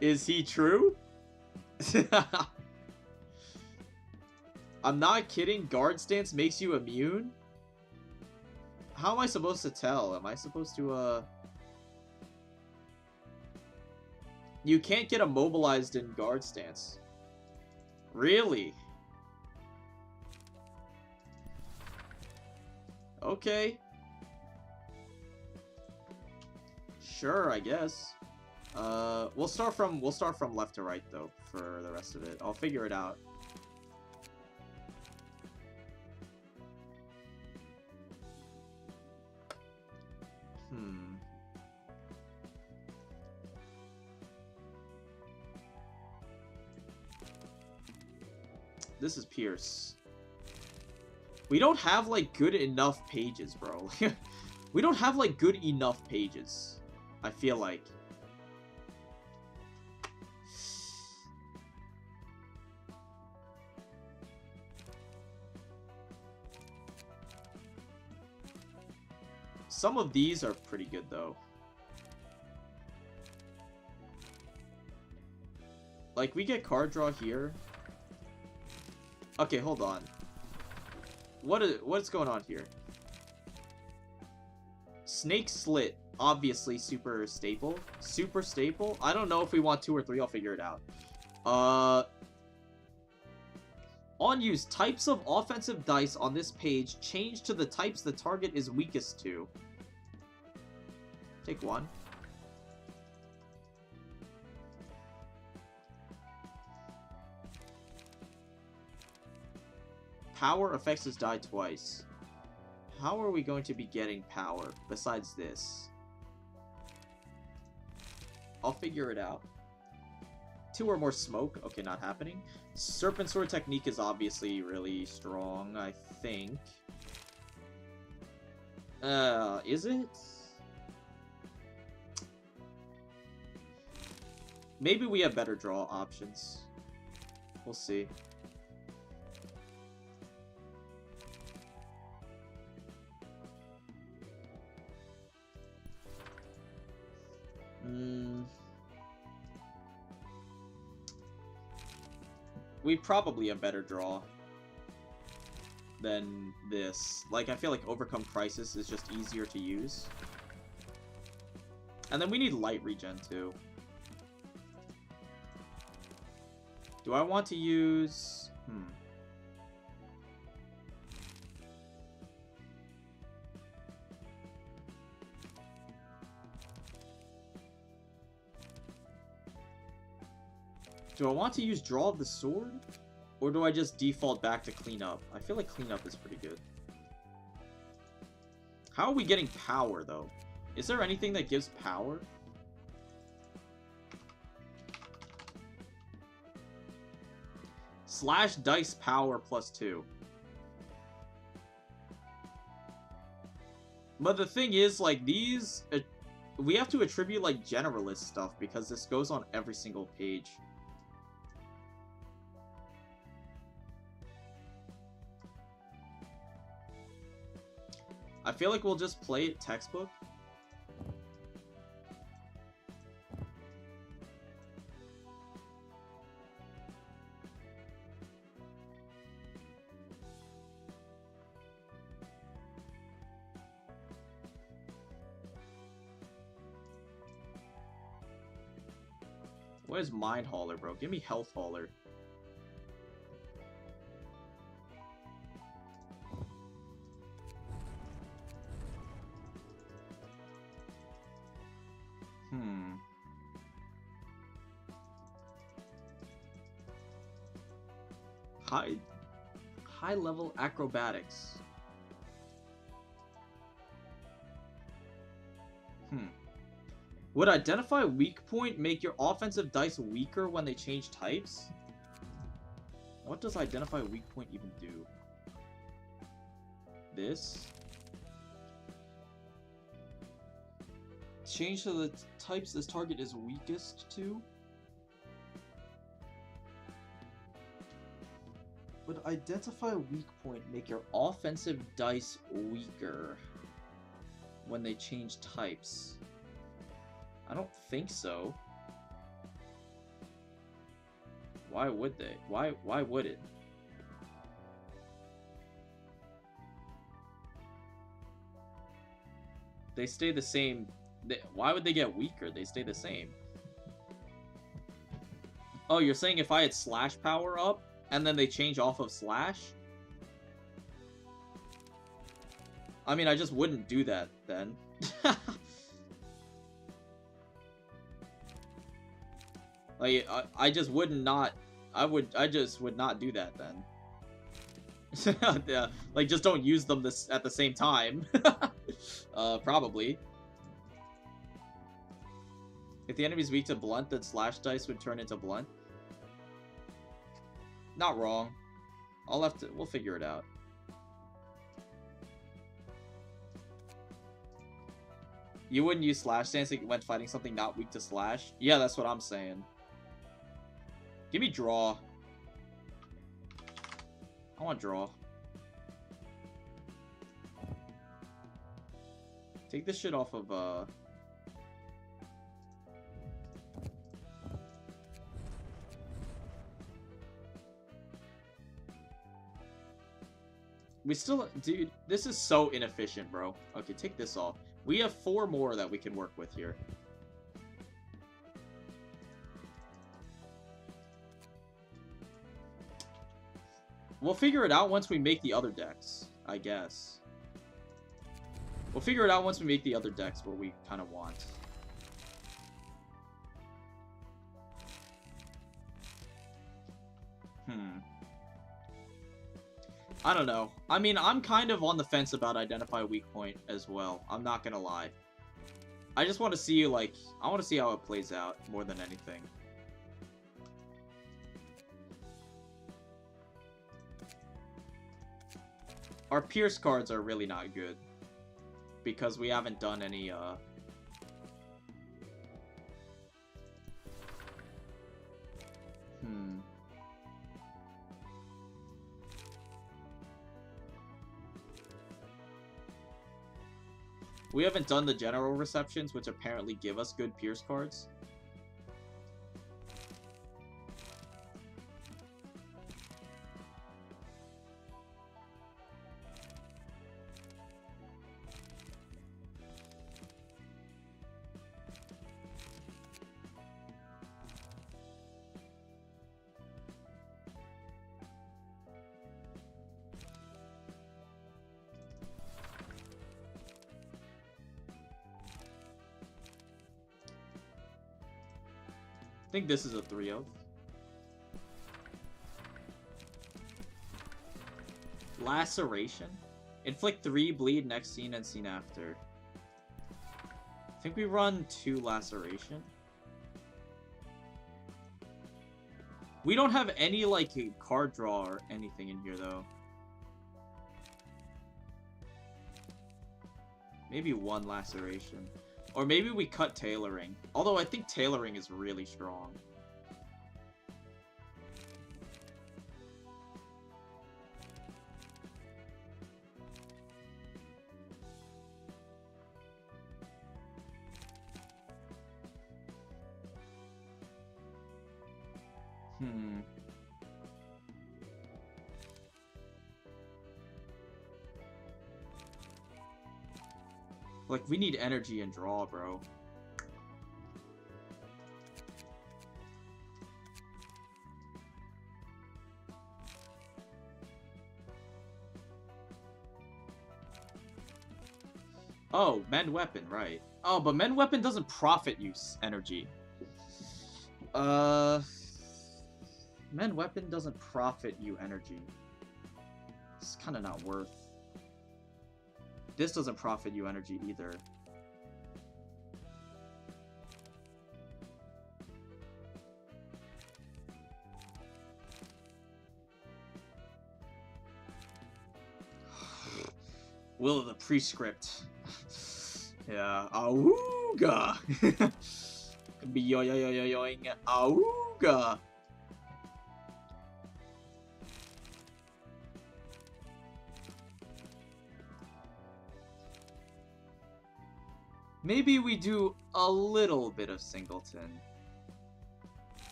Is he true? I'm not kidding. Guard stance makes you immune? How am I supposed to tell? Am I supposed to, You can't get immobilized in guard stance. Really? Okay. Sure, I guess. We'll start from left to right though for the rest of it. I'll figure it out. This is Pierce. We don't have, like, good enough pages, bro. We don't have, like, good enough pages. I feel like. Some of these are pretty good, though. Like, we get card draw here. Okay, hold on. What's going on here? Snake Slit, obviously super staple. Super staple? I don't know if we want 2 or 3, I'll figure it out. On use, types of offensive dice on this page change to the types the target is weakest to. Take 1. Power affects his die twice. How are we going to be getting power besides this? I'll figure it out. 2 or more smoke. Okay, not happening. Serpent Sword technique is obviously really strong, I think. Is it? Maybe we have better draw options. We'll see. We probably have better draw than this. Like, I feel like Overcome Crisis is just easier to use. And then we need light regen too. Do I want to use... Do I want to use Draw of the Sword? Or do I just default back to Cleanup? I feel like Cleanup is pretty good. How are we getting power, though? Is there anything that gives power? Slash dice power +2. But the thing is, like, these... we have to attribute, like, generalist stuff, because this goes on every single page. I feel like we'll just play it textbook. What is Mind Hauler, bro? Give me Health Hauler. High level acrobatics. Would identify weak point make your offensive dice weaker when they change types? What does identify weak point even do? This? Change to the types this target is weakest to? Would identify weak point make your offensive dice weaker when they change types? I don't think so. Why would they? Why would it? They stay the same. Why would they get weaker? They stay the same. Oh, you're saying if I had slash power up and then they change off of slash? I mean, I just wouldn't do that then. Like, I just would not. I just would not do that then. Yeah, like, just don't use them at the same time. Probably. If the enemy's weak to blunt, then slash dice would turn into blunt. Not wrong. We'll figure it out. You wouldn't use slash stance when fighting something not weak to slash? Yeah, that's what I'm saying. Give me draw. I want draw. Take this shit off of, We still... Dude, this is so inefficient, bro. Okay, take this off. We have 4 more that we can work with here. We'll figure it out once we make the other decks, I guess. We'll figure it out once we make the other decks what we kind of want. I don't know. I mean, I'm kind of on the fence about identify weak point as well. I'm not gonna lie. I just want to see, like, I want to see how it plays out more than anything. Our Pierce cards are really not good. Because we haven't done any, We haven't done the general receptions, which apparently give us good Pierce cards. I think this is a 3-of. Laceration. Inflict 3 bleed next scene and scene after. I think we run 2 laceration. We don't have any, like, card draw or anything in here, though. Maybe 1 laceration. Or maybe we cut tailoring. Although I think tailoring is really strong. Like, we need energy and draw, bro. Oh, mend weapon, right. Oh, but mend weapon doesn't profit use energy. Mend weapon doesn't profit you energy. It's kind of not worth. This doesn't profit you energy either. Will of the Prescript. Yeah. Auga! Could be yo yo yo yo yoing. Auga! Maybe we do a little bit of Singleton.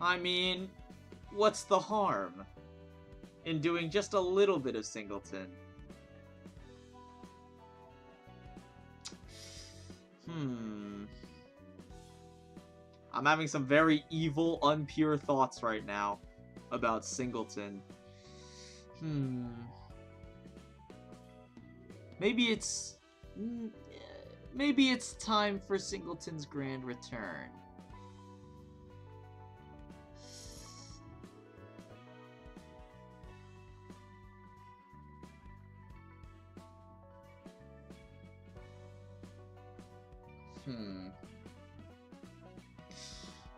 I mean, what's the harm in doing just a little bit of Singleton? I'm having some very evil, unpure thoughts right now about Singleton. Maybe it's time for Singleton's grand return.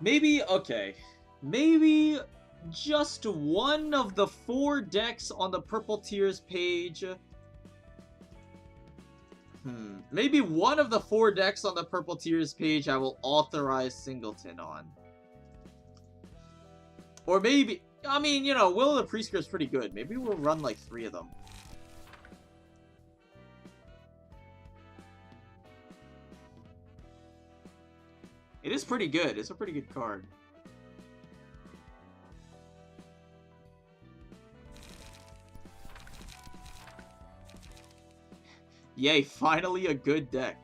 Maybe, okay. Maybe just one of the 4 decks on the Purple Tiers page. Maybe one of the 4 decks on the Purple Tiers page I will authorize Singleton on. Or maybe, I mean, you know, Will of the Prescript's pretty good. Maybe we'll run like 3 of them. It is pretty good. It's a pretty good card. Yay, finally a good deck.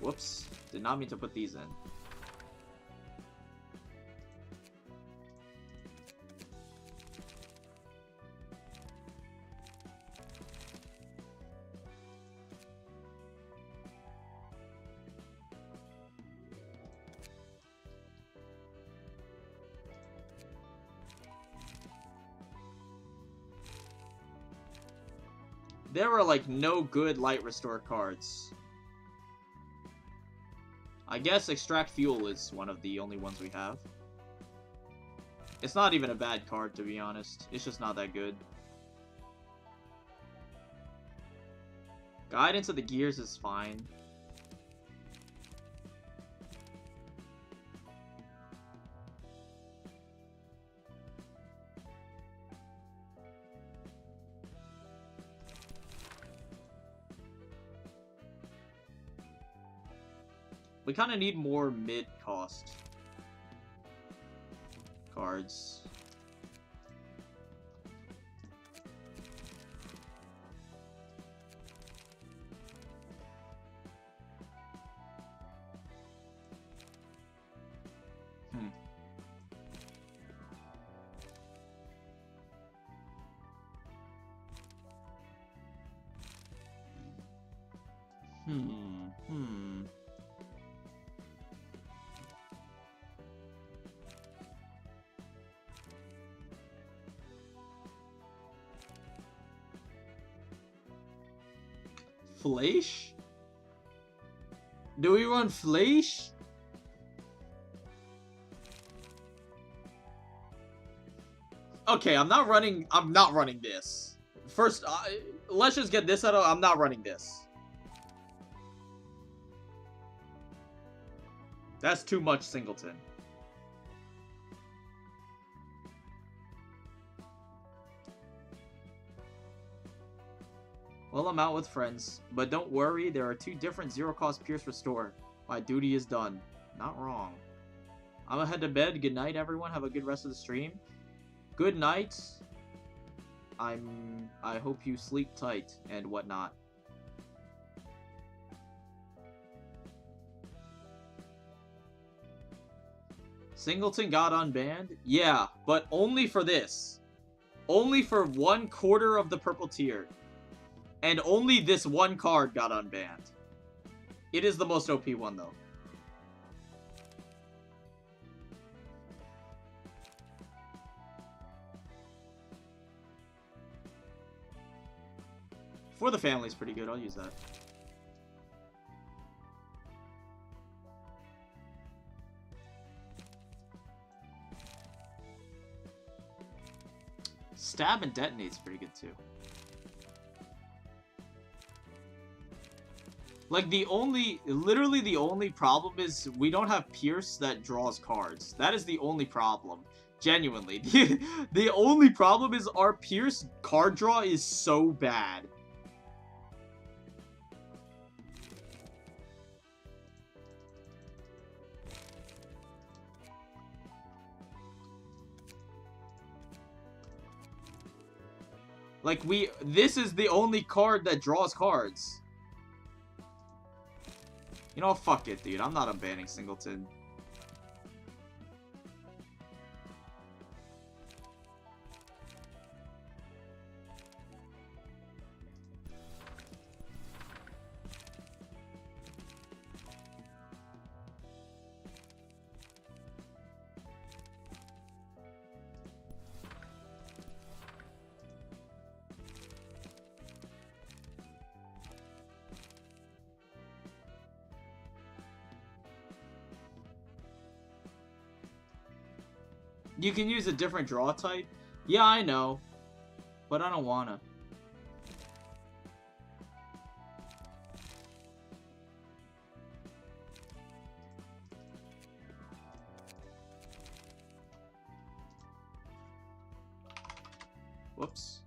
Whoops. Did not mean to put these in. There are like no good light restore cards. I guess extract fuel is one of the only ones we have. It's not even a bad card, to be honest. It's just not that good. Guidance of the gears is fine. We kind of need more mid-cost cards. Flash? Do we run Flash? Okay, I'm not running this. First, let's just get this out of, I'm not running this. That's too much Singleton. Well, I'm out with friends, but don't worry, there are 2 different zero-cost Pierce Restore. My duty is done. Not wrong. I'm gonna head to bed. Good night, everyone. Have a good rest of the stream. Good night. I hope you sleep tight and whatnot. Singleton got unbanned? Yeah, but only for this. Only for 1/4 of the purple tier. And only this one card got unbanned. It is the most OP one, though. For the Family's pretty good. I'll use that. Stab and Detonate's pretty good, too. Like, literally the only problem is we don't have Pierce that draws cards. That is the only problem. Genuinely. The only problem is our Pierce card draw is so bad. Like, this is the only card that draws cards. You know, fuck it, dude. I'm not unbanning Singleton. You can use a different draw type? Yeah, I know. But I don't wanna. Whoops.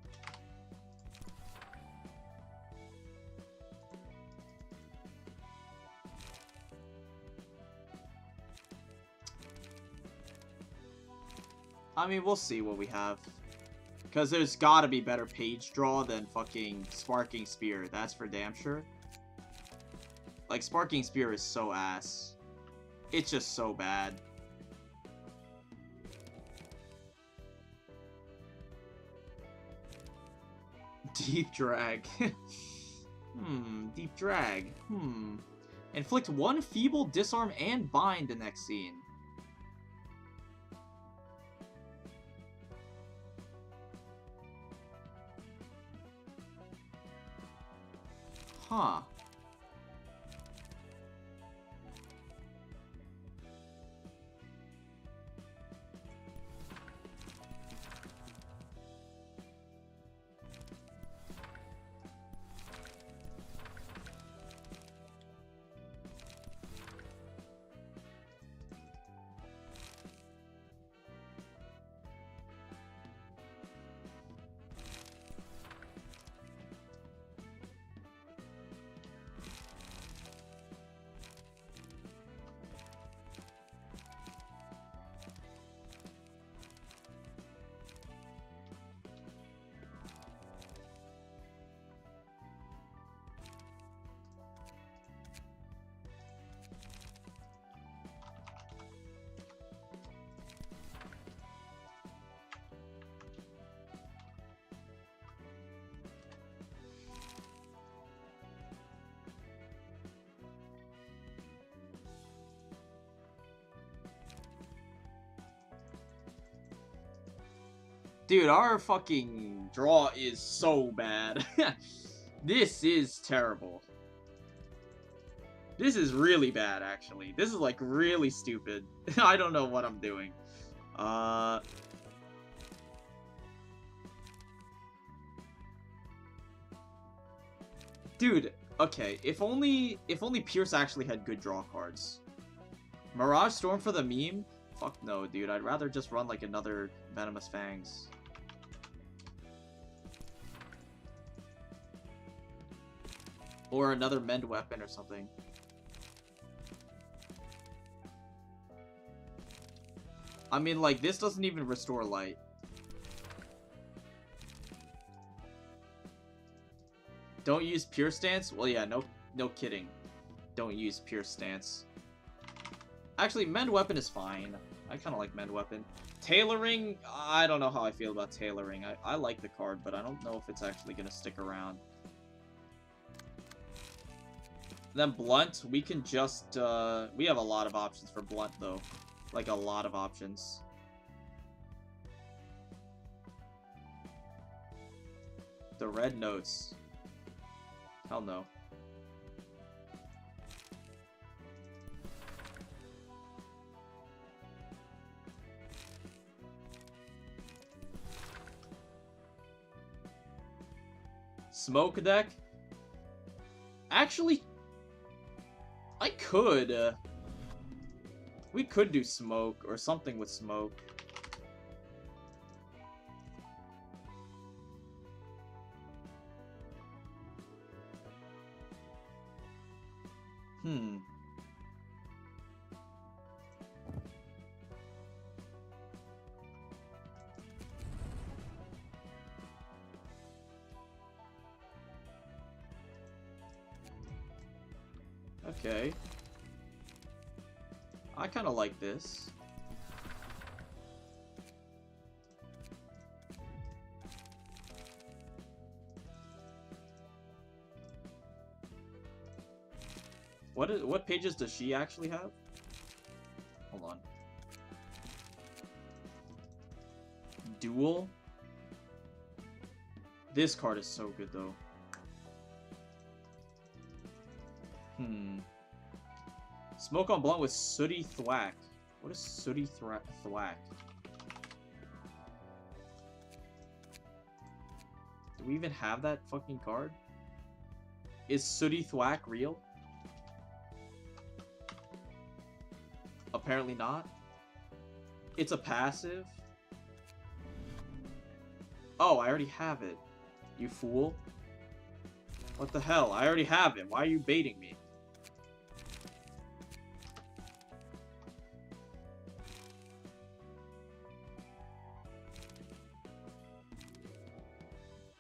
I mean, we'll see what we have. Because there's gotta be better page draw than fucking Sparking Spear. That's for damn sure. Like, Sparking Spear is so ass. It's just so bad. Deep Drag. Deep Drag. Inflict 1 Feeble, Disarm, and Bind the next scene. Huh. Dude, our fucking draw is so bad. This is terrible. This is really bad, actually. This is, like, really stupid. I don't know what I'm doing. Dude, okay, if only Pierce actually had good draw cards. Mirage Storm for the meme? Fuck no, dude. I'd rather just run, like, another Venomous Fangs. Or another Mend Weapon or something. I mean, like, this doesn't even restore light. Don't use Pure Stance? Well, yeah, no kidding. Don't use Pure Stance. Actually, Mend Weapon is fine. I kind of like Mend Weapon. Tailoring? I don't know how I feel about Tailoring. I like the card, but I don't know if it's actually going to stick around. Then Blunt, we can just, we have a lot of options for Blunt, though. Like, a lot of options. The red notes. Hell no. Smoke deck? Actually, I could, we could do smoke, or something with smoke. Okay. I kind of like this. What pages does she actually have? Hold on. Duel? This card is so good though. Smoke on Blunt with Sooty Thwack. What is Sooty Thwack? Do we even have that fucking card? Is Sooty Thwack real? Apparently not. It's a passive. Oh, I already have it. You fool. What the hell? I already have it. Why are you baiting me?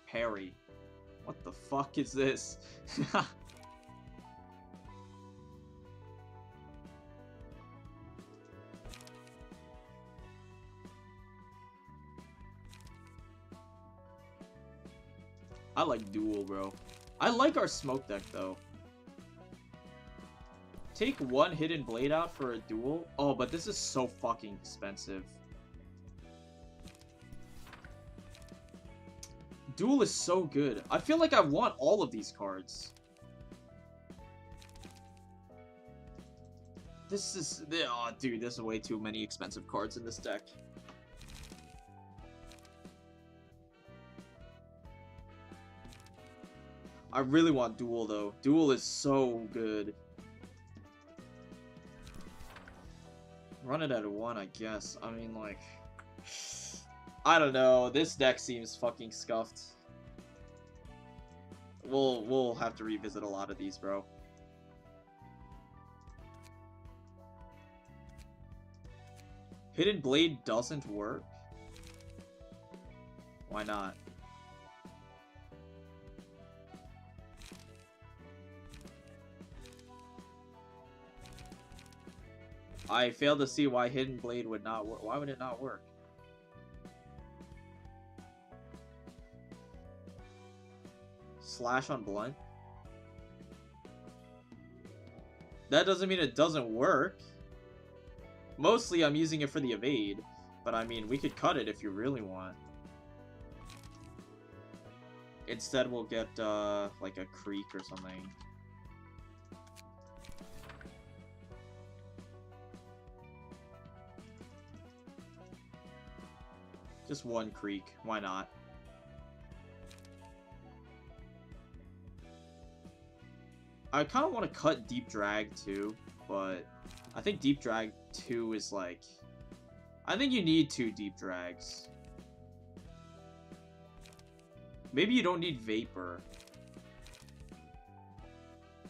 Harry. What the fuck is this? I like Duel, bro. I like our smoke deck, though. Take one Hidden Blade out for a Duel? Oh, but this is so fucking expensive. Duel is so good. I feel like I want all of these cards. This is... Oh, dude, this is way too many expensive cards in this deck. I really want Duel, though. Duel is so good. Run it at a 1, I guess. I mean, like... I don't know. This deck seems fucking scuffed. We'll have to revisit a lot of these, bro. Hidden Blade doesn't work? Why not? I fail to see why Hidden Blade would not work. Why would it not work? Slash on Blunt? That doesn't mean it doesn't work. Mostly I'm using it for the evade, but I mean, we could cut it if you really want. Instead, we'll get, like a creek or something. Just one creek. Why not? I kind of want to cut Deep Drag too, but I think Deep Drag 2 is like... I think you need 2 Deep Drags. Maybe you don't need Vapor.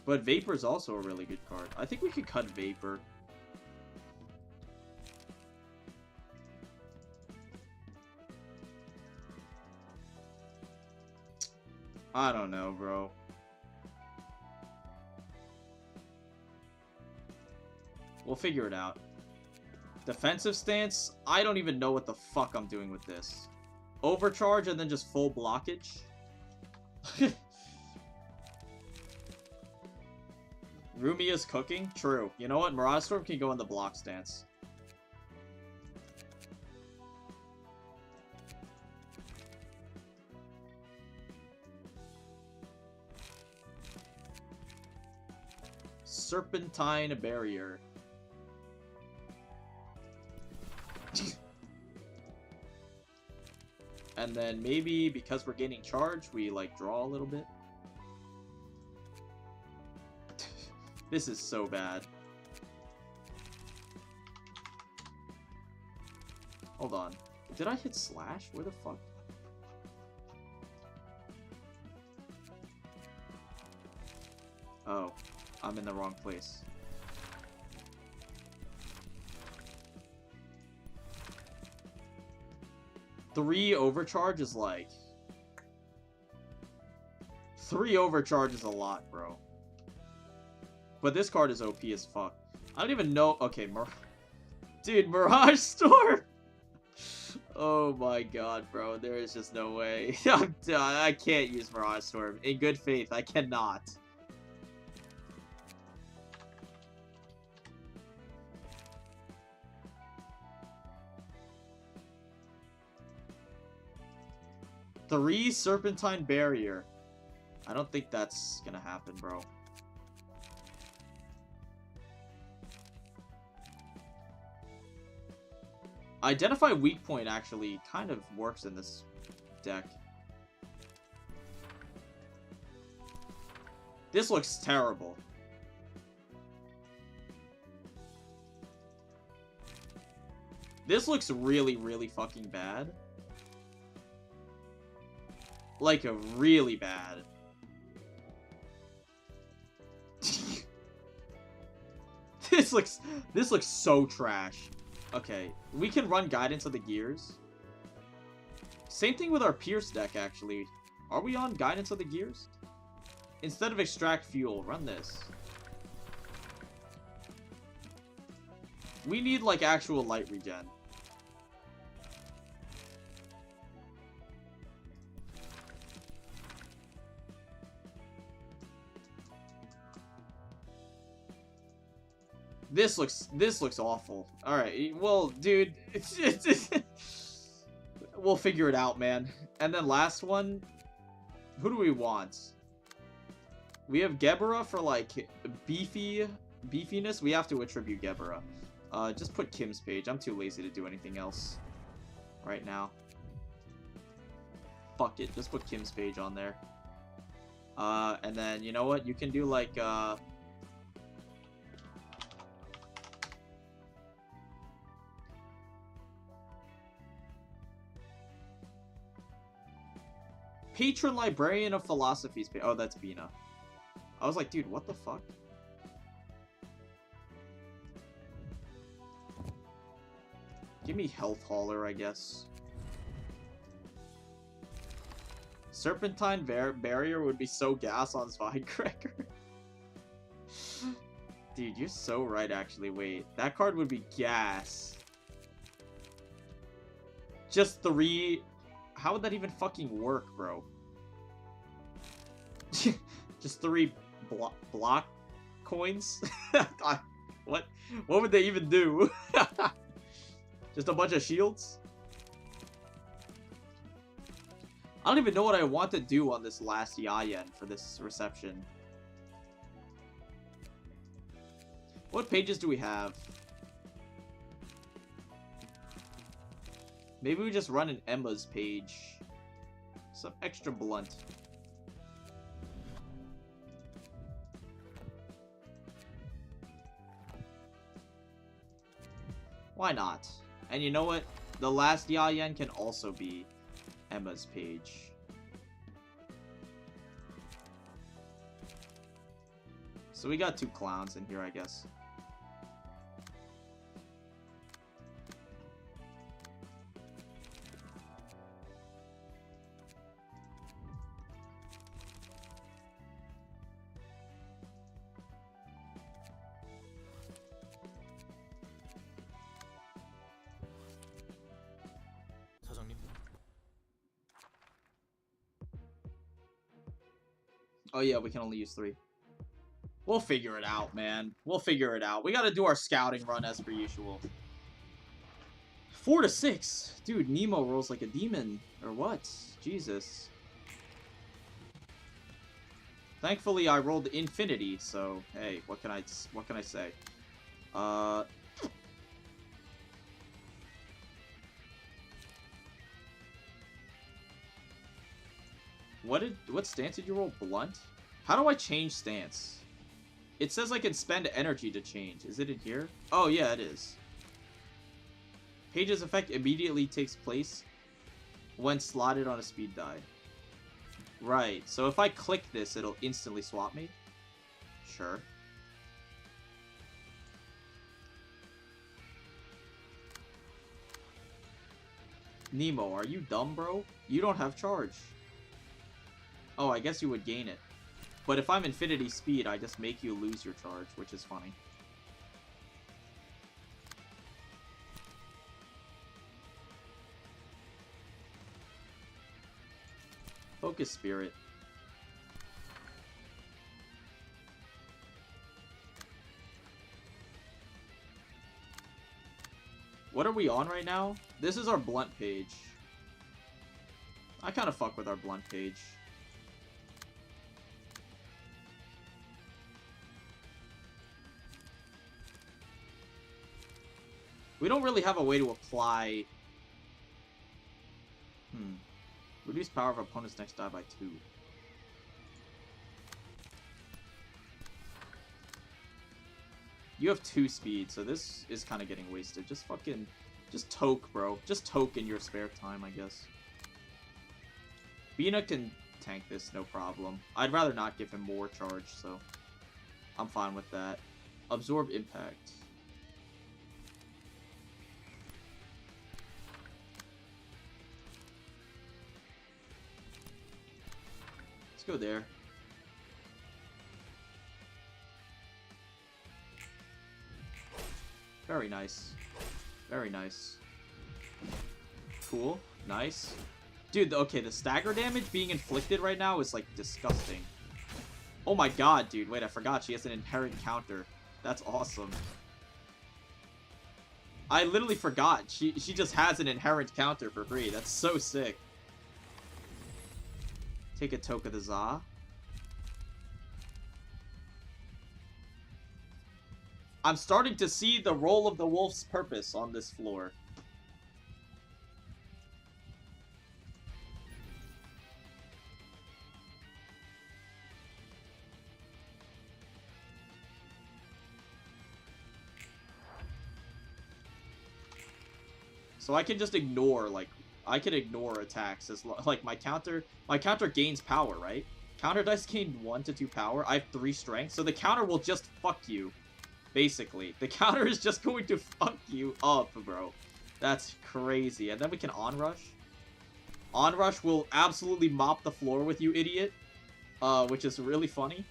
But Vapor is also a really good card. I think we could cut Vapor. I don't know, bro. We'll figure it out. Defensive stance? I don't even know what the fuck I'm doing with this. Overcharge and then just full blockage? Rumia's cooking? True. You know what? Mirage Storm can go in the block stance. Serpentine Barrier. And then maybe because we're gaining charge, we like draw a little bit. This is so bad. Hold on. Did I hit slash? Where the fuck? Oh, I'm in the wrong place. Three overcharge is like... 3 overcharge is a lot, bro. But this card is OP as fuck. I don't even know... Okay, Dude, Mirage Storm! Oh my god, bro. There is just no way. I'm done. I can't use Mirage Storm. In good faith, I cannot. Three Serpentine Barrier. I don't think that's gonna happen, bro. Identify Weak Point actually kind of works in this deck. This looks terrible. This looks really, really fucking bad. Like, a really bad. This looks so trash. Okay, we can run Guidance of the Gears. Same thing with our Pierce deck, actually. Are we on Guidance of the Gears? Instead of Extract Fuel, run this. We need, like, actual light regen. This looks awful. Alright, well, dude, we'll figure it out, man. And then last one, who do we want? We have Gebera for, like, beefy beefiness, we have to attribute Gebera. Just put Kim's page. I'm too lazy to do anything else right now. Fuck it, just put Kim's page on there. And then, you know what? You can do, like, Patron Librarian of Philosophy's page. Oh, that's Bina. I was like, dude, what the fuck? Give me Health Hauler, I guess. Serpentine Barrier would be so gas on Zweicracker. Dude, you're so right, actually. Wait, that card would be gas. Just 3... How would that even fucking work, bro? Just 3 block coins? What? What would they even do? Just a bunch of shields? I don't even know what I want to do on this last Yayan for this reception. What pages do we have? Maybe we just run an Emma's page. Some extra blunt. Why not? And you know what? The last Yayan can also be Emma's page. So we got 2 clowns in here, I guess. 사장님, Oh yeah, we can only use 3. We'll figure it out, man. We'll figure it out. We gotta do our scouting run as per usual. 4 to 6. Dude, Nemo rolls like a demon. Or what? Jesus. Thankfully, I rolled infinity, so hey, what can I say? What stance did you roll? Blunt? How do I change stance? It says I can spend energy to change. Is it in here? Oh yeah, it is. Page's effect immediately takes place when slotted on a speed die. Right, so if I click this, it'll instantly swap me? Sure. Nemo, are you dumb, bro? You don't have charge. Oh, I guess you would gain it. But if I'm infinity speed, I just make you lose your charge, which is funny. Focus Spirit. What are we on right now? This is our blunt page. I kind of fuck with our blunt page. We don't really have a way to apply... Reduce power of opponent's next die by 2. You have 2 speed, so this is kind of getting wasted. Just fucking... Just toke, bro. Just toke in your spare time, I guess. Bina can tank this, no problem. I'd rather not give him more charge, so... I'm fine with that. Absorb impact. Let's go there. Very nice. Very nice. Cool. Nice. Dude, okay, the stagger damage being inflicted right now is, like, disgusting. Oh my god, dude. Wait, I forgot she has an inherent counter. That's awesome. I literally forgot. She just has an inherent counter for free. That's so sick. Take a toke of the Za. I'm starting to see the role of the wolf's purpose on this floor. So I can just ignore, like, I can ignore attacks as like my counter gains power, right? Counter dice gain 1 to 2 power. I have 3 strength, so the counter will just fuck you. Basically, the counter is just going to fuck you up, bro. That's crazy. And then we can onrush. Onrush will absolutely mop the floor with you, idiot. Which is really funny.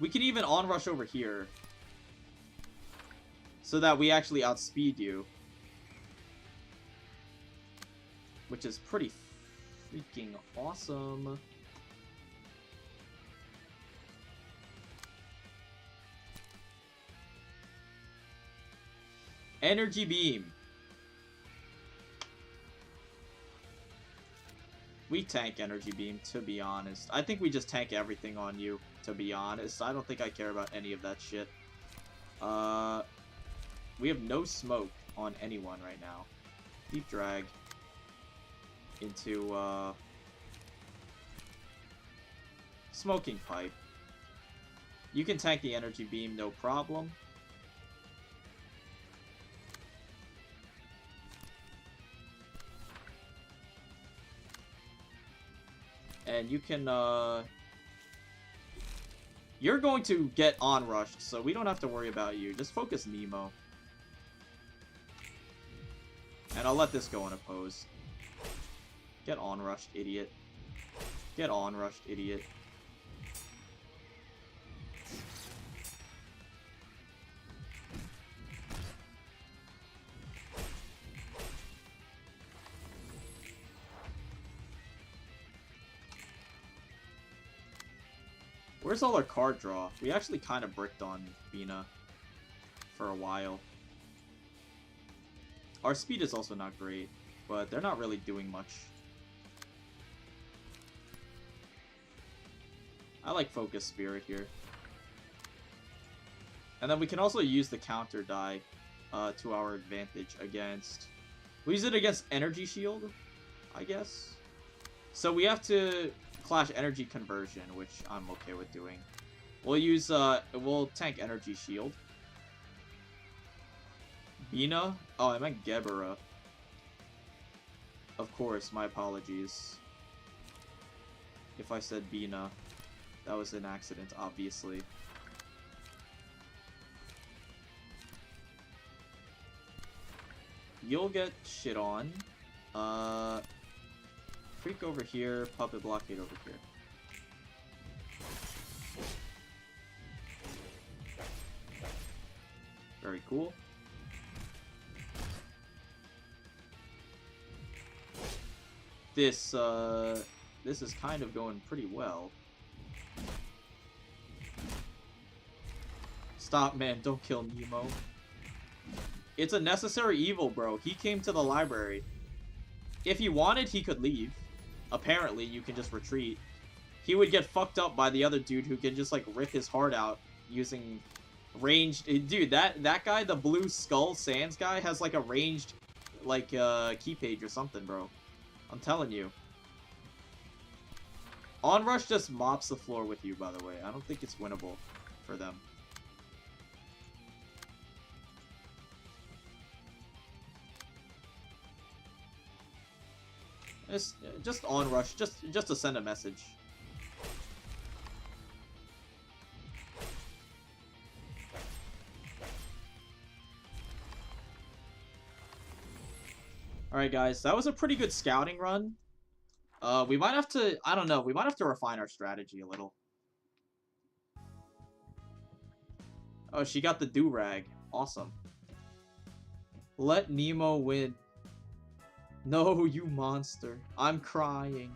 We can even onrush over here, so that we actually outspeed you. Which is pretty freaking awesome. Energy beam. We tank energy beam, to be honest. I think we just tank everything on you, to be honest. I don't think I care about any of that shit. We have no smoke on anyone right now. Deep drag into smoking pipe. You can tank the energy beam, no problem. And you can you're going to get onrushed, so we don't have to worry about you. Just focus Nemo. And I'll let this go unopposed. Get onrushed, idiot. Get onrushed, idiot. Where's all our card draw? We actually kind of bricked on Bina for a while. Our speed is also not great, but they're not really doing much. I like Focus Spirit here. And then we can also use the counter die to our advantage against... We use it against Energy Shield, I guess. So we have to clash Energy Conversion, which I'm okay with doing. We'll use, we'll tank Energy Shield. Bina? Oh, I meant Gebera. Of course, my apologies. If I said Bina. That was an accident, obviously. You'll get shit on. Freak over here, Puppet Blockade over here. Very cool. This is kind of going pretty well. Stop, man. Don't kill Nemo. It's a necessary evil, bro. He came to the library. If he wanted, he could leave. Apparently, you can just retreat. He would get fucked up by the other dude who can just, like, rip his heart out using ranged... Dude, that guy, the blue skull Sans guy, has, like, a ranged, like, key page or something, bro. I'm telling you. Onrush just mops the floor with you, by the way. I don't think it's winnable for them. Just onrush, just to send a message. Alright guys, that was a pretty good scouting run. We might have to, I don't know, we might have to refine our strategy a little. Oh, she got the do-rag. Awesome. Let Nemo win. No, you monster. I'm crying.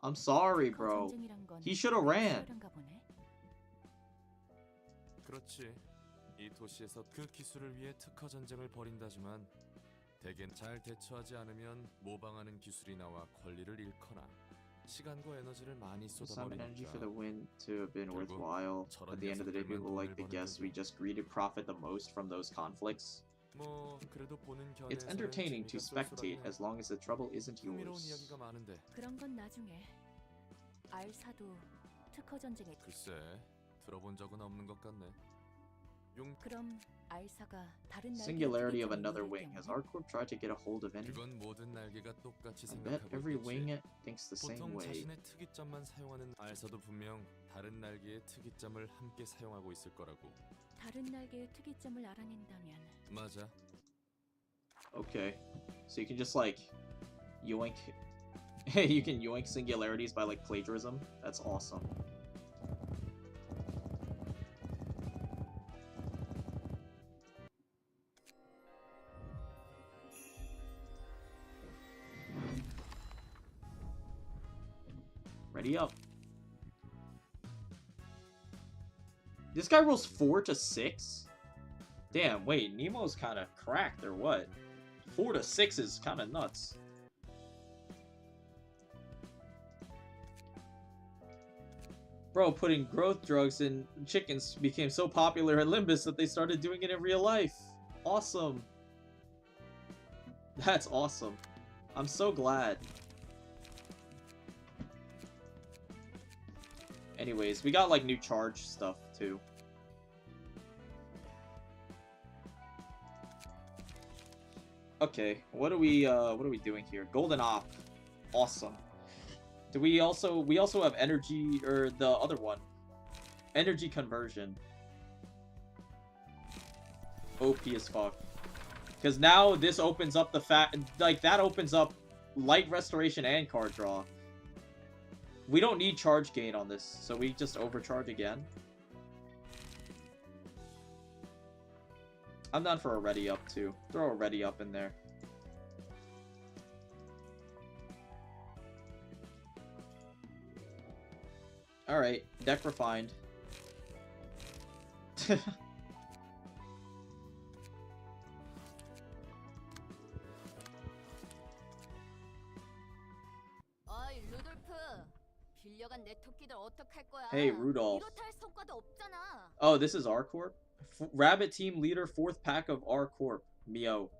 I'm sorry, bro. He should have ran. 그렇지. 이 도시에서 그 기술을 위해 특허 전쟁을 벌인다지만 대개는 잘 대처하지 않으면 모방하는 기술이 나와 권리를 잃거나 시간과 에너지를 많이 Some energy for 쏟아버리니까. the win to have been 결국 worthwhile. 저런 At the end of the day, 녀석들만 people like 돈을 to 버는 guess we 거고. just greedy profit the most from those conflicts. 뭐 그래도 보는 It's 견해에서는 entertaining to 재미가 spectate 쏠쏠하네. as long as the trouble isn't 흥미로운 yours. 이야기가 많은데. 그런 건 나중에. 알사도 특허 전쟁에 글쎄, 들어본 적은 없는 것 같네. 그럼 알사가 다른 날개의 Singularity of 특이점을 another 이용할 wing. Has 경우는? ArcCorp tried to get a hold of any? 그건 모든 날개가 똑같이 I bet 생각하고 every 있겠지. wing thinks the same 보통 way. 자신의 특이점만 사용하는 알사도 분명 다른 날개의 특이점을 함께 사용하고 있을 거라고. 다른 날개의 특이점을 알아낸다면 맞아. Okay. So you can just like yoink you can yoink singularities by like plagiarism. That's awesome. Ready up. This guy rolls 4 to 6? Damn, wait, Nemo's kind of cracked or what? 4 to 6 is kind of nuts. Bro, putting growth drugs in chickens became so popular in Limbus that they started doing it in real life. Awesome. That's awesome. I'm so glad. Anyways, we got like new charge stuff too. Okay, what are we doing here? Golden Op. Awesome. Do we also have energy, or the other one? Energy conversion. OP as fuck. Because now this opens up the that opens up light restoration and card draw. We don't need charge gain on this, so we just overcharge again. I'm down for a ready up too. Throw a ready up in there. Alright, deck refined. 어이 루돌프 빌려간 내 토끼들 어떡할 거야? Hey, Rudolph. 이렇다 할 성과도 없잖아. Oh, this is R Corp? Rabbit team leader, 4th pack of R Corp. Mio.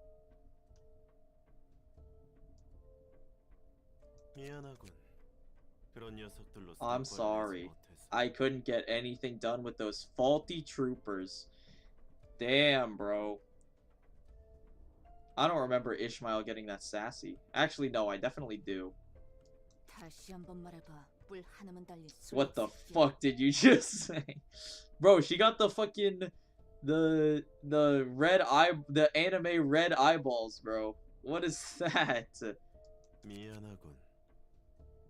미안하군. 그런 녀석들로 I'm 성과를 내지 sorry. 못해서. I couldn't get anything done with those faulty troopers. Damn, bro. I don't remember Ishmael getting that sassy. Actually, no, I definitely do. 다시 한번 말해봐. 뿔 하나만 달릴 수 What the 없을게. fuck did you just say? Bro, she got the fucking the anime red eyeballs, bro. What is that? 미안하군.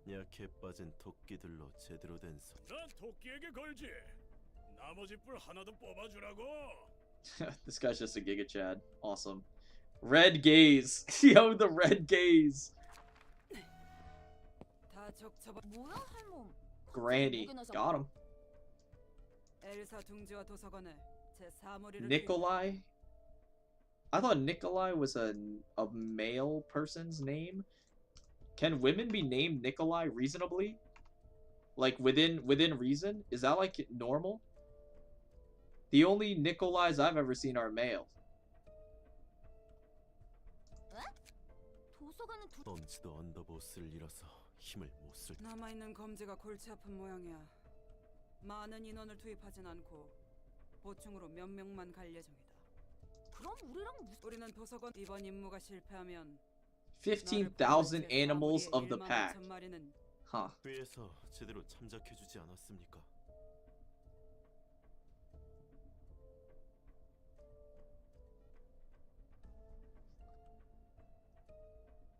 약해 빠진 토끼들로 제대로 된 성. 난 토끼에게 걸지. 나머지 뿔 하나도 뽑아주라고. This guy's just a Giga Chad. Awesome. Red gaze. Yo, the red gaze. 다 적쳐봐. 뭐야 할멈? Granny. Got him. 엘사 둥지와 도서관에 제 사무리를 Nikolai? I thought Nikolai was a male person's name. Can women be named Nikolai reasonably? Like within reason? Is that like normal? The only Nikolais I've ever seen are male. 도서관은 두... 넌지도 언더보스를 잃어서 힘을 못 쓸. 남아 있는 검지가 골치 아픈 모양이야. 많은 인원을 투입하진 않고 보충으로 몇 명만 갈 예정이다. 그럼 우리랑 무슨... 우리는 도서관 이번 임무가 실패하면 15,000 animals of the pack. 마리는 Huh. 회에서 제대로 참작해주지 않았습니까?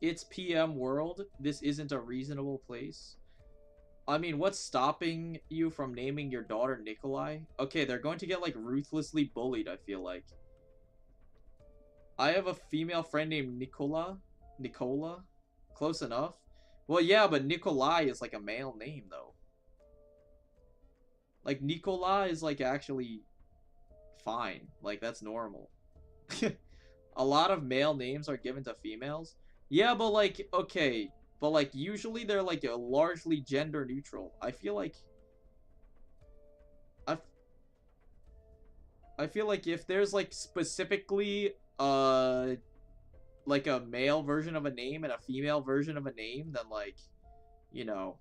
It's PM world. This isn't a reasonable place. I mean, what's stopping you from naming your daughter Nikolai? Okay, they're going to get like ruthlessly bullied, I feel like. I have a female friend named Nicola. Close enough. Well, yeah, but Nikolai is like a male name though. Like Nicola is like actually fine. Like that's normal. A lot of male names are given to females. Yeah, but like, okay, but like usually they're like largely gender neutral. I feel like I feel like if there's like specifically like a male version of a name and a female version of a name, then like, you know,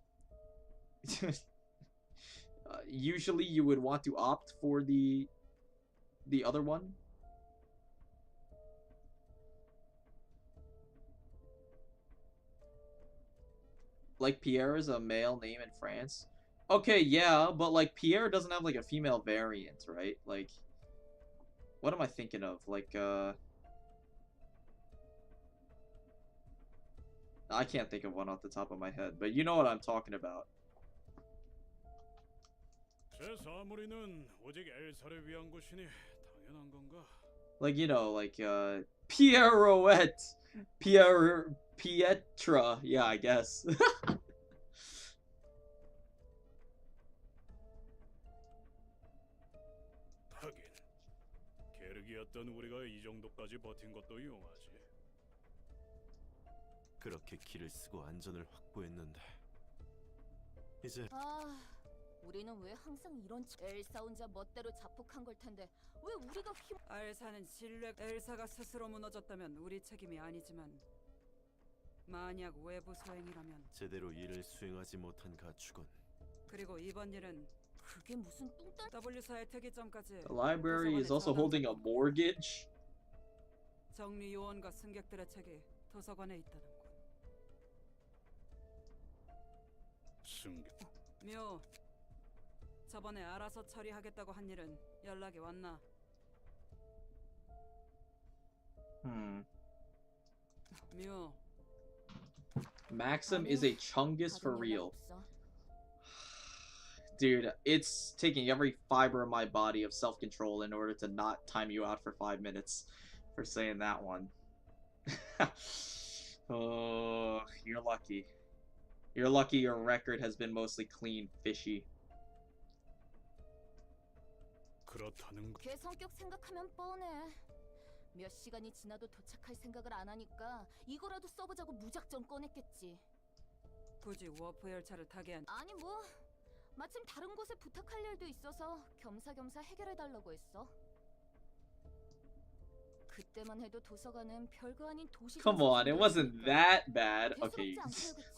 usually you would want to opt for the other one. Like Pierre is a male name in France. Okay, yeah, but like Pierre doesn't have like a female variant, right? Like, what am I thinking of? Like, I can't think of one off the top of my head, but you know what I'm talking about. 제 사물이는 오직 엘사를 위한 것이니 당연한 건가? Like, you know, like, Pierrot, Pietra, yeah, I guess. 하긴 계륵이었던 우리가 이 정도까지 버틴 것도 용하지. 그렇게 길을 쓰고 안전을 확보했는데 이제 아, 우리는 왜 항상 이런 엘사 혼자 멋대로 자폭한 걸 텐데 왜 우리가 엘사는 엘사가 스스로 무너졌다면 우리 책임이 아니지만 만약 외부 소행이라면 제대로 일을 수행하지 못한 가축은 그리고 이번 일은 그게 무슨 뚱딴 W사의 특이점까지 The library is also holding a mortgage. 정리 요원과 승객들의 책이 도서관에 있다는 군. 승객. 묘. 저번에 알아서 처리하겠다고 한 일은 연락이 왔나? 묘. Maxim is a chungus for real. Dude, it's taking every fiber of my body of self-control in order to not time you out for 5 minutes for saying that one. Oh, you're lucky. You're lucky your record has been mostly clean, fishy. 그렇다는 거. 걔 성격 생각하면 뻔해. 몇 시간이 지나도 도착할 생각을 안 하니까 이거라도 써보자고 무작정 꺼냈겠지. 굳이 워프 열차를 타게 한 아니 뭐 마침 다른 곳에 부탁할 일도 있어서 겸사겸사 해결해달라고 했어. 그때만 해도 도서관은 별거 아닌 도시. Come on, it wasn't that bad. Okay,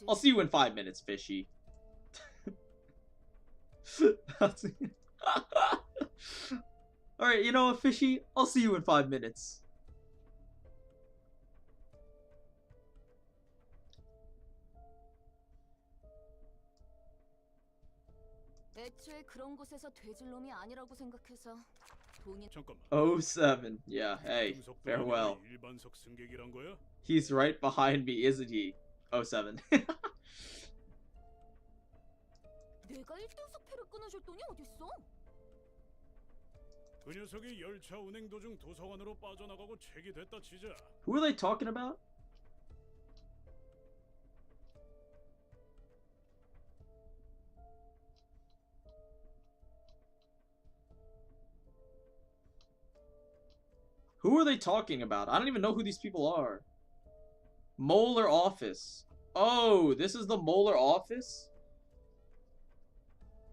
I'll see you in 5 minutes, fishy. Alright, you know what, fishy? I'll see you in 5 minutes. 애초에 그런 곳에서 돼질 놈이 아니라고 생각해서 돈이. 잠깐만. 07. Yeah, hey, farewell. 일반석 승객이란 거야? He's right behind me, isn't he? 07. 내가 1등석 패를 끊어줄 돈이 어딨어? 그 녀석이 열차 운행 도중 도서관으로 빠져나가고 책이 됐다 치자. Who are they talking about? Who are they talking about? I don't even know who these people are. Molar office. Oh, this is the Molar office?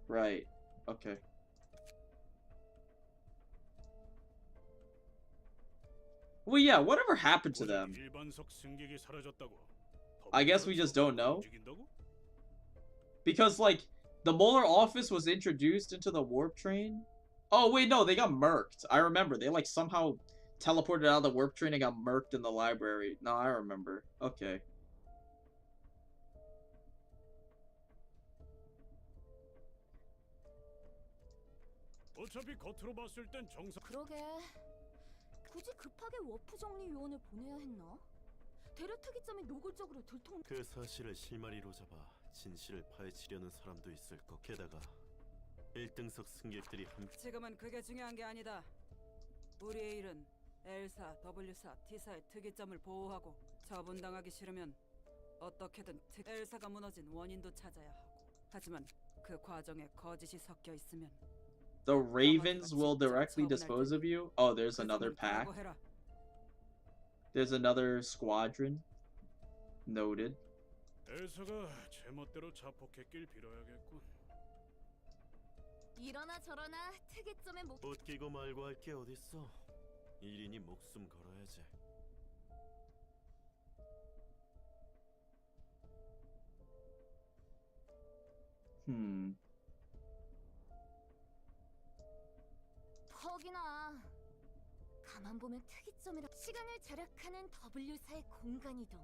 Right. Okay. Well, yeah, whatever happened to them? 일반석 승객이 사라졌다고. I guess we just don't know. Because, like, the Molar office was introduced into the warp train. Oh, wait, no, they got murked. I remember. They, like, somehow teleported out of the warp train and got murked in the library. No, I remember. Okay. 어차피 겉으로 봤을 땐 정상. 그러게. 굳이 급하게 워프 정리 요원을 보내야 했나? 대려 특이점이 노골적으로 들통. 그 사실을 실마리로 잡아 진실을 파헤치려는 사람도 있을 것. 게다가 1등석 승객들이 지금은 그게 중요한 게 아니다. 우리의 일은 L사, W사, T사의 특이점을 보호하고 처분당하기 싫으면 어떻게든 L사가 무너진 원인도 찾아야 하고. 하지만 그 과정에 거짓이 섞여 있으면 The Ravens will directly dispose of you? Oh, there's another pack. There's another squadron. Noted. 엘사가 제멋대로 자폭했길 빌어야겠군. 이러나 저러나 특이점에 목 웃기고 말고 할 게 어딨어. 1인이 목숨 걸어야지. 퍽이나. 가만 보면 특이점이라 시간을 절약하는 W사의 공간이동.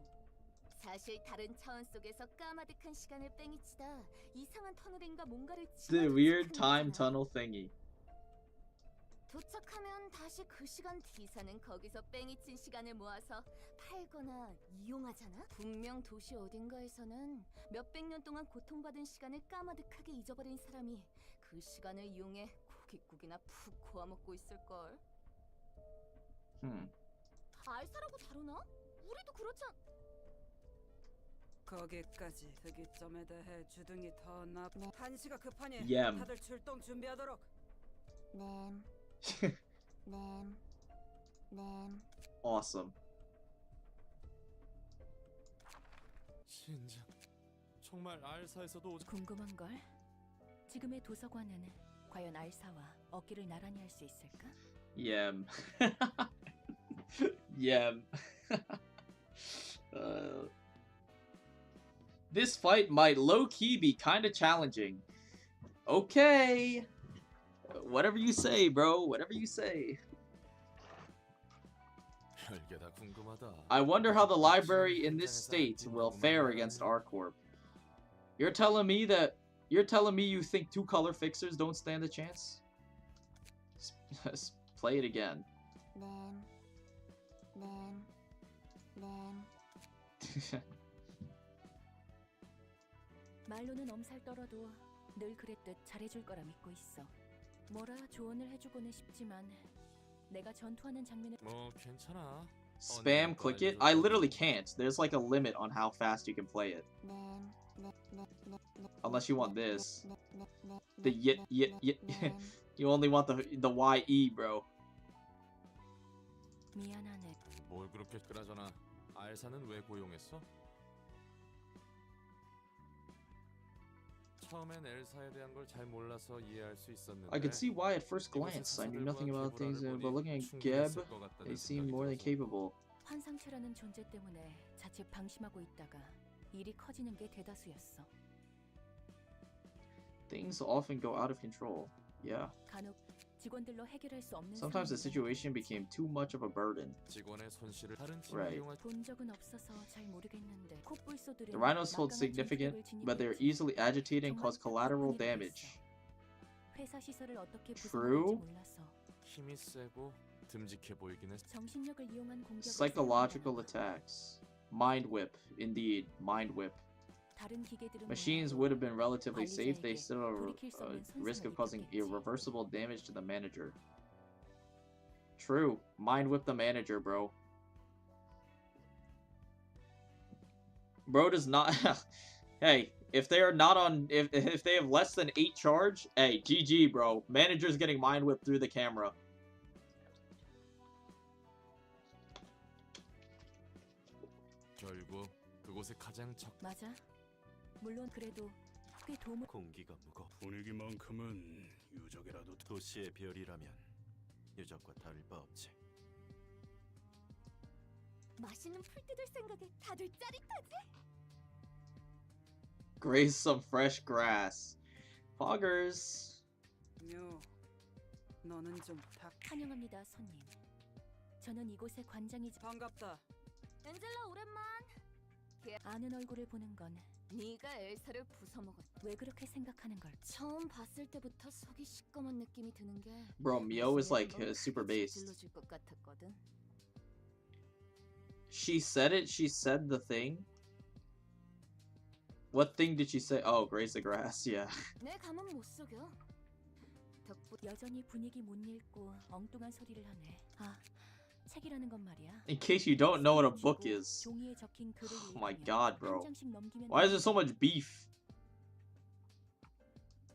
사실 다른 차원 속에서 까마득한 시간을 뺑이치다 이상한 터널인가 뭔가를 The weird time 거잖아. tunnel thingy. 도착하면 다시 그 시간 D사는 거기서 뺑이친 시간을 모아서 팔거나 이용하잖아? 분명 도시 어딘가에서는 몇백 년 동안 고통받은 시간을 까마득하게 잊어버린 사람이 그 시간을 이용해 고깃국이나 푹 고아먹고 있을걸. 다 알사라고 다루나? 우리도 그렇지 않... 거기까지 특이점에 대해 주둥이 더 나. 한시가 급하니 얌. 다들 출동 준비하도록. Awesome. 진짜 정말 알사에서도 오직 궁금한 걸. 지금의 도서관은 과연 알사와 어깨를 나란히 할 수 있을까? Yam. Yam. This fight might low-key be kinda challenging. Okay. Whatever you say, bro. Whatever you say. 별게 다 궁금하다. I wonder how the library in this state will fare against R-Corp. You're telling me you think two color fixers don't stand a chance? Play it again. 말로는 엄살 떨어도 늘 그랬듯 잘해줄 거라 믿고 있어. 뭐라 조언을 해주고는 싶지만 내가 전투하는 장면을 뭐 괜찮아. Spam click it? I literally can't. There's like a limit on how fast you can play it. Unless you want this. The yit. You only want the YE, bro. 미안하네. 뭘 그렇게 그나저나 알사는 왜 고용했어? 처음엔 엘사에 대한 걸 잘 몰라서 이해할 수 있었는데 I could see why at first glance. I knew nothing about things, but looking at Geb, they seemed more than capable. 환상체라는 존재 때문에 자칫 방심하고 있다가 일이 커지는 게 대다수였어. Things often go out of control. Yeah. 간혹 직원들로 해결할 수 없는 Sometimes the 상황이면 situation became too much of a burden. 직원의 손실을 다른 팀이 Right. 이용할 본 적은 없어서 잘 모르겠는데 콧불소들은 The rhinos hold 막강한 significant, 전투력을 but they're 지니고 easily agitated and cause collateral 정말 damage. 회사 시설을 어떻게 True. 부숴볼지 몰라서 힘이 세고 듬직해 보이긴 했어. 정신력을 이용한 공격을 Psychological 사용하다가 attacks. Mind whip. Indeed, mind whip. 다른 기계들은 Machines 몰라도 would have been relatively safe. They 관리자에게 still are 돌이킬 수 없는 risk of 손상을 causing 입혔겠지. irreversible damage to the manager. True. Mind whip the manager, bro. Bro does not. Hey, if they are not on, if they have less than 8 charge, hey, GG, bro. Manager's getting mind whipped through the camera. 결국 그곳에 가장 적 맞아. 물론 그래도 꽤 도움을. 공기가 무거. 분위기만큼은 유적이라도 도시의 별이라면 유적과 다를 바 없지. 맛있는 풀 뜯을 생각에 다들 짜릿하지? Graze some fresh grass. Poggers. 묘. 너는 좀 환영합니다, 손님. 저는 이곳의 관장이자 반갑다. 엔젤라 오랜만. 아는 얼굴을 보는 건 네가 엘사를 부숴먹었. 왜 그렇게 생각하는 걸? 처음 봤을 때부터 속이 시꺼먼 느낌이 드는 게. Bro, Mio is like super based. 질러줄 것 같았거든. She said it? She said the thing? What thing did she say? Oh, graze the grass, yeah. 내 감은 못 속여. 덕분 여전히 분위기 못 읽고 엉뚱한 소리를 하네. 아, 책이라는 건 말이야. In case you don't know what a book is. 종이에 적힌 글을 Oh my 읽으면 god, bro. 한 장씩 넘기면 Why is there so much beef?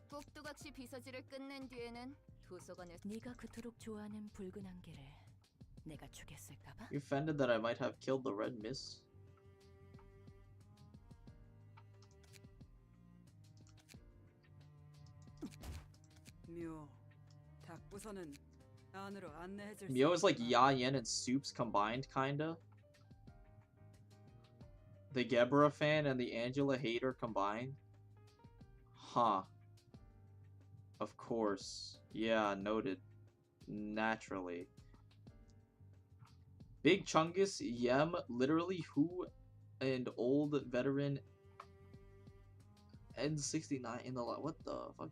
꼭두각시 비서지를 끝낸 뒤에는 도서관에 네가 그토록 좋아하는 붉은 안개를 내가 죽였을까봐? You offended that I might have killed the red mist? 묘. 닭 우선은 안으로 안내해줄 Mio is like 있을까? Ya-Yen and Soups combined, kinda. The Gebra fan and the Angela hater combined. Huh. Of course. Yeah, noted. Naturally. Big Chungus, Yem, literally who, and old veteran N69 in the lot. What the fuck?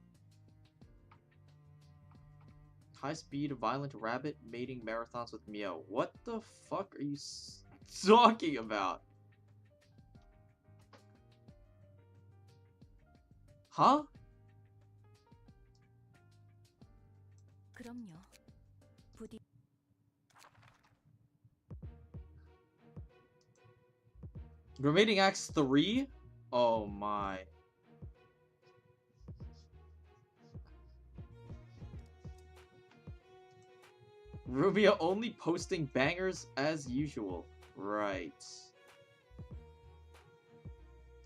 High speed, violent rabbit mating marathons with Mio. What the fuck are you talking about? Huh? 그럼요. 부디 Remaining acts 3? Oh my. Rubia only posting bangers as usual. Right.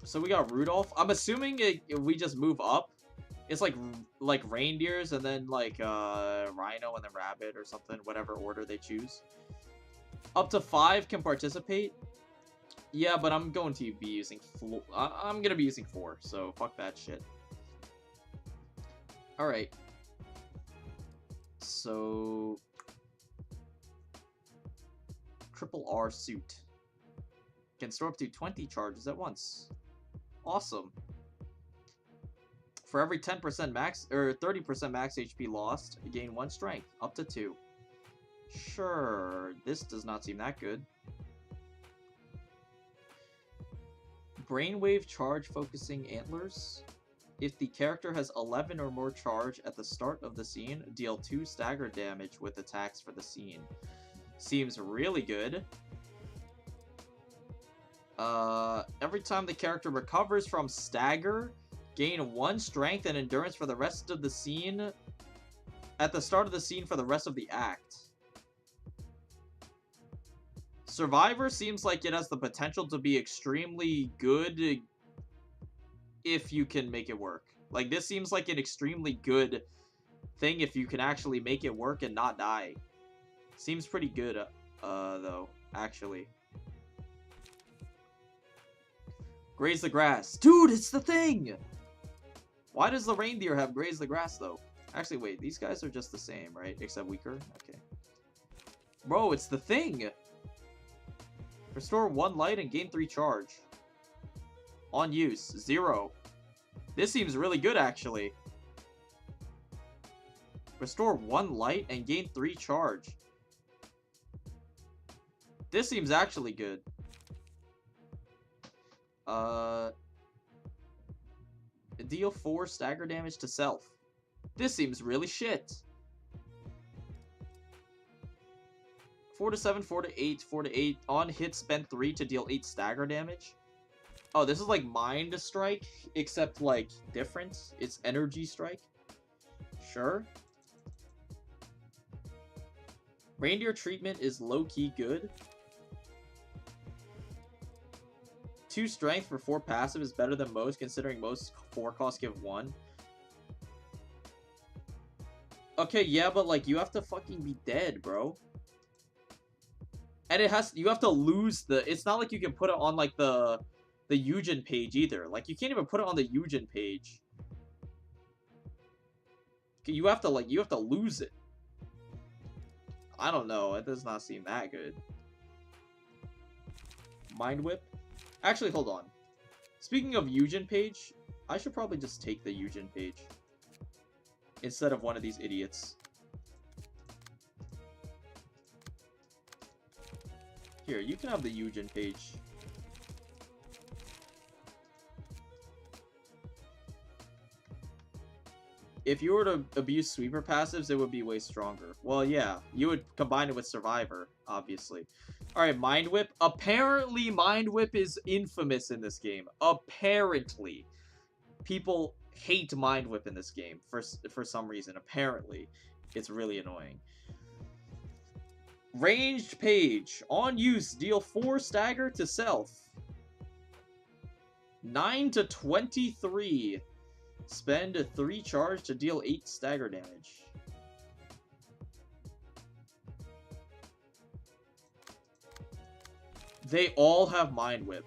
So we got Rudolph. I'm assuming if we just move up, it's like reindeers and then like rhino and then rabbit or something, whatever order they choose. Up to 5 can participate. Yeah, but I'm going to be using I'm gonna be using 4, so fuck that shit. All right. So triple R suit can store up to 20 charges at once. Awesome. For every 10% max or 30% max HP lost, gain 1 strength, up to 2. Sure, this does not seem that good. Brainwave charge focusing antlers. If the character has 11 or more charge at the start of the scene, deal 2 stagger damage with attacks for the scene. Seems really good. Every time the character recovers from stagger, gain 1 strength and endurance for the rest of the scene at the start of the scene for the rest of the act. Survivor seems like it has the potential to be extremely good if you can make it work. Like, this seems like an extremely good thing if you can actually make it work and not die. Seems pretty good, though, actually. Graze the grass. Dude, it's the thing! Why does the reindeer have graze the grass, though? Actually, wait, these guys are just the same, right? Except weaker? Okay. Bro, it's the thing! Restore 1 light and gain 3 charge. On use, 0. This seems really good, actually. Restore 1 light and gain 3 charge. This seems actually good. Deal 4 stagger damage to self. This seems really shit. 4 to 7, 4 to 8, 4 to 8. On hit, spend 3 to deal 8 stagger damage. Oh, this is like Mind Strike, except like different. It's Energy Strike. Sure. Reindeer treatment is low-key good. 2 strength for 4 passive is better than most, considering most 4 costs give 1. Okay, yeah, but like you have to fucking be dead, bro. And you have to lose it's not like you can put it on like the Eugen page either. Like you can't even put it on the Eugen page. You have to lose it. I don't know, it does not seem that good. Mind Whip? Actually, hold on. Speaking of Eugen page, I should probably just take the Eugen page instead of one of these idiots. Here, you can have the Eugen page. If you were to abuse sweeper passives, it would be way stronger. Well, yeah, you would combine it with Survivor, obviously. Alright, Mind Whip. Apparently, Mind Whip is infamous in this game. Apparently. People hate Mind Whip in this game for some reason. Apparently. It's really annoying. Ranged page. On use, deal 4 stagger to self. 9 to 23. Spend 3 charge to deal 8 stagger damage. They all have Mind Whip.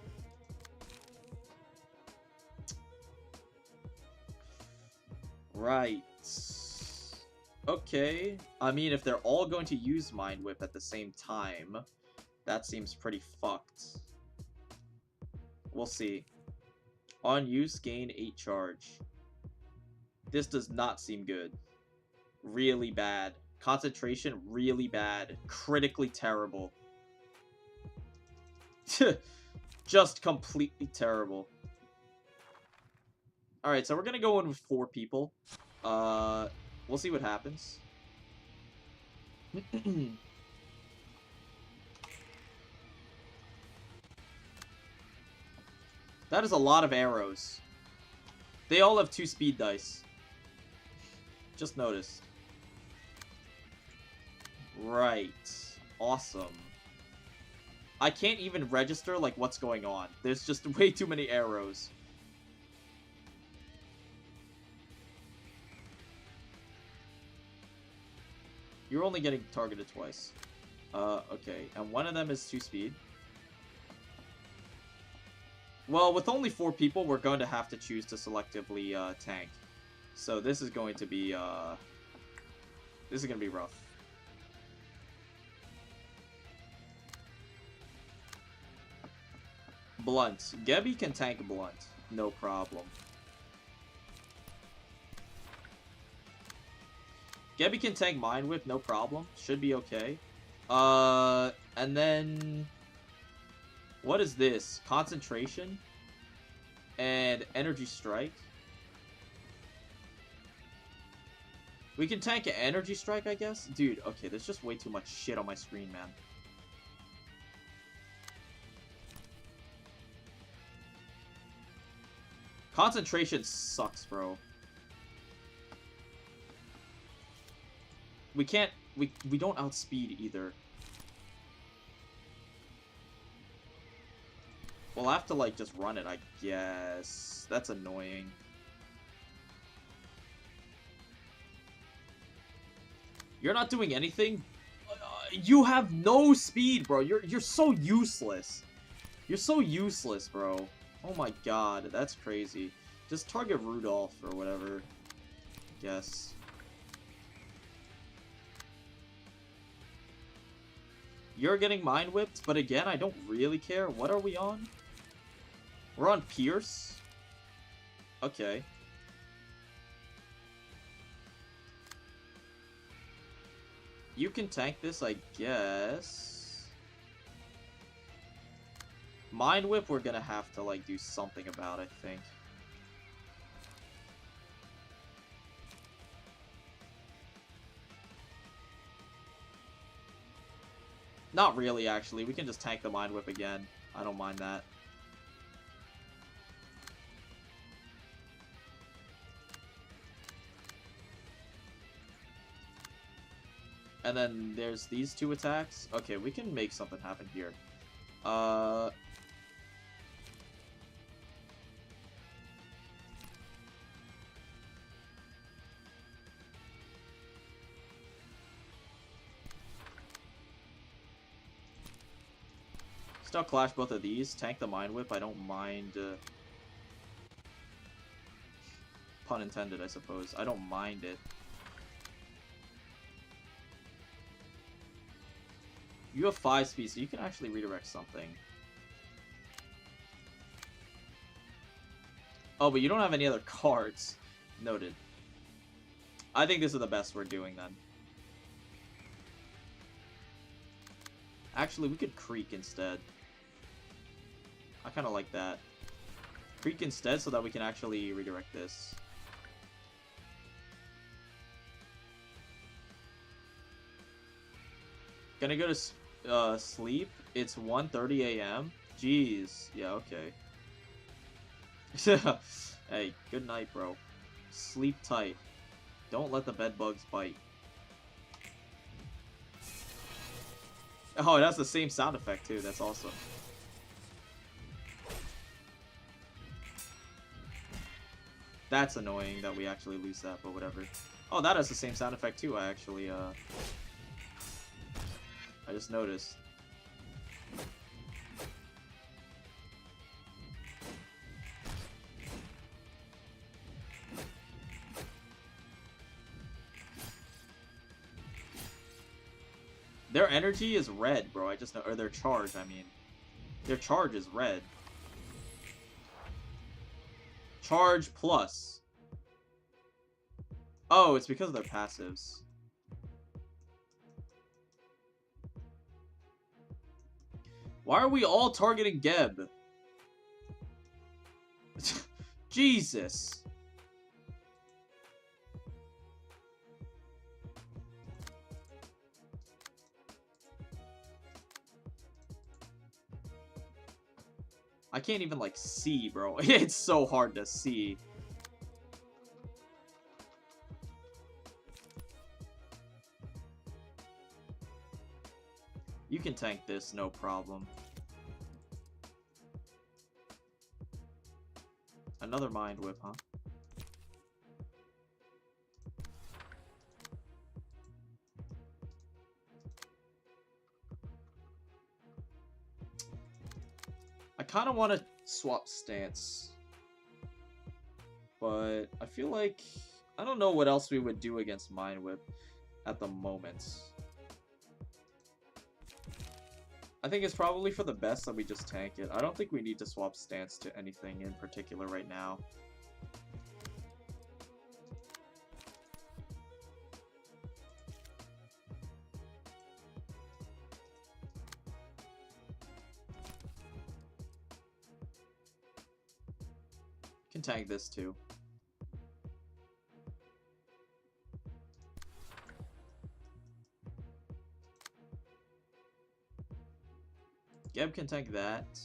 Right. Okay. I mean, if they're all going to use Mind Whip at the same time, that seems pretty fucked. We'll see. On use, gain 8 charge. This does not seem good. Really bad. Concentration, really bad. Critically terrible. Just completely terrible. Alright, so we're gonna go in with 4 people. We'll see what happens. That is a lot of arrows. They all have 2 speed dice. Just noticed. Right. Awesome. I can't even register, like, what's going on. There's just way too many arrows. You're only getting targeted twice. Okay. And one of them is 2 speed. Well, with only 4 people, we're going to have to choose to selectively, tank. So this is going to be, this is going to be rough. Blunt. Gebby can tank Blunt. No problem. Gebby can tank Mind Whip, no problem. Should be okay. And then... What is this? Concentration? And Energy Strike? We can tank an Energy Strike, I guess? Dude, okay, there's just way too much shit on my screen, man. Concentration sucks, bro. We can't... We don't outspeed either. We'll have to, like, just run it, I guess. That's annoying. You're not doing anything? You have no speed, bro. You're so useless. You're so useless, bro. Oh my god, that's crazy. Just target Rudolph or whatever. I guess. You're getting Mind Whipped, but again, I don't really care. What are we on? We're on Pierce? Okay. You can tank this, I guess. Mind Whip, we're gonna have to, like, do something about, I think. Not really, actually. We can just tank the Mind Whip again. I don't mind that. And then there's these 2 attacks. Okay, we can make something happen here. Still clash both of these. Tank the Mind Whip. I don't mind. Pun intended, I suppose. I don't mind it. You have 5 speed, so you can actually redirect something. Oh, but you don't have any other cards. Noted. I think this is the best we're doing, then. Actually, we could Creek instead. I kind of like that. Creek instead so that we can actually redirect this. Gonna go to sleep. It's 1:30 a.m. Jeez. Yeah, okay. Hey, good night, bro. Sleep tight. Don't let the bed bugs bite. Oh, it has the same sound effect, too. That's awesome. That's annoying that we actually lose that, but whatever. Oh, that has the same sound effect too, I actually, I just noticed. Their energy is red, bro. I just know, or their charge, I mean. Their charge is red. Charge plus. Oh, it's because of their passives. Why are we all targeting Geb? Jesus. I can't even, like, see, bro. It's so hard to see. You can tank this, no problem. Another Mind Whip, huh? I kind of want to swap stance. But I feel like... I don't know what else we would do against Mind Whip at the moment. I think it's probably for the best that we just tank it. I don't think we need to swap stance to anything in particular right now. Can tank this too. Geb can tank that.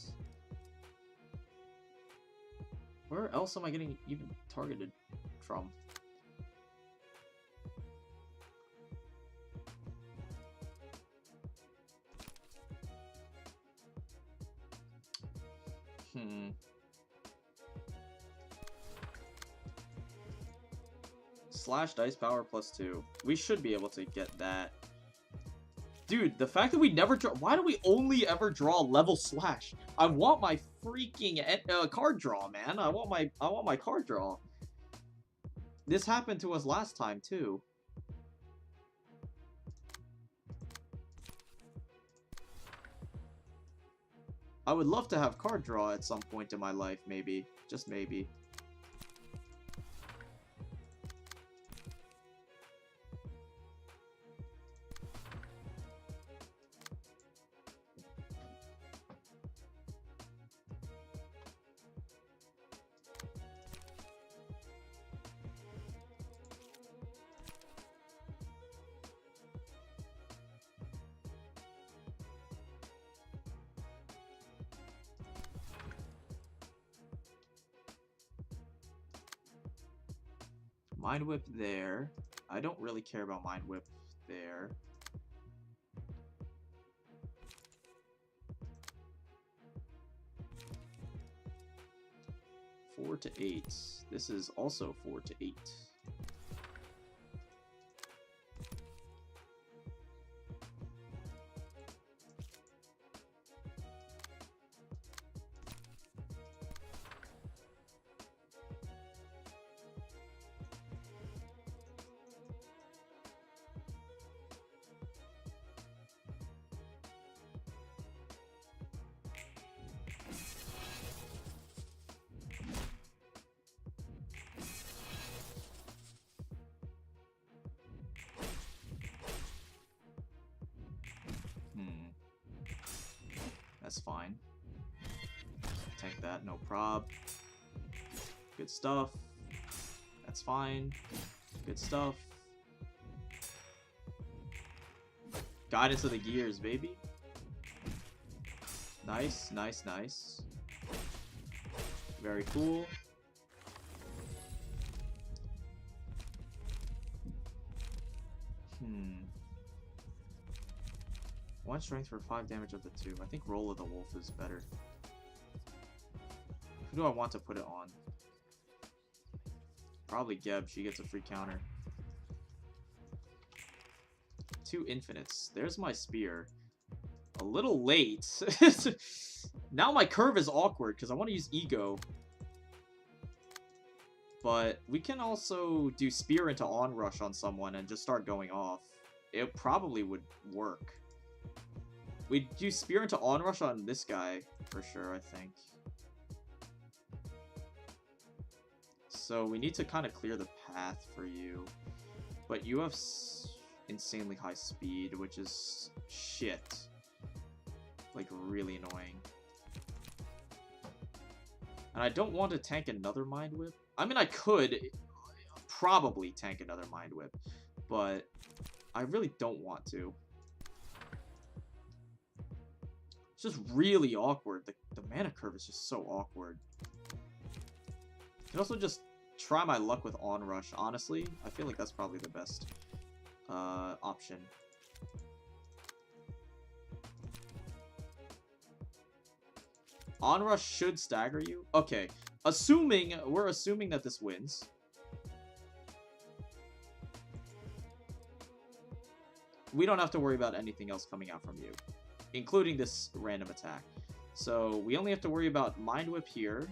Where else am I getting even targeted from? Slash dice power +2. We should be able to get that. Dude, the fact that we never draw... Why do we only ever draw level slash? I want my freaking card draw, man. I want my card draw. This happened to us last time, too. I would love to have card draw at some point in my life, maybe. Just maybe. Mind Whip there. I don't really care about Mind Whip there. Four to 8. This is also 4 to 8. That's fine. Tank that, no prob. Good stuff. That's fine. Good stuff. Guidance of the Gears, baby. Nice, nice, nice. Very cool. One strength for 5 damage of the 2. I think Roll of the Wolf is better. Who do I want to put it on? Probably Geb. She gets a free counter. 2 infinites. There's my spear. A little late. Now my curve is awkward because I want to use ego. But we can also do spear into onrush on someone and just start going off. It probably would work. We'd do spear into onrush on this guy for sure, I think. So we need to kind of clear the path for you. But you have insanely high speed, which is shit. Like, really annoying. And I don't want to tank another Mind Whip. I mean, I could probably tank another Mind Whip, but I really don't want to. It's just really awkward. The mana curve is just so awkward. I can also just try my luck with onrush. Honestly, I feel like that's probably the best option. Onrush should stagger you. Okay, we're assuming that this wins. We don't have to worry about anything else coming out from you, including this random attack. So we only have to worry about Mind Whip here.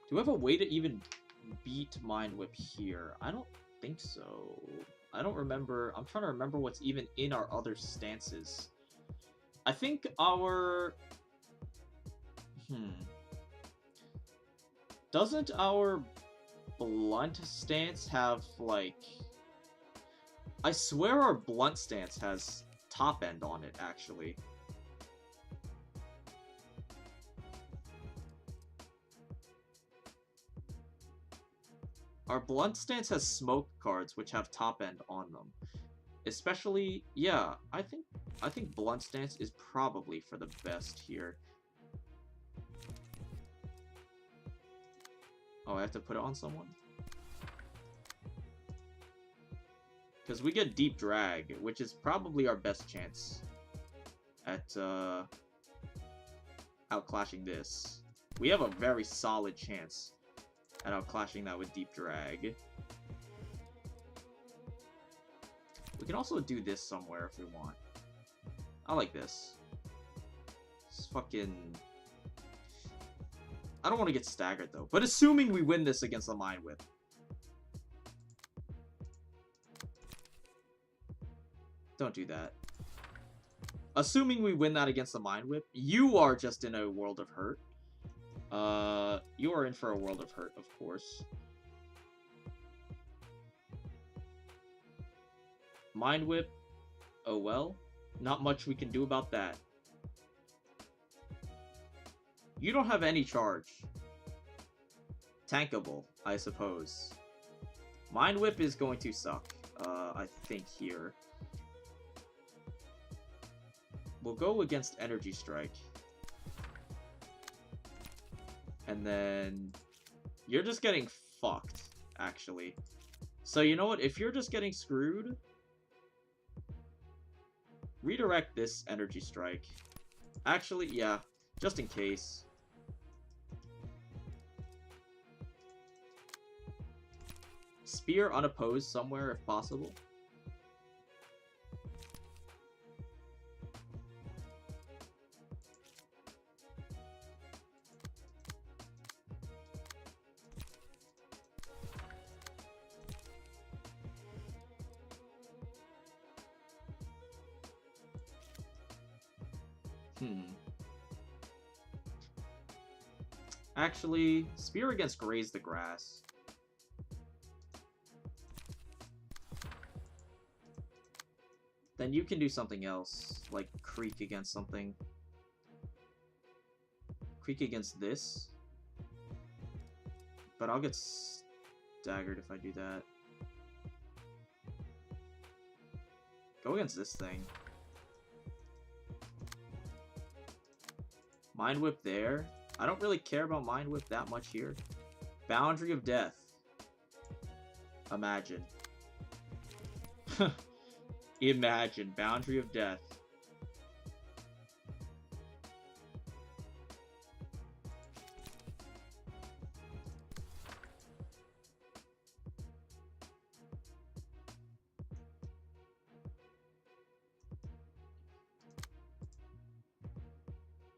Do we have a way to even beat Mind Whip here? I don't think so. I don't remember. I'm trying to remember what's even in our other stances. I think our... Doesn't our blunt stance have, like... I swear our blunt stance has top end on it, actually. Our blunt stance has smoke cards which have top end on them. Especially, yeah, I think blunt stance is probably for the best here. Oh, I have to put it on someone? Because we get deep drag, which is probably our best chance at outclashing this. We have a very solid chance at outclashing that with deep drag. We can also do this somewhere if we want. I like this. It's fucking... I don't want to get staggered though, but assuming we win this against the Mind Whip. Don't do that. Assuming we win that against the Mind Whip, you are just in a world of hurt. You are in for a world of hurt, of course. Mind Whip. Oh well. Not much we can do about that. You don't have any charge. Tankable, I suppose. Mind Whip is going to suck, I think, here. We'll go against Energy Strike. And then... You're just getting fucked, actually. So you know what? If you're just getting screwed... Redirect this Energy Strike. Actually, yeah. Just in case. Spear unopposed somewhere if possible. Actually, Spear against Graze the Grass. Then you can do something else, like Creek against something. Creek against this. But I'll get staggered if I do that. Go against this thing. Mind Whip there. I don't really care about Mind Whip that much here. Boundary of Death. Imagine. Imagine. Boundary of Death.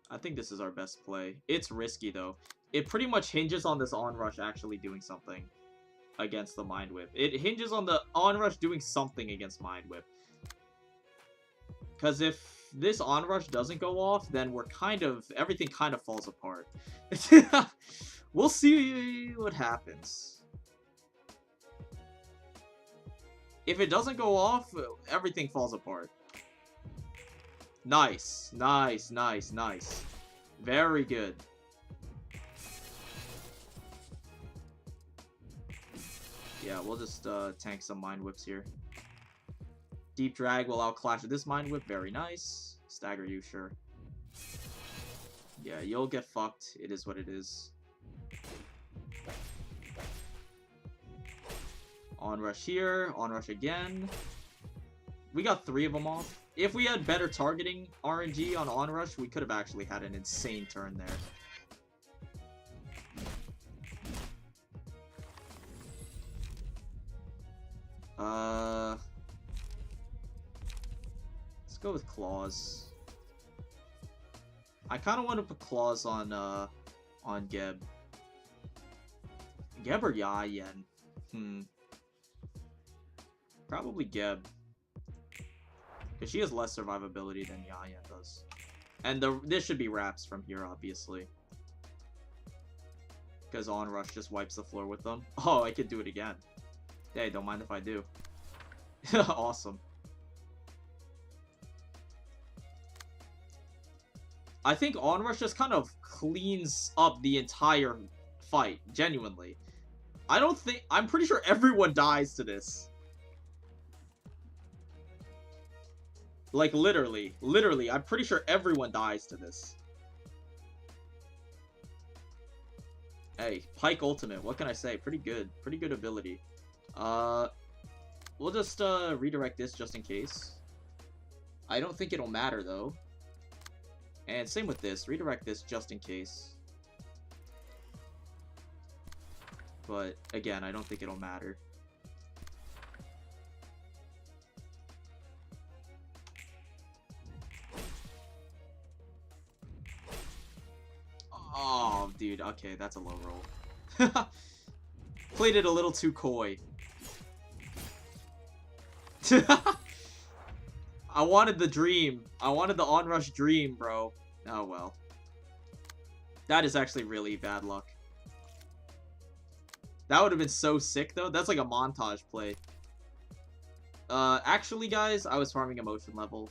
I think this is our best play. It's risky, though. It pretty much hinges on this onrush actually doing something against the Mind Whip. It hinges on the onrush doing something against Mind Whip. Because if this onrush doesn't go off, then we're everything kind of falls apart. We'll see what happens. If it doesn't go off, everything falls apart. Nice, nice, nice, nice. Very good. Yeah, we'll just tank some Mind Whips here. Deep Drag will outclash this Mind Whip. Very nice. Stagger you, sure. Yeah, you'll get fucked. It is what it is. Onrush here. Onrush again. We got 3 of them off. If we had better targeting RNG on onrush, we could have actually had an insane turn there. Let's go with Claws. I kind of want to put Claws on Geb. Geb or Yayen? Probably Geb. Because she has less survivability than Yayen does. And this should be wraps from here, obviously. Because onrush just wipes the floor with them. Oh, I could do it again. Hey, don't mind if I do. Awesome. I think onrush just kind of cleans up the entire fight, genuinely. I'm pretty sure everyone dies to this. Like, literally, I'm pretty sure everyone dies to this. Hey, Pike Ultimate, what can I say? Pretty good ability. We'll just redirect this just in case. I don't think it'll matter though. And same with this, redirect this just in case. But again, I don't think it'll matter. Oh, dude, okay, that's a low roll. Played it a little too coy. I wanted the dream. I wanted the onrush dream, bro. Oh, well. That is actually really bad luck. That would have been so sick, though. That's like a montage play. Actually, guys, I was farming emotion level.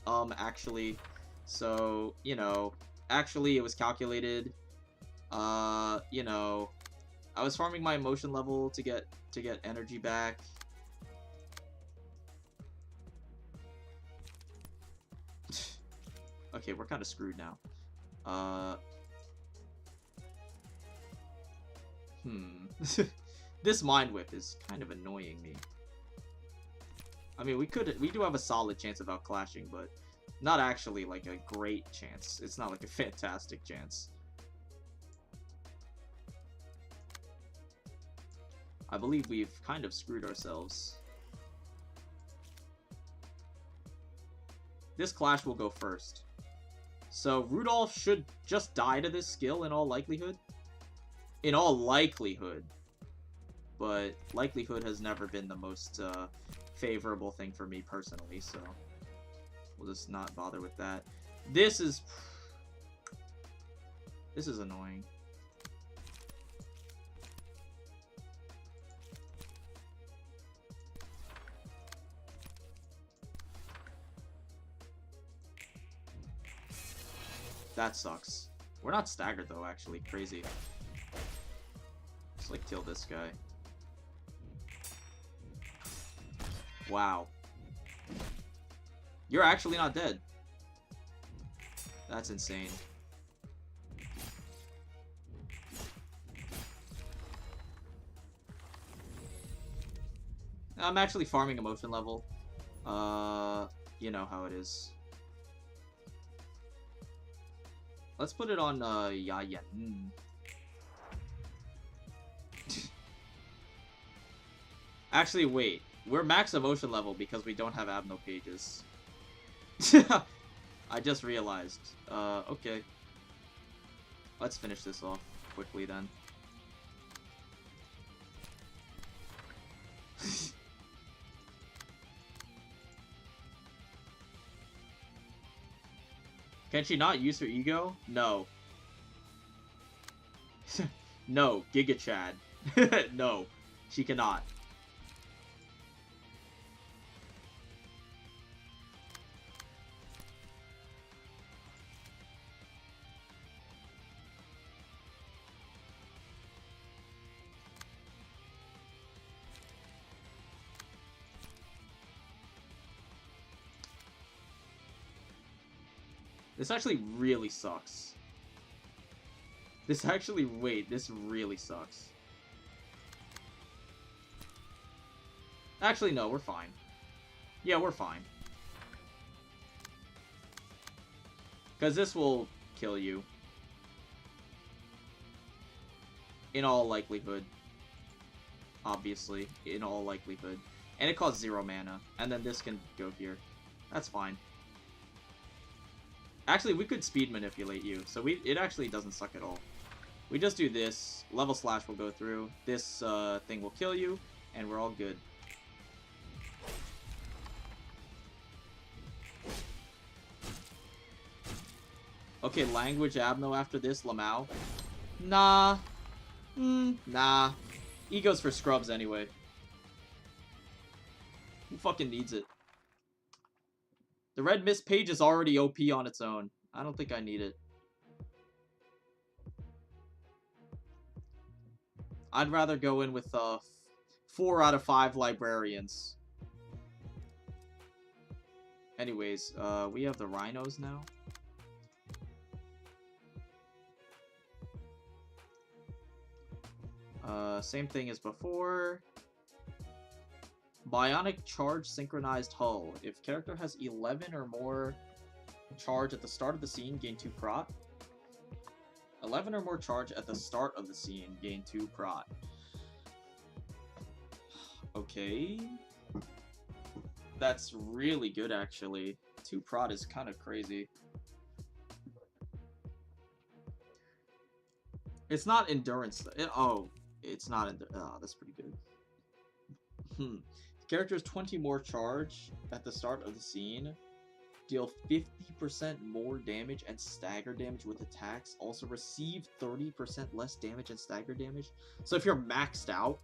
Actually. So, you know... Actually, it was calculated. You know, I was farming my emotion level to get energy back. Okay, we're kind of screwed now. This Mind Whip is kind of annoying me. I mean, we do have a solid chance of outclashing, but not actually like a great chance. It's not like a fantastic chance. I believe we've kind of screwed ourselves. This clash will go first. So Rudolph should just die to this skill in all likelihood. In all likelihood. But likelihood has never been the most favorable thing for me personally, so we'll just not bother with that. This is annoying. That sucks. We're not staggered though, actually. Crazy. Just like kill this guy. Wow. You're actually not dead. That's insane. I'm actually farming emotion level. You know how it is. Let's put it on, Yayan. Actually, wait. We're max emotion level because we don't have Abno pages. I just realized. Okay. Let's finish this off quickly then. Can she not use her ego? No. No, Giga Chad. No, she cannot. This actually really sucks. This actually, wait, this really sucks. Actually, no, we're fine. Yeah, we're fine. Because this will kill you. In all likelihood. Obviously, in all likelihood. And it costs 0 mana. And then this can go here. That's fine. Actually, we could speed manipulate you, so it actually doesn't suck at all. We just do this, level slash will go through, this thing will kill you, and we're all good. Okay, language Abno after this, Lamau. Nah. Nah. Ego's for scrubs anyway. Who fucking needs it? The Red Mist page is already OP on its own. I don't think I need it. I'd rather go in with 4 out of 5 librarians. Anyways, we have the rhinos now. Same thing as before. Bionic charge synchronized hull. If character has 11 or more charge at the start of the scene, gain 2 prot. 11 or more charge at the start of the scene, gain 2 prot. Okay. That's really good, actually. 2 prot is kind of crazy. It's not endurance. It's not endurance. Oh, that's pretty good. Characters 20 more charge at the start of the scene. Deal 50% more damage and stagger damage with attacks. Also receive 30% less damage and stagger damage. So if you're maxed out,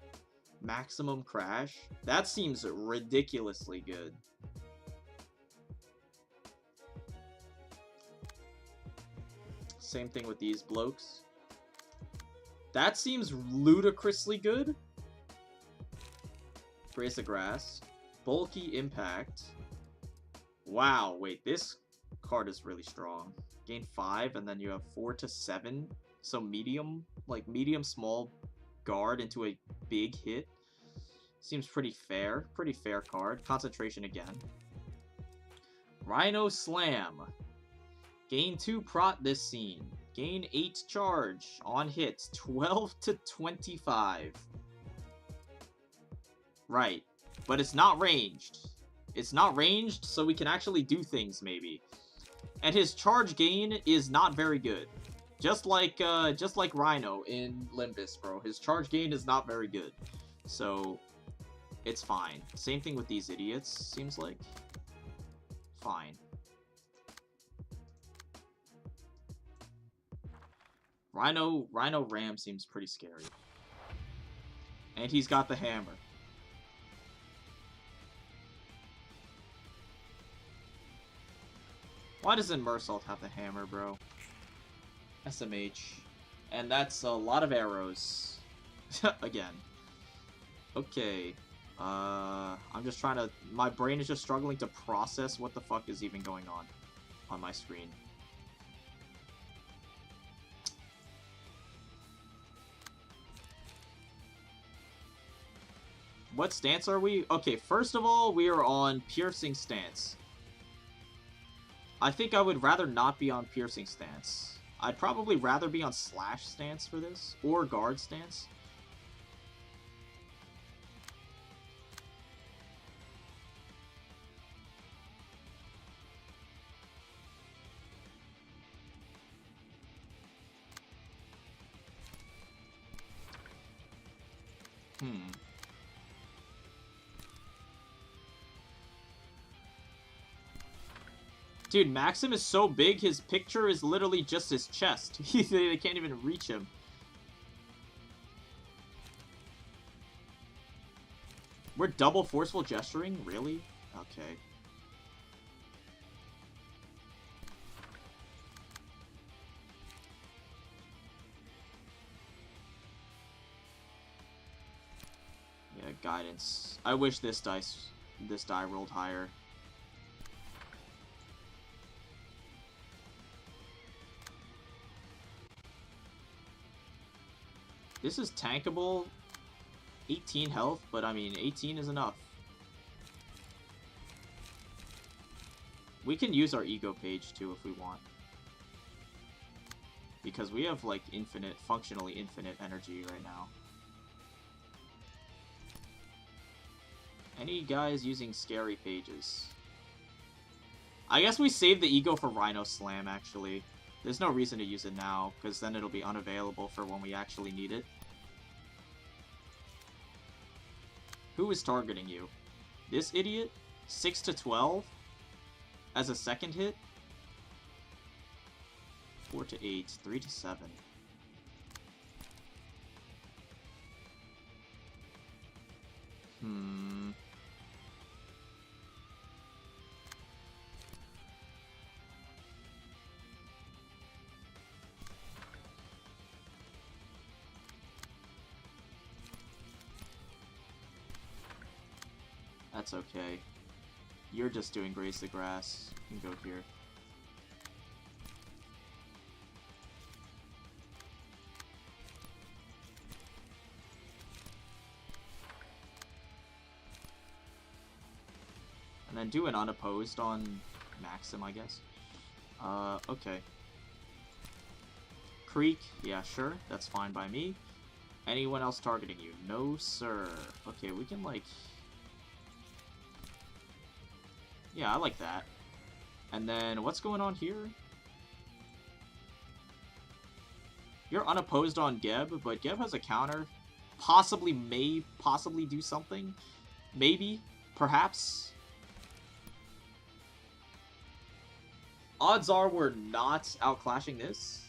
maximum crash, that seems ridiculously good. Same thing with these blokes. That seems ludicrously good. Grace of Grass. Bulky Impact. Wow, wait, this card is really strong. Gain 5, and then you have 4 to 7. So medium, like medium-small guard into a big hit. Seems pretty fair. Pretty fair card. Concentration again. Rhino Slam. Gain 2 prot this scene. Gain 8 charge on hits. 12 to 25. Right. But it's not ranged. It's not ranged, so we can actually do things, maybe. And his charge gain is not very good. Just like Rhino in Limbus, bro. His charge gain is not very good. So, it's fine. Same thing with these idiots, seems like. Fine. Rhino Ram seems pretty scary. And he's got the hammer. Why doesn't Mersault have the hammer, bro? SMH. And that's a lot of arrows. Again. Okay. I'm just trying to... My brain is just struggling to process what the fuck is even going on my screen. What stance are we? Okay, first of all, we are on piercing stance. I think I would rather not be on piercing stance. I'd probably rather be on slash stance for this, or guard stance. Dude, Maxim is so big, his picture is literally just his chest. They can't even reach him. We're double forceful gesturing? Really? Okay. Yeah, guidance. I wish this die rolled higher. This is tankable. 18 health, but I mean, 18 is enough. We can use our ego page too if we want. Because we have like infinite, functionally infinite energy right now. Any guys using scary pages? I guess we save the ego for Rhino Slam actually. There's no reason to use it now, because then it'll be unavailable for when we actually need it. Who is targeting you? This idiot? 6 to 12? As a second hit? 4 to 8, 3 to 7. That's okay. You're just doing Graze the Grass. You can go here. And then do an unopposed on Maxim, I guess. Okay. Creek, yeah, sure. That's fine by me. Anyone else targeting you? No, sir. Okay, we can, like... Yeah, I like that. And then, what's going on here? You're unopposed on Geb, but Geb has a counter. May possibly do something. Maybe. Perhaps. Odds are we're not outclashing this.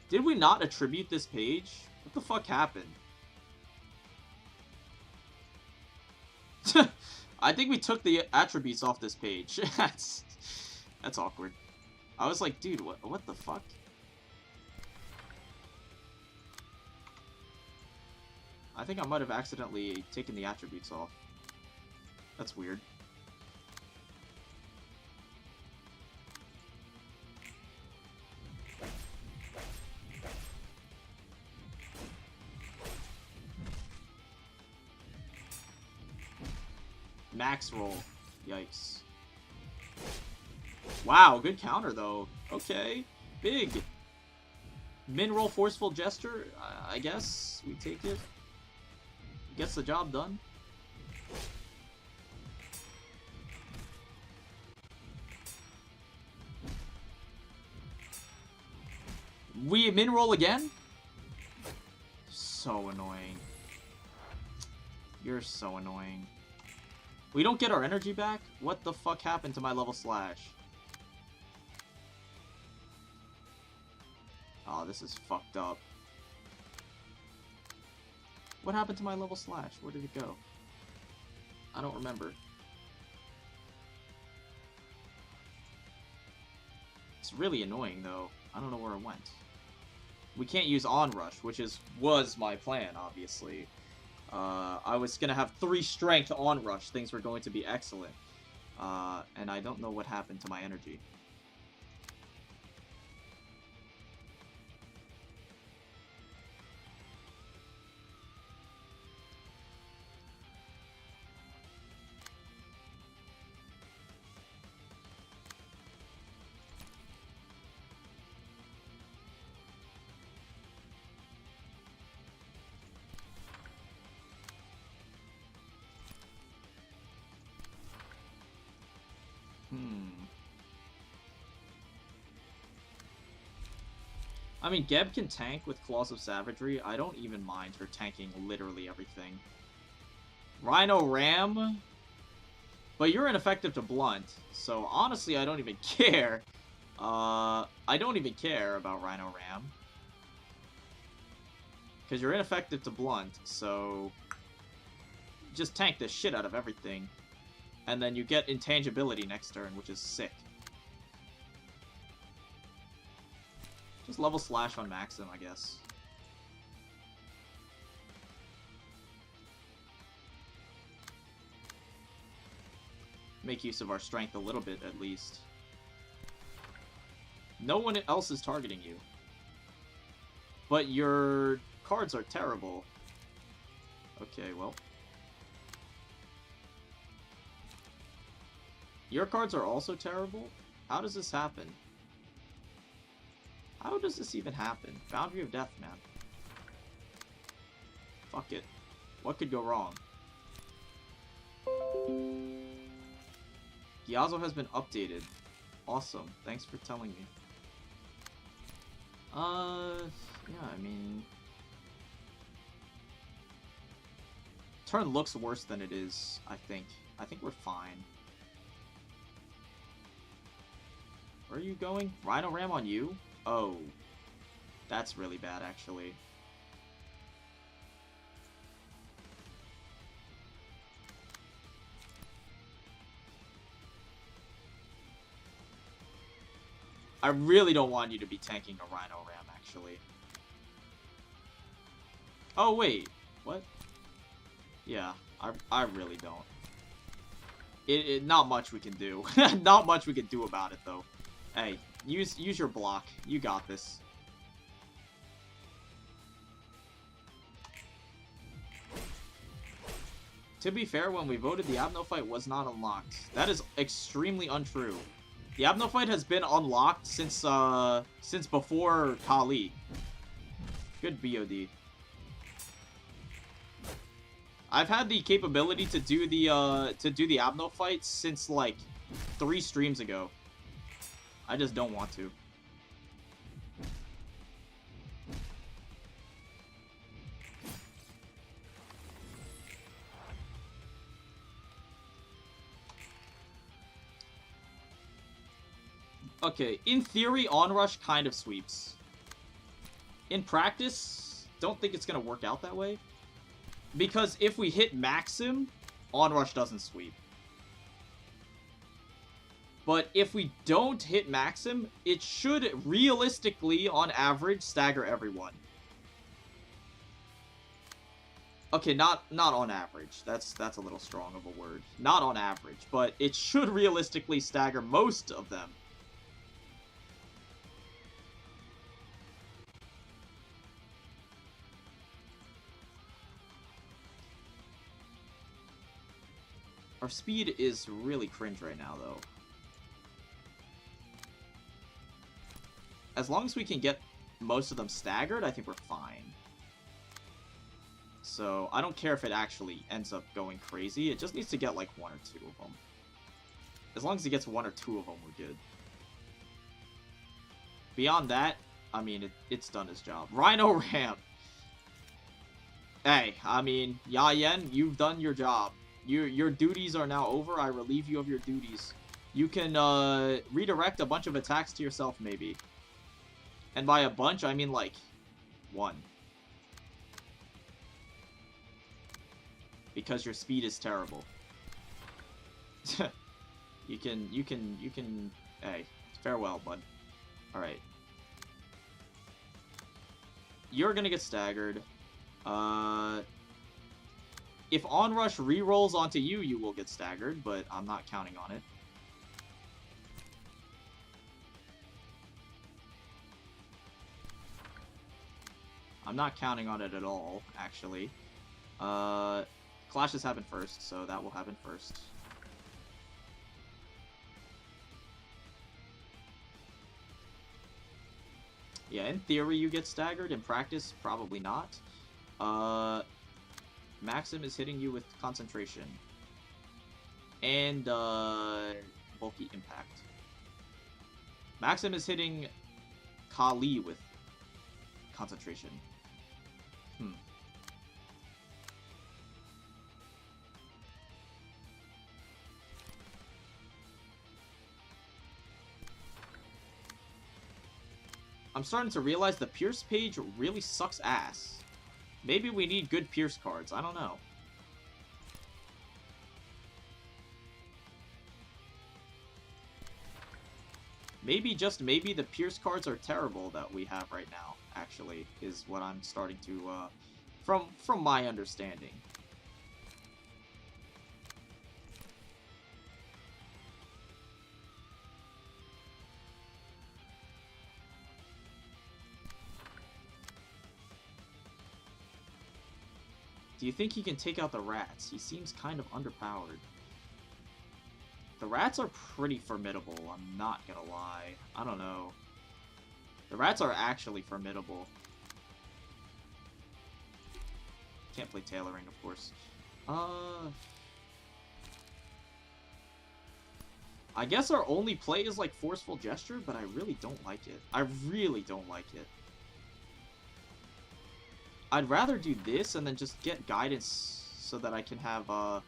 Did we not attribute this page? What the fuck happened? I think we took the attributes off this page. That's awkward. I was like, dude, what the fuck? I think I might have accidentally taken the attributes off. That's weird. Max roll. Yikes. Wow, good counter though. Okay. Big. Min roll forceful gesture. I guess we take it. Gets the job done. We min roll again? So annoying. You're so annoying. We don't get our energy back? What the fuck happened to my level slash? Oh, this is fucked up. What happened to my level slash? Where did it go? I don't remember. It's really annoying though. I don't know where it went. We can't use onrush, which was my plan, obviously. I was gonna have 3 strength onrush. Things were going to be excellent. And I don't know what happened to my energy. I mean, Geb can tank with Claws of Savagery. I don't even mind her tanking literally everything. Rhino Ram? But you're ineffective to Blunt, so honestly, I don't even care. I don't even care about Rhino Ram. Because you're ineffective to Blunt, so... just tank the shit out of everything. And then you get Intangibility next turn, which is sick. Just level slash on Maxim, I guess. Make use of our strength a little bit, at least. No one else is targeting you. But your cards are terrible. Okay, well. Your cards are also terrible? How does this happen? How does this even happen? Boundary of Death, man. Fuck it. What could go wrong? Gyazo has been updated. Awesome. Thanks for telling me. Yeah, I mean... turn looks worse than it is, I think. I think we're fine. Where are you going? Rhino Ram on you? Oh. That's really bad, actually. I really don't want you to be tanking a Rhino Ram, actually. Oh, wait. What? Yeah, I really don't. Not much we can do. Not much we can do about it, though. Hey, use your block. You got this. To be fair, when we voted, the Abno fight was not unlocked. That is extremely untrue. The Abno fight has been unlocked since before Kali. Good BOD. I've had the capability to do the Abno fight since like 3 streams ago. I just don't want to. Okay, in theory, Onrush kind of sweeps. In practice, don't think it's gonna work out that way. Because if we hit Maxim, Onrush doesn't sweep. But if we don't hit Maxim, it should realistically, on average, stagger everyone. Okay, not on average. That's a little strong of a word. Not on average, but it should realistically stagger most of them. Our speed is really cringe right now, though. As long as we can get most of them staggered, I think we're fine. So, I don't care if it actually ends up going crazy. It just needs to get, like, 1 or 2 of them. As long as he gets 1 or 2 of them, we're good. Beyond that, I mean, it's done its job. Rhino Ram! Hey, I mean, Yayen, you've done your job. Your duties are now over. I relieve you of your duties. You can redirect a bunch of attacks to yourself, maybe. And by a bunch, I mean like 1. Because your speed is terrible. You can. Hey, farewell, bud. All right. You're gonna get staggered. If Onrush rerolls onto you, you will get staggered, but I'm not counting on it. I'm not counting on it at all, actually. Clashes happen first, so that will happen first. Yeah, in theory you get staggered. In practice, probably not. Maxim is hitting you with concentration. And, bulky impact. Maxim is hitting Kali with concentration. I'm starting to realize the Pierce page really sucks ass. Maybe we need good Pierce cards. I don't know. Maybe, just maybe, the Pierce cards are terrible that we have right now, actually, is what I'm starting to, from my understanding. Do you think he can take out the rats? He seems kind of underpowered. The rats are pretty formidable, I'm not gonna lie. I don't know. The rats are actually formidable. Can't play tailoring, of course. I guess our only play is like forceful gesture, but I really don't like it. I really don't like it. I'd rather do this and then just get guidance so that I can have,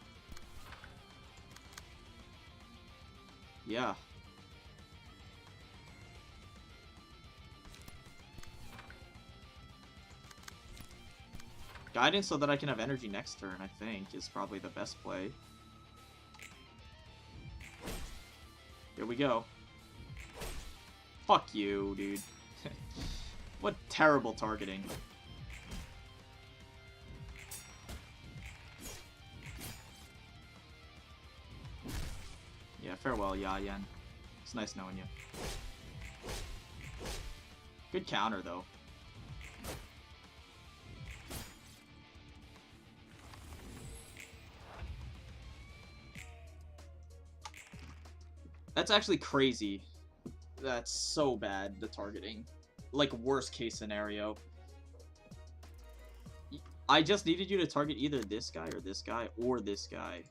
yeah. Guidance so that I can have energy next turn, I think, is probably the best play. Here we go. Fuck you, dude. What terrible targeting. Yeah, farewell, Yayan. It's nice knowing you. Good counter, though. That's actually crazy. That's so bad, the targeting. Like, worst case scenario. I just needed you to target either this guy or this guy or this guy.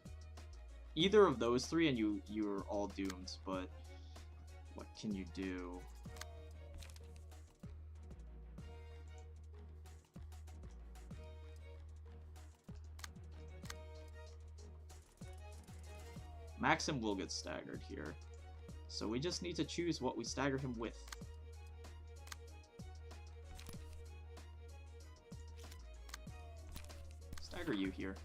Either of those three and you're all doomed, but what can you do? Maxim will get staggered here. So we just need to choose what we stagger him with. Stagger you here.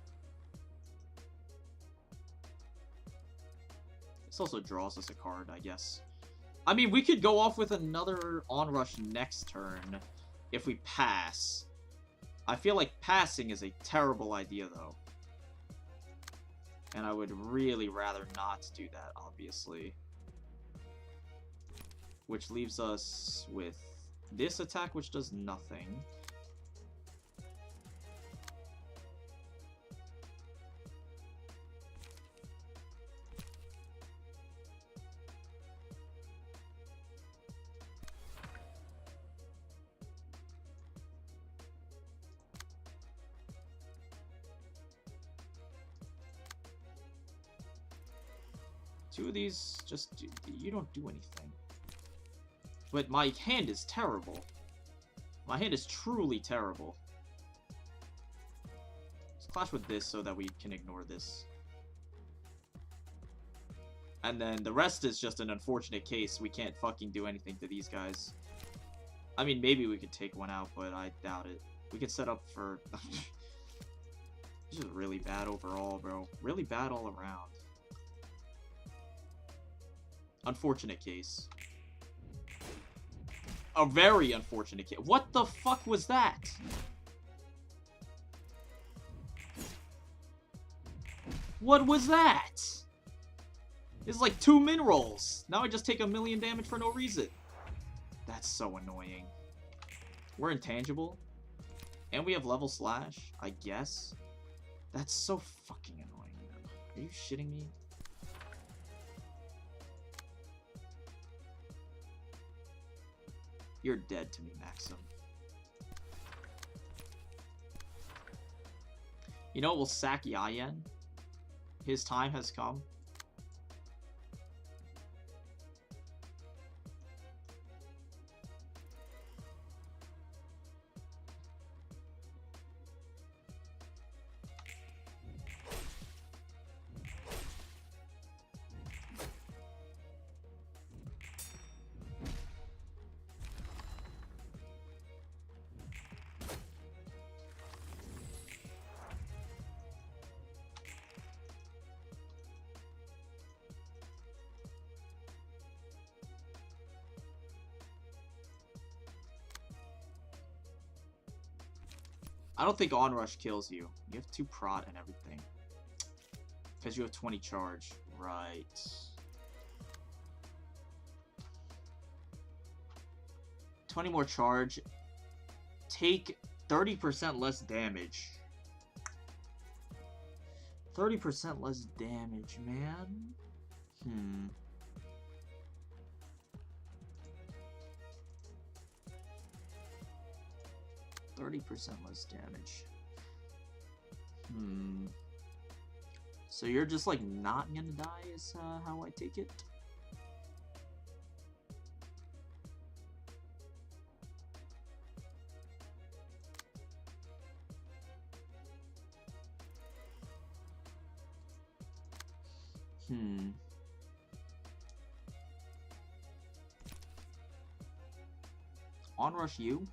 This also draws us a card, I guess. I mean, we could go off with another onrush next turn if we pass. I feel like passing is a terrible idea, though. And I would really rather not do that, obviously. Which leaves us with this attack, which does nothing. Two of these just do, you don't do anything. But my hand is terrible. My hand is truly terrible. Let's clash with this so that we can ignore this. And then the rest is just an unfortunate case. We can't fucking do anything to these guys. I mean, maybe we could take one out, but I doubt it. We could set up for... This is really bad overall, bro. Really bad all around. Unfortunate case. A very unfortunate case. What the fuck was that? What was that? It's like 2 min rolls. Now I just take 1,000,000 damage for no reason. That's so annoying. We're intangible. And we have level slash, I guess. That's so fucking annoying. Are you shitting me? You're dead to me, Maxim. You know, we'll sack Yayan. His time has come. I don't think onrush kills you. You have 2 prot and everything. Because you have 20 charge. Right. $20 more charge. Take 30% less damage. 30% less damage, man. 30% less damage. So you're just like not gonna die is how I take it? Onrush you?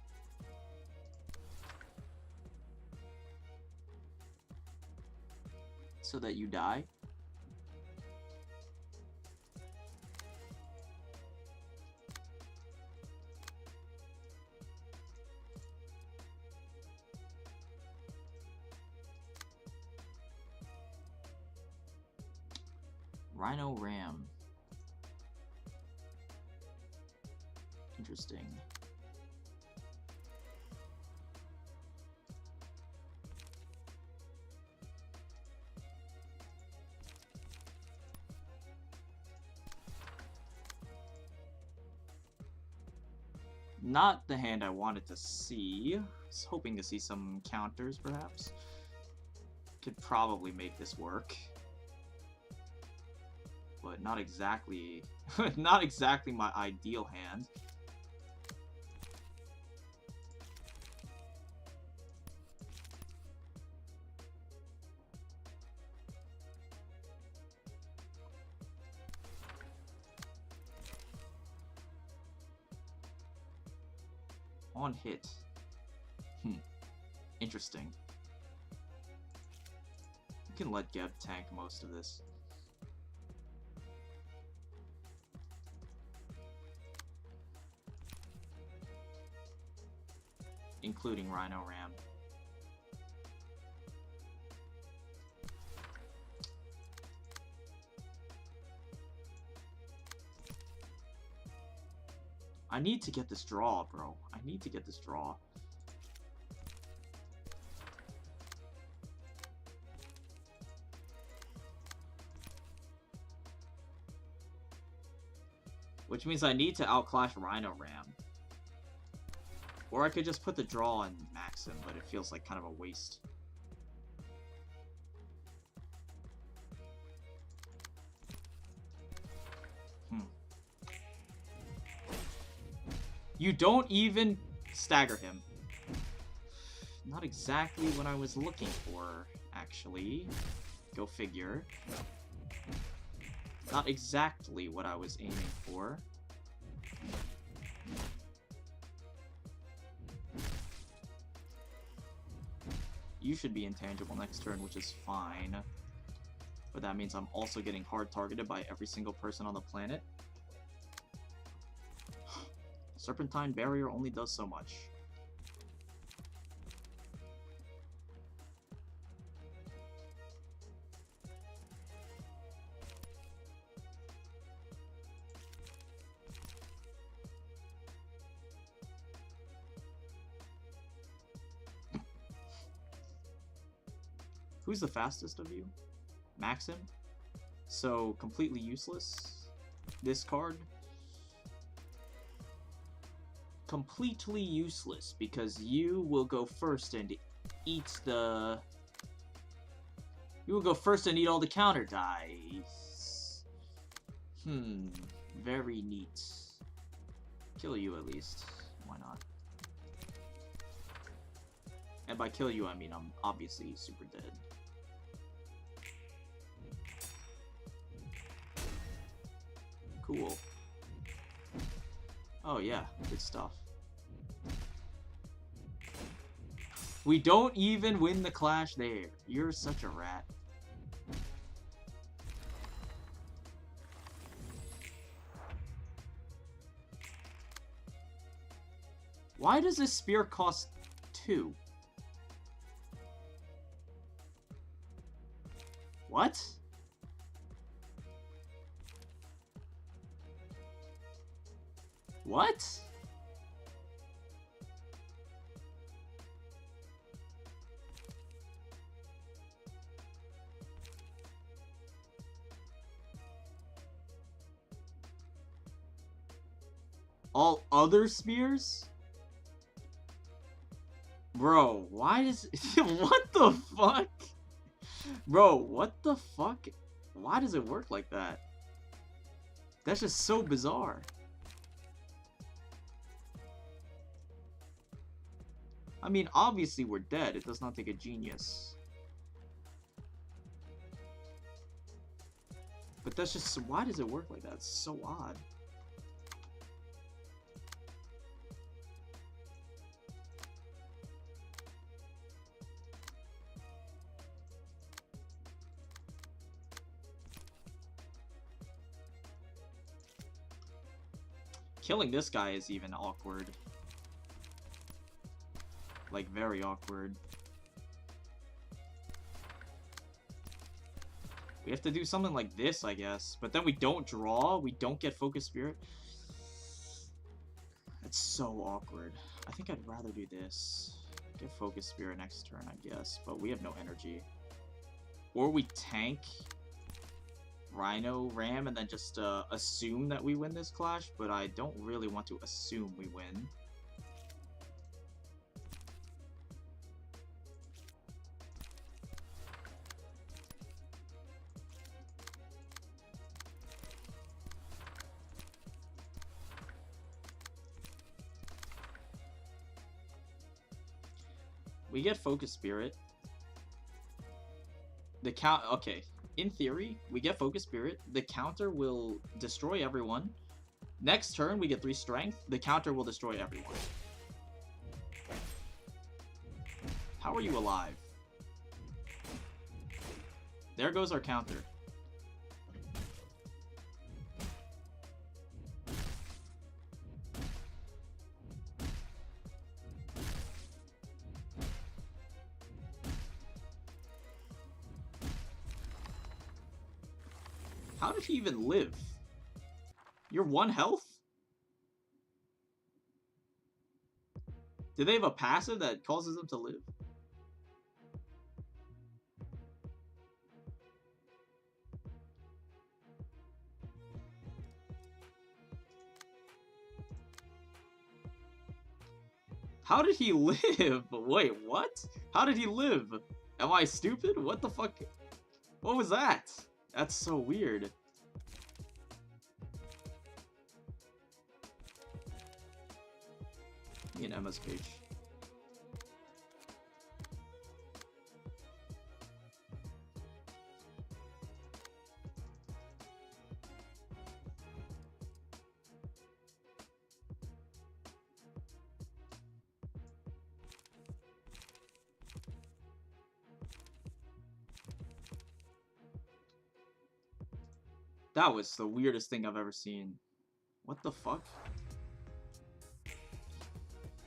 So that you die? Rhino Ram. Interesting. Not the hand I wanted to see. I was hoping to see some counters, perhaps. Could probably make this work. But not exactly... not exactly my ideal hand. On hit. Interesting. You can let Geb tank most of this. Including Rhino Ram. I need to get this draw, bro. I need to get this draw. Which means I need to outclash Rhino Ram. Or I could just put the draw and max him, but it feels like kind of a waste. You don't even stagger him. Not exactly what I was looking for, actually. Go figure. Not exactly what I was aiming for. You should be intangible next turn, which is fine. But that means I'm also getting hard targeted by every single person on the planet. Serpentine Barrier only does so much. Who's the fastest of you? Maxim? So, completely useless? This card? Completely useless, because you will go first and eat the... You will go first and eat all the counter dice. Very neat. Kill you, at least. Why not? And by kill you, I mean I'm obviously super dead. Cool. Oh yeah, good stuff. We don't even win the clash there. You're such a rat. Why does this spear cost 2? What? What? All other spears? Bro, why does... what the fuck? Bro, what the fuck? Why does it work like that? That's just so bizarre. I mean, obviously we're dead. It does not take a genius. But that's just... why does it work like that? It's so odd. Killing this guy is even awkward. Like, very awkward. We have to do something like this, I guess. But then we don't draw. We don't get Focus Spirit. That's so awkward. I think I'd rather do this. Get Focus Spirit next turn, I guess. But we have no energy. Or we tank Rhino Ram and then just assume that we win this clash. But I don't really want to assume we win. We get Focus Spirit. The count. Okay, in theory, we get Focus Spirit. The counter will destroy everyone. Next turn, we get 3 strength. The counter will destroy everyone. How are you alive? There goes our counter. How did he even live? You're 1 health? Do they have a passive that causes them to live? How did he live? Wait, what? How did he live? Am I stupid? What the fuck? What was that? That's so weird. Me and Emma's page. That was the weirdest thing I've ever seen. What the fuck?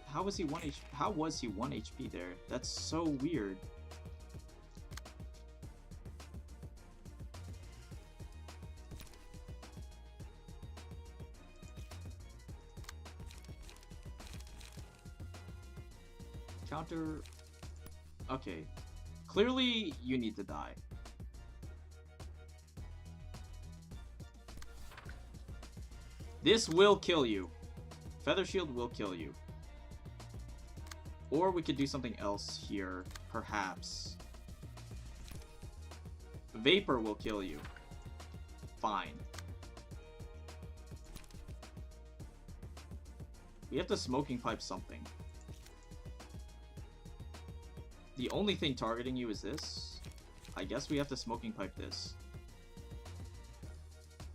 How was he 1 HP? How was he 1 HP there? That's so weird. Counter. Okay. Clearly, you need to die. This will kill you. Feather Shield will kill you. Or we could do something else here, perhaps. Vapor will kill you. Fine. We have to Smoking Pipe something. The only thing targeting you is this. I guess we have to Smoking Pipe this.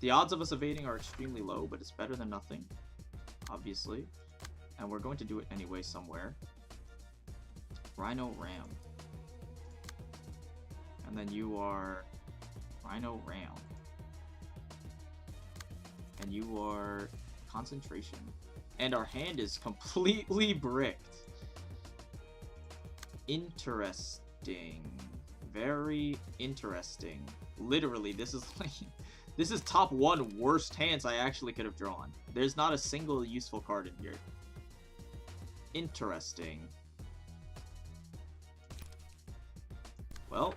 The odds of us evading are extremely low, but it's better than nothing, obviously. And we're going to do it anyway somewhere. Rhino Ram. And then you are Rhino Ram. And you are Concentration. And our hand is completely bricked. Interesting. Very interesting. Literally, this is like... This is top 1 worst hands I actually could have drawn. There's not a single useful card in here. Interesting. Well,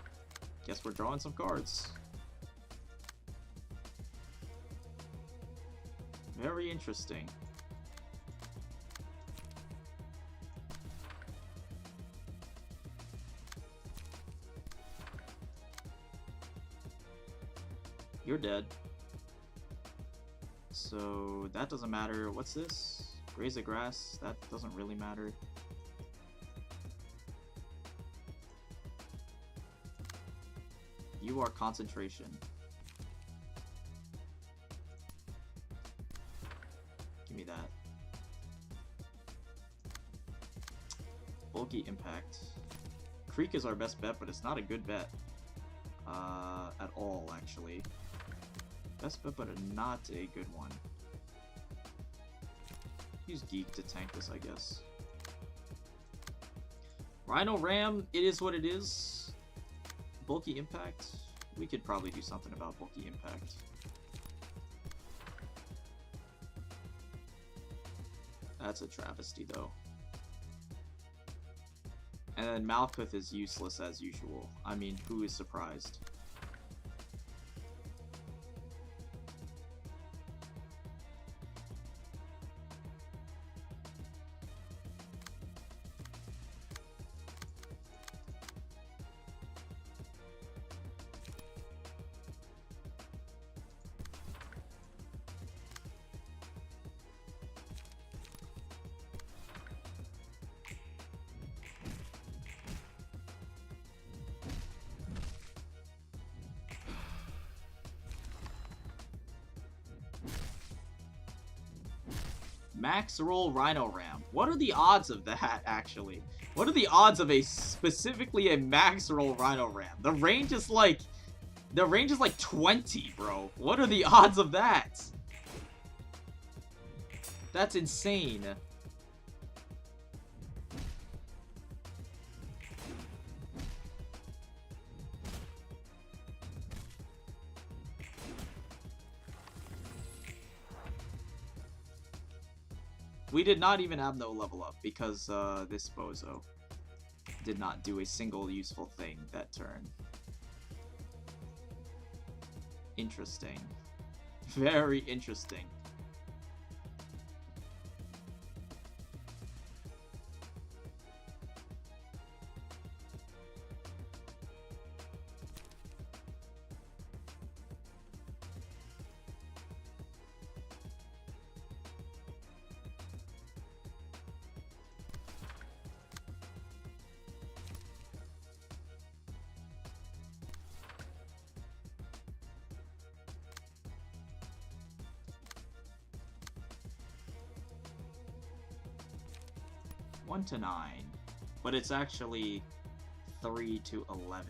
guess we're drawing some cards. Very interesting. You're dead. So that doesn't matter. What's this? Graze of grass. That doesn't really matter. You are concentration. Give me that. Bulky impact. Creek is our best bet, but it's not a good bet. At all, actually. Best bet, but not a good one. Use Geek to tank this, I guess. Rhino Ram, it is what it is. Bulky Impact. We could probably do something about Bulky Impact. That's a travesty, though. And then Malkuth is useless as usual. I mean, who is surprised? Max roll Rhino Ram. What are the odds of that, actually? What are the odds of specifically a max roll Rhino Ram? The range is like 20, bro. What are the odds of that? That's insane. We did not even have no level up because this bozo did not do a single useful thing that turn. Interesting. Very interesting. One to 9, but it's actually 3 to 11.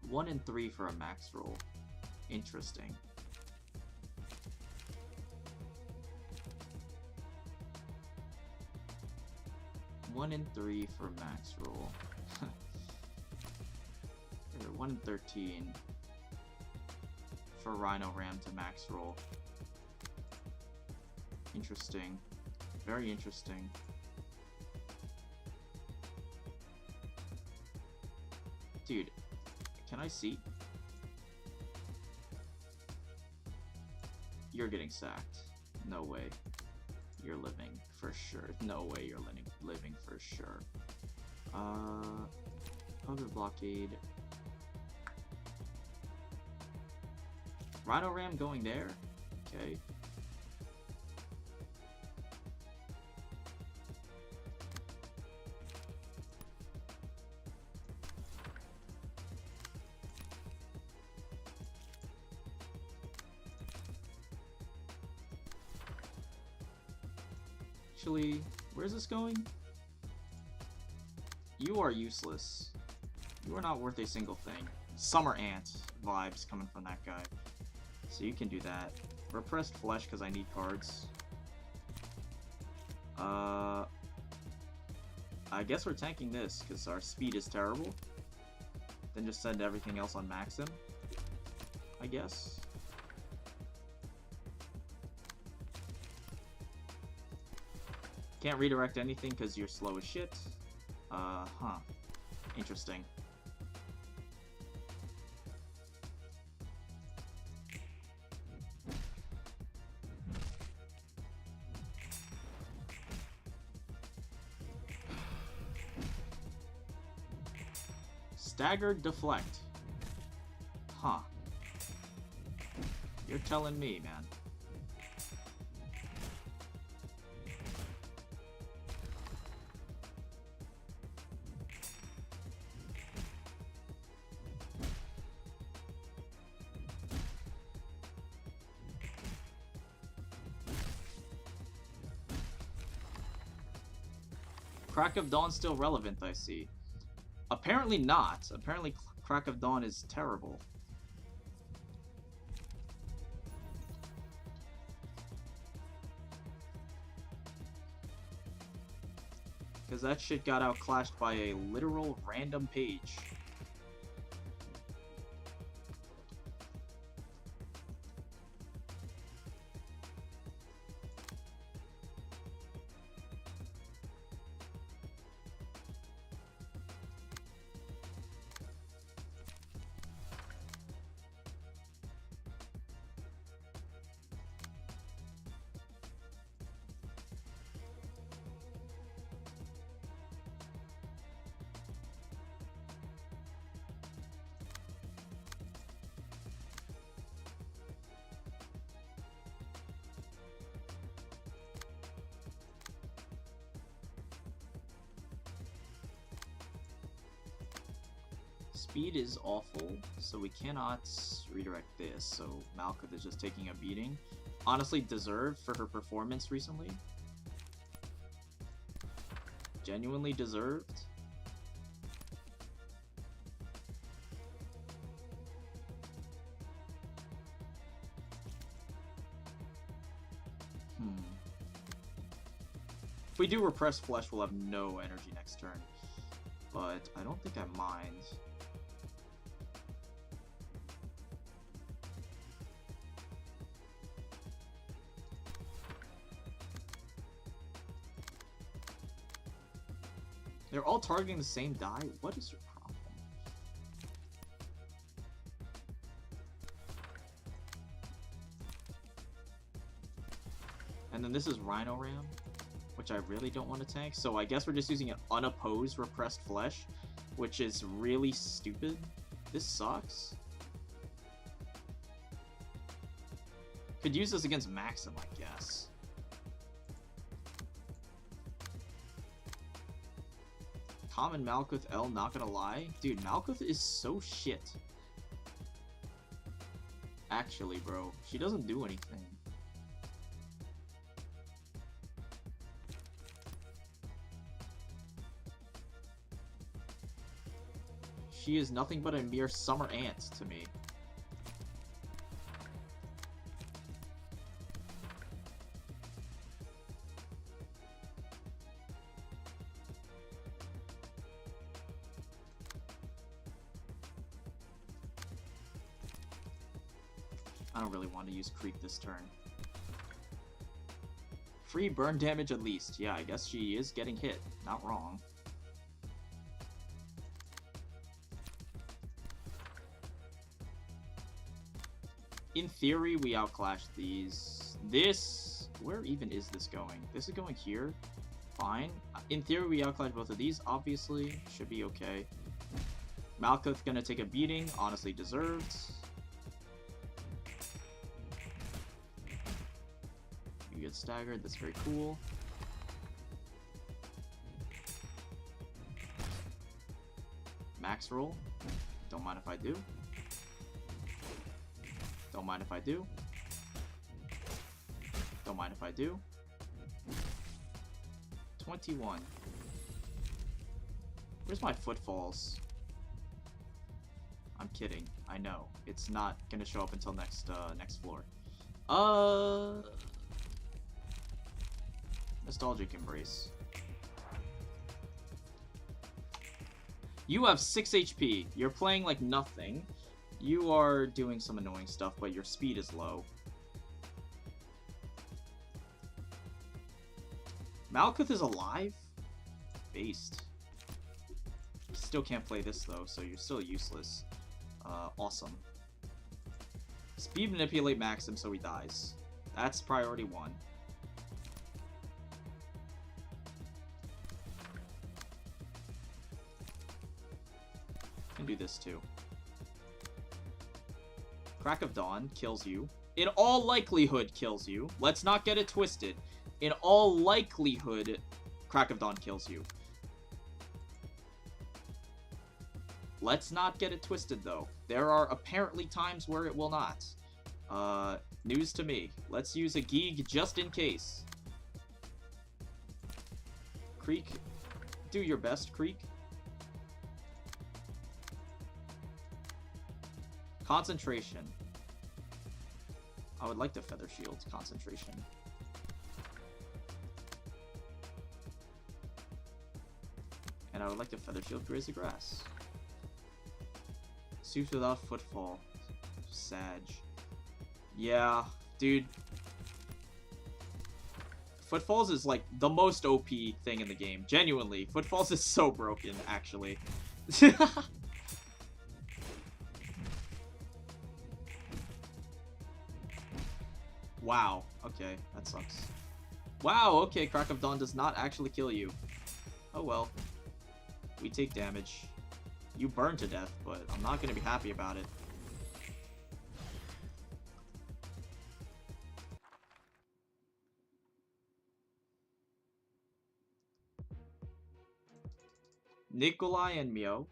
One and 3 for a max roll. Interesting. One and 3 for max roll. 1 and 13 for Rhino Ram to max roll. Interesting. Very interesting. Dude. Can I see? You're getting sacked. No way. You're living for sure. No way you're living for sure. Other blockade. Rhino Ram going there? Okay. actually, where's this going? You are useless. You are not worth a single thing. Summer Ant vibes coming from that guy. So you can do that. Repressed Flesh because I need cards. I guess we're tanking this because our speed is terrible. Then just send everything else on Maxim, I guess. Can't redirect anything because you're slow as shit. Huh. Interesting. Staggered Deflect. Huh. You're telling me, man. Crack of Dawn still relevant, I see. Apparently not. Apparently Crack of Dawn is terrible. Because that shit got outclashed by a literal random page. Speed is awful, so we cannot redirect this, so Malkuth is just taking a beating. Honestly, deserved for her performance recently. Genuinely deserved. If we do Repress Flesh, we'll have no energy next turn. But I don't think I mind. They're all targeting the same die? What is your problem? And then this is Rhino Ram, which I really don't want to tank. So I guess we're just using an unopposed Repressed Flesh, which is really stupid. This sucks. Could use this against Maxim, I guess. Common Malkuth L, not gonna lie. Dude, Malkuth is so shit. Actually, bro. She doesn't do anything. She is nothing but a mere summer ant to me. I don't really want to use Creep this turn. Free burn damage at least. Yeah, I guess she is getting hit. Not wrong. In theory, we outclash these. This... Where even is this going? This is going here. Fine. In theory, we outclash both of these. Obviously, should be okay. Malkuth gonna take a beating. Honestly deserved. You get staggered. That's very cool. Max roll. Don't mind if I do. Don't mind if I do. Don't mind if I do. 21. Where's my footfalls? I'm kidding. I know. It's not gonna show up until next floor. Nostalgic Embrace. You have 6 HP. You're playing like nothing. You are doing some annoying stuff, but your speed is low. Malkuth is alive? Based. You still can't play this though, so you're still useless. Awesome. Speed manipulate max him so he dies. That's priority 1. Can do this too. Crack of Dawn kills you. In all likelihood kills you. Let's not get it twisted. In all likelihood, Crack of Dawn kills you. Let's not get it twisted, though. There are apparently times where it will not. News to me. Let's use a Geeg just in case. Creek. Do your best, Creek. Concentration. I would like to Feather Shield concentration. And I would like to Feather Shield Graze the Grass. Suits without footfall. Sag. Yeah, dude. Footfalls is like the most OP thing in the game. Genuinely. Footfalls is so broken, actually. Wow. Okay, that sucks. Wow, okay, Crack of Dawn does not actually kill you. Oh well. We take damage. You burn to death, but I'm not gonna be happy about it. Nikolai and Mio.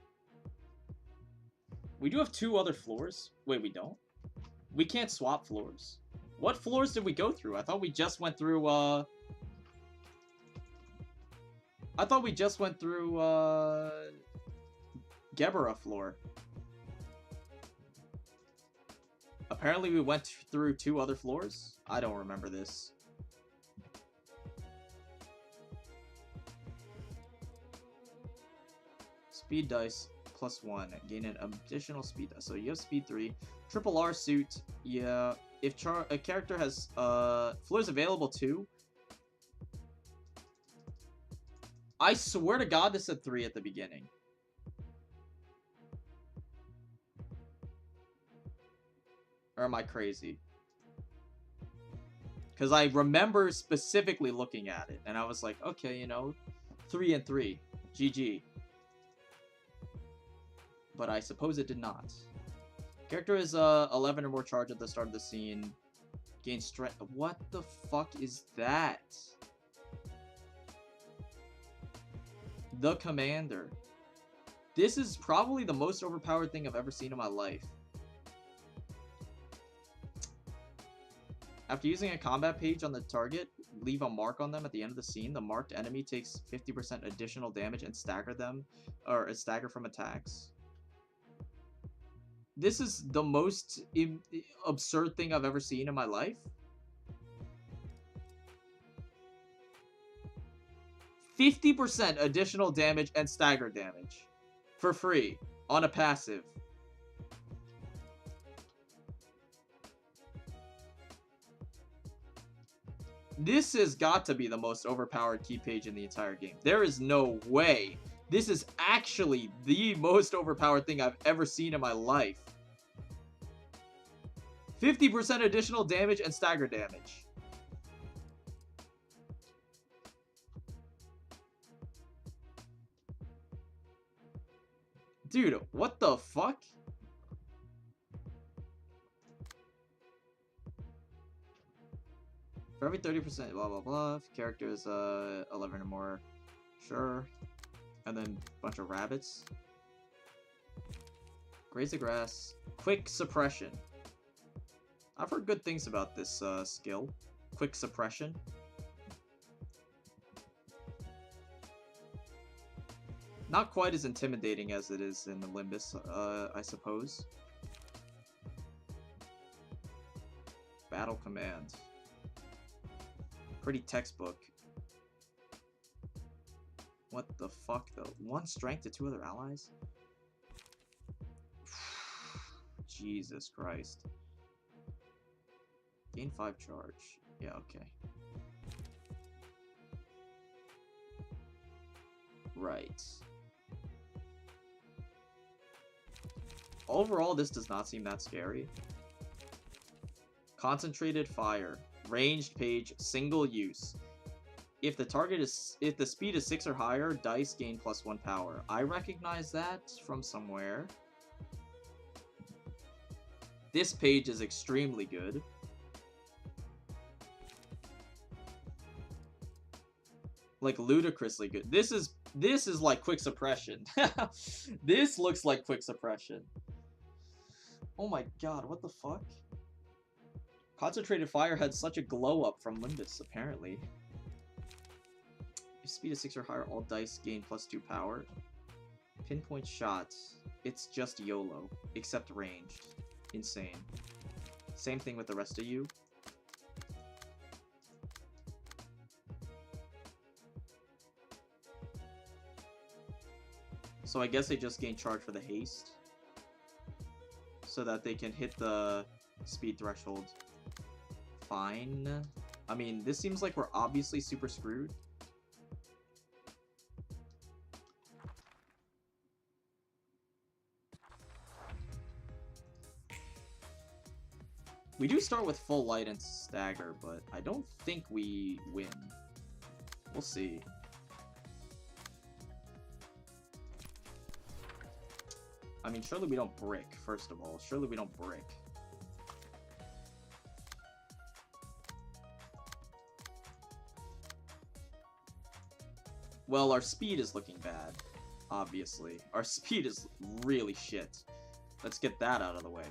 We do have 2 other floors. Wait, we don't? We can't swap floors. What floors did we go through? I thought we just went through, Gebera floor. Apparently we went through 2 other floors? I don't remember this. Speed dice +1. Gain an additional speed dice. So you have speed 3. Triple R suit. Yeah. If a character has floors available too. I swear to God this said 3 at the beginning. Or am I crazy? Because I remember specifically looking at it. And I was like, okay, you know, 3 and 3. GG. But I suppose it did not. Character is 11 or more charge at the start of the scene. Gain strength. What the fuck is that? The Commander. This is probably the most overpowered thing I've ever seen in my life. After using a combat page on the target, leave a mark on them at the end of the scene. The marked enemy takes 50% additional damage and stagger them, or stagger from attacks. This is the most absurd thing I've ever seen in my life. 50% additional damage and stagger damage. For free. On a passive. This has got to be the most overpowered key page in the entire game. There is no way. This is actually the most overpowered thing I've ever seen in my life. 50% additional damage and stagger damage. Dude, what the fuck? For every 30%, blah blah blah. If character is 11 or more, sure. And then a bunch of rabbits. Graze the grass. Quick suppression. I've heard good things about this skill. Quick suppression. Not quite as intimidating as it is in the Limbus, I suppose. Battle command. Pretty textbook. What the fuck, though? 1 strength to 2 other allies? Jesus Christ. Gain 5 charge. Yeah, okay. Right. Overall, this does not seem that scary. Concentrated fire. Ranged page, single use. If the speed is 6 or higher, dice gain +1 power. I recognize that from somewhere. This page is extremely good. Like ludicrously good. This is like quick suppression. This looks like quick suppression. Oh my god, what the fuck? Concentrated fire had such a glow up from Limbus, apparently. If speed is 6 or higher, all dice gain +2 power. Pinpoint shot. It's just YOLO, except ranged. Insane. Same thing with the rest of you. So I guess they just gain charge for the haste, so that they can hit the speed threshold. Fine. I mean, this seems like we're obviously super screwed. We do start with full light and stagger, but I don't think we win. We'll see. I mean, surely we don't brick, first of all. Surely we don't brick. Well, our speed is looking bad, obviously. Our speed is really shit. Let's get that out of the way.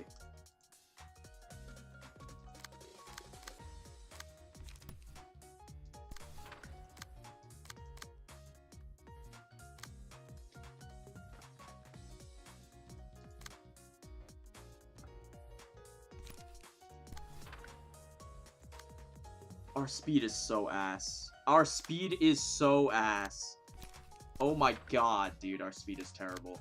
Our speed is so ass. Our speed is so ass. Oh my god, dude, our speed is terrible.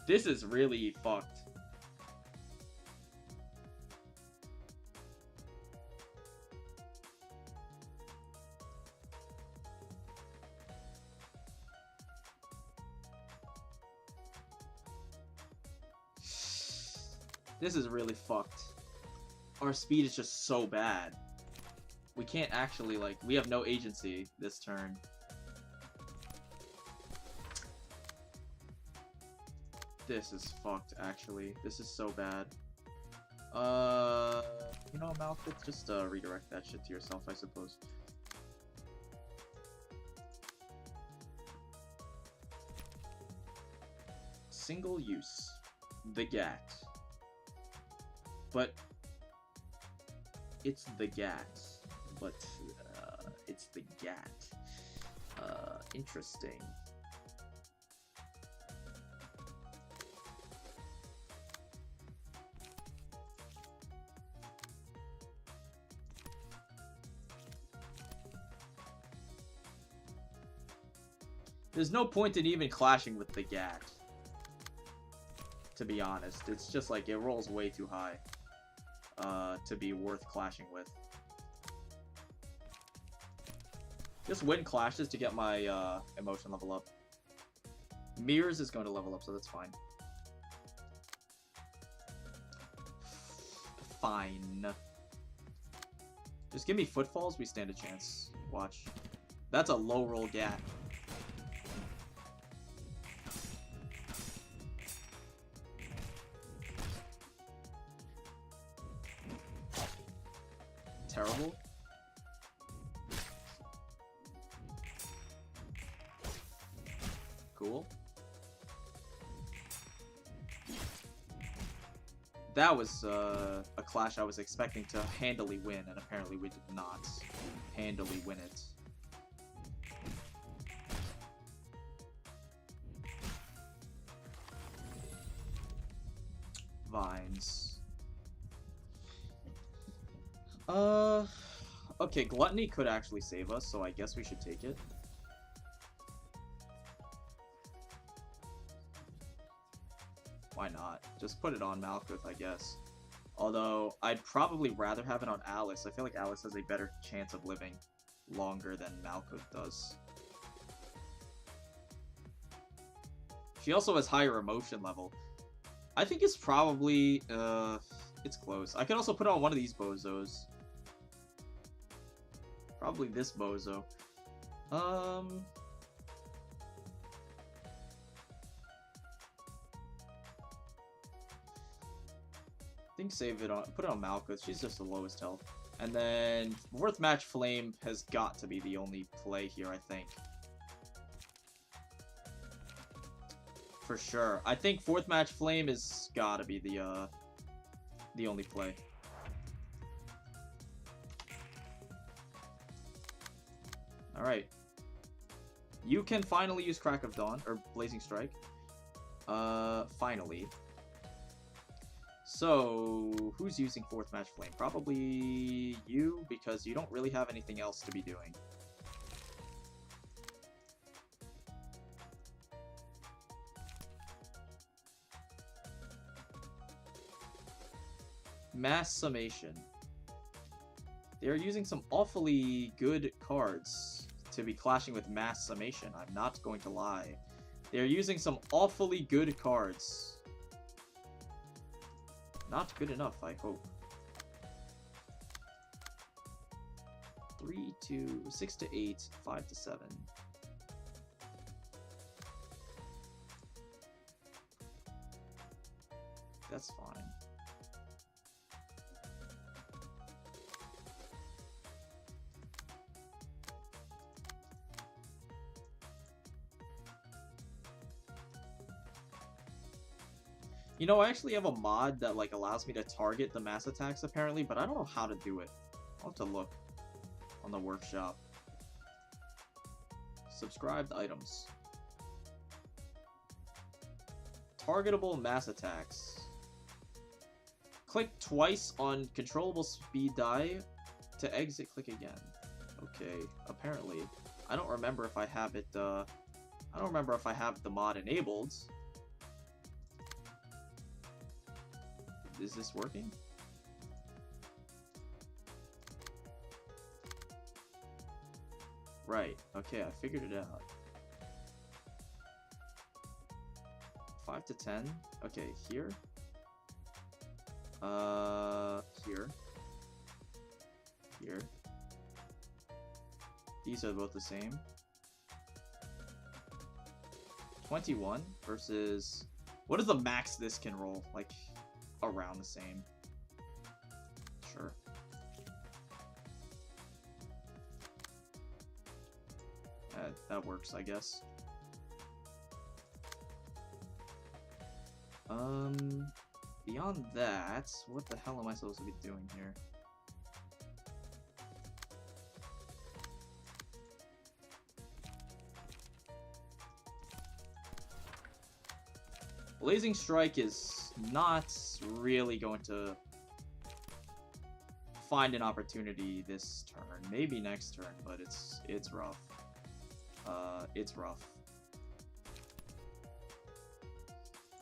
This is really fucked. This is really fucked. Our speed is just so bad. We can't actually, like, we have no agency this turn. This is fucked, actually. This is so bad. You know, Malfit, just redirect that shit to yourself, I suppose. Single use. The GAT. But it's the GAT. But it's the GAT. Interesting. There's no point in even clashing with the GAT. To be honest, it's just like it rolls way too high to be worth clashing with. Just win clashes to get my emotion level up. Mirrors is going to level up, so that's fine. Fine. Just give me footfalls, we stand a chance. Watch. That's a low roll GAT. Terrible. Cool. That was a clash I was expecting to handily win, and apparently we did not handily win it. Vines. Okay, Gluttony could actually save us, so I guess we should take it. Why not? Just put it on Malkuth, I guess. Although, I'd probably rather have it on Alice. I feel like Alice has a better chance of living longer than Malkuth does. She also has higher emotion level. I think it's probably, it's close. I could also put it on one of these bozos. Probably this bozo. I think save it on, put it on Malkuth. She's just the lowest health. And then fourth match Flame has got to be the only play here, I think. For sure. I think fourth match Flame is gotta be the only play. Alright. You can finally use Crack of Dawn, or Blazing Strike. Finally. So, who's using fourth match Flame? Probably you, because you don't really have anything else to be doing. Mass Summation. They are using some awfully good cards to be clashing with Mass Summation. I'm not going to lie. They are using some awfully good cards. Not good enough, I hope. 3 to 6 to 8, 5 to 7. That's fine. You know, I actually have a mod that, like, allows me to target the mass attacks, apparently, but I don't know how to do it. I'll have to look on the workshop. Subscribed items. Targetable mass attacks. Click twice on controllable speed die to exit, click again. Okay, apparently. I don't remember if I have it, I don't remember if I have the mod enabled. Is this working? Right, okay, I figured it out. 5 to 10. Okay, here. Here. Here. These are both the same. 21 versus... What is the max this can roll? Like... around the same. Sure. That works, I guess. Beyond that, what the hell am I supposed to be doing here? Blazing Strike is not really going to find an opportunity this turn. Maybe next turn, but it's rough. It's rough.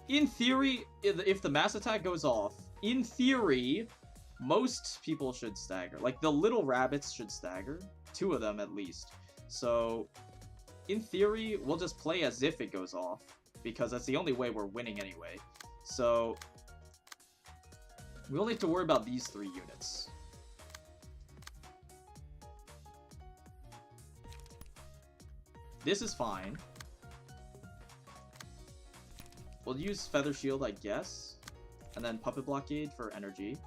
In theory, if the mass attack goes off, in theory, most people should stagger. Like, the little rabbits should stagger. 2 of them, at least. So, in theory, we'll just play as if it goes off, because that's the only way we're winning anyway. So, we only have to worry about these 3 units. This is fine. We'll use Feather Shield, I guess. And then Puppet Blockade for energy.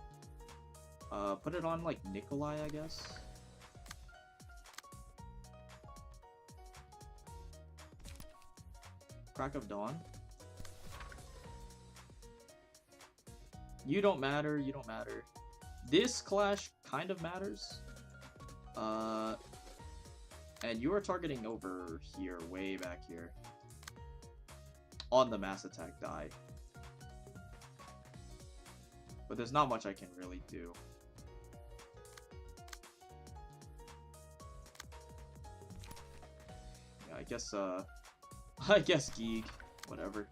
Put it on, like, Nikolai, I guess. Crack of dawn. You don't matter, you don't matter. This clash kind of matters. And you are targeting over here, way back here. On the mass attack die. But there's not much I can really do. Yeah, I guess Geek, whatever.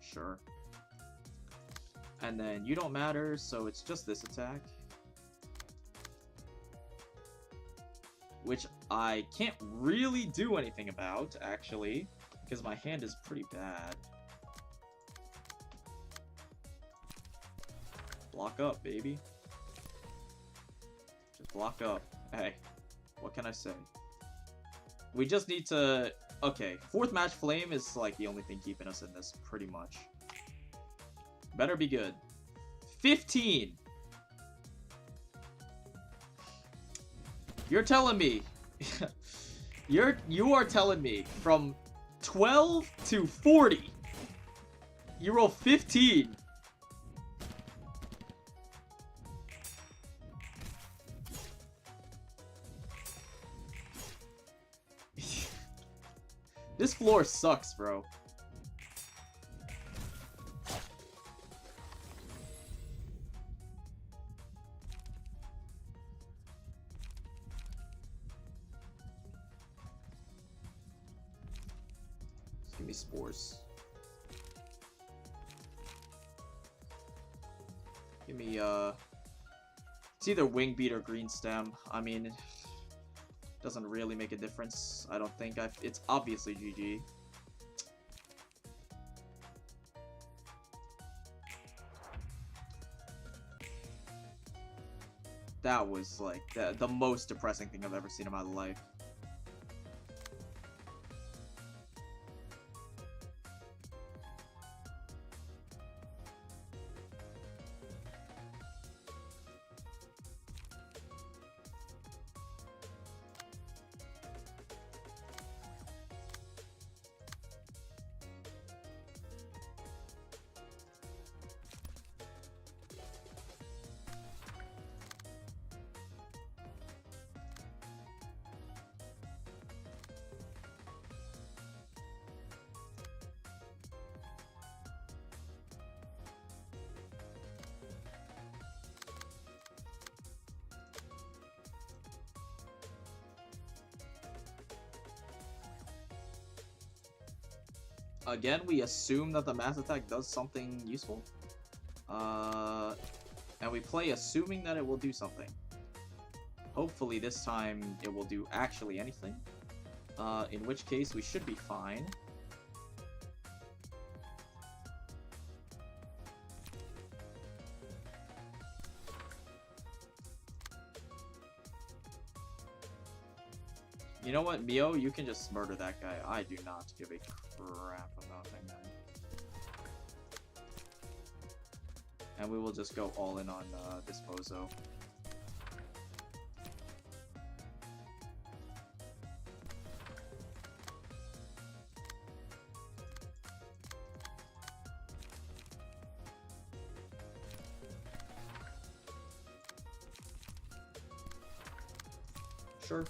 Sure. And then you don't matter, so it's just this attack. Which I can't really do anything about, actually, because my hand is pretty bad. Block up, baby. Just block up. Hey, what can I say? We just need to... Okay, 4th match flame is like the only thing keeping us in this, pretty much. Better be good. 15! You're telling me, you are telling me from 12 to 40, you roll 15. This floor sucks, bro. Give me spores. Give me, it's either wing beat or green stem. I mean, it doesn't really make a difference. I don't think it's obviously GG. That was, like, the most depressing thing I've ever seen in my life. Again, we assume that the mass attack does something useful. And we play assuming that it will do something. Hopefully this time it will do actually anything. In which case we should be fine. You know what, Mio? You can just murder that guy. I do not give a crap about that guy. And we will just go all in on this bozo. Sure.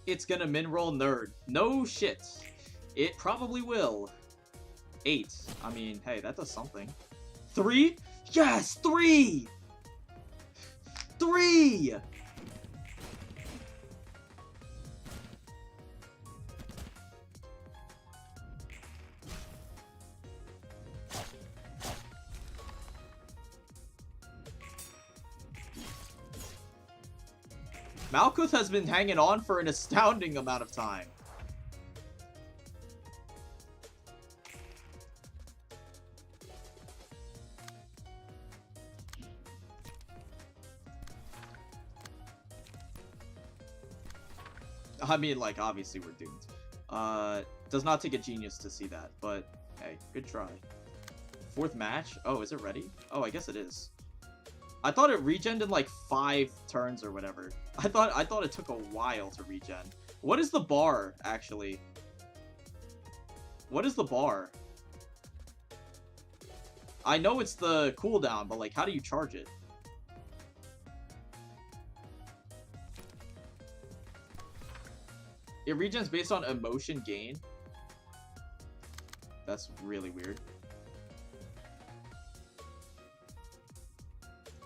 It's gonna min-roll nerd. No shit. It probably will. 8. I mean, hey, that does something. 3? Yes! 3! 3! Malkuth has been hanging on for an astounding amount of time. I mean, like, obviously we're doomed. Does not take a genius to see that, but hey, good try. 4th match? Oh, is it ready? Oh, I guess it is. I thought it regened in like 5 turns or whatever. I thought it took a while to regen. What is the bar, actually? What is the bar? I know it's the cooldown, but like, how do you charge it? It regens based on emotion gain. That's really weird.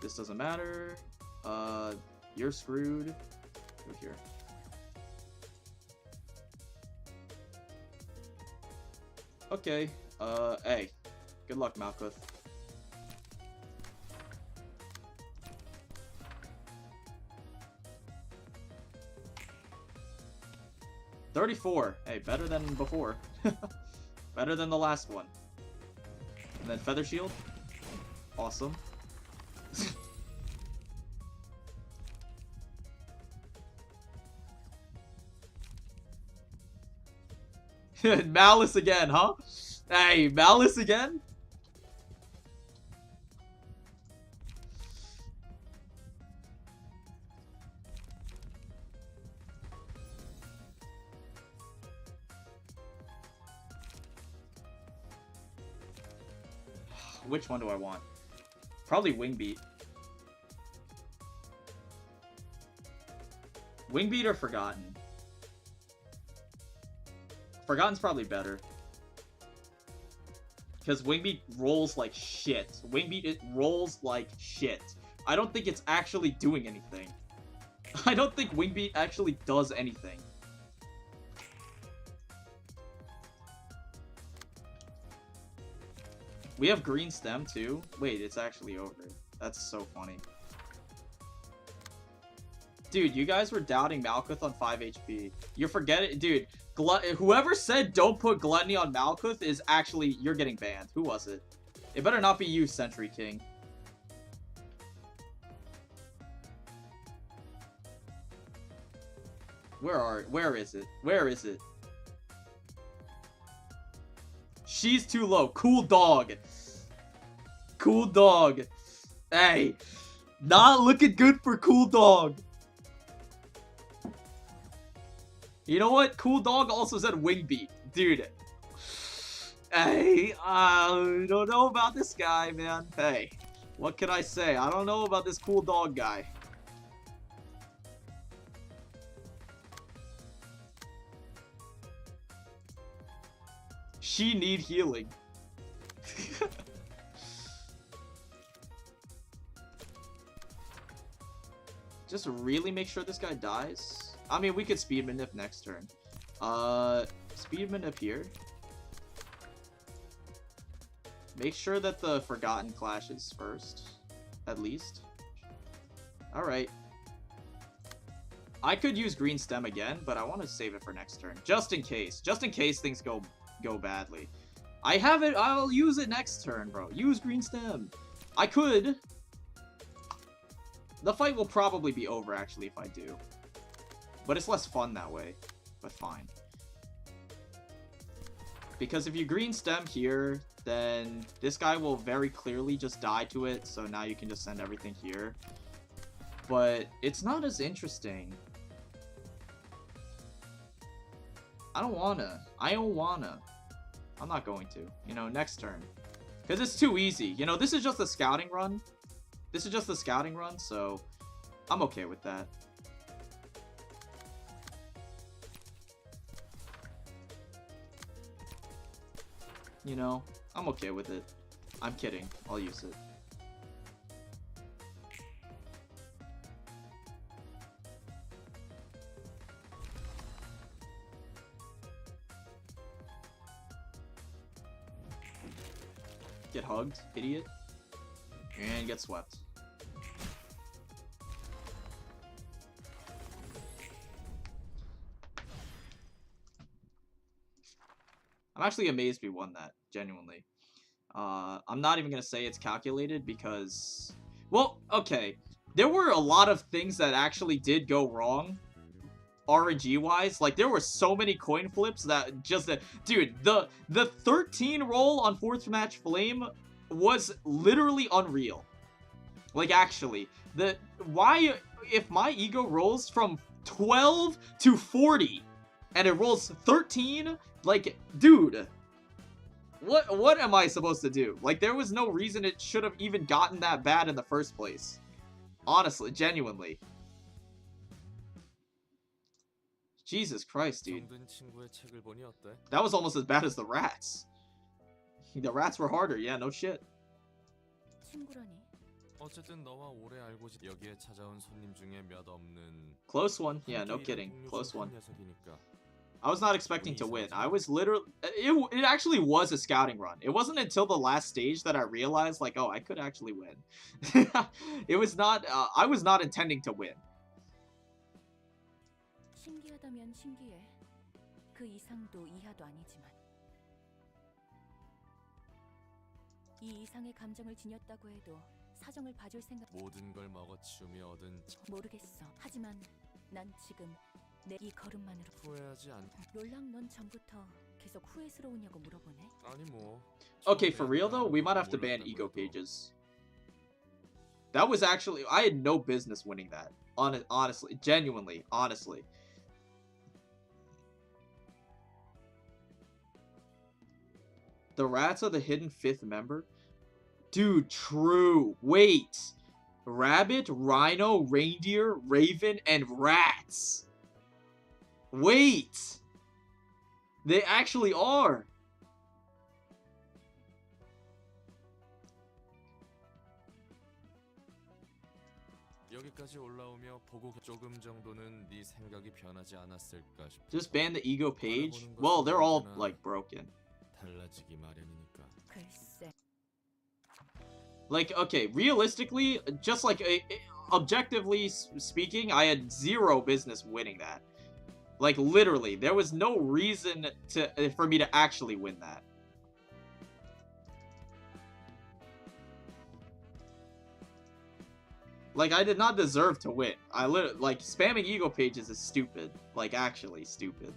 This doesn't matter. You're screwed. Go here. Okay. Hey. Good luck, Malkuth. $34. Hey, better than before. Better than the last one. And then Feather Shield. Awesome. Malice again, huh? Hey, Malice again? Which one do I want? Probably Wingbeat. Wingbeat or Forgotten? Forgotten's probably better. Because Wingbeat rolls like shit. Wingbeat, it rolls like shit. I don't think it's actually doing anything. I don't think Wingbeat actually does anything. We have green stem too. Wait, it's actually over. That's so funny. Dude, you guys were doubting Malkuth on 5 HP. You're forgetting, dude. Whoever said don't put Gluttony on Malkuth is actually, you're getting banned. Who was it? It better not be you, Sentry King. Where is it? Where is it? She's too low. Cool dog. Cool dog. Hey. Not looking good for Cool Dog. You know what? Cool Dog also said Wingbeat. Dude. Hey. I don't know about this guy, man. Hey. What can I say? I don't know about this Cool Dog guy. She need healing. Just really make sure this guy dies. I mean, we could speed manip next turn. Speed manip here. Make sure that the Forgotten clashes first, at least. Alright. I could use green stem again, but I want to save it for next turn. Just in case. Just in case things go badly. I have it. I'll use it next turn, bro. Use green stem. I could. The fight will probably be over, actually, if I do. But it's less fun that way. But fine. Because if you green stem here, then this guy will very clearly just die to it. So now you can just send everything here. But it's not as interesting. I don't wanna. I'm not going to. You know, next turn. Because it's too easy. You know, this is just a scouting run. This is just a scouting run, so I'm okay with that. You know, I'm okay with it. I'm kidding. I'll use it. Get hugged, idiot. And get swept. I'm actually amazed we won that, genuinely. I'm not even gonna say it's calculated because... Well, okay. There were a lot of things that actually did go wrong. RNG wise, like there were so many coin flips that just dude, the 13 roll on fourth match flame was literally unreal. Like actually, why if my ego rolls from 12 to 40 and it rolls 13, like dude, what am I supposed to do? Like there was no reason it should have even gotten that bad in the first place. Honestly, genuinely. Jesus Christ, dude. That was almost as bad as the rats. The rats were harder. Yeah, no shit. Close one. Yeah, no kidding. Close one. I was not expecting to win. I was literally... It actually was a scouting run. It wasn't until the last stage that I realized, like, oh, I could actually win. It was not... I was not intending to win. 신기하다면 신기해. 그 이상도 이하도 아니지만. 이 이상의 감정을 지녔다고 해도 사정을 봐줄 생각. 모든 걸 먹어치우며 얻은 모르겠어. 하지만 난 지금 내 이 걸음만으로 후회하지 않. 롤랑 넌 전부터 계속 후회스러우냐고 물어보네. 아니 뭐. Okay, for real though, we might have to ban ego pages. That was actually... I had no business winning that. Honestly, genuinely, honestly. The rats are the hidden fifth member? Dude, true. Wait. Rabbit, rhino, reindeer, raven, and rats. Wait. They actually are. 여기까지 올라오며 보고 조금 정도는 네 생각이 변하지 않았을까 싶어. Just ban the ego page? Well, they're all, like, broken. 달라지기 마련이니까. 글쎄. Like, okay, realistically, just like, objectively speaking, I had zero business winning that. Like, literally, there was no reason for me to actually win that. Like, I did not deserve to win. Like, spamming ego pages is stupid. Like, actually stupid.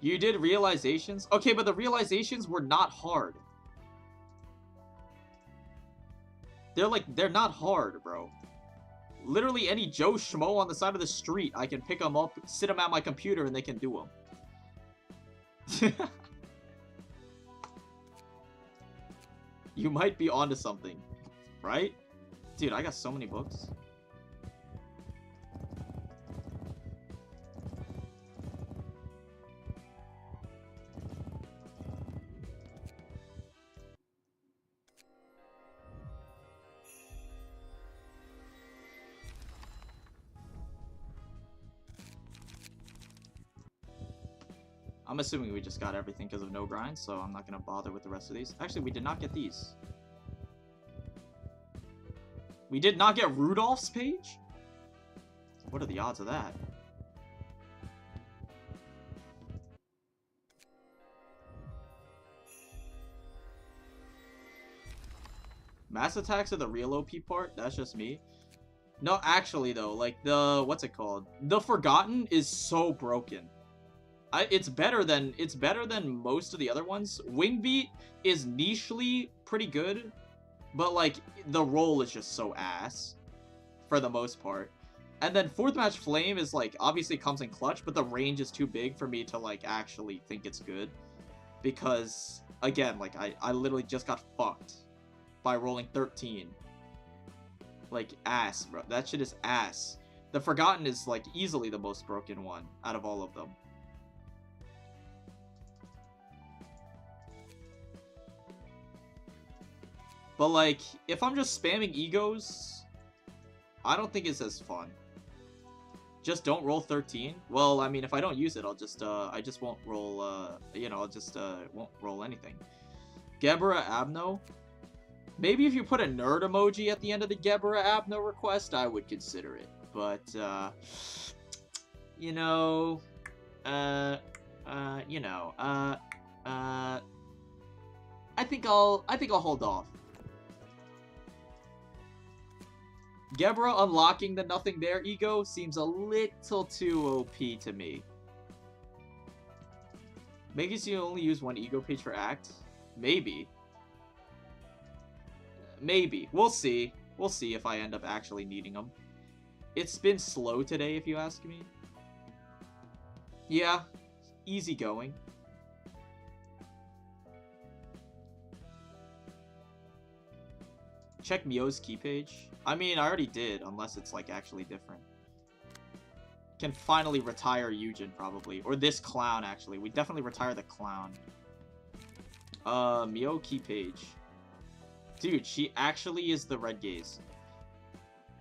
You did realizations? Okay, but the realizations were not hard. They're not hard, bro. Literally any Joe Schmo on the side of the street, I can pick them up, sit them at my computer, and they can do them. You might be onto something, right? Dude, I got so many books. I'm assuming we just got everything because of no grind, so I'm not going to bother with the rest of these. Actually, we did not get these. We did not get Rudolph's page? What are the odds of that? Mass attacks are the real OP part? That's just me. No, actually though, like what's it called? The Forgotten is so broken. It's better than most of the other ones. Wingbeat is nichely pretty good, but like the roll is just so ass for the most part. And then fourth match Flame is like obviously comes in clutch, but the range is too big for me to like actually think it's good, because again, like I literally just got fucked by rolling 13. Like ass, bro. That shit is ass. The Forgotten is like easily the most broken one out of all of them. But, like, if I'm just spamming egos, I don't think it's as fun. Just don't roll 13. Well, I mean, if I don't use it, I'll just, I just won't roll, you know, I'll just, won't roll anything. Gebra Abno. Maybe if you put a nerd emoji at the end of the Gebra Abno request, I would consider it. But, you know, I think I'll hold off. Gebra unlocking the nothing there ego seems a little too OP to me. Maybe you only use one ego page for act? Maybe. Maybe. We'll see. We'll see if I end up actually needing them. It's been slow today, if you ask me. Yeah. Easy going. Check Mio's key page. I mean, I already did, unless it's, like, actually different. Can finally retire Eugen, probably. Or this clown, actually. We definitely retire the clown. Mio key page. Dude, she actually is the red gaze.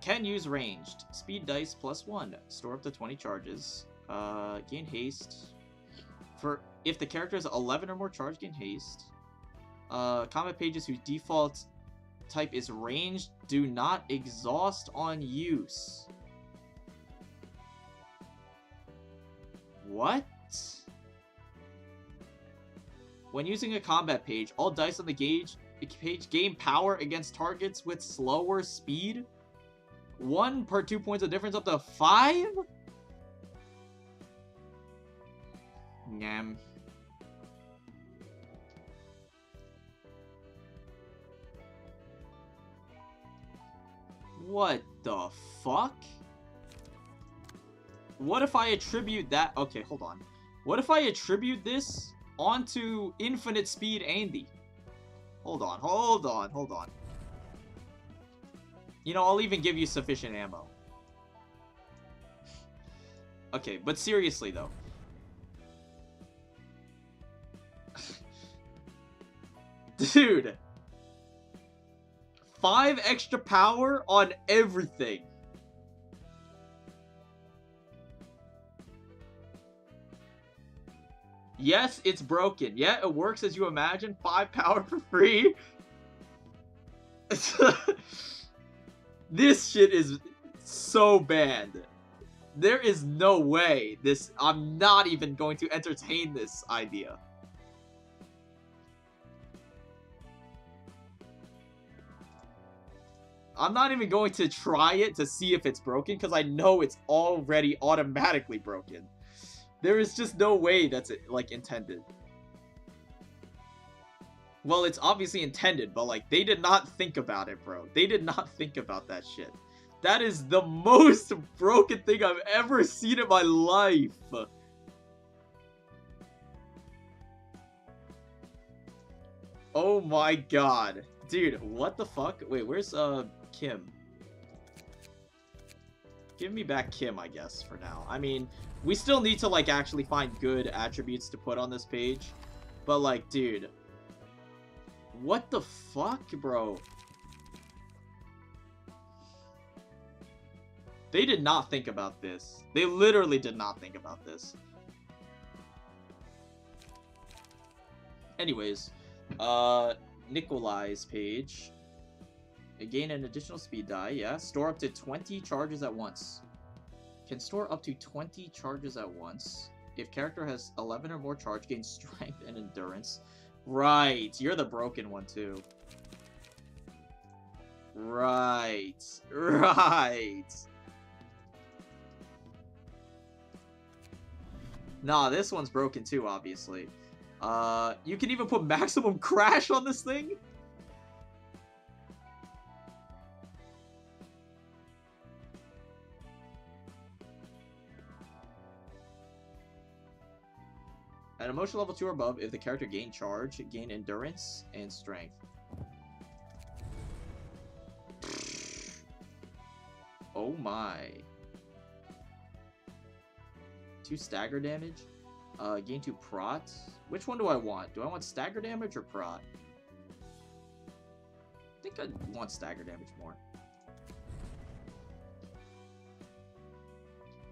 Can use ranged. Speed dice +1. Store up to 20 charges. Gain haste. For if the character has 11 or more charge, gain haste. Combat pages whose default type is ranged do not exhaust on use. What? When using a combat page, all dice on the page gain power against targets with slower speed. 1 per 2 points of difference up to 5? Nyam. What the fuck? What if I attribute that? Okay, hold on. What if I attribute this onto infinite speed Andy? Hold on, hold on, hold on. You know, I'll even give you sufficient ammo. Okay, but seriously though. Dude. 5 extra power on everything. Yes, it's broken. Yeah, it works as you imagine. 5 power for free. This shit is so banned. There is no way this... I'm not even going to entertain this idea. I'm not even going to try it to see if it's broken, because I know it's already automatically broken. There is just no way that's, like, intended. Well, it's obviously intended, but, like, they did not think about it, bro. They did not think about that shit. That is the most broken thing I've ever seen in my life. Oh my god. Dude, what the fuck? Wait, where's, Kim? Give me back Kim, I guess, for now. I mean, we still need to, like, actually find good attributes to put on this page. But, like, dude. What the fuck, bro? They did not think about this. They literally did not think about this. Anyways, Nikolai's page. Gain an additional speed die, yeah. Store up to 20 charges at once. Can store up to 20 charges at once. If character has 11 or more charge, gain strength and endurance. Right, you're the broken one too. Right, right. Nah, this one's broken too, obviously. You can even put maximum crash on this thing? At emotional level 2 or above, if the character gain charge, gain endurance and strength. Oh my. 2 stagger damage. Gain 2 prot. Which one do I want? Do I want stagger damage or prot? I think I want stagger damage more.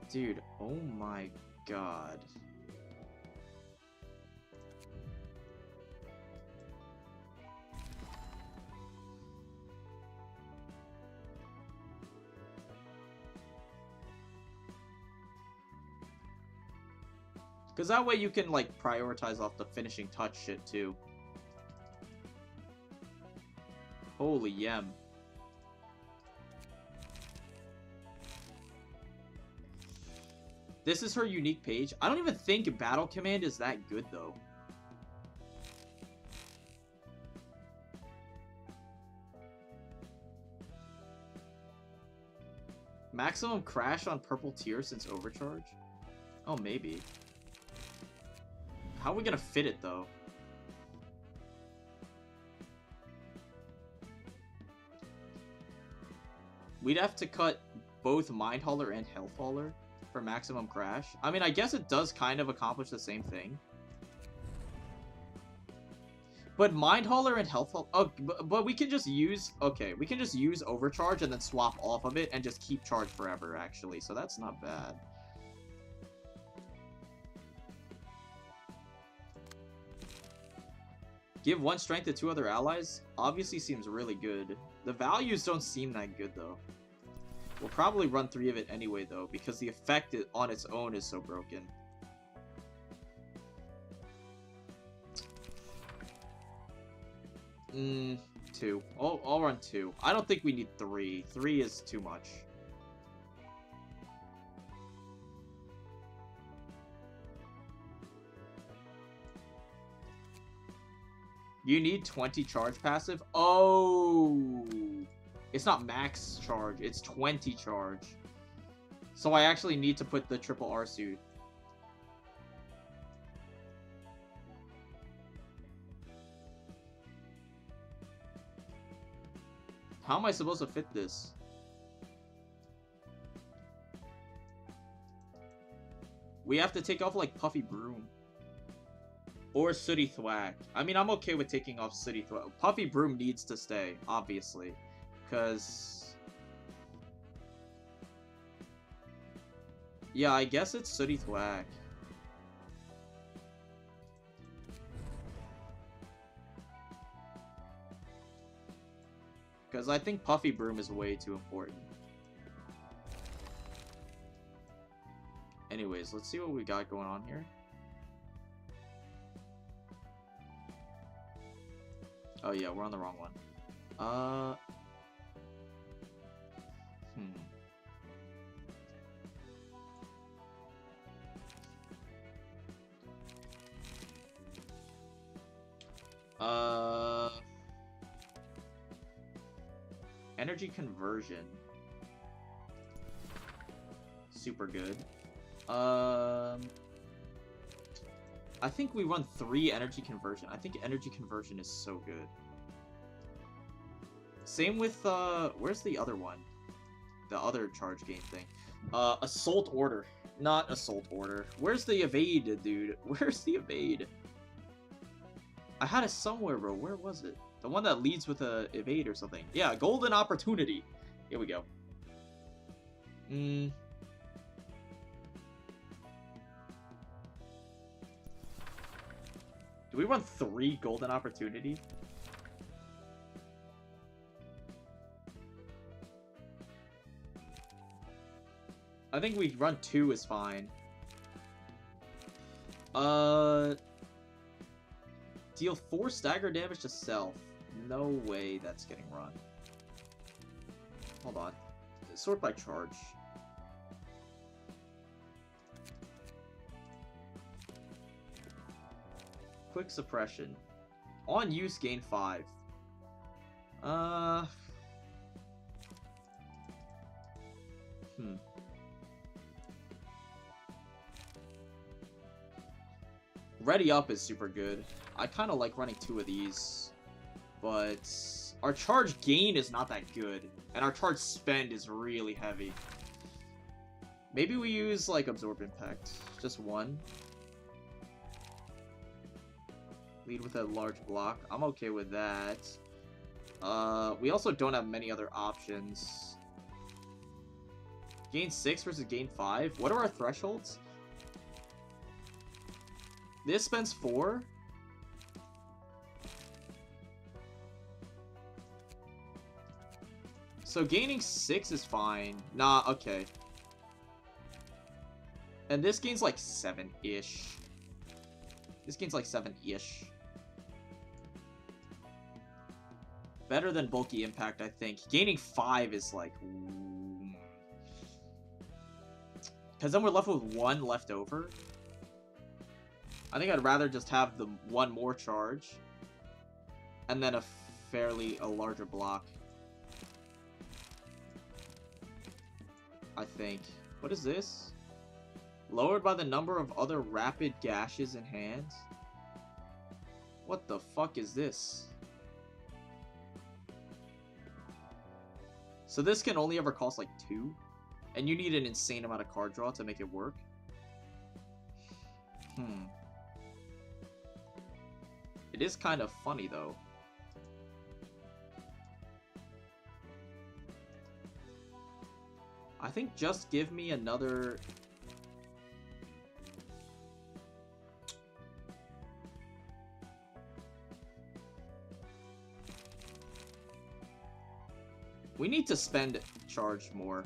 Dude, oh my god. Because that way you can, like, prioritize off the finishing touch shit, too. Holy yem. This is her unique page. I don't even think Battle Command is that good, though. Maximum crash on purple tier since overcharge? Oh, maybe. How are we gonna fit it, though? We'd have to cut both Mind Hauler and Health Hauler for maximum crash. I mean, I guess it does kind of accomplish the same thing. But Mind Hauler and Health Hauler... Oh, but we can just use... Okay, we can just use Overcharge and then swap off of it and just keep charge forever, actually. So that's not bad. Give 1 strength to 2 other allies? Obviously seems really good. The values don't seem that good, though. We'll probably run 3 of it anyway, though, because the effect on its own is so broken. Two. I'll run 2. I don't think we need 3. 3 is too much. You need 20 charge passive? Oh! It's not max charge, it's 20 charge. So I actually need to put the triple R suit. How am I supposed to fit this? We have to take off like Puffy Broom. Or Sooty Thwack. I mean, I'm okay with taking off Sooty Thwack. Puffy Broom needs to stay, obviously. Because... yeah, I guess it's Sooty Thwack. Because I think Puffy Broom is way too important. Anyways, let's see what we got going on here. Oh yeah, we're on the wrong one. Energy conversion. Super good. I think we run 3 energy conversion. I think energy conversion is so good. Same with, where's the other one? The other charge gain thing. Assault Order. Not Assault Order. Where's the evade, dude? Where's the evade? I had it somewhere, bro. Where was it? The one that leads with a evade or something. Yeah, Golden Opportunity. Here we go. Do we run 3 Golden Opportunity? I think we run 2 is fine. Deal 4 stagger damage to self. No way that's getting run. Hold on. Sort by charge. Quick suppression. On use, gain 5. Ready up is super good. I kind of like running 2 of these. But our charge gain is not that good. And our charge spend is really heavy. Maybe we use, like, Absorb Impact. Just 1. Lead with a large block. I'm okay with that. We also don't have many other options. Gain 6 versus gain 5? What are our thresholds? This spends 4? So gaining 6 is fine. Nah, okay. And this gains like 7-ish. This gains like 7-ish. Better than bulky impact, I think. Gaining 5 is like... Because then we're left with one left over. I think I'd rather just have the one more charge. And then a larger block. I think. What is this? Lowered by the number of other rapid gashes in hand? What the fuck is this? So this can only ever cost like 2? And you need an insane amount of card draw to make it work? It is kind of funny though. I think just give me another... We need to spend charge more.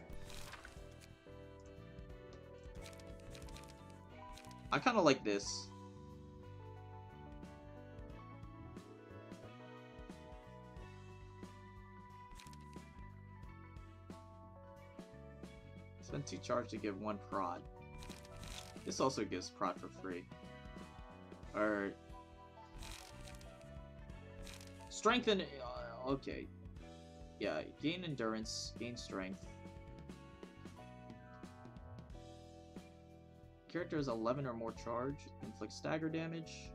I kind of like this. Spend 2 charge to give 1 prod. This also gives prod for free. Or... Strengthen... okay. Yeah, gain endurance, gain strength. Character is 11 or more charge, inflict stagger damage.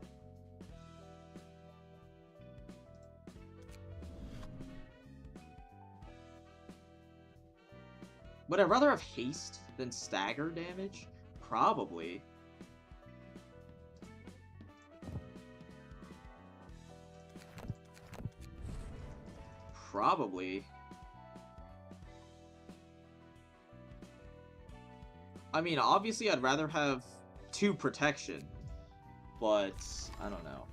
Would I rather have haste than stagger damage? Probably. Probably. I mean, obviously I'd rather have 2 protection, but I don't know.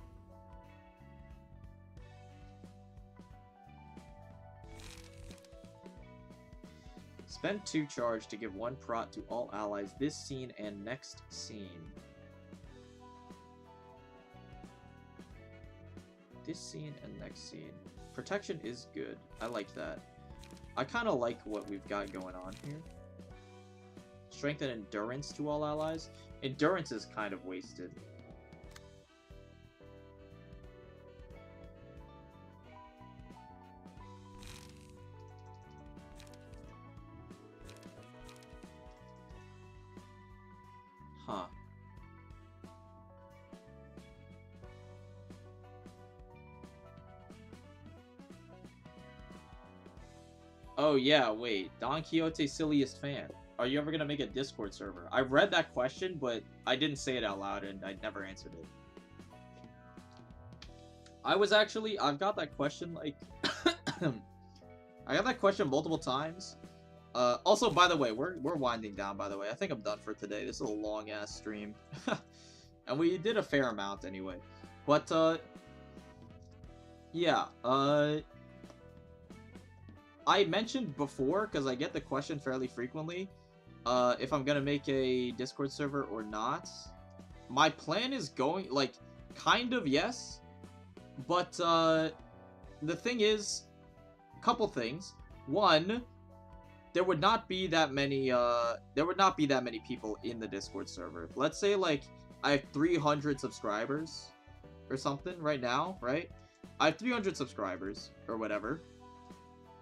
Spend 2 charge to give 1 prot to all allies this scene and next scene. This scene and next scene. Protection is good. I like that. I kind of like what we've got going on here. Strength and endurance to all allies. Endurance is kind of wasted. Huh. Oh yeah, wait. Don Quixote's silliest fan. Are you ever gonna make a Discord server? I read that question, but I didn't say it out loud and I never answered it. I've got that question like I got that question multiple times. Also, by the way, we're winding down, by the way. I think I'm done for today. This is a long ass stream. And we did a fair amount anyway. But yeah, I mentioned before, because I get the question fairly frequently, if I'm gonna make a Discord server or not. My plan is going, like, kind of yes, but the thing is, a couple things. One, there would not be that many people in the Discord server. Let's say, like, I have 300 subscribers or something right now, right? I have 300 subscribers or whatever.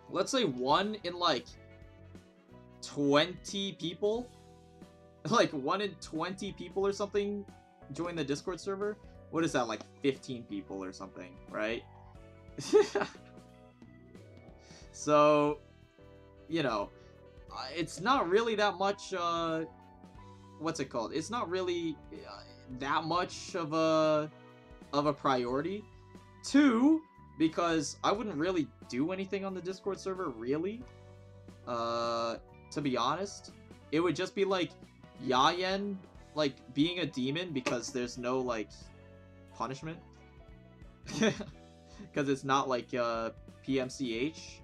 Let's say 1 in, like, 20 people, like 1 in 20 people or something join the Discord server. What is that, like 15 people or something, right? So, you know, it's not really that much, what's it called? It's not really that much of a priority. 2, because I wouldn't really do anything on the Discord server, really. To be honest, it would just be like Yayen, like, being a demon because there's no, like, punishment. Because it's not like PMCH.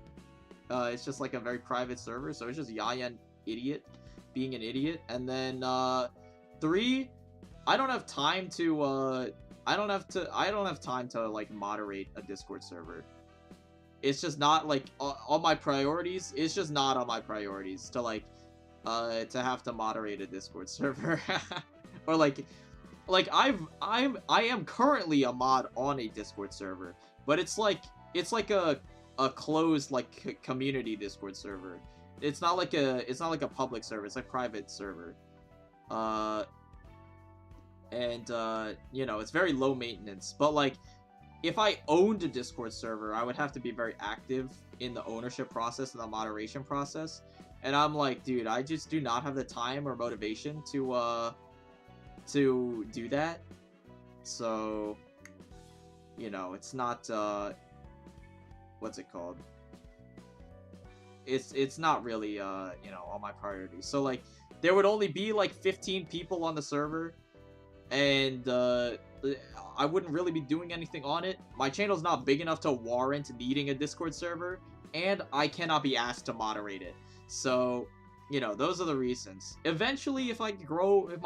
It's just like a very private server, so it's just Yayen idiot being an idiot. And then 3, I don't have time to like moderate a Discord server. It's just not like on my priorities. It's just not on my priorities to like to have to moderate a Discord server. Or like I am currently a mod on a Discord server, but it's like a closed like community Discord server. It's not like a public server. It's a private server. You know, it's very low maintenance. But like, if I owned a Discord server, I would have to be very active in the ownership process and the moderation process. And I'm like, dude, I just do not have the time or motivation to do that. So, you know, it's not, what's it called? It's not really, you know, on my priorities. So, like, there would only be, like, 15 people on the server, and, I wouldn't really be doing anything on it. My channel's not big enough to warrant needing a Discord server, and I cannot be asked to moderate it. So, you know, those are the reasons. Eventually, if my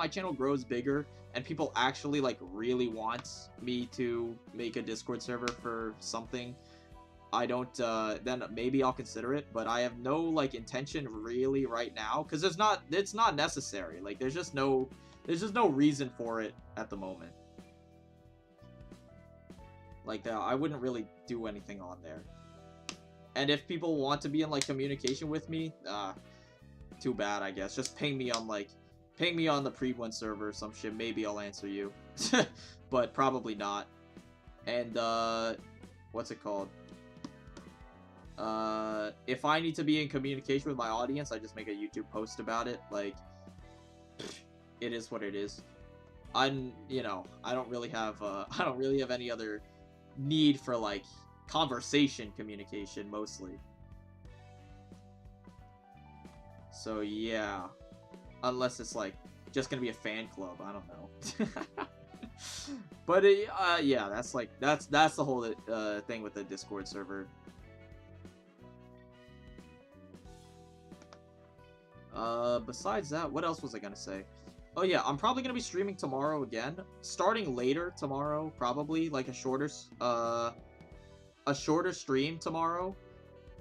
channel grows bigger and people actually like really want me to make a Discord server for something, I don't, then maybe I'll consider it, but I have no like intention really right now, because it's not necessary. Like, there's just no reason for it at the moment. Like, I wouldn't really do anything on there. And if people want to be in, like, communication with me, too bad, I guess. Just ping me on the pre-1 server or some shit. Maybe I'll answer you. But probably not. And, what's it called? If I need to be in communication with my audience, I just make a YouTube post about it. Like, it is what it is. You know, I don't really have any other need for, like, conversation communication, mostly. So yeah, unless it's like just gonna be a fan club, I don't know. But yeah, that's the whole thing with the Discord server. Besides that, what else was I gonna say? Oh yeah, I'm probably gonna be streaming tomorrow again, starting later tomorrow, probably like a shorter stream tomorrow,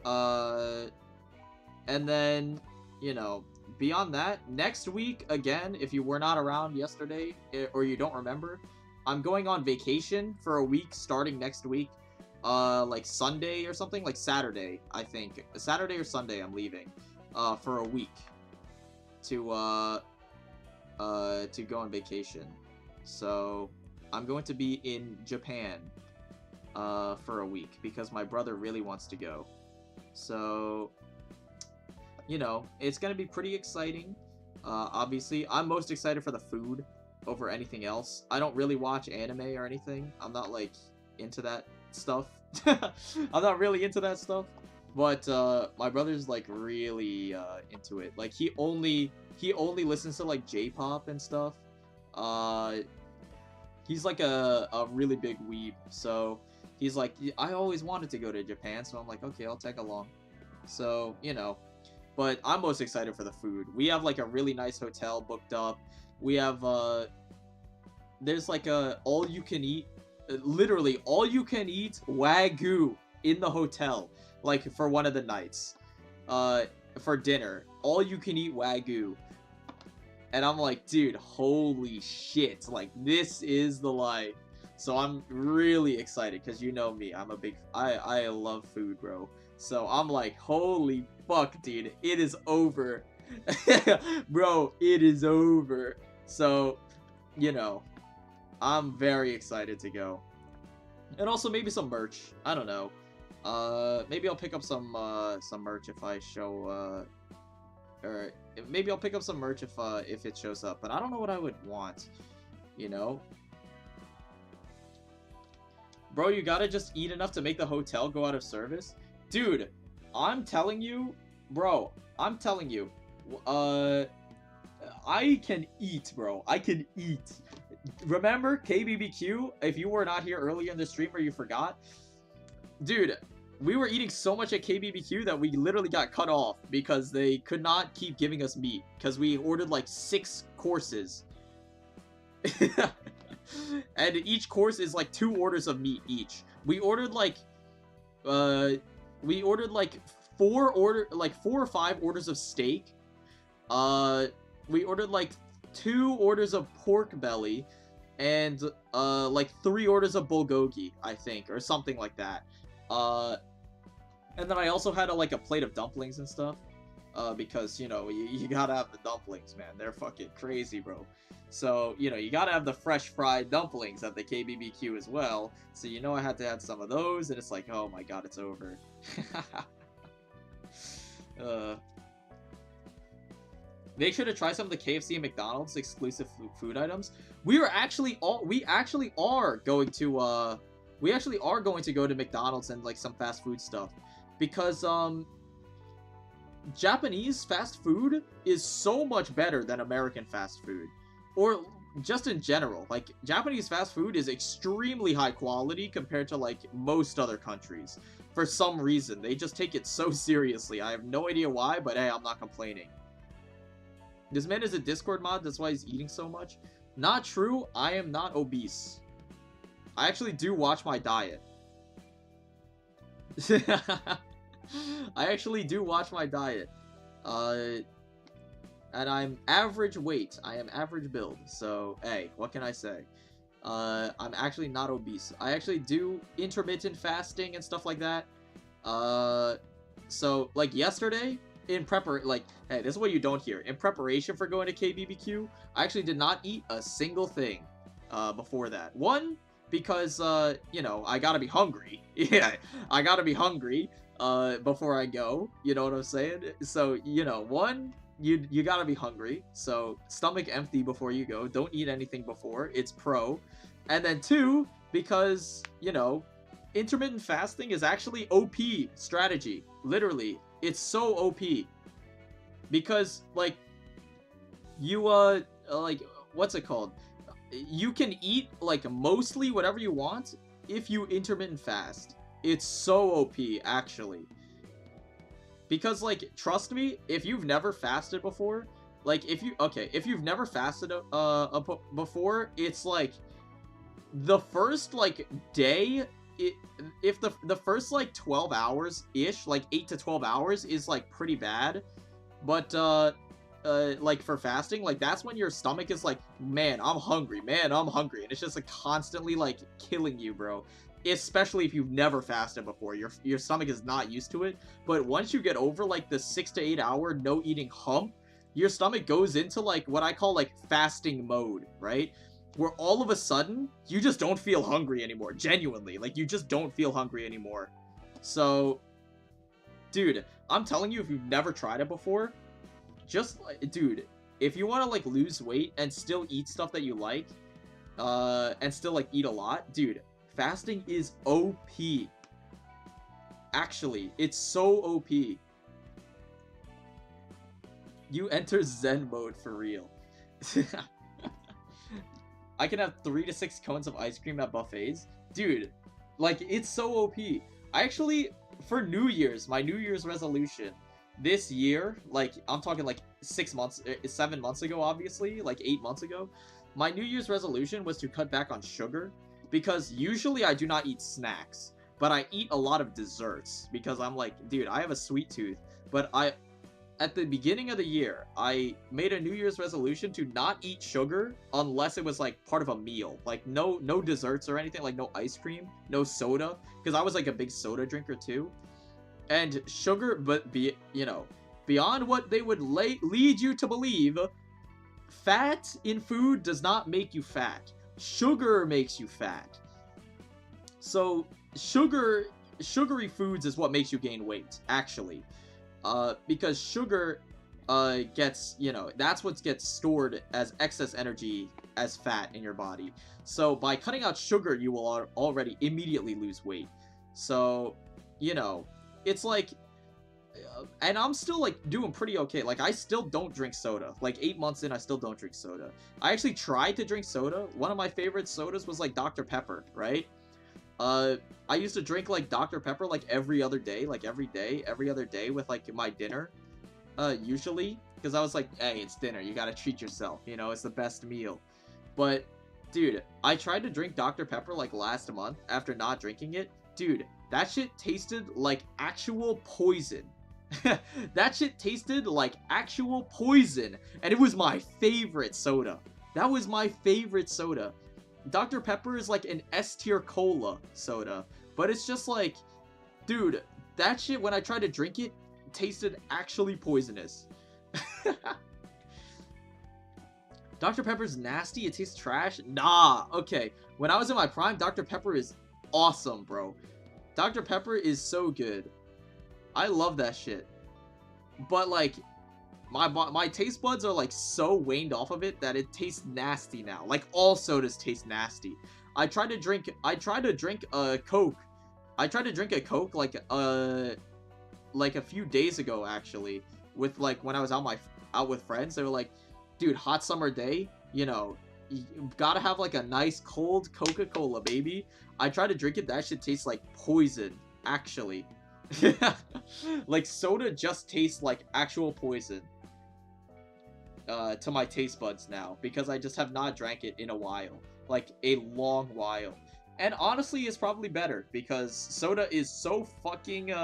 and then, you know, beyond that, next week, again, if you were not around yesterday, or you don't remember, I'm going on vacation for a week starting next week, like Sunday or something, like Saturday, I think. Saturday or Sunday I'm leaving, for a week to go on vacation. So, I'm going to be in Japan, for a week, because my brother really wants to go. So, you know, it's gonna be pretty exciting. Obviously, I'm most excited for the food over anything else. I don't really watch anime or anything. I'm not, like, into that stuff. I'm not really into that stuff. But, my brother's, like, really, into it. Like, he only listens to, like, J-pop and stuff. He's, like, a really big weeb, so he's like, I always wanted to go to Japan, so I'm like, okay, I'll tag along. So, you know, but I'm most excited for the food. We have, like, a really nice hotel booked up. We have, there's, like, a all-you-can-eat, literally all-you-can-eat Wagyu in the hotel, like, for one of the nights, for dinner. All-you-can-eat Wagyu. And I'm like, dude, holy shit, like, this is the life. So I'm really excited, because you know me, I love food, bro. So I'm like, holy fuck, dude, it is over. Bro, it is over. So, you know, I'm very excited to go. And also maybe some merch, I don't know. Maybe I'll pick up some merch if I show, or maybe I'll pick up some merch if it shows up, but I don't know what I would want, you know? Bro, you gotta just eat enough to make the hotel go out of service? Dude, I'm telling you, bro, I'm telling you, I can eat, bro. I can eat. Remember KBBQ? If you were not here earlier in the stream or you forgot? Dude, we were eating so much at KBBQ that we literally got cut off because they could not keep giving us meat because we ordered like 6 courses. And each course is like 2 orders of meat each. We ordered like 4 or 5 orders of steak, We ordered like 2 orders of pork belly and like 3 orders of bulgogi, I think, or something like that. And then I also had like a plate of dumplings and stuff. Because, you know, you gotta have the dumplings, man. They're fucking crazy, bro. So, you know, you gotta have the fresh fried dumplings at the KBBQ as well. So, you know, I had to have some of those, and it's like, oh my god, it's over. Make sure to try some of the KFC and McDonald's exclusive food items. We actually are going to go to McDonald's and like some fast food stuff, because Japanese fast food is so much better than American fast food, or just in general. Like, Japanese fast food is extremely high quality compared to like most other countries. For some reason, they just take it so seriously. I have no idea why, but hey, I'm not complaining. This man is a Discord mod, that's why he's eating so much. Not true, I am not obese. I actually do watch my diet. I actually do watch my diet. And I'm average weight. I am average build. So, hey, what can I say? I'm actually not obese. I actually do intermittent fasting and stuff like that. So, like, yesterday, hey, this is what you don't hear. In preparation for going to KBBQ, I actually did not eat a single thing, before that. One, because, you know, I gotta be hungry. Yeah, I gotta be hungry, before I go. You know what I'm saying? So, you know, one, you gotta be hungry. So, stomach empty before you go. Don't eat anything before. It's pro. And then 2, because, you know, intermittent fasting is actually OP strategy. Literally. It's so OP. Because, like, you, like, what's it called? You can eat, like, mostly whatever you want if you intermittent fast. It's so OP, actually. Because, like, trust me, if you've never fasted before, like, if you've never fasted, before, it's, like, the first, like, day, if the first, like, 12 hours-ish, like, 8 to 12 hours is, like, pretty bad, but, like, for fasting, like, that's when your stomach is like, man, I'm hungry, and it's just, like, constantly, like, killing you, bro. Especially if you've never fasted before. Your stomach is not used to it, but once you get over, like, the 6 to 8 hour no eating hump, your stomach goes into, like, what I call, like, fasting mode, right? Where all of a sudden, you just don't feel hungry anymore. Genuinely. Like, you just don't feel hungry anymore. So, dude, I'm telling you, if you've never tried it before, just, dude, if you want to, like, lose weight and still eat stuff that you like, and still, like, eat a lot, dude, fasting is OP. Actually, it's so OP. You enter Zen mode for real. I can have 3 to 6 cones of ice cream at buffets. Dude, like, it's so OP. I actually, for New Year's, my New Year's resolution, this year, like, I'm talking, like, 7 months ago, obviously, like, 8 months ago, my New Year's resolution was to cut back on sugar, because usually I do not eat snacks, but I eat a lot of desserts, because I'm like, dude, I have a sweet tooth, but at the beginning of the year, I made a New Year's resolution to not eat sugar unless it was, like, part of a meal. Like, no desserts or anything, like, no ice cream, no soda, because I was, like, a big soda drinker, too. And sugar, but, beyond what they would lead you to believe, fat in food does not make you fat. Sugar makes you fat. So, sugary foods is what makes you gain weight, actually. Because sugar, gets, that's what gets stored as excess energy as fat in your body. So, by cutting out sugar, you will already immediately lose weight. So, it's like, and I'm still, like, doing pretty okay. Like, I still don't drink soda. Like, 8 months in, I still don't drink soda. I actually tried to drink soda. One of my favorite sodas was, like, Dr. Pepper, right? I used to drink, like, Dr. Pepper, like, every other day, with, like, my dinner, usually, because I was like, hey, it's dinner, you gotta treat yourself, it's the best meal. But, dude, I tried to drink Dr. Pepper, like, last month, after not drinking it. Dude, that shit tasted like actual poison. That shit tasted like actual poison, and it was my favorite soda. That was my favorite soda. Dr. Pepper is like an S-tier cola soda, but it's just like, dude, that shit, when I tried to drink it, tasted actually poisonous. Dr. Pepper's nasty? It tastes trash? Nah, okay. When I was in my prime, Dr. Pepper is awesome, bro. Dr. Pepper is so good. I love that shit. But, like, my taste buds are, like, so waned off of it that it tastes nasty now. Like, all sodas taste nasty. I tried to drink a Coke. I tried to drink a Coke, like a few days ago, actually. With, like, when I was out with friends. They were like, dude, hot summer day, you know, you gotta have, like, a nice cold Coca-Cola, baby. I tried to drink it, that shit tastes like poison, actually. Like, soda just tastes like actual poison. To my taste buds now, because I just have not drank it in a while. Like, a long while. And honestly, it's probably better, because soda is so fucking,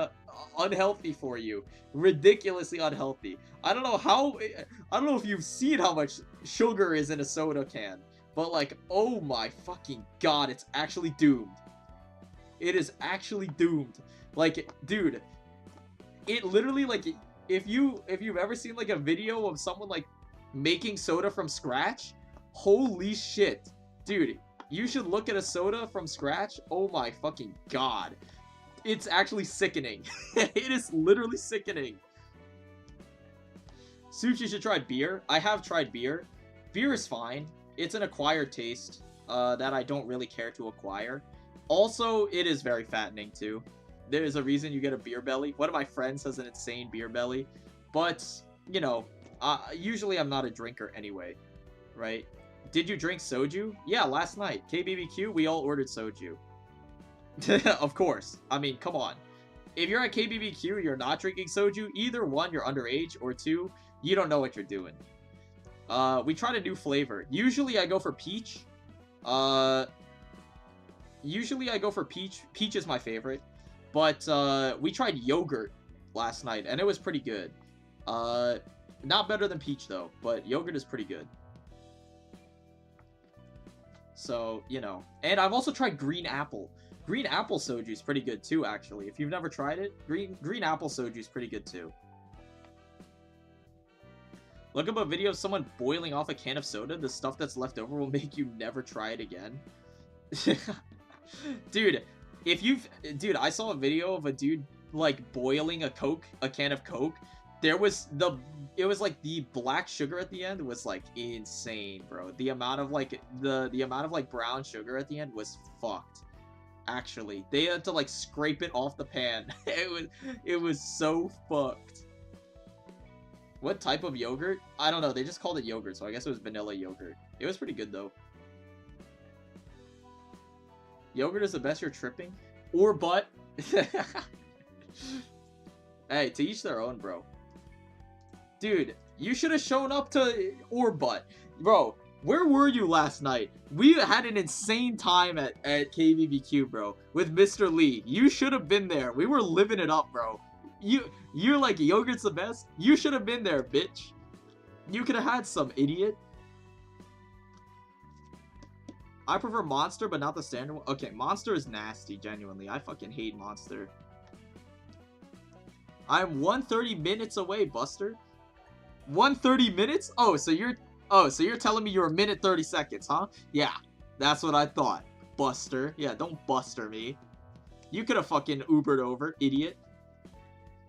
unhealthy for you. Ridiculously unhealthy. I don't know if you've seen how much sugar is in a soda can, but, like, oh my fucking god, it's actually doomed. It is actually doomed. Like, dude, it literally, like, if you've ever seen, like, a video of someone, like, making soda from scratch, holy shit. Dude, you should look at a soda from scratch. Oh my fucking god. It's actually sickening. It is literally sickening. Sushi should try beer. I have tried beer. Beer is fine. It's an acquired taste that I don't really care to acquire. Also, it is very fattening too. There is a reason you get a beer belly. One of my friends has an insane beer belly. But, you know, usually I'm not a drinker anyway, right? Did you drink soju? Yeah, last night. KBBQ, we all ordered soju. Of course. I mean, come on. If you're at KBBQ, you're not drinking soju, either one, you're underage, or two, you don't know what you're doing. We tried a new flavor. Usually I go for peach. Peach is my favorite. But, we tried yogurt last night, and it was pretty good. Not better than peach, though, but yogurt is pretty good. So, you know. And I've also tried green apple. Green apple soju is pretty good, too, actually. If you've never tried it, green apple soju is pretty good, too. Look up a video of someone boiling off a can of soda. The stuff that's left over will make you never try it again. Dude, Dude, I saw a video of a dude, like, boiling a can of Coke. It was like the black sugar at the end was like insane, bro. The amount of like brown sugar at the end was fucked. Actually, they had to like scrape it off the pan. It was so fucked. What type of yogurt? I don't know. They just called it yogurt, so I guess it was vanilla yogurt. It was pretty good though. Yogurt is the best. You're tripping, or butt. Hey, to each their own, bro. Dude, you should have shown up to or butt. Bro, where were you last night? We had an insane time at KBBQ, bro, with Mr. Lee. You should have been there. We were living it up, bro. You're like, yogurt's the best? You should have been there, bitch. You could have had some, idiot. I prefer Monster, but not the standard one. Okay, Monster is nasty, genuinely. I fucking hate Monster. I'm 130 minutes away, Buster. 130 minutes? Oh, so you're telling me you're 1 minute 30 seconds, huh? Yeah, that's what I thought. Buster. Yeah, don't buster me. You could have fucking Ubered over, idiot.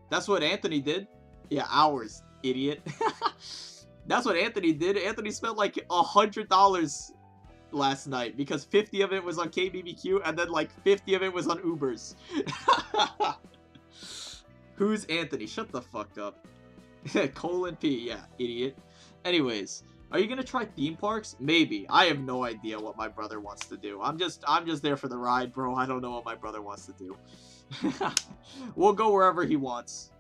That's what Anthony did. Yeah, hours, idiot. That's what Anthony did. Anthony spent like $100 last night because 50 of it was on KBBQ and then like 50 of it was on Ubers. Who's Anthony? Shut the fuck up. Colon P, yeah, idiot. Anyways, are you gonna try theme parks? Maybe. I have no idea what my brother wants to do. I'm just there for the ride, bro. I don't know what my brother wants to do. We'll go wherever he wants.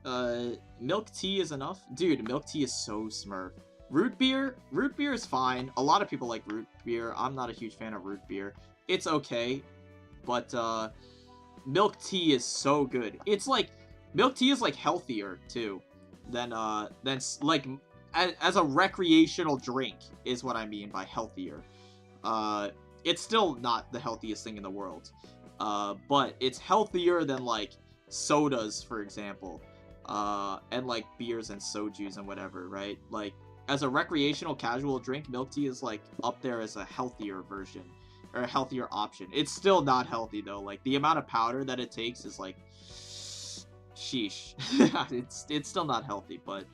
Milk tea is enough? Dude, milk tea is so smurf. Root beer is fine. A lot of people like root beer. I'm not a huge fan of root beer. It's okay. But, milk tea is so good. It's like, milk tea is like healthier too than like as a recreational drink is what I mean by healthier. It's still not the healthiest thing in the world, but it's healthier than like sodas, for example, and like beers and sojus and whatever, right? Like as a recreational casual drink, milk tea is like up there as a healthier version or a healthier option. It's still not healthy though. Like the amount of powder that it takes is like, sheesh. it's still not healthy, but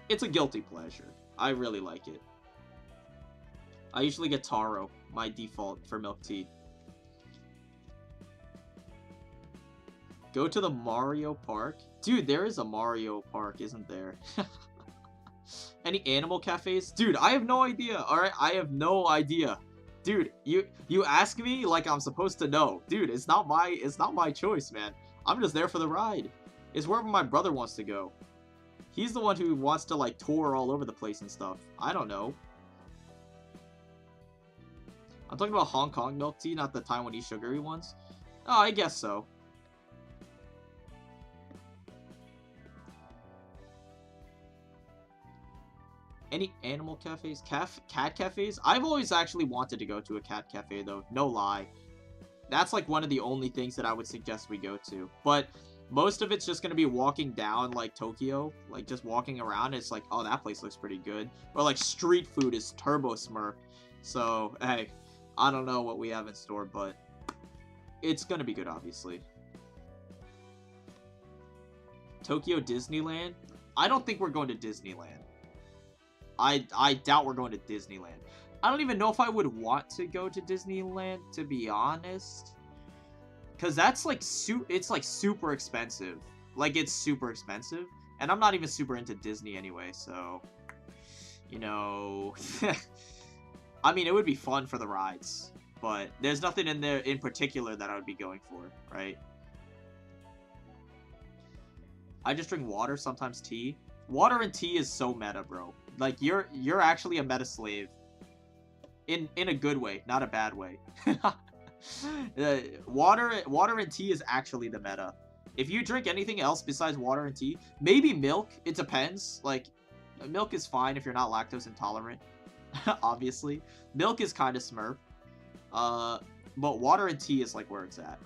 it's a guilty pleasure. I really like it. I usually get taro, my default for milk tea. Go to the Mario Park? Dude, there is a Mario Park, isn't there? Any animal cafes? Dude, I have no idea. Alright, I have no idea. Dude, you ask me like I'm supposed to know. Dude, it's not my choice, man. I'm just there for the ride. It's wherever my brother wants to go. He's the one who wants to like tour all over the place and stuff. I don't know. I'm talking about Hong Kong milk tea, not the Taiwanese sugary ones. Oh, I guess so. Any animal cafes? Cat cafes? I've always actually wanted to go to a cat cafe, though. No lie. That's like one of the only things that I would suggest we go to. But most of it's just going to be walking down, like, Tokyo. Like, just walking around. It's like, oh, that place looks pretty good. Or, like, street food is Turbo Smurf. So, hey, I don't know what we have in store, but it's going to be good, obviously. Tokyo Disneyland? I don't think we're going to Disneyland. I doubt we're going to Disneyland. I don't even know if I would want to go to Disneyland, to be honest. Because that's like, it's like super expensive. Like, it's super expensive. And I'm not even super into Disney anyway, so, you know. I mean, it would be fun for the rides. But there's nothing in there in particular that I would be going for, right? I just drink water, sometimes tea. Water and tea is so meta, bro. Like, you're actually a meta slave. In a good way, not a bad way. Water and tea is actually the meta. If you drink anything else besides water and tea, maybe milk, it depends. Like, milk is fine if you're not lactose intolerant. Obviously. Milk is kind of smurf. But water and tea is like where it's at.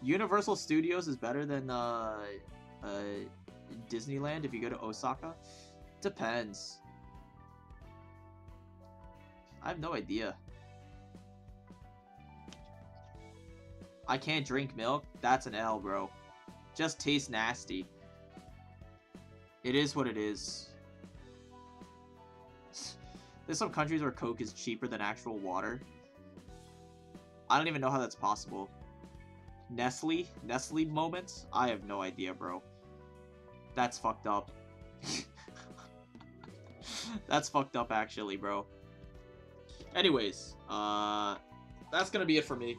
Universal Studios is better than Disneyland if you go to Osaka? Depends. I have no idea. I can't drink milk? That's an L, bro. Just tastes nasty. It is what it is. There's some countries where Coke is cheaper than actual water. I don't even know how that's possible. Nestle moments? I have no idea, bro. That's fucked up. That's fucked up, actually, bro. Anyways, that's gonna be it for me.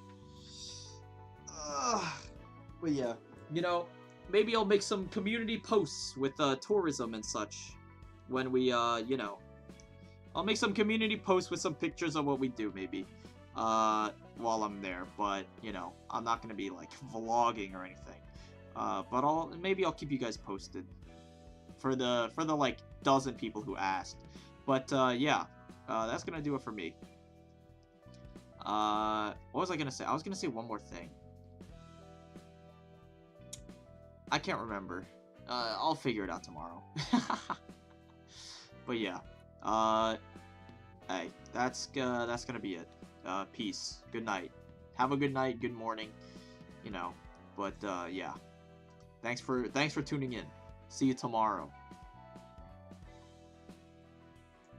But yeah, you know, maybe I'll make some community posts with tourism and such when we, you know, I'll make some community posts with some pictures of what we do, maybe, while I'm there. But, you know, I'm not gonna be like vlogging or anything. But maybe I'll keep you guys posted for the like dozen people who asked. But yeah, that's gonna do it for me. What was I gonna say? I was gonna say one more thing. I can't remember. I'll figure it out tomorrow. But yeah, hey, that's gonna be it. Peace. Good night. Have a good night. Good morning. You know. But yeah. Thanks for tuning in. See you tomorrow.